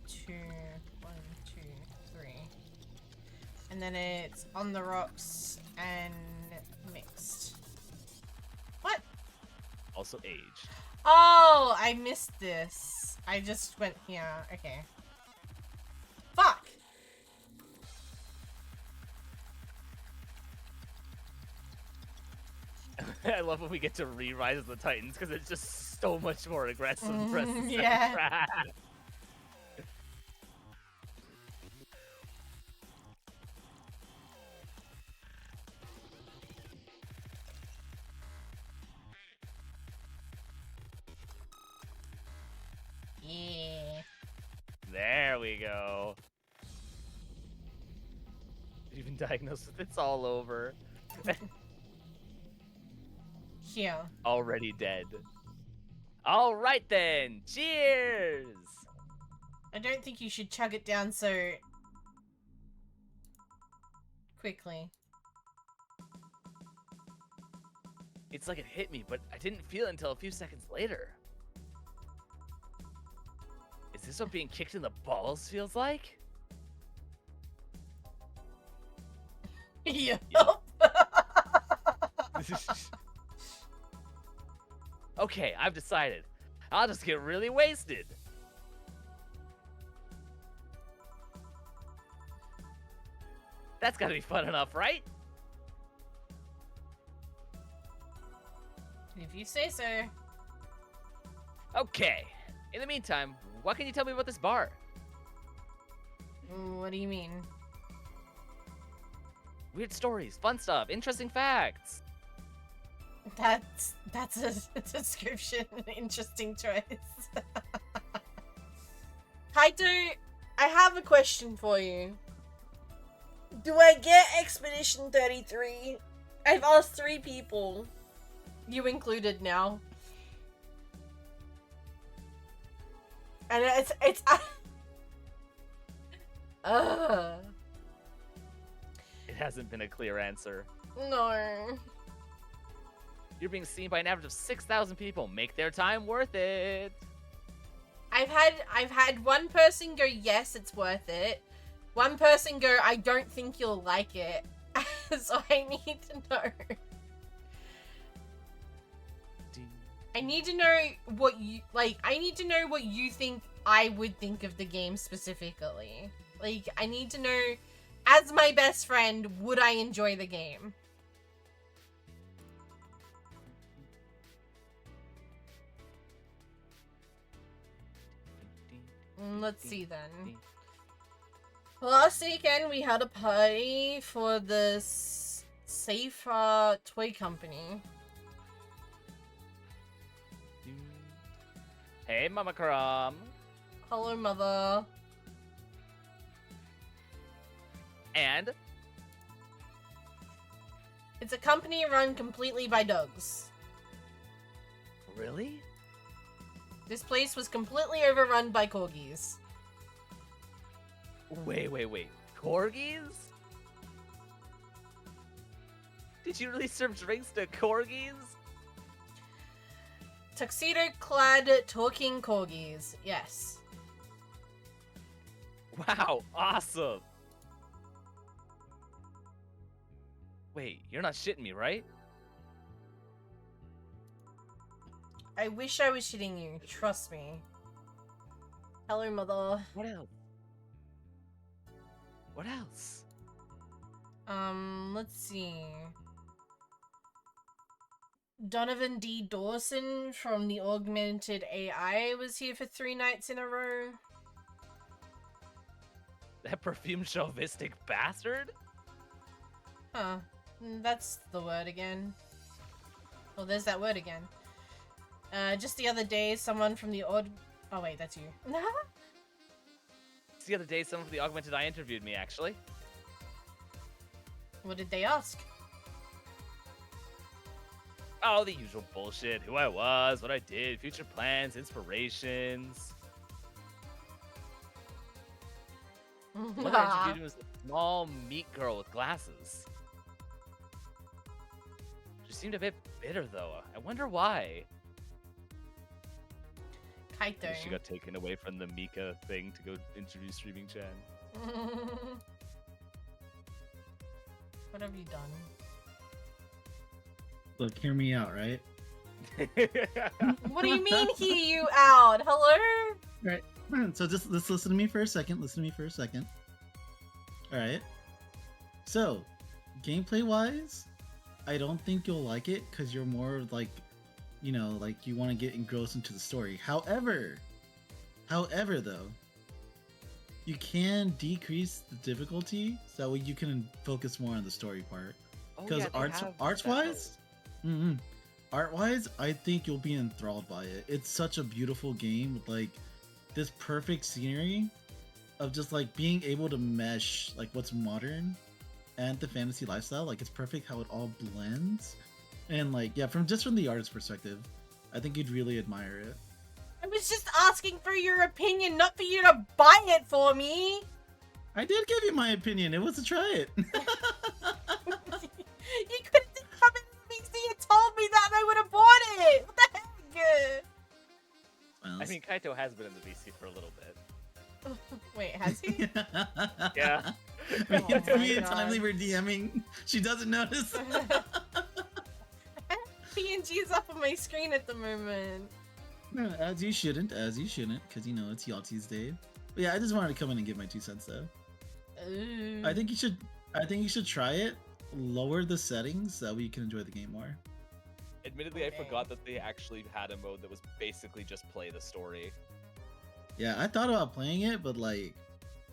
2, 1, 2, 3. And then it's on the rocks and mixed. What? Also aged. Oh, I missed this. I just went here. Okay. Fuck! I love when we get to re-Rise of the Titans because it's just so much more aggressive. Versus yeah. Trash. Yeah. There we go. You've been diagnosed with it's all over. Here. Already dead. All right then. Cheers. I don't think you should chug it down so quickly. It's like it hit me, but I didn't feel it until a few seconds later. Is this what being kicked in the balls feels like? Yep. Okay, I've decided. I'll just get really wasted. That's gotta be fun enough, right? If you say so. Okay. In the meantime, what can you tell me about this bar? What do you mean? Weird stories, fun stuff, interesting facts. That's a description. Interesting choice. Kaito, I have a question for you. Do I get Expedition 33? I've asked 3 people. You included now. And it's It hasn't been a clear answer. no. You're being seen by an average of 6,000 people. Make their time worth it. I've had one person go, yes, it's worth it. One person go, I don't think you'll like it. So I need to know. I need to know what you like. I need to know what you think I would think of the game specifically. Like, I need to know, as my best friend, would I enjoy the game? Let's see then. Last weekend we had a party for the Safer Toy Company. Hey, Mama Karam. Hello, mother. And It's a company run completely by dogs. really? This place was completely overrun by corgis. Wait. Corgis? Did you really serve drinks to corgis? Tuxedo-clad talking corgis. Yes. Wow, awesome. Wait, you're not shitting me, right? I wish I was shitting you. Trust me. Hello, mother. What else? What else? Let's see. Donovan D. Dawson from the Augmented AI was here for 3 nights in a row. That perfume chauvinistic bastard? Huh. That's the word again. Well, there's that word again. Just the other day, someone from the Oh wait, that's you. Just the other day, someone from the Augmented Eye interviewed me, actually. What did they ask? Oh, the usual bullshit. Who I was, what I did, future plans, inspirations. One I interviewed was a small, meek girl with glasses. She seemed a bit bitter, though. I wonder why. Kaito. Maybe she got taken away from the Mika thing to go interview Streaming Chan. What have you done? Look, hear me out, right? What do you mean, hear you out? Hello? Right. So just let's listen to me for a second. All right. So, gameplay wise, I don't think you'll like it because you're more like, you know, like you want to get engrossed into the story. However, though, you can decrease the difficulty so you can focus more on the story part. Because arts wise, I think you'll be enthralled by it. It's such a beautiful game with like this perfect scenery of just like being able to mesh like what's modern and the fantasy lifestyle. Like it's perfect how it all blends. And like, yeah, from the artist perspective, I think you'd really admire it. I was just asking for your opinion, not for you to buy it for me. I did give you my opinion. It was to try it. You could have just come in and you told me that and I would have bought it. What the heck? Well, I mean, Kaito has been in the VC for a little bit. Wait, has he? Yeah. Oh me my and God. Timely were DMing. She doesn't notice. PNG's up on my screen at the moment. No, as you shouldn't, because you know it's Yachty's day. But yeah, I just wanted to come in and give my 2 cents though. Ooh. I think you should try it. Lower the settings so you can enjoy the game more. Admittedly, Okay. I forgot that they actually had a mode that was basically just play the story. Yeah, I thought about playing it, but like,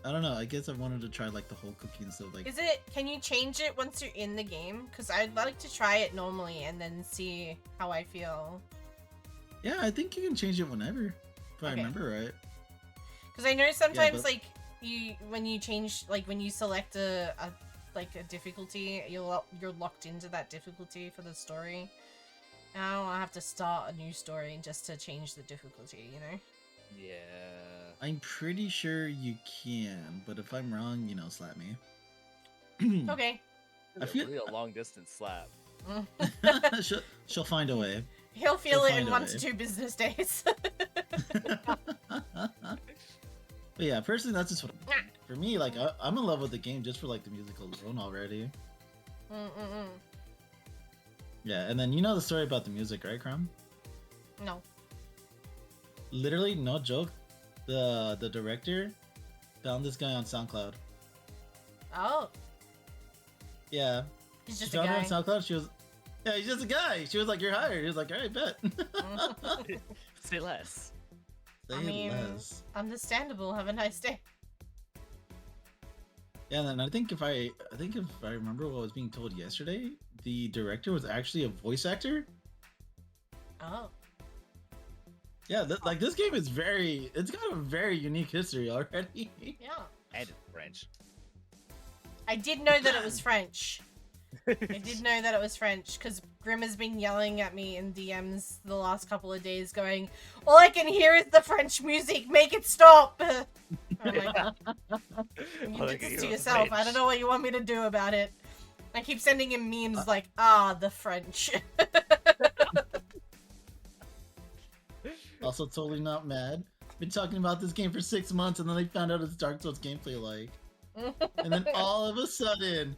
I don't know. I guess I wanted to try like the whole cooking stuff. Like, Can you change it once you're in the game? Because I'd like to try it normally and then see how I feel. yeah, I think you can change it whenever, if I Okay. remember right. Because I know sometimes but- like when you change, like when you select a difficulty, you're locked into that difficulty for the story. And I don't want to have to start a new story just to change the difficulty, you know? Yeah. I'm pretty sure you can, but if I'm wrong, you know, slap me. Okay. I feel- Real long distance slap. she'll find a way. He'll feel it find in a 1 way. to 2 business days. But yeah, personally, that's just what for me. Like, I'm in love with the game just for like the music alone already. Yeah, and then you know the story about the music, right, Crum? No. Literally, no joke. The director found this guy on SoundCloud. Oh, Yeah, he's she just a found him guy. on SoundCloud. She was, yeah, he's just a guy. She was like, "You're hired." He was like, "All right, bet." Say less. Say I mean, less. understandable. Have a nice day. Yeah, and then I think if I remember what was being told yesterday, the director was actually a voice actor. Oh. Yeah, like this game is it's got a very unique history already. Yeah. And it's French. I did know that it was French. I did know that it was French because Grim has been yelling at me in DMs the last couple of days going, all I can hear is the French music, make it stop! I'm like, you All I did can this hear to is yourself, I French. don't know what you want me to do about it. I keep sending him memes like, the French. Also, totally not mad. Been talking about this game for 6 months, and then they found out it's Dark Souls gameplay like. And then all of a sudden,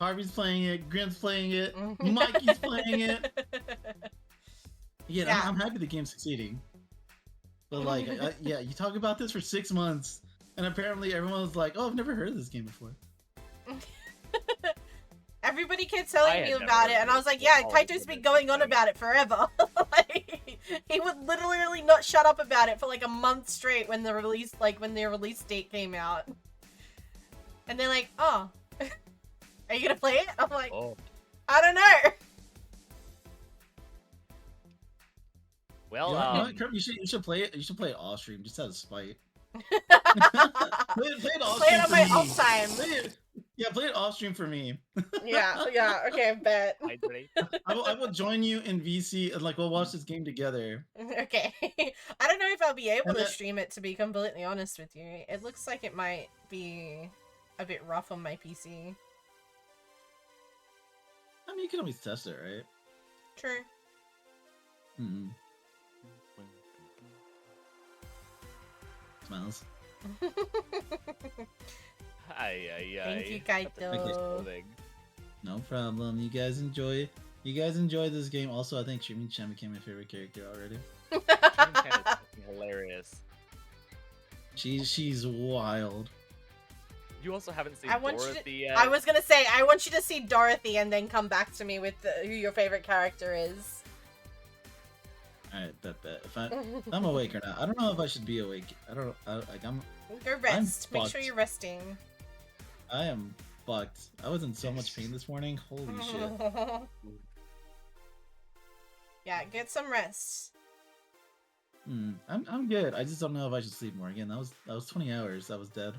Harvey's playing it, Grim's playing it, Mikey's playing it. Yeah, I'm happy the game's succeeding. But like, yeah, you talk about this for 6 months, and apparently everyone was like, "Oh, I've never heard of this game before." Everybody kept I telling had me never about heard it, and I of was like, it. yeah, All Kaito's the been internet going on thing. about it forever. Like, he would literally not shut up about it for like a month straight when the release, like when their release date came out. And they're like, oh, are you gonna play it? I'm like, Oh, I don't know. well, You know what, Kirby, you should play it. You should play it off stream just out of spite. Play it off Play stream it on for my me. off time. Play it off stream for me. Yeah, okay, I bet. hydrate. I will join you in VC and like we'll watch this game together. Okay. I don't know if I'll be able And to that- stream it, to be completely honest with you. It looks like it might be a bit rough on my PC. I mean, you can always test it, right? True. Hmm. Smiles. Thank you, That's a Kaito. nice clothing. No problem. You guys enjoy this game. Also, I think Shimi-chan became my favorite character already. Dream Cat is fucking hilarious. She's wild. You also haven't seen I want you to- Dorothy yet. I was gonna say, I want you to see Dorothy and then come back to me with who your favorite character is. Alright, bet. If I'm awake or not. I don't know if I should be awake. I'm Go rest. Make sure fucked. you're resting. I am fucked. I was in so much pain this morning. Holy shit. Yeah, get some rest. I'm good. I just don't know if I should sleep more. Again, that was 20 hours. I was dead.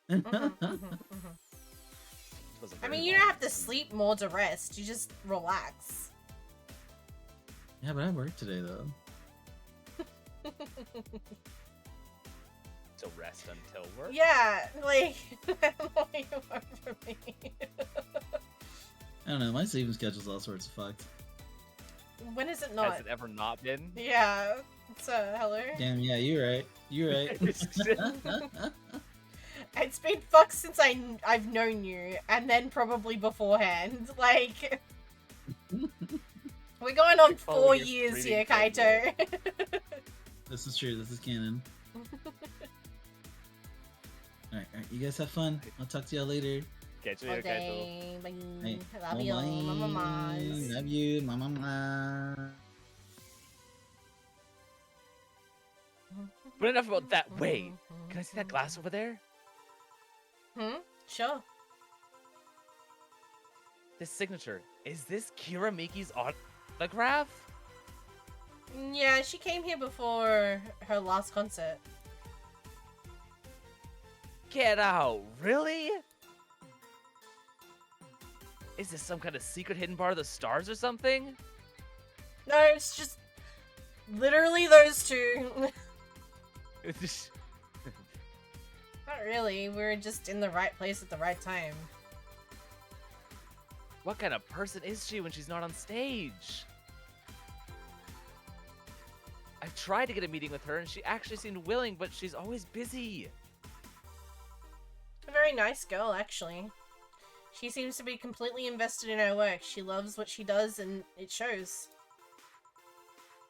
Mhm, mhm, mhm. It was a I very mean, you long don't have to season. sleep more to rest. You just relax. Yeah, but I worked today though. To rest until work. Yeah, like, I don't know what you want from me. I don't know. My sleeping schedule's all sorts of fucked. When is it not? Has it ever not been? Yeah. Hello? Damn. Yeah, you're right. You're right. It's been fucked since I've known you, and then probably beforehand. Like, we're going on Oh, 4 you're years reading here, Fable. Kaito. This is true. This is canon. Alright, you guys have fun. I'll talk to y'all later. Catch you All later, Kaito. day. Bye. Hey, Love you, mama. Mas. Love you, mama. But enough about that. Wait, can I see that glass over there? Sure. This signature. Is this Kira Miki's autograph? Yeah, she came here before her last concert. Get out. Really? Is this some kind of secret hidden bar of the stars or something? No, it's just literally those two. Not really. We were just in the right place at the right time. What kind of person is she when she's not on stage? I've tried to get a meeting with her and she actually seemed willing, but she's always busy. A very nice girl, actually. She seems to be completely invested in her work. She loves what she does, and it shows.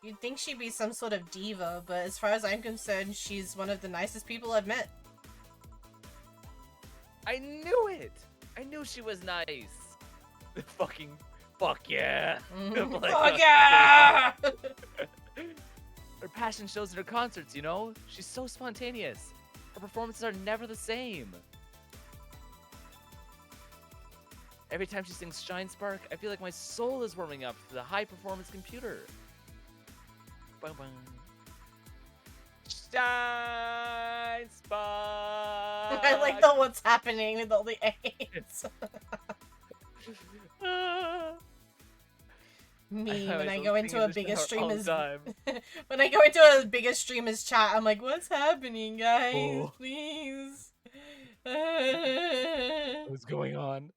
You'd think she'd be some sort of diva, but as far as I'm concerned, she's one of the nicest people I've met. I knew it! I knew she was nice. Fuck yeah! Like, Fuck yeah! Her passion shows in her concerts, you know? She's so spontaneous. Her performances are never the same. Every time she sings Shine Spark, I feel like my soul is warming up to the high-performance computer. Bum, bum. Shine Spark! I like the what's happening with all the A's. Me, when I go into a bigger streamer's when I go into a bigger streamer's chat, I'm like, what's happening, guys? Oh. Please. What's going on?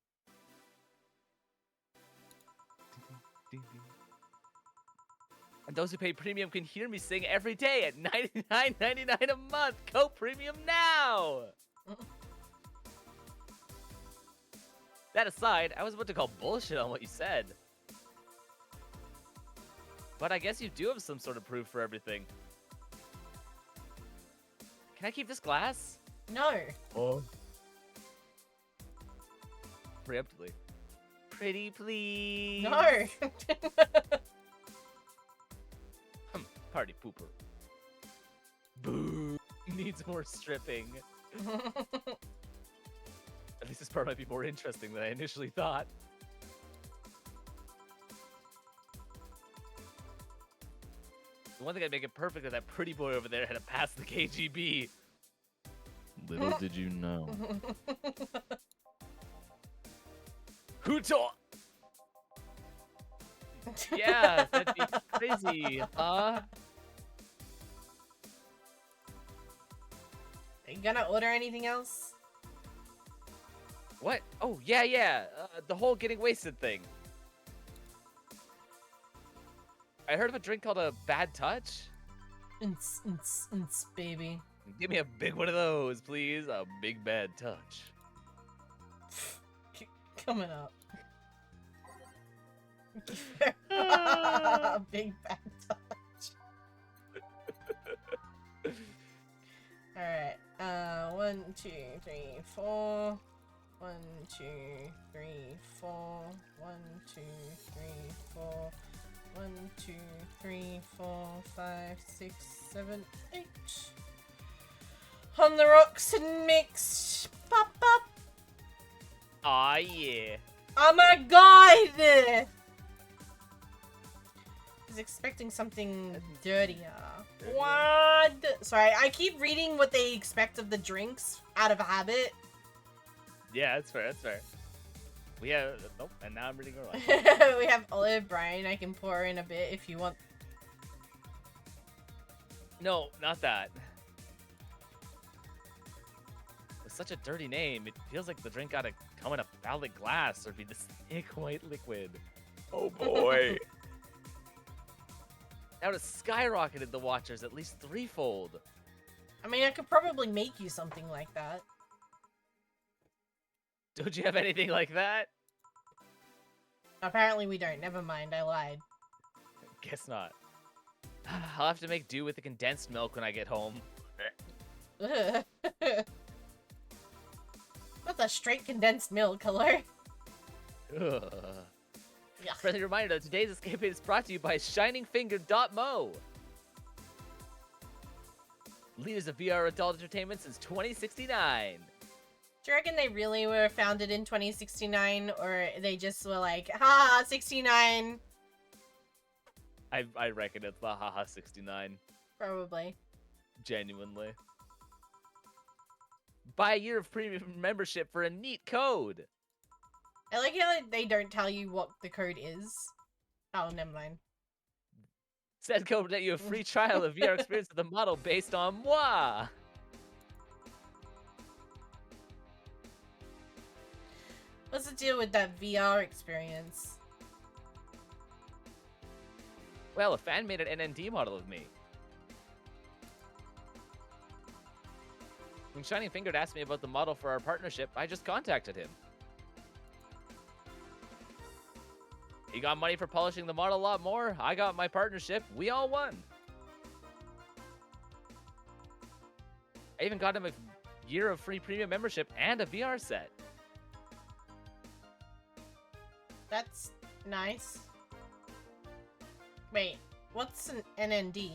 And those who pay premium can hear me sing every day at $99.99 a month. Go premium now! That aside, I was about to call bullshit on what you said. But I guess you do have some sort of proof for everything. Can I keep this glass? No. Oh. Preemptively. pretty, please? No. Party pooper. Boo. Needs more stripping. At least this part might be more interesting than I initially thought. The one thing I'd make it perfect is that pretty boy over there had to pass the KGB. Little did you know. Who taught? Yeah, that'd be crazy, huh? Are you gonna order anything else? What? Oh, yeah. The whole getting wasted thing. I heard of a drink called a bad touch. Baby. Give me a big one of those, please. A big bad touch. Coming up. Big bad touch. Alright. 1, 2, 3, 4. 1, 2, 3, 4. 1, 2, 3, 4. 1, 2, 3, 4, 5, 6, 7, 8. On the rocks and mix. Pop, pop. Aw, yeah. Oh my god! I was expecting something dirtier. What? Sorry, I keep reading what they expect of the drinks out of habit. Yeah, that's fair. We have... Nope, and now I'm reading our line. We have olive brine. I can pour in a bit if you want. No, not that. With such a dirty name, it feels like the drink gotta come in a ballot glass or be this thick white liquid. Oh boy. That would have skyrocketed the watchers at least threefold. I mean, I could probably make you something like that. Don't you have anything like that? Apparently we don't. Never mind, I lied. Guess not. I'll have to make do with the condensed milk when I get home. Ugh. That's a straight condensed milk, hello? Ugh. Yeah. Friendly reminder that today's escapade is brought to you by ShiningFinger.mo. Leaders of VR adult entertainment since 2069. Do you reckon they really were founded in 2069, or they just were like, ha, 69? I reckon it's the haha 69. Probably. Genuinely. Buy a year of premium membership for a neat code. I like how they don't tell you what the code is. Oh, never mind. Said code will get you a free trial of VR experience with the model based on moi. What's the deal with that VR experience? Well, a fan made an NND model of me. When Shining Fingered asked me about the model for our partnership, I just contacted him. He got money for polishing the model a lot more. I got my partnership. We all won. I even got him a year of free premium membership and a VR set. That's nice. Wait, what's an NND?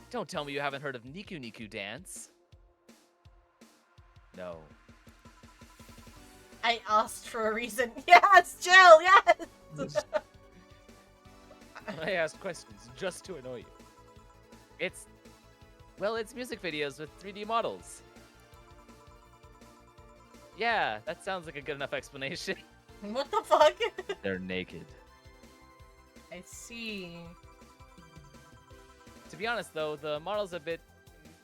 Don't tell me you haven't heard of Niku Niku Dance. No. I asked for a reason. Yes, Jill, yes! I ask questions just to annoy you. It's music videos with 3D models. Yeah, that sounds like a good enough explanation. What the fuck? They're naked. I see. To be honest, though, the model's a bit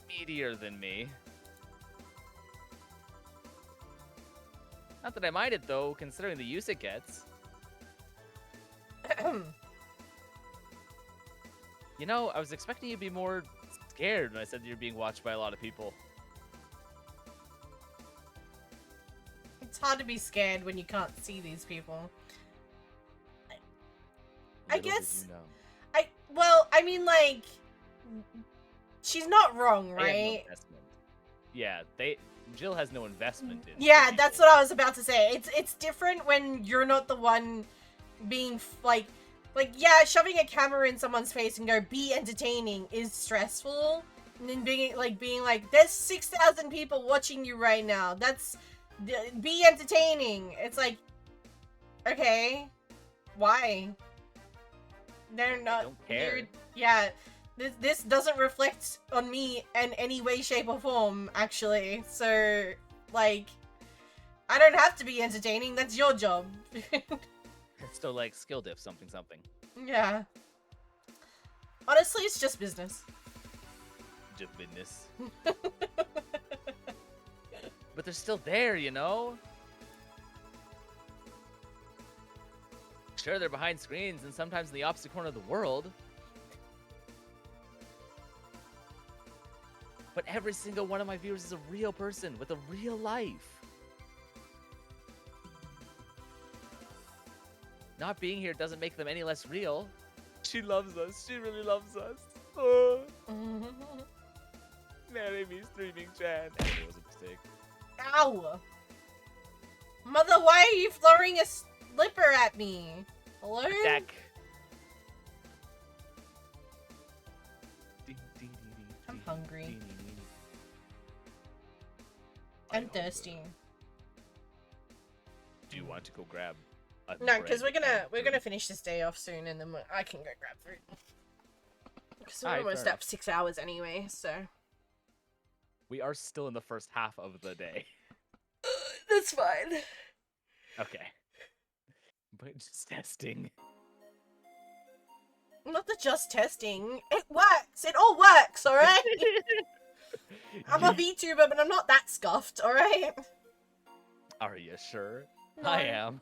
meatier than me. Not that I mind it, though, considering the use it gets. You know, I was expecting you to be more scared when I said you're being watched by a lot of people. It's hard to be scared when you can't see these people. I Little did guess... you know. Well, I mean, like... She's not wrong, They have no right? investment. Yeah, they Jill has no investment in. Yeah, the that's people. what I was about to say. It's different when you're not the one being like yeah, shoving a camera in someone's face and go be entertaining is stressful. And then being like there's 6,000 people watching you right now. That's be entertaining. It's like okay, why? They're not. Don't care. Yeah, this doesn't reflect on me in any way, shape, or form. Actually, so like, I don't have to be entertaining. That's your job. It's still like skill diff something. Yeah. Honestly, it's just business. Just business. But they're still there, you know? Sure, they're behind screens and sometimes in the opposite corner of the world. But every single one of my viewers is a real person with a real life. Not being here doesn't make them any less real. She loves us. She really loves us. Oh. Marry me, streaming Chan. It was a mistake. Ow! Mother, why are you throwing a slipper at me? Hello? Attack. I'm hungry. I'm thirsty. Do you want to go grab? A No, because bread we're and gonna finish this day off soon, and then I can go grab food. Because we're Alright, almost fair up 6 hours anyway, so We are still in the first half of the day. that's fine. Okay. But just testing. Not the just testing. It works. It all works. All right. I'm a VTuber, but I'm not that scuffed. All right. Are you sure? No. I am.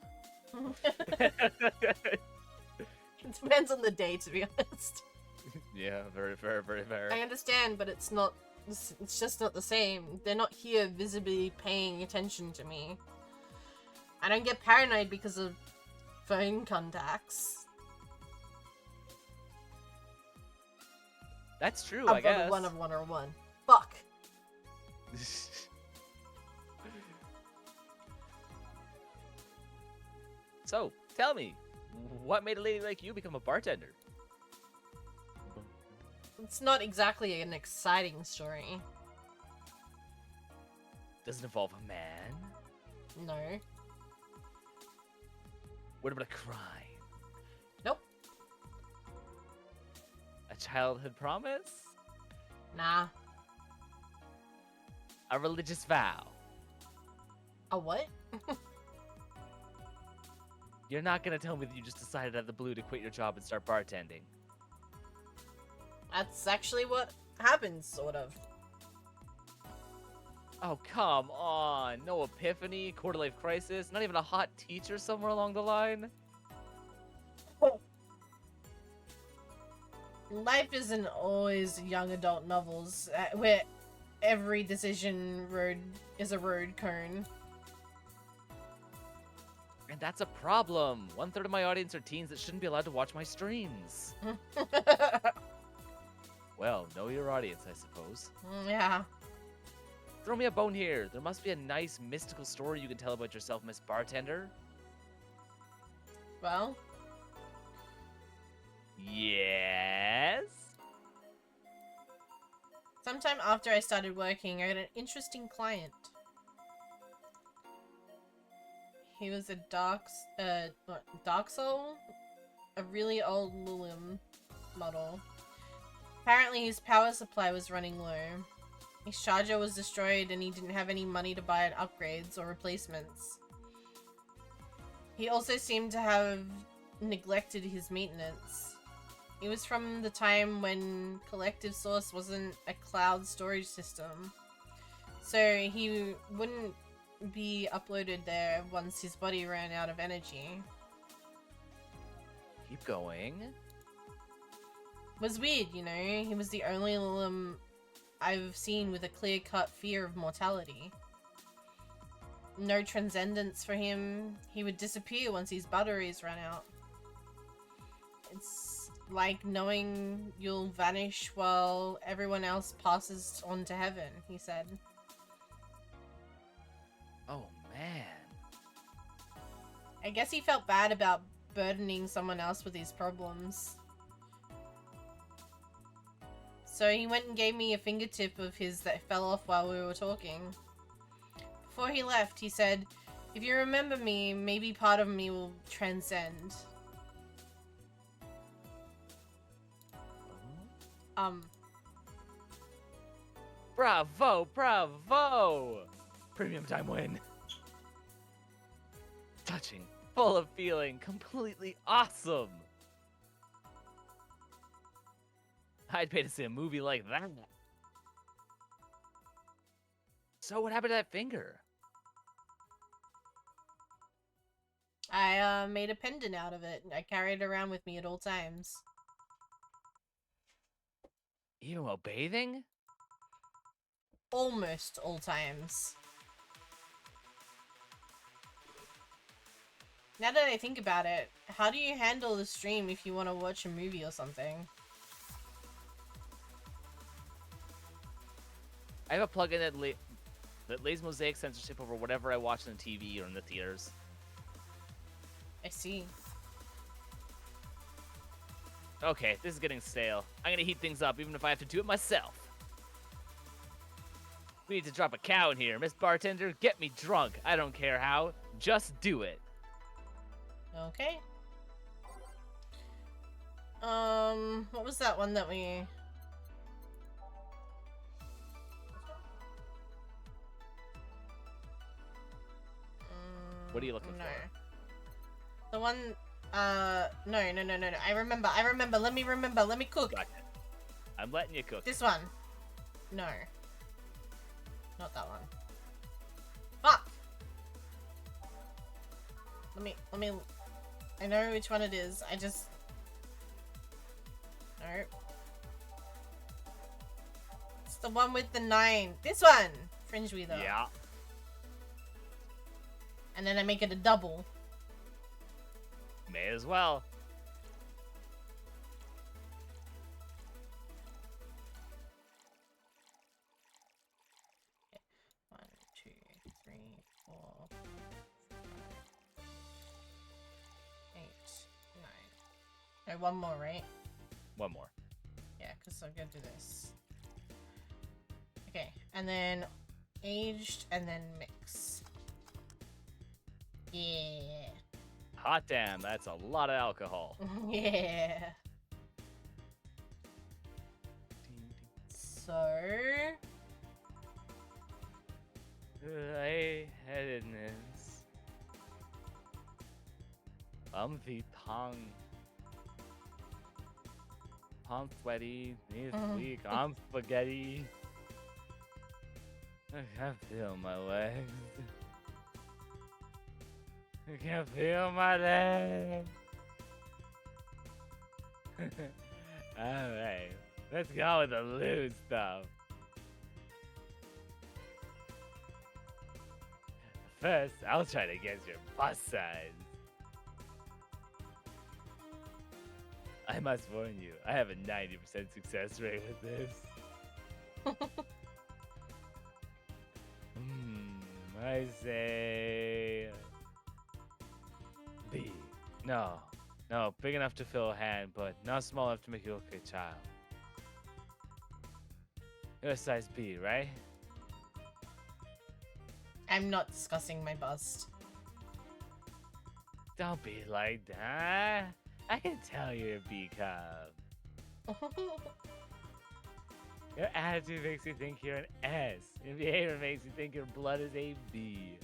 It depends on the day, to be honest. Yeah, very fair, very fair. I understand, but it's not. It's just not the same. They're not here visibly paying attention to me. I don't get paranoid because of phone contacts. That's true, I've I guess. got a 1 of 1 or 1. Fuck. So, tell me, what made a lady like you become a bartender? It's not exactly an exciting story. Does it involve a man? No. What about a crime? Nope. A childhood promise? Nah. A religious vow? A what? You're not gonna tell me that you just decided out of the blue to quit your job and start bartending. That's actually what happens, sort of. Oh, come on. No epiphany, quarter-life crisis, not even a hot teacher somewhere along the line? Life isn't always young adult novels where every decision is a road cone. And that's a problem. 1/3 of my audience are teens that shouldn't be allowed to watch my streams. Well, know your audience, I suppose. Yeah. Throw me a bone here. There must be a nice mystical story you can tell about yourself, Miss Bartender. Well, Yes? sometime after I started working, I got an interesting client. He was a dark soul? A really old Lulim model. Apparently his power supply was running low. His charger was destroyed and he didn't have any money to buy upgrades or replacements. He also seemed to have neglected his maintenance. It was from the time when Collective Source wasn't a cloud storage system. So he wouldn't be uploaded there once his body ran out of energy. Keep going. It was weird, you know? He was the only Lilim I've seen with a clear-cut fear of mortality. No transcendence for him. He would disappear once his batteries ran out. It's like knowing you'll vanish while everyone else passes on to heaven, he said. Oh man. I guess he felt bad about burdening someone else with his problems. So he went and gave me a fingertip of his that fell off while we were talking. Before he left, he said, "If you remember me, maybe part of me will transcend." Bravo, bravo! Premium time win. Touching, full of feeling, completely awesome. I'd pay to see a movie like that. So what happened to that finger? I made a pendant out of it. I carry it around with me at all times. Even while bathing? Almost all times. Now that I think about it, how do you handle the stream if you want to watch a movie or something? I have a plugin that lays mosaic censorship over whatever I watch on the TV or in the theaters. I see. Okay, this is getting stale. I'm gonna heat things up even if I have to do it myself. We need to drop a cow in here. Miss Bartender, get me drunk. I don't care how. Just do it. Okay. What was that one that we... What are you looking no. for? The one, no. I remember. Let me cook. Gotcha. I'm letting you cook. This one. No. Not that one. Fuck! Let me, I know which one it is. I just... No. It's the one with the 9. This one! Fringe Weather. Yeah. And then I make it a double. May as well. Okay. 1, 2, 3, 4, 5, 8, 9. No, one more, right? One more. Yeah, because I'm gonna do this. Okay, and then aged and then mix. Yeah. Hot damn, that's a lot of alcohol. Yeah. So... Lightheadedness. Umphy tongue. I'm sweaty, knees weak, I'm spaghetti. I can't feel my legs. I can't feel my legs. Alright, let's go with the loose stuff. First, I'll try to guess your bust size. I must warn you, I have a 90% success rate with this. I say... B. No, big enough to fill a hand, but not small enough to make you look like a child. You're a size B, right? I'm not discussing my bust. Don't be like that. I can tell you're a B cup. Your attitude makes me think you're an S. Your behavior makes me think your blood is a B.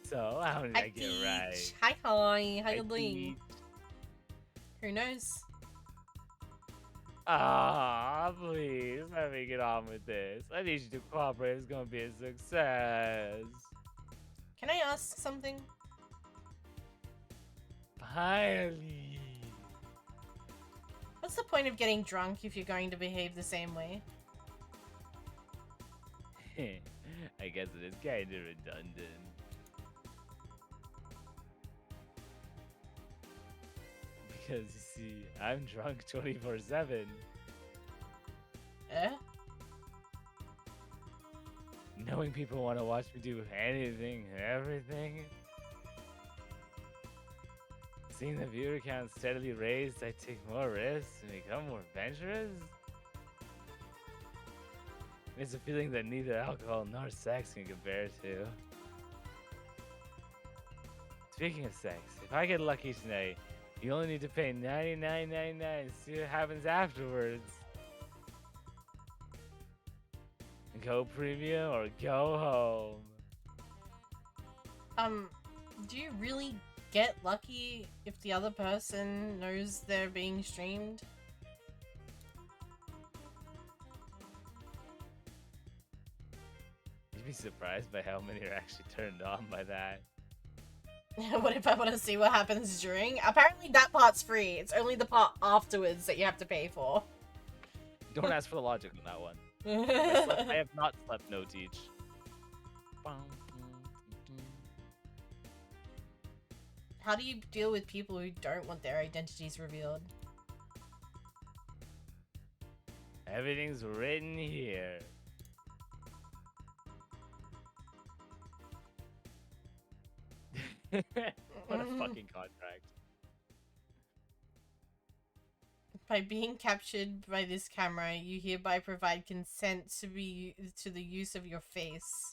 So, how did I get right? Hi, how you doing? Who knows? Ah, please, let me get on with this. I need you to cooperate. It's gonna be a success. Can I ask something? Finally. What's the point of getting drunk if you're going to behave the same way? I guess it is kind of redundant. Because you see, I'm drunk 24/7. Eh? Knowing people want to watch me do anything, everything. Seeing the viewer count steadily raised, I take more risks and become more adventurous. It's a feeling that neither alcohol nor sex can compare to. Speaking of sex, if I get lucky tonight, you only need to pay $99.99 to see what happens afterwards. Go premium or go home. Do you really get lucky if the other person knows they're being streamed? You'd be surprised by how many are actually turned on by that. What if I want to see what happens during? Apparently that part's free. It's only the part afterwards that you have to pay for. Don't ask for the logic on that one. I have not slept, no teach. How do you deal with people who don't want their identities revealed? Everything's written here. What a fucking contract. By being captured by this camera, you hereby provide consent to the use of your face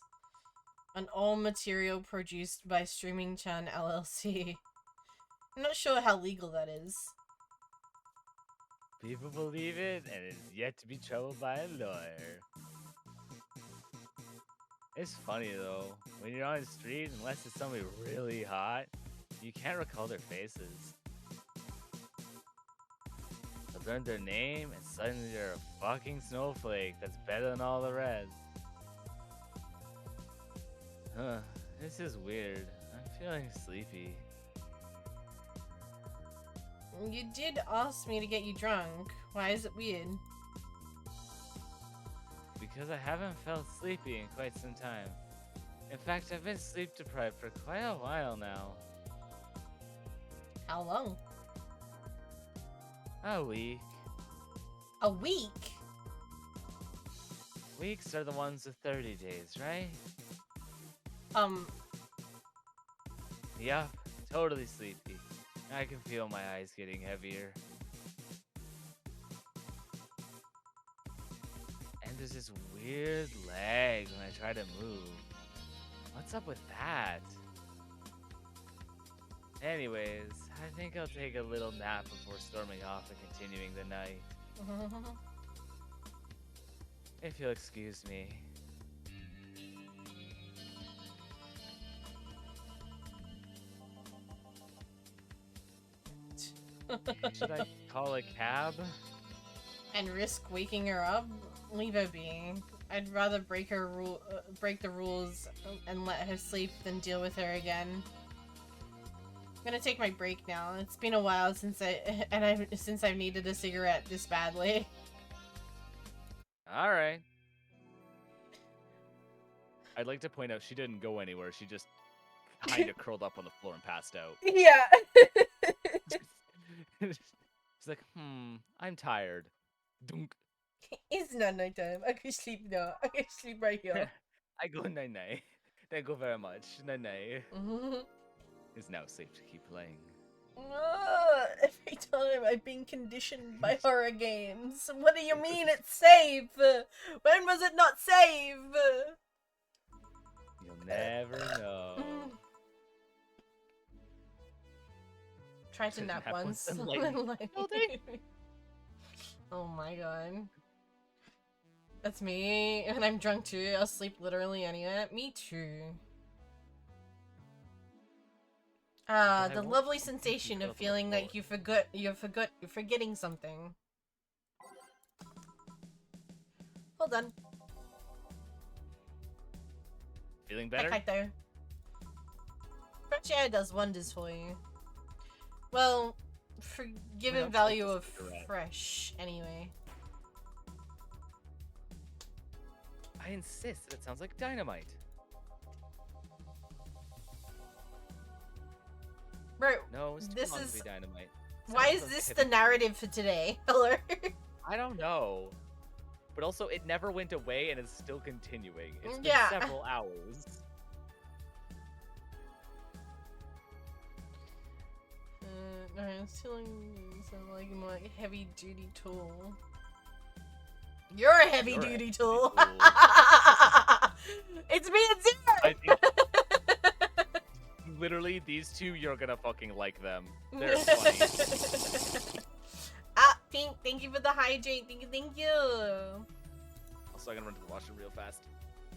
on all material produced by Streaming Chan LLC. I'm not sure how legal that is. People believe it, and it's yet to be troubled by a lawyer. It's funny though, when you're on the street, unless it's somebody really hot, you can't recall their faces. I've learned their name, and suddenly they're a fucking snowflake that's better than all the rest. Huh, this is weird. I'm feeling sleepy. You did ask me to get you drunk. Why is it weird? Because I haven't felt sleepy in quite some time. In fact, I've been sleep deprived for quite a while now. How long? A week. A week? Weeks are the ones with 30 days, right? Yup, totally sleepy. I can feel my eyes getting heavier. And there's this weird lag when I try to move. What's up with that? Anyways, I think I'll take a little nap before storming off and continuing the night. If you'll excuse me. Should I call a cab? And risk waking her up? Leave her be. I'd rather break the rules and let her sleep than deal with her again. I'm gonna take my break now. It's been a while since I've needed a cigarette this badly. All right. I'd like to point out she didn't go anywhere. She just kind of curled up on the floor and passed out. Yeah. She's like, I'm tired. Dunk. It's not nighttime. I can sleep now. I can sleep right here. I go night-night. Thank you very much. Night-night. It's now safe to keep playing. Every time I've been conditioned by horror games. What do you mean it's safe? When was it not safe? You'll never know. Tried to nap once. Oh my god. That's me, and I'm drunk too. I'll sleep literally anywhere. Me too. The lovely sensation of feeling like you're forgetting something. Hold on. Feeling better? Right there. Fresh air does wonders for you. Well, given value of fresh, anyway. I insist. It sounds like dynamite. Bro, No, it's too this long is... to be dynamite. Why is Sounds this like the narrative for today? Hello? I don't know. but also it never went away and is still continuing. It's been Yeah. several hours. No, it's stealing some like more like heavy duty tool. You're a heavy You're a duty heavy tool. tool. It's me and Zero. I think literally these two, you're gonna fucking like them. They're funny. Ah, Pink, thank you for the hydrate. Thank you. Also, I'm gonna run to the washroom real fast.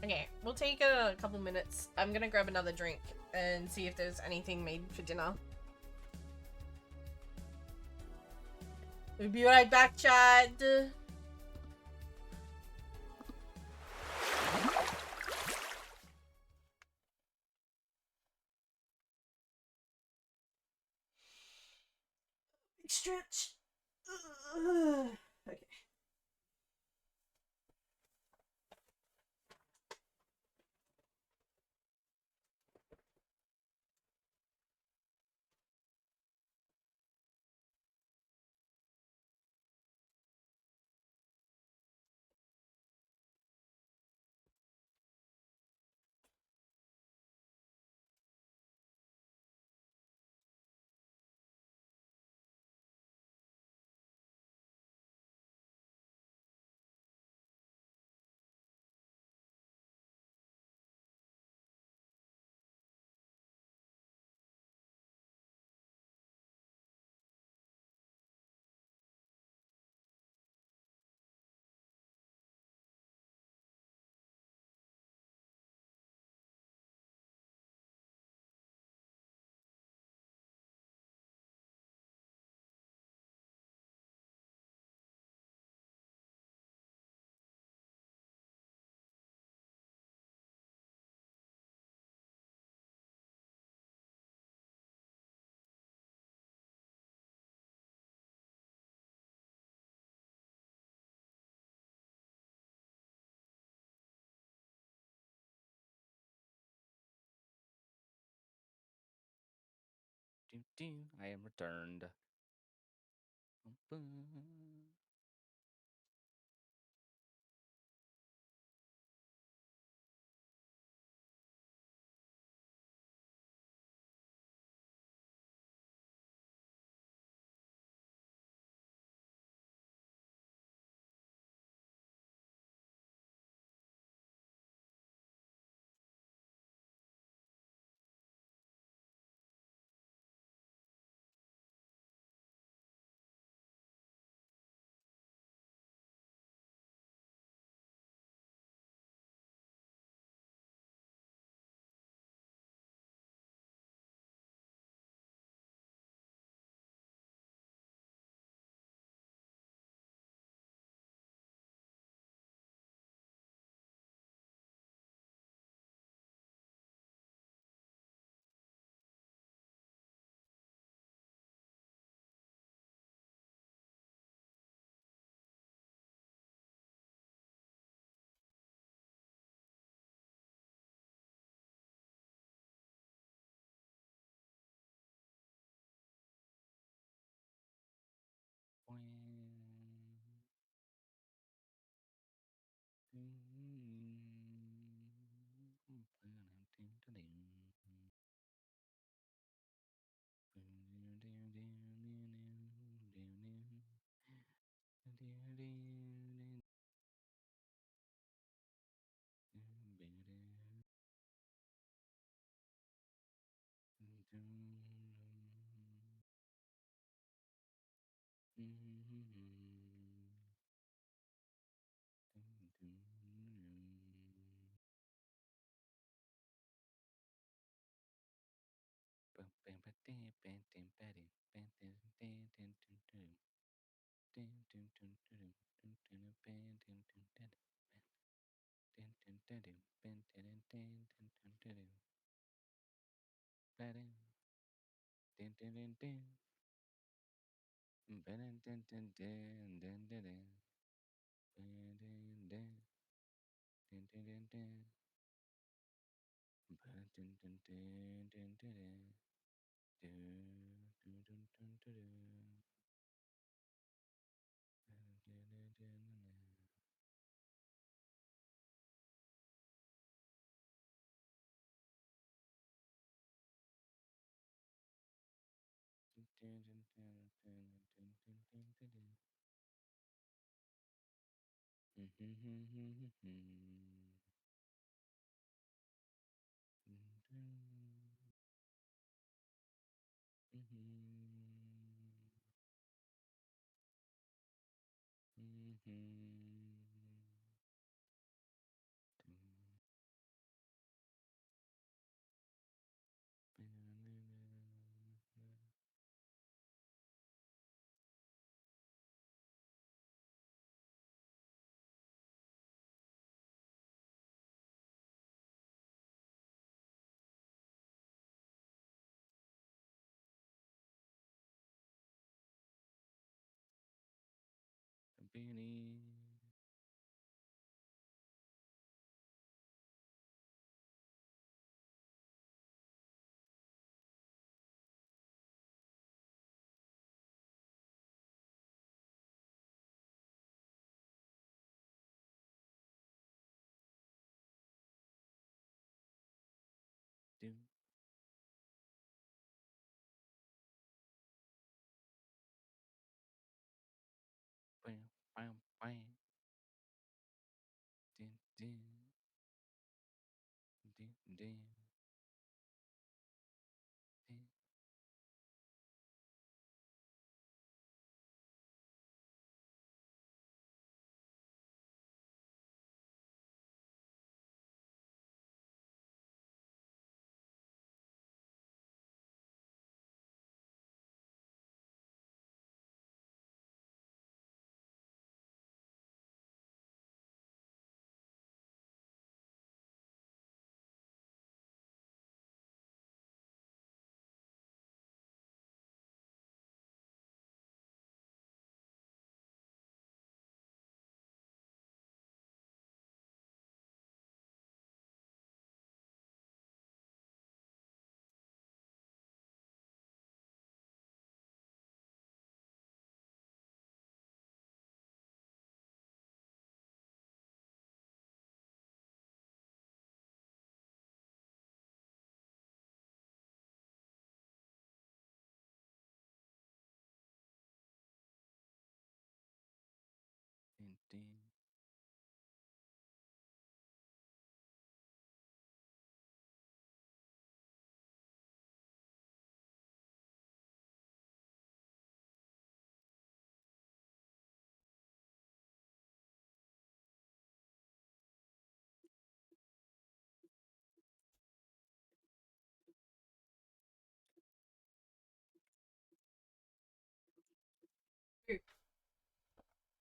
Okay, we'll take a couple minutes. I'm gonna grab another drink and see if there's anything made for dinner. We'll be right back, Chad. Stretch. Okay. I am returned.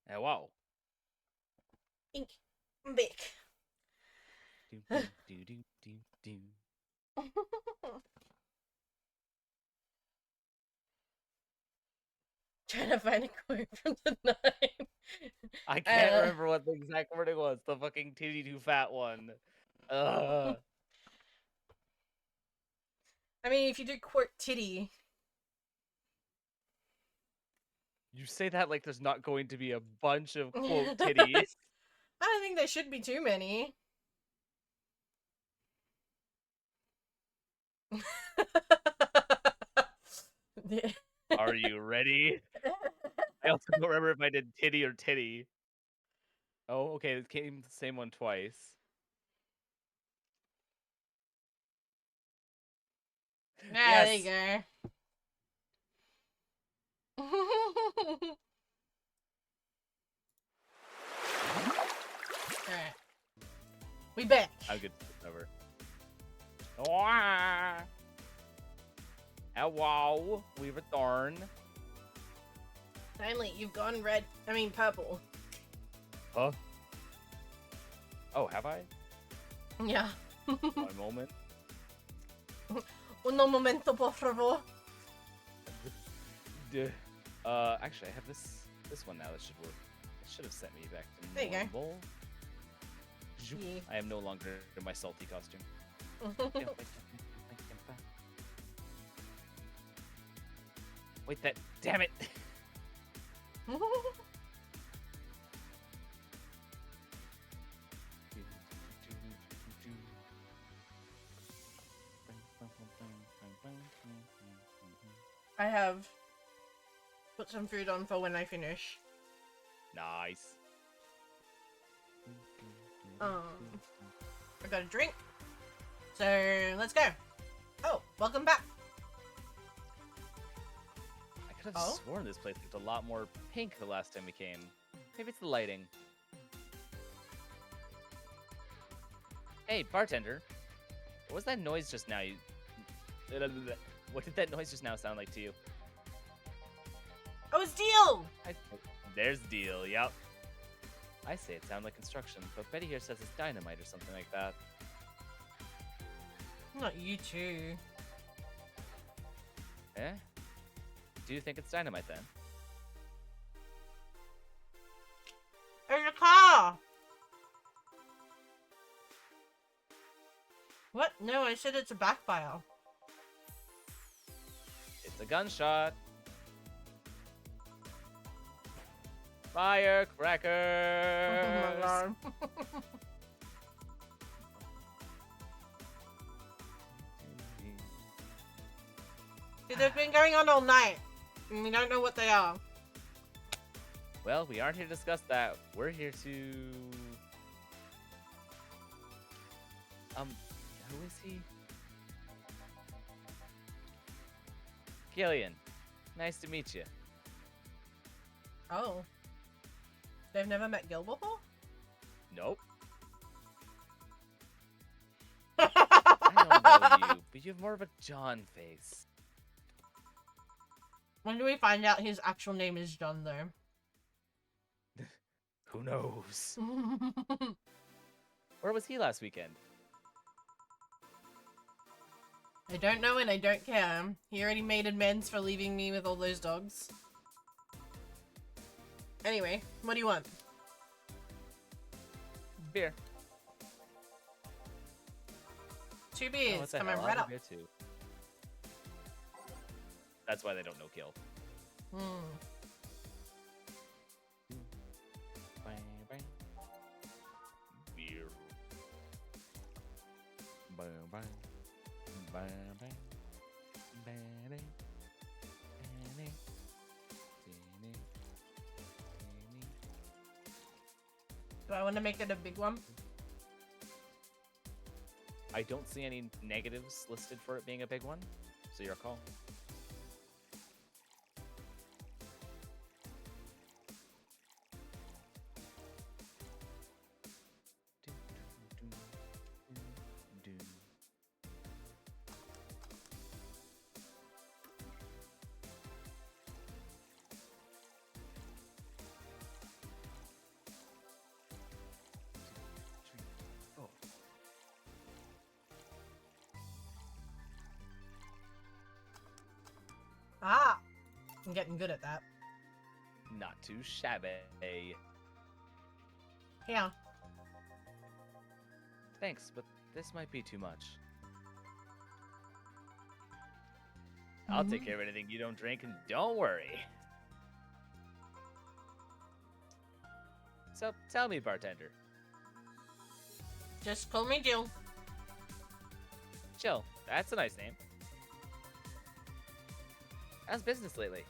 Yeah, wow. Ink. Big. Trying to find a quote from the nine. I can't remember what the exact wording was. The fucking titty too fat one. Ugh. I mean, if you do quote titty. You say that like there's not going to be a bunch of quote I titties. don't think there should be too many. Yeah. Are you ready? I also don't remember if I did titty or titty. Oh, okay, it came the same one twice. Yeah, Yes. there you go. Alright. We back. I'm good to cover. Hello, we return. Finally, you've gone red. I mean, purple. Huh? Oh, have I? Yeah. One moment. Un momento, por favor. Actually, I have this one now. That should work. It should have sent me back to There you go. normal. Zoop. Yeah. I am no longer in my salty costume. Wait, that. Damn it! I have Put some food on for when I finish. Nice. I got a drink. So let's go. Oh, welcome back. I could have Oh? sworn this place looked a lot more pink the last time we came. Maybe it's the lighting. Hey, bartender. What was that noise just now? What did that noise just now sound like to you? Oh, it's Deal! There's Deal, yep. I say it sounded like construction, but Betty here says it's dynamite or something like that. Not you too. Eh? Do you think it's dynamite then? There's a car! What? No, I said it's a backfire. It's a gunshot. Oh Firecrackers! my god. Dude, they've been going on all night, and we don't know what they are. Well, we aren't here to discuss that. We're here to... who is he? Gillian. Nice to meet you. Oh. They've never met Gil before? Nope. I don't know you, but you have more of a John face. When do we find out his actual name is John, though? Who knows? Where was he last weekend? I don't know and I don't care. He already made amends for leaving me with all those dogs. Anyway, what do you want? Beer. 2 Oh, beers, what the coming hell? I'll right have up. beer too. That's why they don't know Gil. Beer. Do I want to make it a big one? I don't see any negatives listed for it being a big one, so your call. Ah! I'm getting good at that. Not too shabby. Yeah. Thanks, but this might be too much. I'll take care of anything you don't drink, and don't worry. So, tell me, bartender. Just call me Jill. Chill, that's a nice name. How's business lately?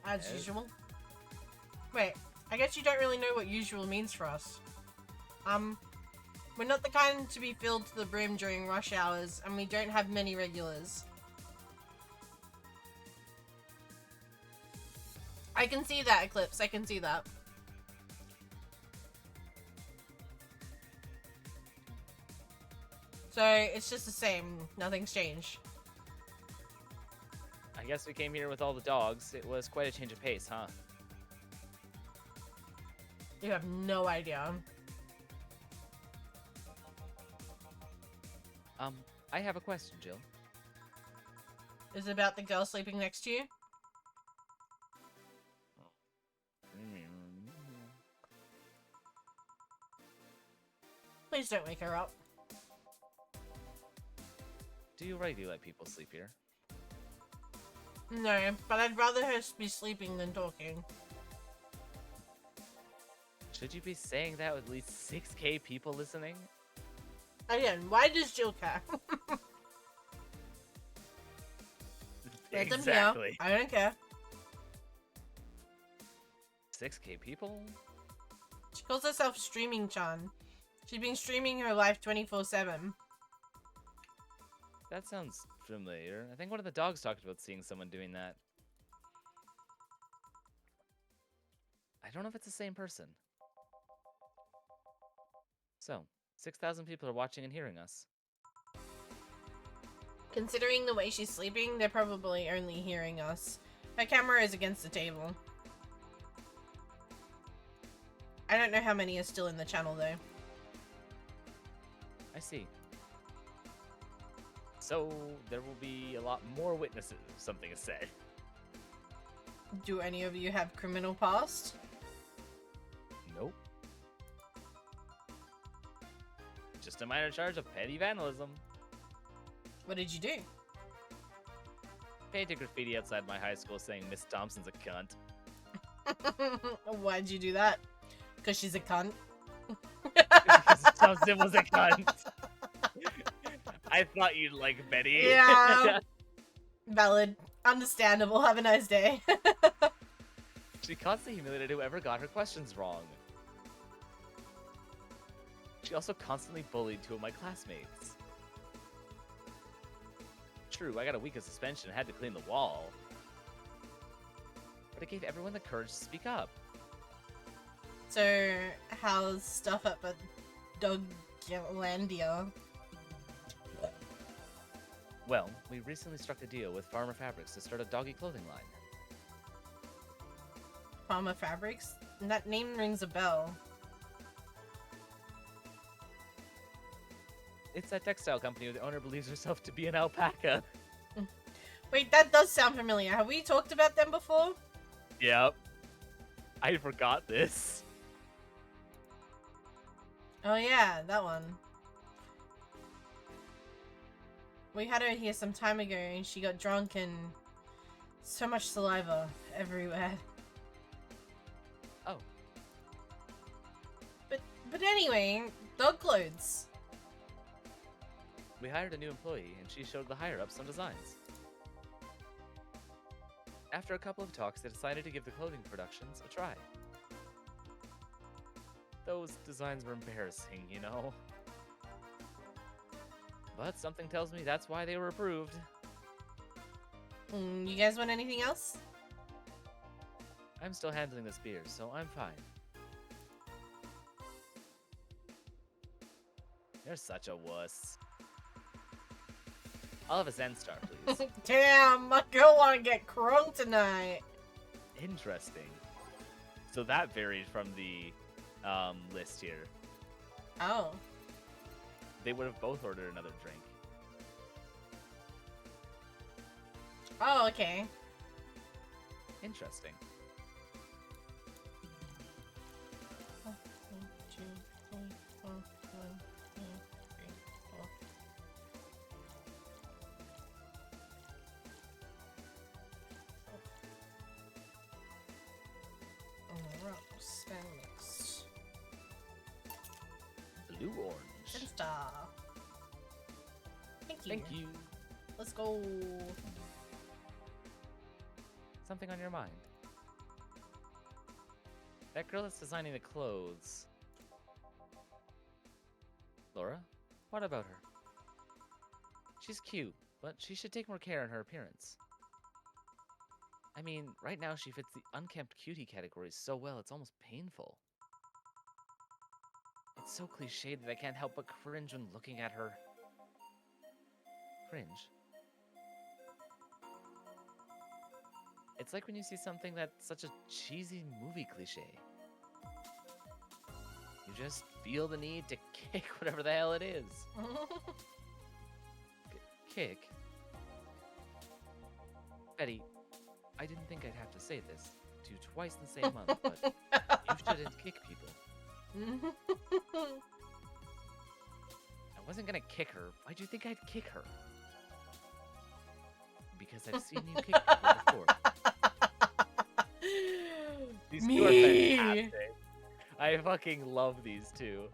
As Yes. usual. Wait, I guess you don't really know what usual means for us. We're not the kind to be filled to the brim during rush hours, and we don't have many regulars. I can see that, Eclipse, I can see that. So, it's just the same, nothing's changed. I guess we came here with all the dogs. It was quite a change of pace, huh? You have no idea. I have a question, Jill. Is it about the girl sleeping next to you? Please don't wake her up. Do you regularly let people sleep here? No, but I'd rather her be sleeping than talking. Should you be saying that with at least 6K people listening? Again, why does Jill care? Let them Exactly. hear. I don't care. 6K people? She calls herself Streaming Chan. She's been streaming her life 24/7. That sounds familiar. I think one of the dogs talked about seeing someone doing that. I don't know if it's the same person. So, 6,000 people are watching and hearing us. Considering the way she's sleeping, they're probably only hearing us. Her camera is against the table. I don't know how many are still in the channel though. I see. So, there will be a lot more witnesses if something is said. Do any of you have criminal past? Nope. Just a minor charge of petty vandalism. What did you do? Painted graffiti outside my high school saying Miss Thompson's a cunt. Why'd you do that? Because she's a cunt. Because Thompson was a cunt. I thought you'd like Betty. Yeah. Valid. Understandable. Have a nice day. She constantly humiliated whoever got her questions wrong. She also constantly bullied two of my classmates. True, I got a week of suspension and had to clean the wall. But it gave everyone the courage to speak up. So, how's stuff up at Doglandia? Well, we recently struck a deal with Farmer Fabrics to start a doggy clothing line. Farmer Fabrics? That name rings a bell. It's a textile company where the owner believes herself to be an alpaca. Wait, that does sound familiar. Have we talked about them before? Yep. I forgot this. Oh yeah, that one. We had her here some time ago and she got drunk and so much saliva everywhere. Oh. But anyway, dog clothes. We hired a new employee, and she showed the higher-ups some designs. After a couple of talks, they decided to give the clothing productions a try. Those designs were embarrassing, you know? But something tells me that's why they were approved. You guys want anything else? I'm still handling this beer, so I'm fine. You're such a wuss. I'll have a Zen Star, please. Damn, my girl wanna get crunk tonight. Interesting. So that varied from the list here. Oh. They would have both ordered another drink. Oh, okay. Interesting. Blue orange. Star. Thank you. Thank you. Let's go. Something on your mind? That girl that's designing the clothes. Laura, what about her? She's cute, but she should take more care in her appearance. I mean, right now she fits the unkempt cutie category so well it's almost painful. It's so cliched that I can't help but cringe when looking at her. Cringe? It's like when you see something that's such a cheesy movie cliche. You just feel the need to kick whatever the hell it is. Kick? Betty, I didn't think I'd have to say this to you twice in the same month, but you shouldn't kick people. I wasn't gonna kick her. Why'd you think I'd kick her? Because I've seen you kick people before. These two are fantastic. I fucking love these two.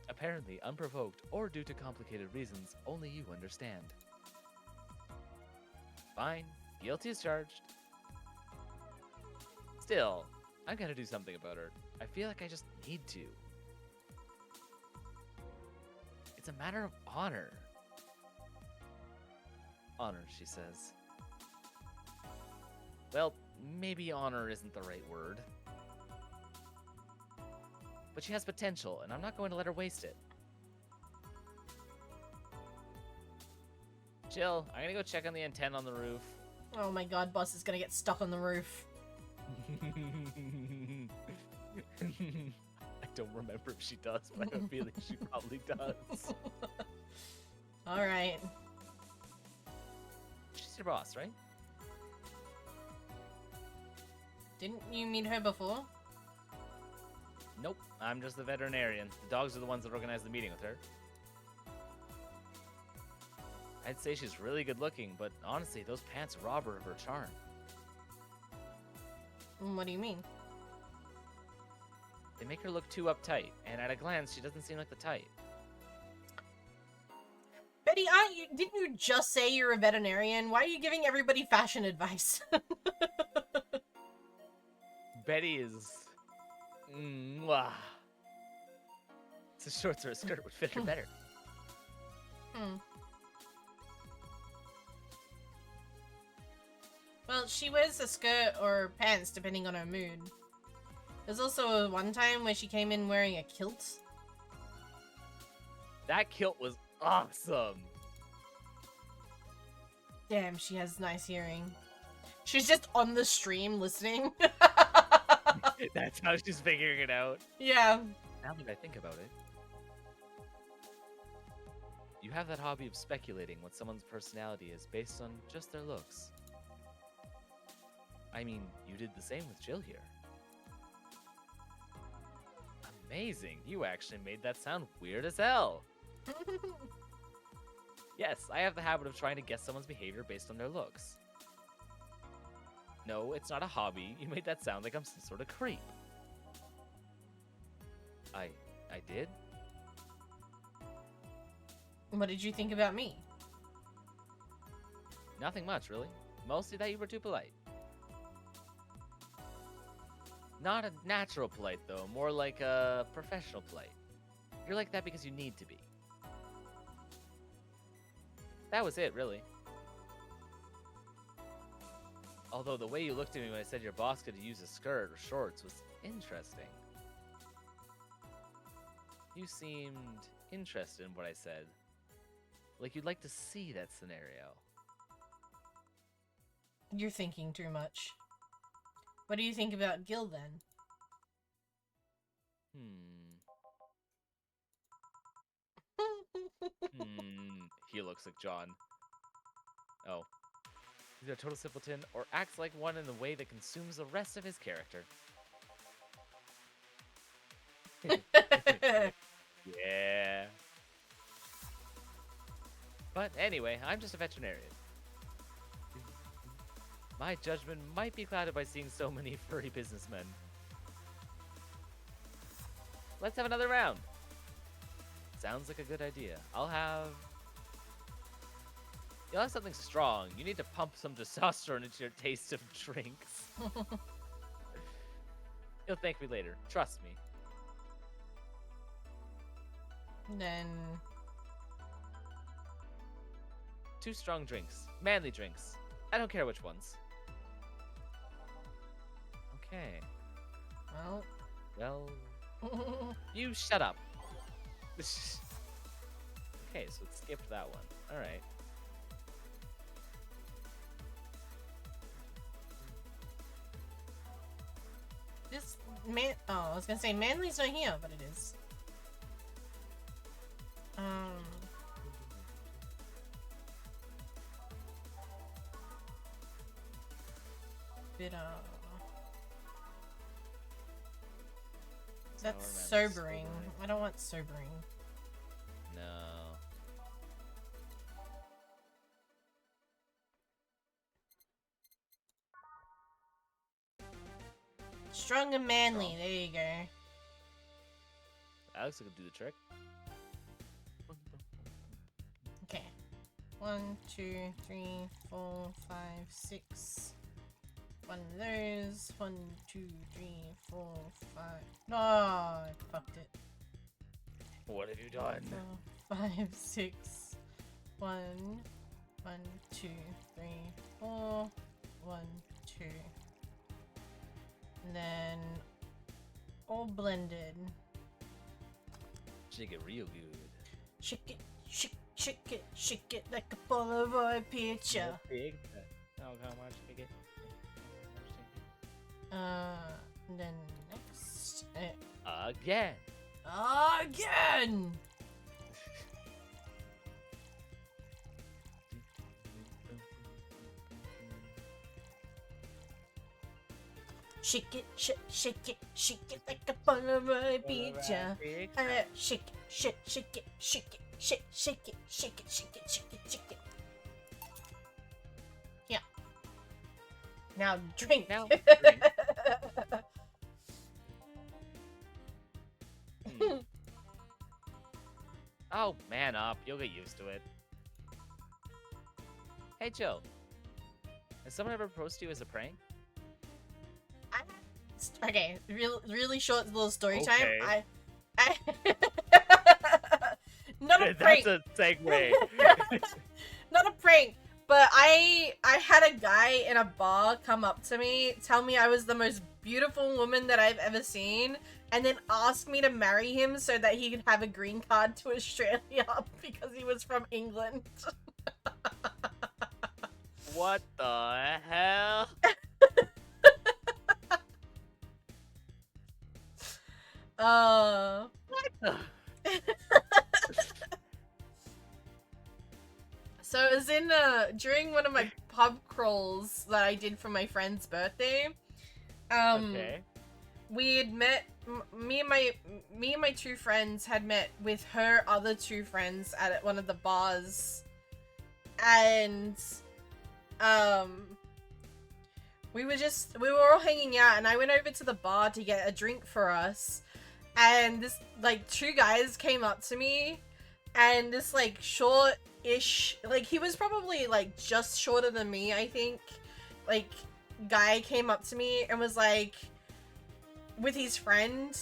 Apparently, unprovoked or due to complicated reasons, only you understand. Fine. Guilty as charged. Still, I'm gonna do something about her. I feel like I just need to. It's a matter of honor. Honor, she says. Well, maybe honor isn't the right word. But she has potential, and I'm not going to let her waste it. Jill, I'm gonna go check on the antenna on the roof. Oh my god, boss is gonna get stuck on the roof. I don't remember if she does, but I have a feeling she probably does. Alright. She's your boss, right? Didn't you meet her before? Nope, I'm just the veterinarian. The dogs are the ones that organize the meeting with her. I'd say she's really good looking, but honestly, those pants rob her of her charm. What do you mean? They make her look too uptight, and at a glance, she doesn't seem like the type. Betty, didn't you just say you're a veterinarian? Why are you giving everybody fashion advice? Betty is... Mwah. The shorts or a skirt would fit her better. Well, she wears a skirt or pants depending on her mood. There's also one time where she came in wearing a kilt. That kilt was awesome. Damn, she has nice hearing. She's just on the stream listening. That's how she's figuring it out. Yeah. Now that I think about it. You have that hobby of speculating what someone's personality is based on just their looks. I mean, you did the same with Jill here. Amazing. You actually made that sound weird as hell. Yes, I have the habit of trying to guess someone's behavior based on their looks. No, it's not a hobby. You made that sound like I'm some sort of creep. I did? What did you think about me? Nothing much, really. Mostly that you were too polite. Not a natural polite, though. More like a professional polite. You're like that because you need to be. That was it, really. Although the way you looked at me when I said your boss could use a skirt or shorts was interesting. You seemed interested in what I said. Like you'd like to see that scenario. You're thinking too much. What do you think about Gil, then? He looks like John. Oh. He's a total simpleton or acts like one in the way that consumes the rest of his character. Yeah. But anyway, I'm just a veterinarian. My judgment might be clouded by seeing so many furry businessmen. Let's have another round. Sounds like a good idea. You'll have something strong. You need to pump some testosterone into your taste of drinks. You'll thank me later. Trust me. Then... 2 strong drinks. Manly drinks. I don't care which ones. Okay. Well, you shut up. Okay, so it skipped that one. Alright. This man... Oh, I was gonna say Manly's not here, but it is. That's sobering. I don't want sobering. No. Strong and manly. There you go. Alex could do the trick. Okay. 1, 2, 3, 4, 5, 6. One of those. 1, 2, 3, 4, 5. No, I fucked it. What have you done? 4, 5, 6. 1, 1, 2, 3, 4. 1, 2. And then all blended. Shake it real good. Shake it, shake it like a Polaroid picture. Big. Oh, how much? Shake it. Then next. Again. Again! Shake it, shake it like a Polaroid picture. Shake it, shake it, shake it, shake it, shake it, shake it. Yeah. Now drink. Now drink. Oh, man up. You'll get used to it. Hey, Joe. Has someone ever proposed to you as a prank? Okay, really short little story Okay. time. I not a prank. That's a segue. Not a prank, but I had a guy in a bar come up to me, tell me I was the most beautiful woman that I've ever seen, and then ask me to marry him so that he could have a green card to Australia because he was from England. What the hell? What the? So it was in during one of my pub crawls that I did for my friend's birthday. Okay. We had met. Me and my two friends had met with her other two friends at one of the bars, and we were all hanging out, and I went over to the bar to get a drink for us, and this like two guys came up to me, and this like short-ish, like he was probably like just shorter than me, I think, like guy came up to me and was like with his friend,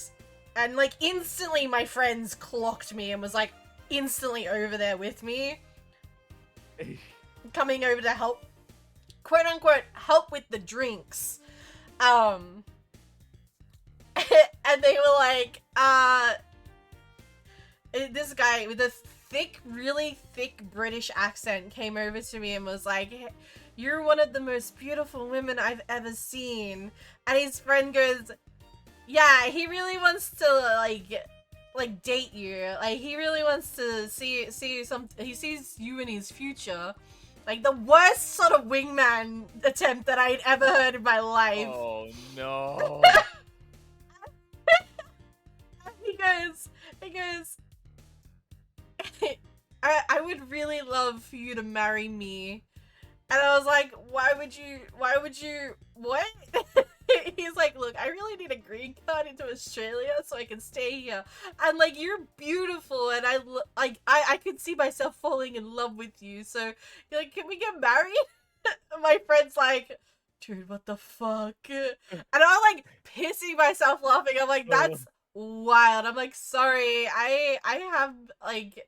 and like instantly my friends clocked me and was like instantly over there with me, coming over to help, quote unquote, help with the drinks. And they were like, this guy with a really thick British accent came over to me and was like, "You're one of the most beautiful women I've ever seen." And his friend goes, "Yeah, he really wants to like date you. Like he really wants to see you he sees you in his future." Like the worst sort of wingman attempt that I'd ever heard in my life. Oh no. He goes, I would really love for you to marry me. And I was like, why would you, what? He's like, look, I really need a green card into Australia so I can stay here. And like, you're beautiful, and I could see myself falling in love with you. So you're like, can we get married? My friend's like, dude, what the fuck? And I'm like pissing myself laughing. I'm like, that's wild. I'm like, sorry, I have like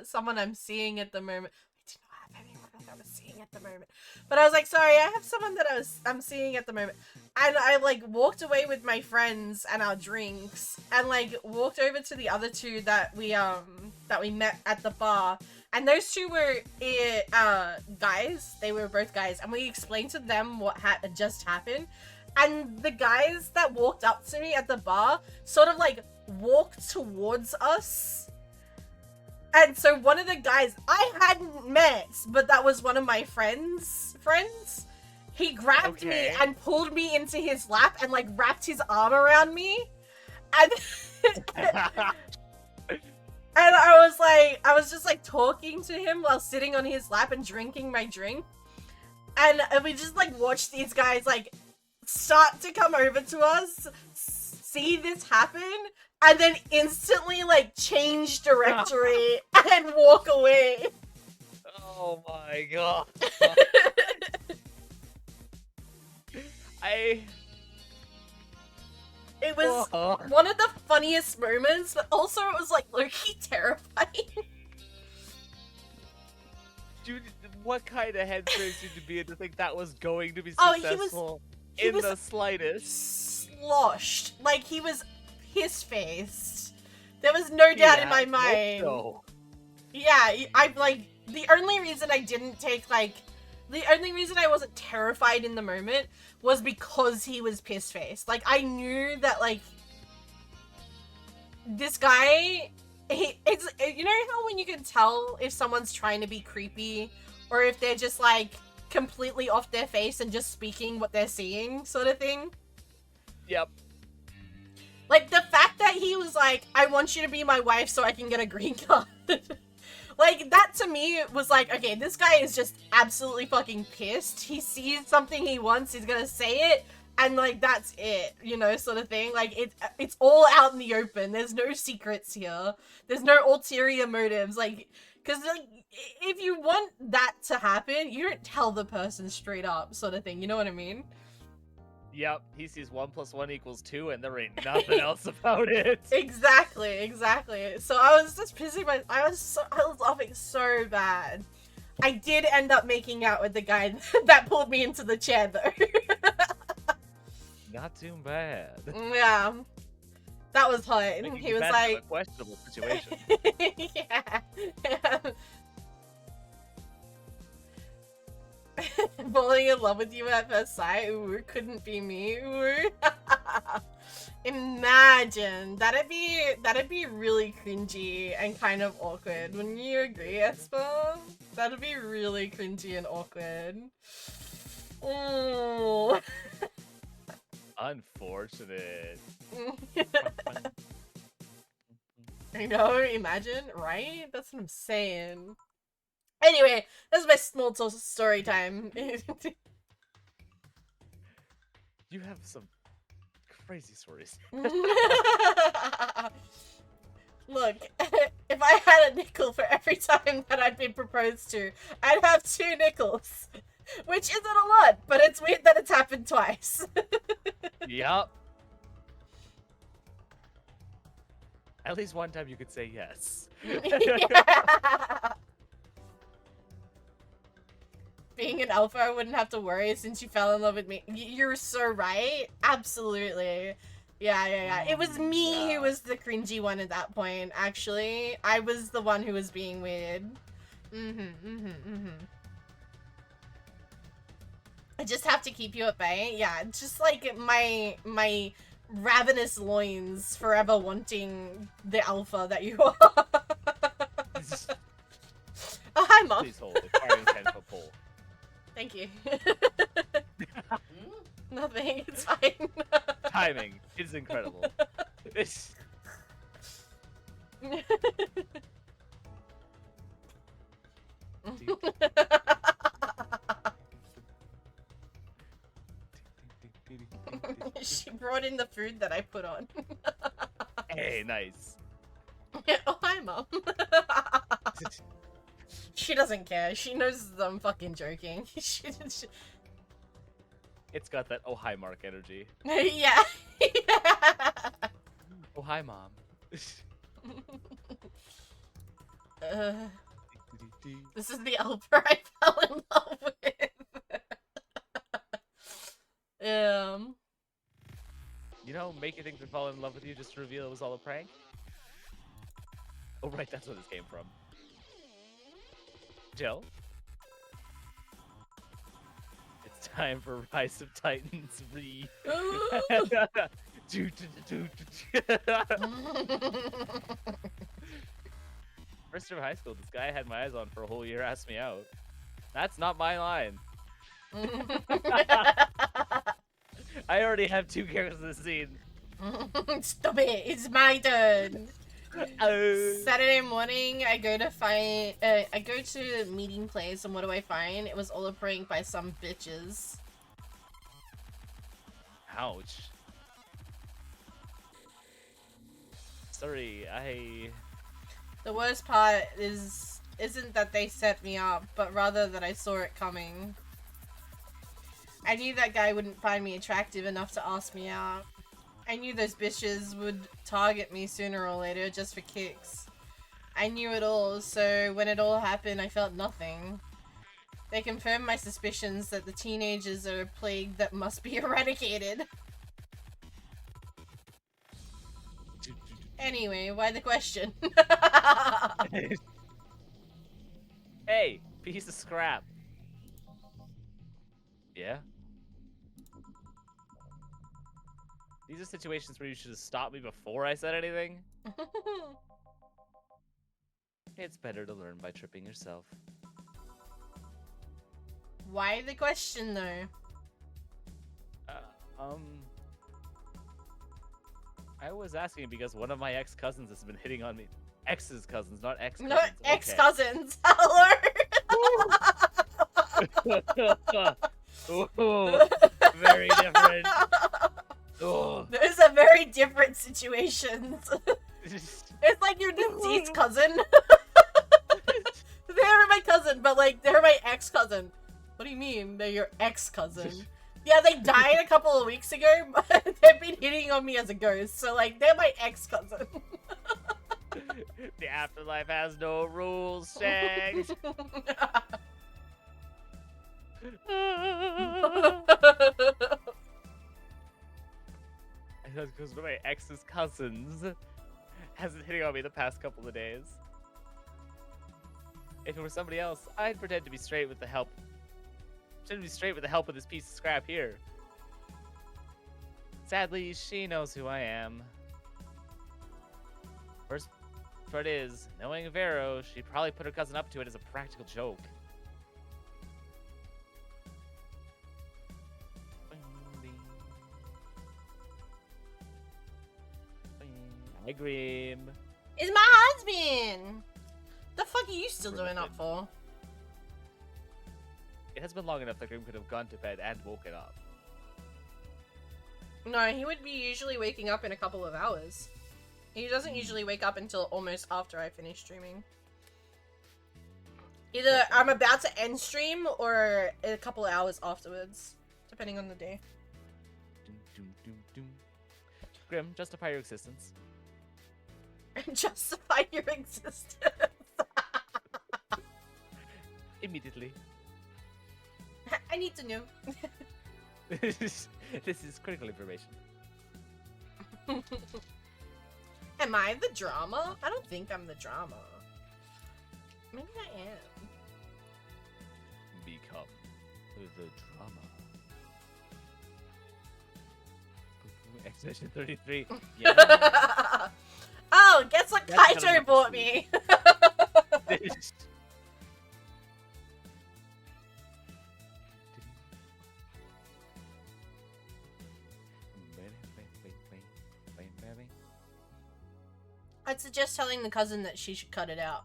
someone I'm seeing at the moment. I do not have anyone that I was seeing at the moment, but I was like, sorry, I have someone that I'm seeing at the moment. And I like walked away with my friends and our drinks, and like walked over to the other two that we met at the bar, and those two were guys. They were both guys, and we explained to them what had just happened. And the guys that walked up to me at the bar sort of like walked towards us. And so one of the guys I hadn't met, but that was one of my friends, he grabbed me and pulled me into his lap and like wrapped his arm around me. And and I was just like talking to him while sitting on his lap and drinking my drink. And we just like watched these guys like start to come over to us, see this happen, and then instantly like change directory and walk away. Oh my god. It was Oh. one of the funniest moments, but also it was like low-key terrifying. Dude, what kind of headspace did you be in to think that was going to be Oh, successful he in was the slightest? Sloshed. Like, he was piss-faced. There was no doubt in my Yeah, mind. no. Yeah, I'm like, the only reason I didn't take, like, the only reason I wasn't terrified in the moment was because he was piss-faced. Like, I knew that, like, this guy, it's, you know how when you can tell if someone's trying to be creepy, or if they're just, like, completely off their face and just speaking what they're seeing, sort of thing? Yep. Like, the fact that he was like, I want you to be my wife so I can get a green card. Like, that to me was like, okay, this guy is just absolutely fucking pissed. He sees something he wants, he's gonna say it, and like, that's it, you know, sort of thing. Like, it's all out in the open. There's no secrets here. There's no ulterior motives. Like, because, like, if you want that to happen, you don't tell the person straight up, sort of thing, you know what I mean? Yep, he sees 1 + 1 = 2, and there ain't nothing else about it. Exactly, exactly. So I was just pissing I was laughing so bad. I did end up making out with the guy that pulled me into the chair, though. Not too bad. Yeah, that was hot. Making He you was bad for like, a questionable situation. yeah. Falling in love with you at first sight. Ooh, couldn't be me. Ooh. Imagine that'd be really cringy and kind of awkward. Wouldn't you agree, Esper? That'd be really cringy and awkward. Ooh. Unfortunate. I know, imagine, right? That's what I'm saying. Anyway, that's my small story time. You have some crazy stories. Look, if I had a nickel for every time that I'd been proposed to, I'd have 2 nickels. Which isn't a lot, but it's weird that it's happened twice. Yup. At least one time you could say yes. Yeah. Being an alpha, I wouldn't have to worry since you fell in love with me. You're so right. Absolutely. Yeah. It was me who was the cringy one at that point, actually. I was the one who was being weird. I just have to keep you at bay. Yeah, just like my ravenous loins forever wanting the alpha that you are. Oh, hi, Mom. Please hold. Acquiring 10-foot pole. Thank you. Nothing, it's fine. Timing is incredible. It's... She brought in the food that I put on. Hey, nice. Oh, hi, Mom. She doesn't care. She knows I'm fucking joking. It's got that oh hi Mark energy. Yeah. Oh hi Mom. This is the Alpha I fell in love with. You know, make you think we fall in love with you just to reveal it was all a prank? Oh right, that's where this came from. Jill? It's time for Rise of Titans Re. First year of high school, this guy I had my eyes on for a whole year asked me out. That's not my line. I already have 2 characters in the scene. Stop it! It's my turn. Saturday morning, I go to a meeting place, and what do I find? It was all a prank by some bitches. Ouch. Sorry, The worst part is isn't that they set me up, but rather that I saw it coming. I knew that guy wouldn't find me attractive enough to ask me out. I knew those bitches would target me sooner or later just for kicks. I knew it all, so when it all happened, I felt nothing. They confirmed my suspicions that the teenagers are a plague that must be eradicated. Anyway, why the question? Hey, piece of scrap. Yeah? These are situations where you should have stopped me before I said anything. It's better to learn by tripping yourself. Why the question, though? I was asking because one of my ex-cousins has been hitting on me. Ex's cousins, not ex-cousins. No, ex-cousins. Hello? Ooh, very different. Ooh. Those are very different situations. It's like your deceased cousin. They're my cousin, but like, they're my ex-cousin. What do you mean? They're your ex-cousin? Yeah, they died a couple of weeks ago, but they've been hitting on me as a ghost, so like, they're my ex-cousin. The afterlife has no rules, Shag. That's because one of my ex's cousins has been hitting on me the past couple of days. If it were somebody else, I'd pretend to be straight with the help. Pretend to be straight with the help of this piece of scrap here. Sadly, she knows who I am. First part is, knowing Vero, she'd probably put her cousin up to it as a practical joke. I agree. It's my husband! The fuck are you still doing up for? It has been long enough that Grim could have gone to bed and woken up. No, he would be usually waking up in a couple of hours. He doesn't usually wake up until almost after I finish streaming. Either I'm about to end stream or a couple of hours afterwards, depending on the day. Doom, doom, doom, doom. Grim, justify your existence. And justify your existence. Immediately. I need to know. This is critical information. Am I the drama? I don't think I'm the drama. Maybe I am. Become the drama. Expedition 33. Yeah. Oh, guess what That's kind Kaito of bought me? I'd suggest telling the cousin that she should cut it out.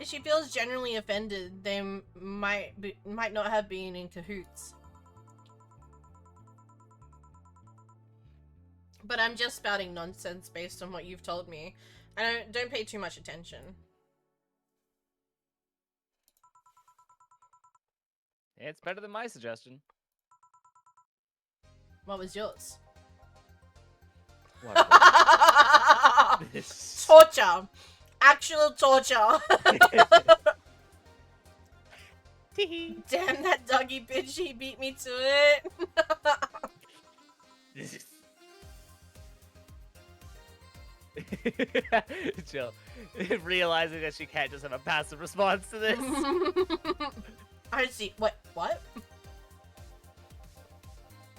If she feels generally offended, they might not have been in cahoots. But I'm just spouting nonsense based on what you've told me. I don't pay too much attention. It's better than my suggestion. What was yours? Torture. Actual torture. Damn that doggy bitch, he beat me to it. Jill, realizing that she can't just have a passive response to this. I see. What?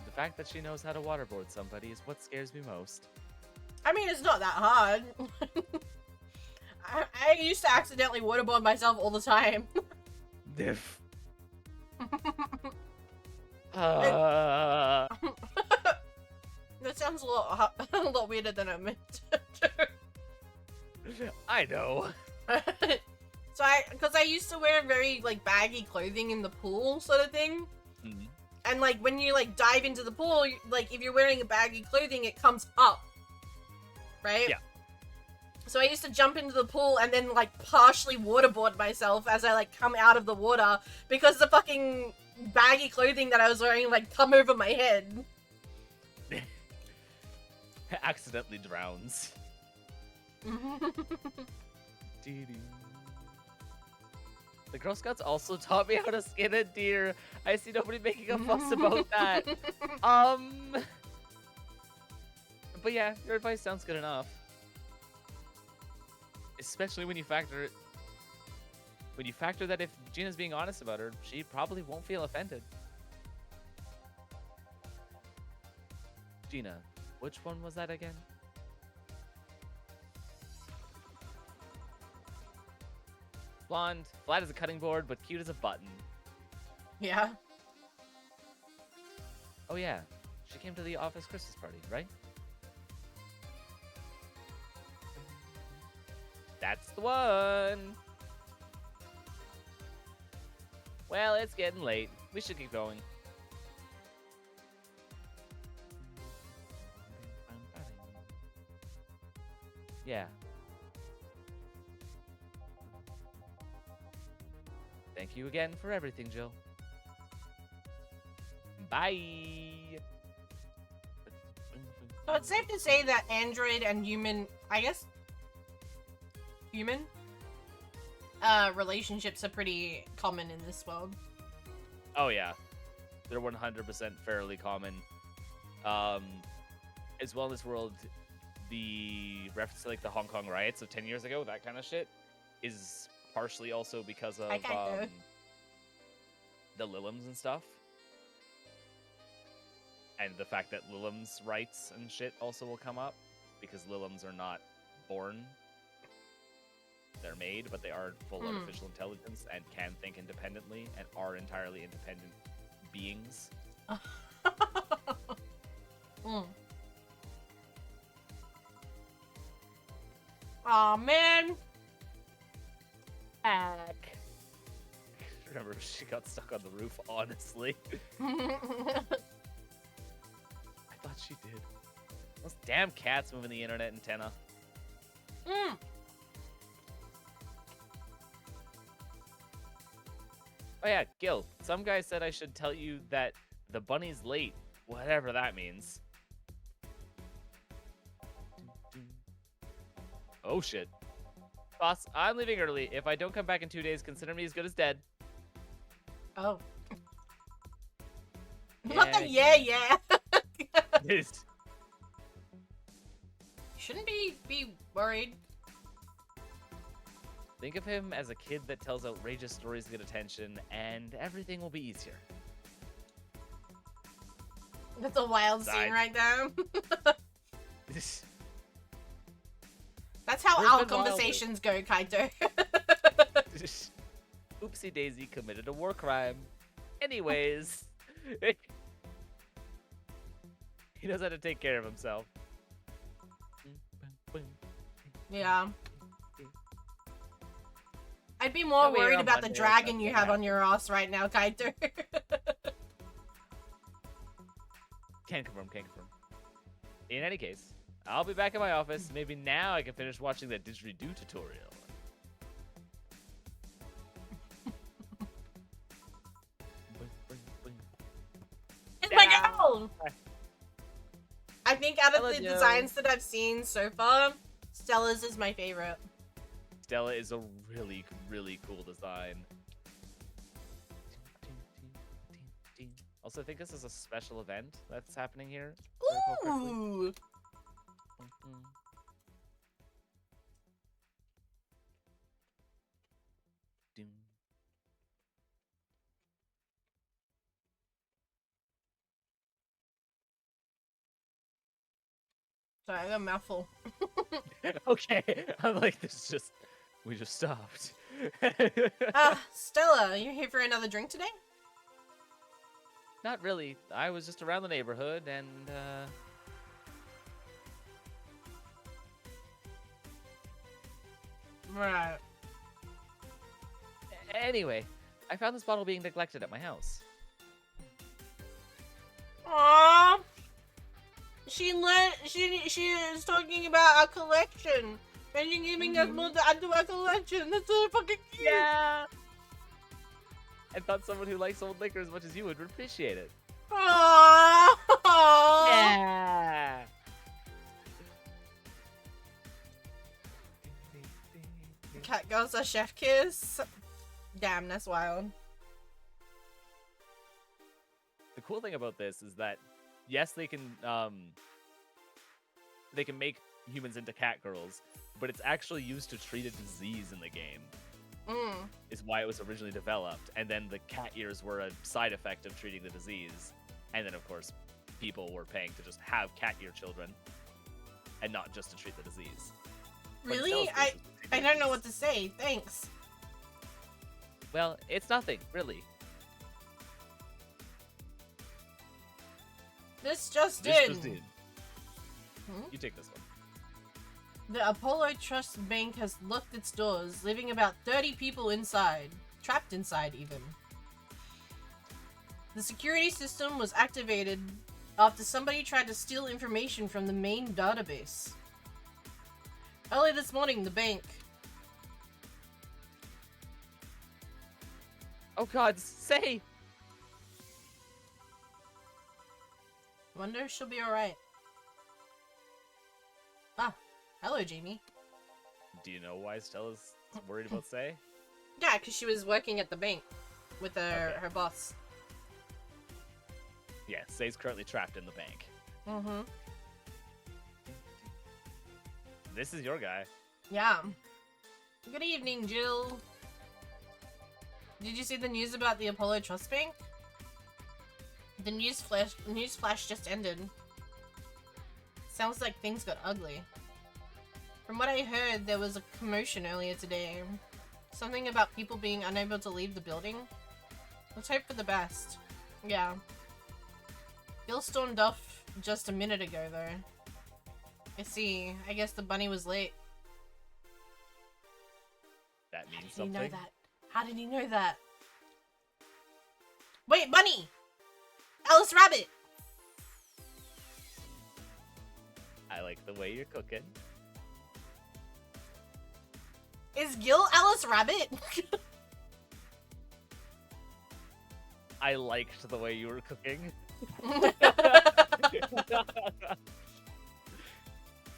The fact that she knows how to waterboard somebody is what scares me most. I mean, it's not that hard. I used to accidentally waterboard myself all the time. Diff. That sounds a lot weirder than I meant. I know. So because I used to wear very like baggy clothing in the pool, sort of thing. Mm-hmm. And like when you like dive into the pool, like if you're wearing a baggy clothing, it comes up, right? Yeah. So I used to jump into the pool and then, like, partially waterboard myself as I, like, come out of the water because the fucking baggy clothing that I was wearing, like, come over my head. Accidentally drowns. The Girl Scouts also taught me how to skin a deer. I see nobody making a fuss about that. But yeah, your advice sounds good enough. Especially when you factor that if Gina's being honest about her, she probably won't feel offended. Gina, which one was that again? Blonde, flat as a cutting board, but cute as a button. Yeah. Oh yeah, she came to the office Christmas party, right? That's the one! Well, it's getting late. We should keep going. Yeah. Thank you again for everything, Jill. Bye! So it's safe to say that android and human, I guess, human, relationships are pretty common in this world. Oh yeah, they're 100% fairly common. As well in this world, the reference to like the Hong Kong riots of 10 years ago, that kind of shit, is partially also because of the Lilims and stuff. And the fact that Lilims rights and shit also will come up, because Lilims are not born. They're made, but they are full artificial intelligence and can think independently and are entirely independent beings. Aw, man. Heck. Remember, she got stuck on the roof, honestly. I thought she did. Those damn cats moving the internet antenna. Oh yeah, Gil, some guy said I should tell you that the bunny's late, whatever that means. Oh shit. Boss, I'm leaving early. If I don't come back in 2 days, consider me as good as dead. Oh. Yeah, What the yeah. Yes. Shouldn't be worried. Think of him as a kid that tells outrageous stories to get attention, and everything will be easier. That's a wild scene Died. right now. That's how Where's our been conversations go, Kaito. Oopsie Daisy committed a war crime. Anyways, he knows how to take care of himself. Yeah. I'd be more Tell me worried around about the Monday, dragon something you have like on your ass right now, Kaito. Can't confirm. In any case, I'll be back in my office. Maybe now I can finish watching that didgeridoo tutorial. It's my girl! I think out of Hello, the Joe. designs that I've seen so far, Stella's is my favorite. Stella is a really, really cool design. Also, I think this is a special event that's happening here. if I recall correctly. Ooh! Doom. Sorry, I got a mouthful. Okay, I'm like, we just stopped. Stella, you here for another drink today? Not really. I was just around the neighborhood and, Right. Anyway, I found this bottle being neglected at my house. Aww. She is talking about our collection. Engine Gaming has moved to add to our collection. That's so fucking cute. Yeah. I thought someone who likes old liquor as much as you would appreciate it. Aww. Yeah. Cat girls are chef kiss. Damn, that's wild. The cool thing about this is that, yes, they can make humans into cat girls, but it's actually used to treat a disease in the game. Is why it was originally developed, and then the cat ears were a side effect of treating the disease, and then of course people were paying to just have cat ear children, and not just to treat the disease. But it Really? sells I this don't know what to say. Thanks. Well, it's nothing really. This just This in. just in. Hmm? You take this one. The Apollo Trust Bank has locked its doors, leaving about 30 people inside. Trapped inside, even. The security system was activated after somebody tried to steal information from the main database. Early this morning, the bank... Oh God, say! Wonder if she'll be alright. Ah, hello, Jamie. Do you know why Stella's worried about Say? Yeah, because she was working at the bank with her, Okay. her boss. Yeah, Say's currently trapped in the bank. Mm-hmm. This is your guy. Yeah. Good evening, Jill. Did you see the news about the Apollo Trust Bank? The news flash just ended. Sounds like things got ugly. From what I heard, there was a commotion earlier today. Something about people being unable to leave the building. Let's hope for the best. Yeah. Bill stormed off just a minute ago, though. I see. I guess the bunny was late. That How means did he know something. that? How did he know that? Wait, bunny! Alice Rabbit! I like the way you're cooking. Is Gil Alice Rabbit? I liked the way you were cooking.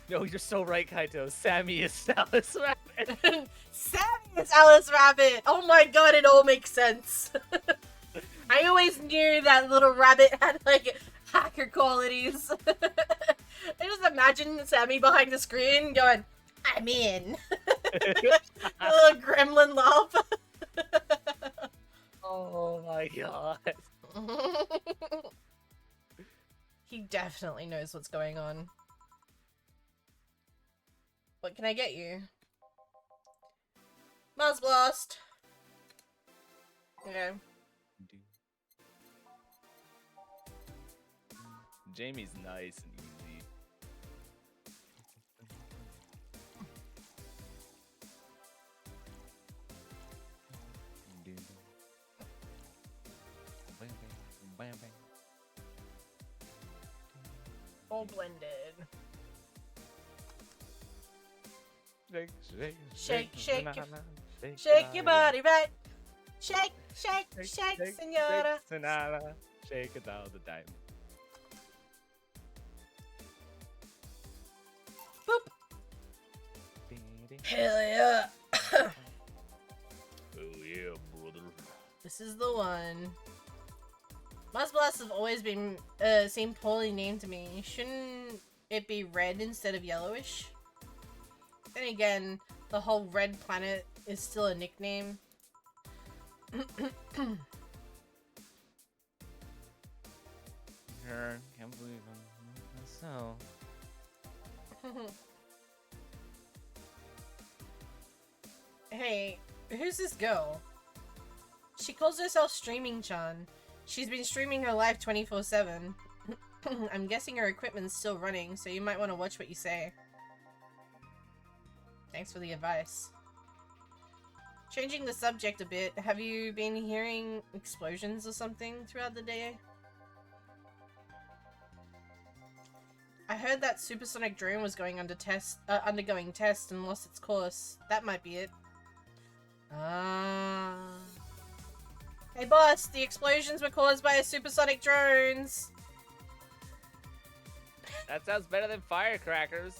No, you're so right, Kaito. Sammy is Alice Rabbit. Sammy is Alice Rabbit! Oh my god, it all makes sense. I always knew that little rabbit had, like, hacker qualities. I just imagine Sammy behind the screen going, I'm in. A little gremlin laugh. Oh my god. He definitely knows what's going on. What can I get you? Muzz Blast! Okay. Jamie's nice and easy. All blended. Shake, shake Shake your body right. Shake, shake, shake, senora. Sonata. Shake it all the time. Boop. Hell yeah. Oh yeah, brother. This is the one. Muzz Blasts have always been seemed poorly named to me. Shouldn't it be red instead of yellowish? Then again, the whole red planet is still a nickname. Can't believe I'm so. Hey, who's this girl? She calls herself Streaming Chan. She's been streaming her live 24/7. I'm guessing her equipment's still running, so you might want to watch what you say. Thanks for the advice. Changing the subject a bit, have you been hearing explosions or something throughout the day? I heard that supersonic drone was going undergoing test and lost its course. That might be it. Ah. Hey boss, the explosions were caused by supersonic drones. That sounds better than firecrackers.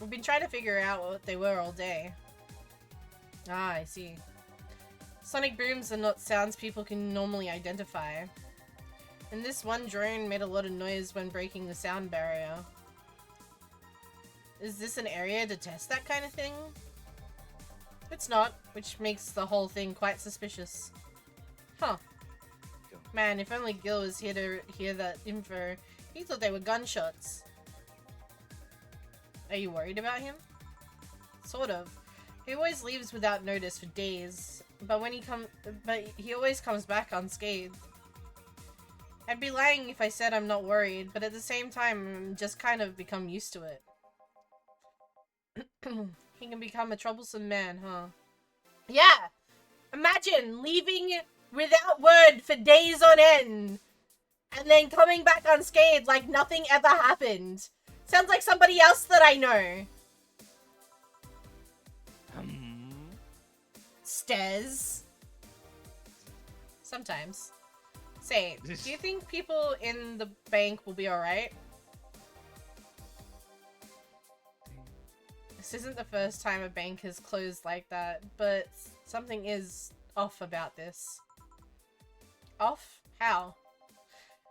We've been trying to figure out what they were all day. Ah, I see. Sonic booms are not sounds people can normally identify. And this one drone made a lot of noise when breaking the sound barrier. Is this an area to test that kind of thing? It's not, which makes the whole thing quite suspicious. Huh. Man, if only Gil was here to hear that info. He thought they were gunshots. Are you worried about him? Sort of. He always leaves without notice for days, but he always comes back unscathed. I'd be lying if I said I'm not worried, but at the same time, I'm just kind of become used to it. He can become a troublesome man, huh? Yeah! Imagine leaving without word for days on end, and then coming back unscathed like nothing ever happened. Sounds like somebody else that I know. Stairs. Sometimes. Say, do you think people in the bank will be alright? This isn't the first time a bank has closed like that, but something is off about this. Off? How?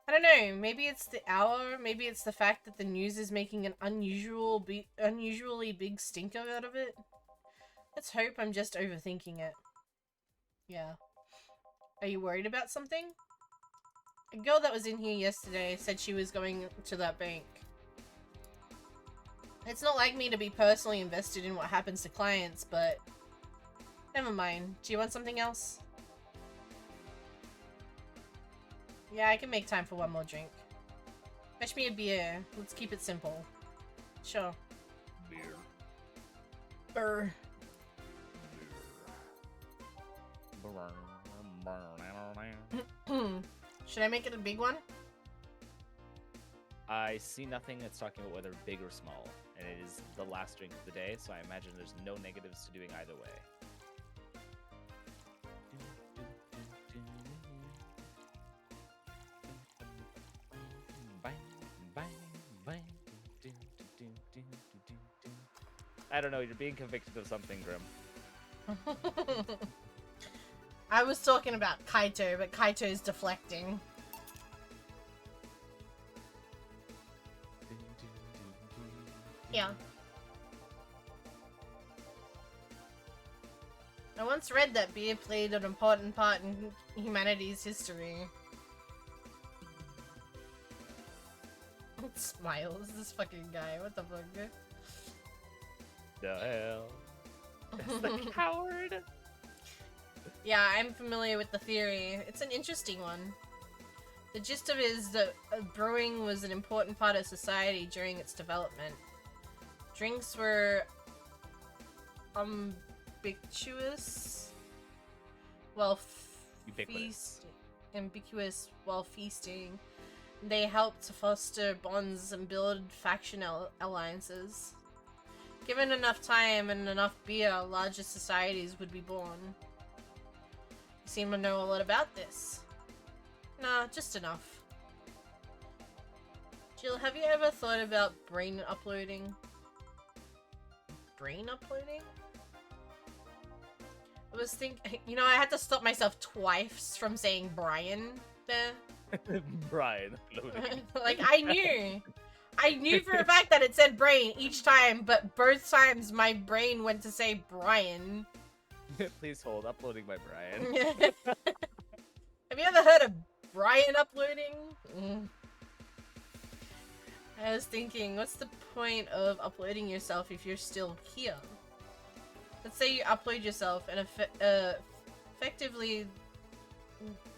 I don't know, maybe it's the hour, maybe it's the fact that the news is making an unusually big stink out of it. Let's hope I'm just overthinking it. Yeah. Are you worried about something? A girl that was in here yesterday said she was going to that bank. It's not like me to be personally invested in what happens to clients, but never mind. Do you want something else? Yeah, I can make time for one more drink. Fetch me a beer. Let's keep it simple. Sure. Beer. Brr. Should I make it a big one? I see nothing that's talking about whether big or small, and it is the last drink of the day, so I imagine there's no negatives to doing either way. I don't know, you're being convicted of something, Grim. I was talking about Kaito, but Kaito's deflecting. Yeah. I once read that beer played an important part in humanity's history. Smiles, this fucking guy, what the fuck? The hell? It's the coward! Yeah, I'm familiar with the theory. It's an interesting one. The gist of it is that brewing was an important part of society during its development. Drinks were ambiguous while feasting. They helped to foster bonds and build faction alliances. Given enough time and enough beer, larger societies would be born. You seem to know a lot about this. Nah, just enough. Jill, have you ever thought about brain uploading? Brain uploading? I was thinking, you know, I had to stop myself twice from saying Brian there. Brian uploading. Like, I knew for a fact that it said brain each time, but both times my brain went to say Brian. Please hold, uploading my Brian. Have you ever heard of Brian uploading? I was thinking, what's the point of uploading yourself if you're still here? Let's say you upload yourself and effectively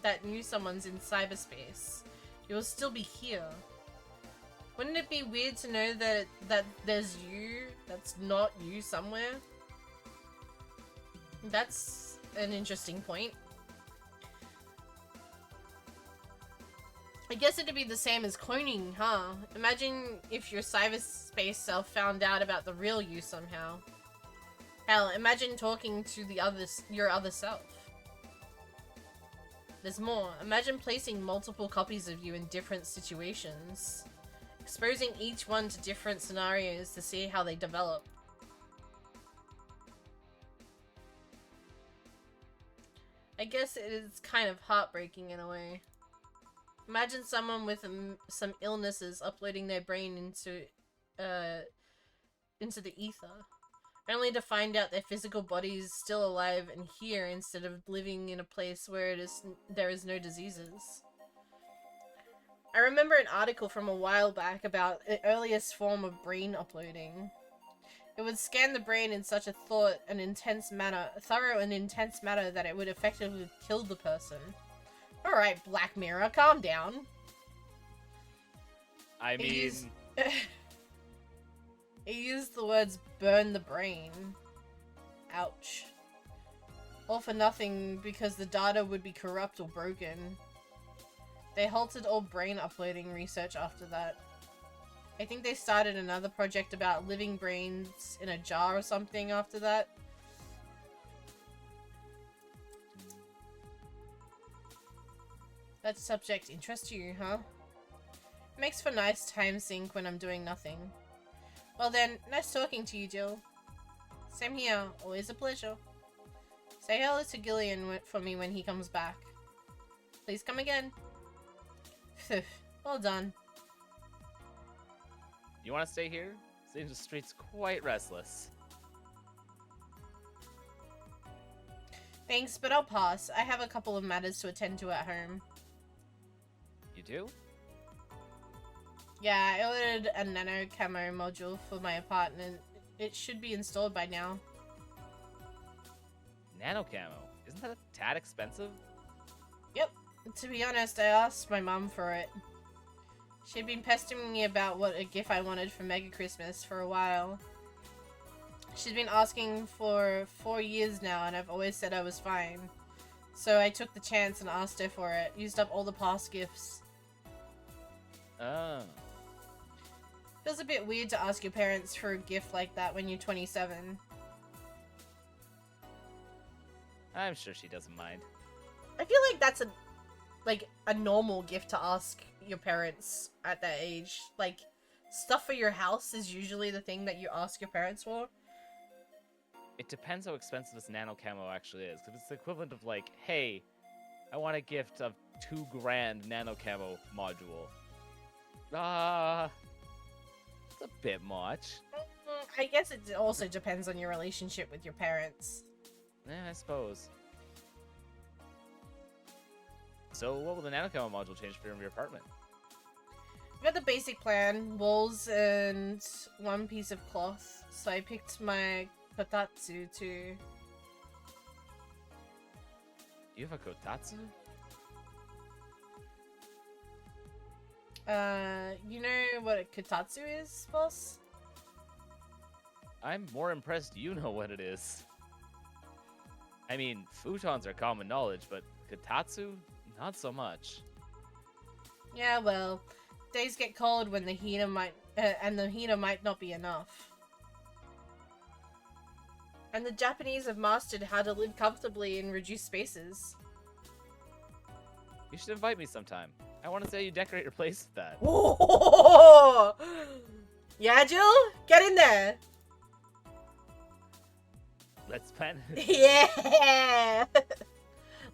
that knew someone's in cyberspace. You will still be here. Wouldn't it be weird to know that there's you that's not you somewhere? That's an interesting point. I guess it'd be the same as cloning, huh? Imagine if your cyberspace self found out about the real you somehow. Hell, imagine talking to your other self. There's more. Imagine placing multiple copies of you in different situations. Exposing each one to different scenarios to see how they develop. I guess it is kind of heartbreaking in a way. Imagine someone with some illnesses uploading their brain into the ether, only to find out their physical body is still alive and here instead of living in a place where there is no diseases. I remember an article from a while back about the earliest form of brain uploading. It would scan the brain in such a thorough and intense manner that it would effectively kill the person. Alright, Black Mirror, calm down. I mean... He used the words burn the brain. Ouch. All for nothing because the data would be corrupt or broken. They halted all brain uploading research after that. I think they started another project about living brains in a jar or something after that. That subject interests you, huh? Makes for nice time sink when I'm doing nothing. Well then, nice talking to you, Jill. Same here, always a pleasure. Say hello to Gillian for me when he comes back. Please come again. Well done. You want to stay here? Seems the street's quite restless. Thanks, but I'll pass. I have a couple of matters to attend to at home. You do? Yeah, I ordered a nano camo module for my apartment. It should be installed by now. Nano camo? Isn't that a tad expensive? Yep. To be honest, I asked my mum for it. She'd been pestering me about what a gift I wanted for Mega Christmas for a while. She's been asking for 4 years now, and I've always said I was fine. So I took the chance and asked her for it. Used up all the past gifts. Oh. Feels a bit weird to ask your parents for a gift like that when you're 27. I'm sure she doesn't mind. I feel like that's a normal gift to ask your parents at that age. Like, stuff for your house is usually the thing that you ask your parents for. It depends how expensive this nano camo actually is. If it's the equivalent of like, hey, I want a gift of $2 grand nano camo module. It's a bit much. I guess it also depends on your relationship with your parents. I suppose. So what will the nano camo module change for your apartment? I got the basic plan, walls and one piece of cloth. So I picked my kotatsu too. You have a kotatsu? You know what a kotatsu is, boss? I'm more impressed you know what it is. I mean, futons are common knowledge, but kotatsu? Not so much. Yeah, well, days get cold when the heater might not be enough. And the Japanese have mastered how to live comfortably in reduced spaces. You should invite me sometime. I want to see how you decorate your place with that. Oh! Yeah, Jill? Get in there! Let's plan. Yeah!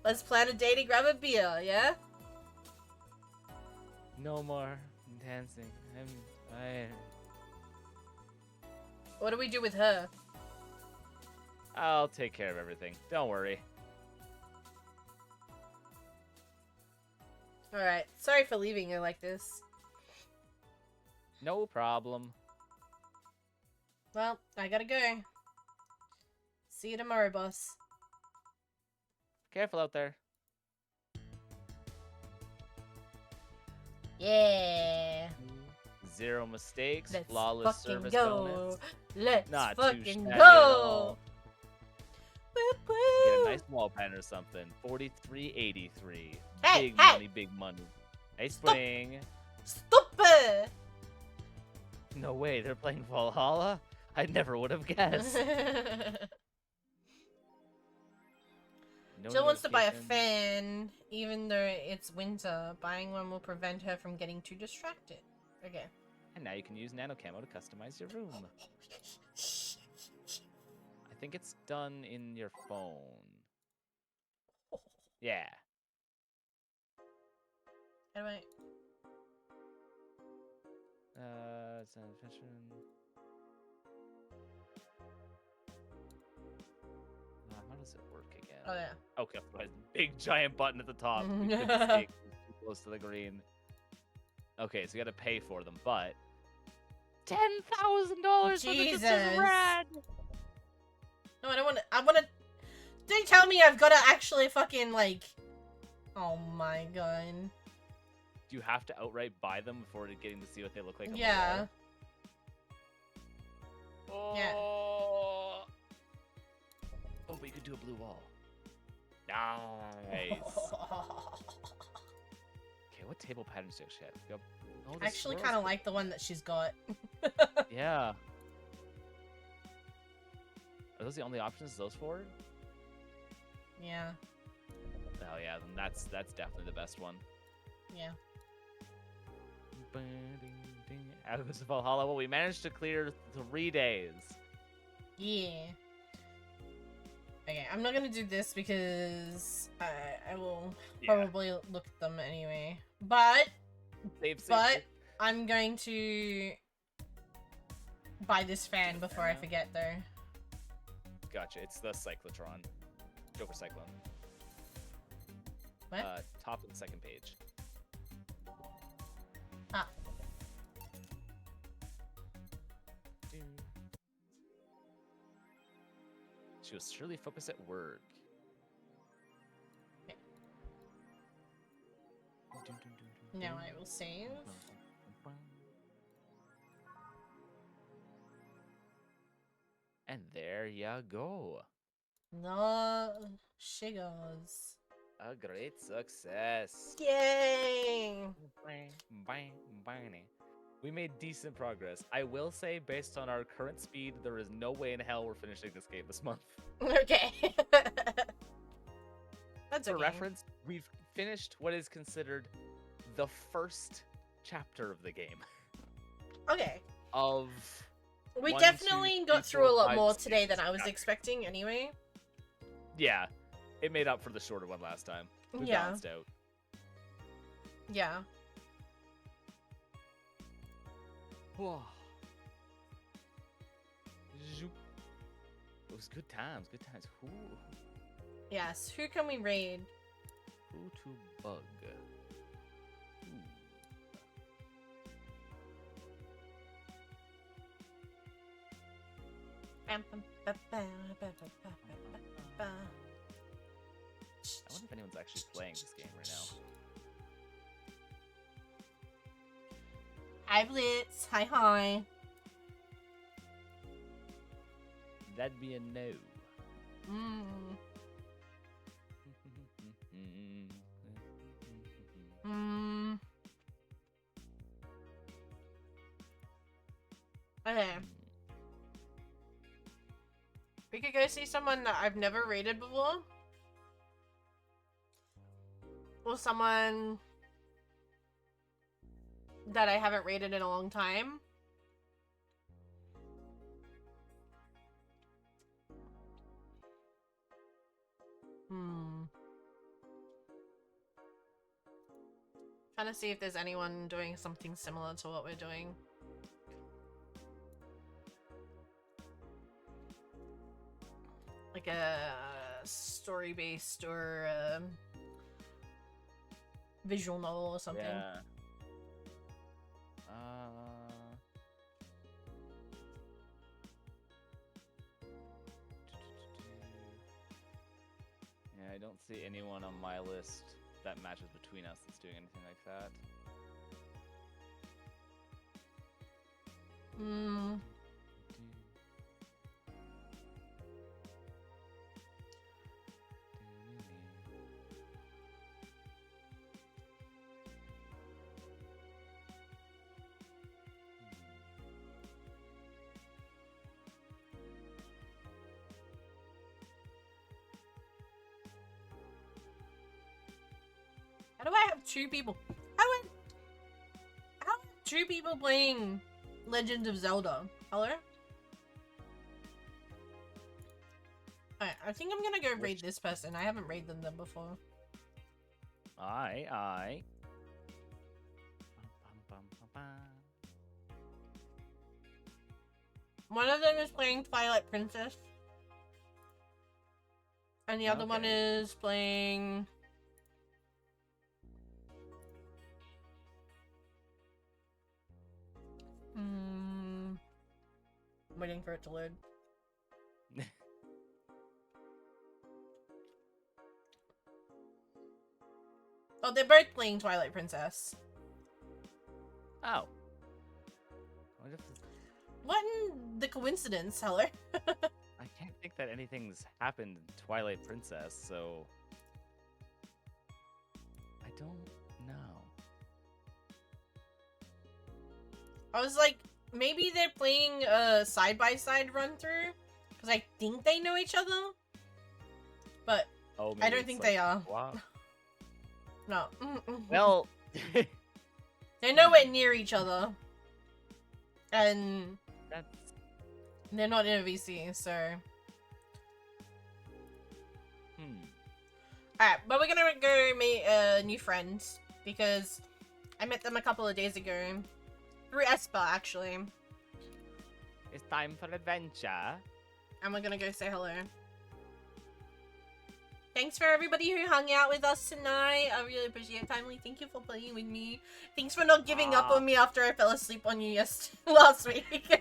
Let's plan a day to grab a beer, yeah? No more dancing. I'm tired. What do we do with her? I'll take care of everything. Don't worry. Alright, sorry for leaving her like this. No problem. Well, I gotta go. See you tomorrow, boss. Careful out there. Yeah. 0 mistakes. Let's Flawless fucking service go. bonus. Let's Not too fucking shabby at go. all. Whoop, Get a whoop. nice wall pen or something. 43.83. Hey, Big hey. money, big money. Hey, Stop. Spring. Stupid! No way, they're playing Valhalla? I never would have guessed. No Jill wants to buy a notifications. fan, even though it's winter. Buying one will prevent her from getting too distracted. Okay. And now you can use Nano Camo to customize your room. I think it's done in your phone. Yeah. How do I... Science fiction. How does it work again? Oh, yeah. Okay, big giant button at the top. We couldn't see it 'cause it's too close to the green. Okay, so you gotta pay for them, but $10,000 for the Jesus. rad. No, I don't want to... I want to... Don't tell me I've got to actually fucking, like... Oh my god. Do you have to outright buy them before getting to see what they look like on Yeah. the wall? Yeah. Oh, but you could do a blue wall. Nice. Okay, what table patterns do you actually have? You have- oh, I the actually swirls kind of could- like the one that she's got. Yeah. Are those the only options? Those four? Yeah. Oh yeah, then that's definitely the best one. Yeah. AUS Valhalla. Well, we managed to clear 3 days. Yeah. Okay, I'm not gonna do this because I will Yeah. probably look at them anyway. But Save. I'm going to buy this fan before I forget though. Gotcha. It's the Cyclotron. Joker Cyclone. What? Top of the second page. Ah. She was surely focused at work. Okay. Now I will save. And there ya go. No sugars. A great success. Yay! We made decent progress. I will say, based on our current speed, there is no way in hell we're finishing this game this month. Okay. That's For okay. reference, we've finished what is considered the first chapter of the game. Okay. Of We 1, definitely 2, 3, got through a 4, lot 5, more 6 today than I was chapters. expecting anyway. Yeah, it made up for the shorter one last time. We Yeah. balanced out. Yeah. Whoa. Zoop. It was good times, good times. Who Yes. Who can we raid? to bug? Ooh. Bam, bam, ba, ba, ba, ba, ba, ba, ba. I wonder if anyone's actually playing this game right now. Hi Blitz. Hi hi. That'd be a no. Mm. Mm. Okay. We could go see someone that I've never raided before. Or someone that I haven't raided in a long time. Trying to see if there's anyone doing something similar to what we're doing. Like a story-based or visual novel or something. Yeah. Yeah, I don't see anyone on my list that matches between us that's doing anything like that. Hmm. How do I have two people? How do I have two people playing Legend of Zelda? Hello? Alright, I think I'm gonna go raid this person. I haven't raided them before. Aye. One of them is playing Twilight Princess. And the other one is playing... waiting for it to load. Oh, they're both playing Twilight Princess. Oh. What in the coincidence, Hello? I can't think that anything's happened in Twilight Princess, so... I don't know. I was like, maybe they're playing a side-by-side run-through? Because I think they know each other? But Oh, I don't think they are. Wow. No. Well... They're nowhere near each other. And... That's... they're not in a VC, so... Alright, but we're gonna go meet new friends. Because I met them a couple of days ago. Through Esper, actually. It's time for adventure. And we're gonna go say hello. Thanks for everybody who hung out with us tonight. I really appreciate it. Timely, thank you for playing with me. Thanks for not giving up on me after I fell asleep on you last week.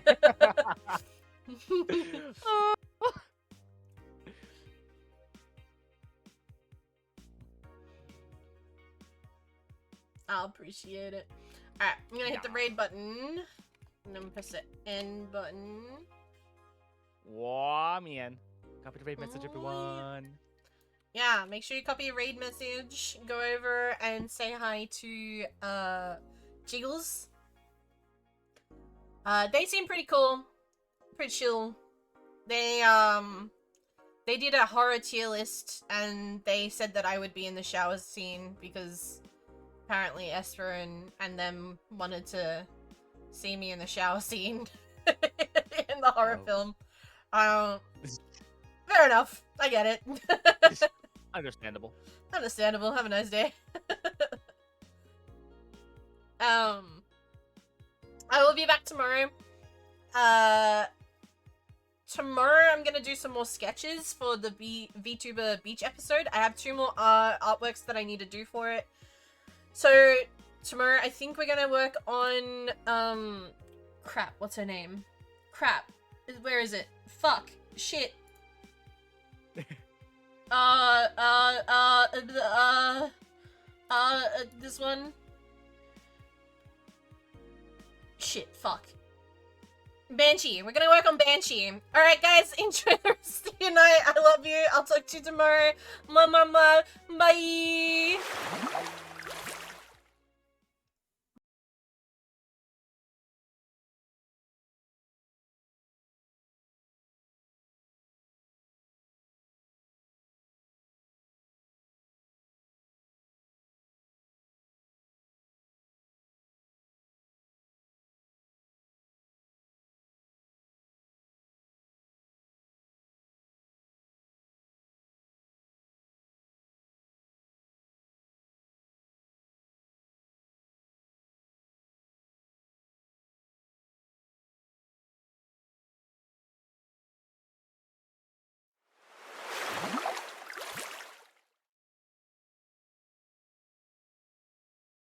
I'll appreciate it. Alright, I'm gonna hit the raid button. And then press the end button. Wow, man. Copy the raid message, everyone. Yeah, make sure you copy a raid message. Go over and say hi to Jiggles. They seem pretty cool. Pretty chill. They did a horror tier list and they said that I would be in the shower scene because apparently Esper and them wanted to see me in the shower scene in the horror film. Fair enough. I get it. Understandable. Understandable. Have a nice day. I will be back tomorrow. Tomorrow I'm gonna do some more sketches for the Vtuber beach episode. I have 2 more artworks that I need to do for it. So tomorrow I think we're gonna work on crap, what's her name? Crap. Where is it? Fuck. Shit. This one. Shit, fuck. Banshee. We're gonna work on Banshee. Alright, guys, enjoy the rest of your night. I love you. I'll talk to you tomorrow. Bye.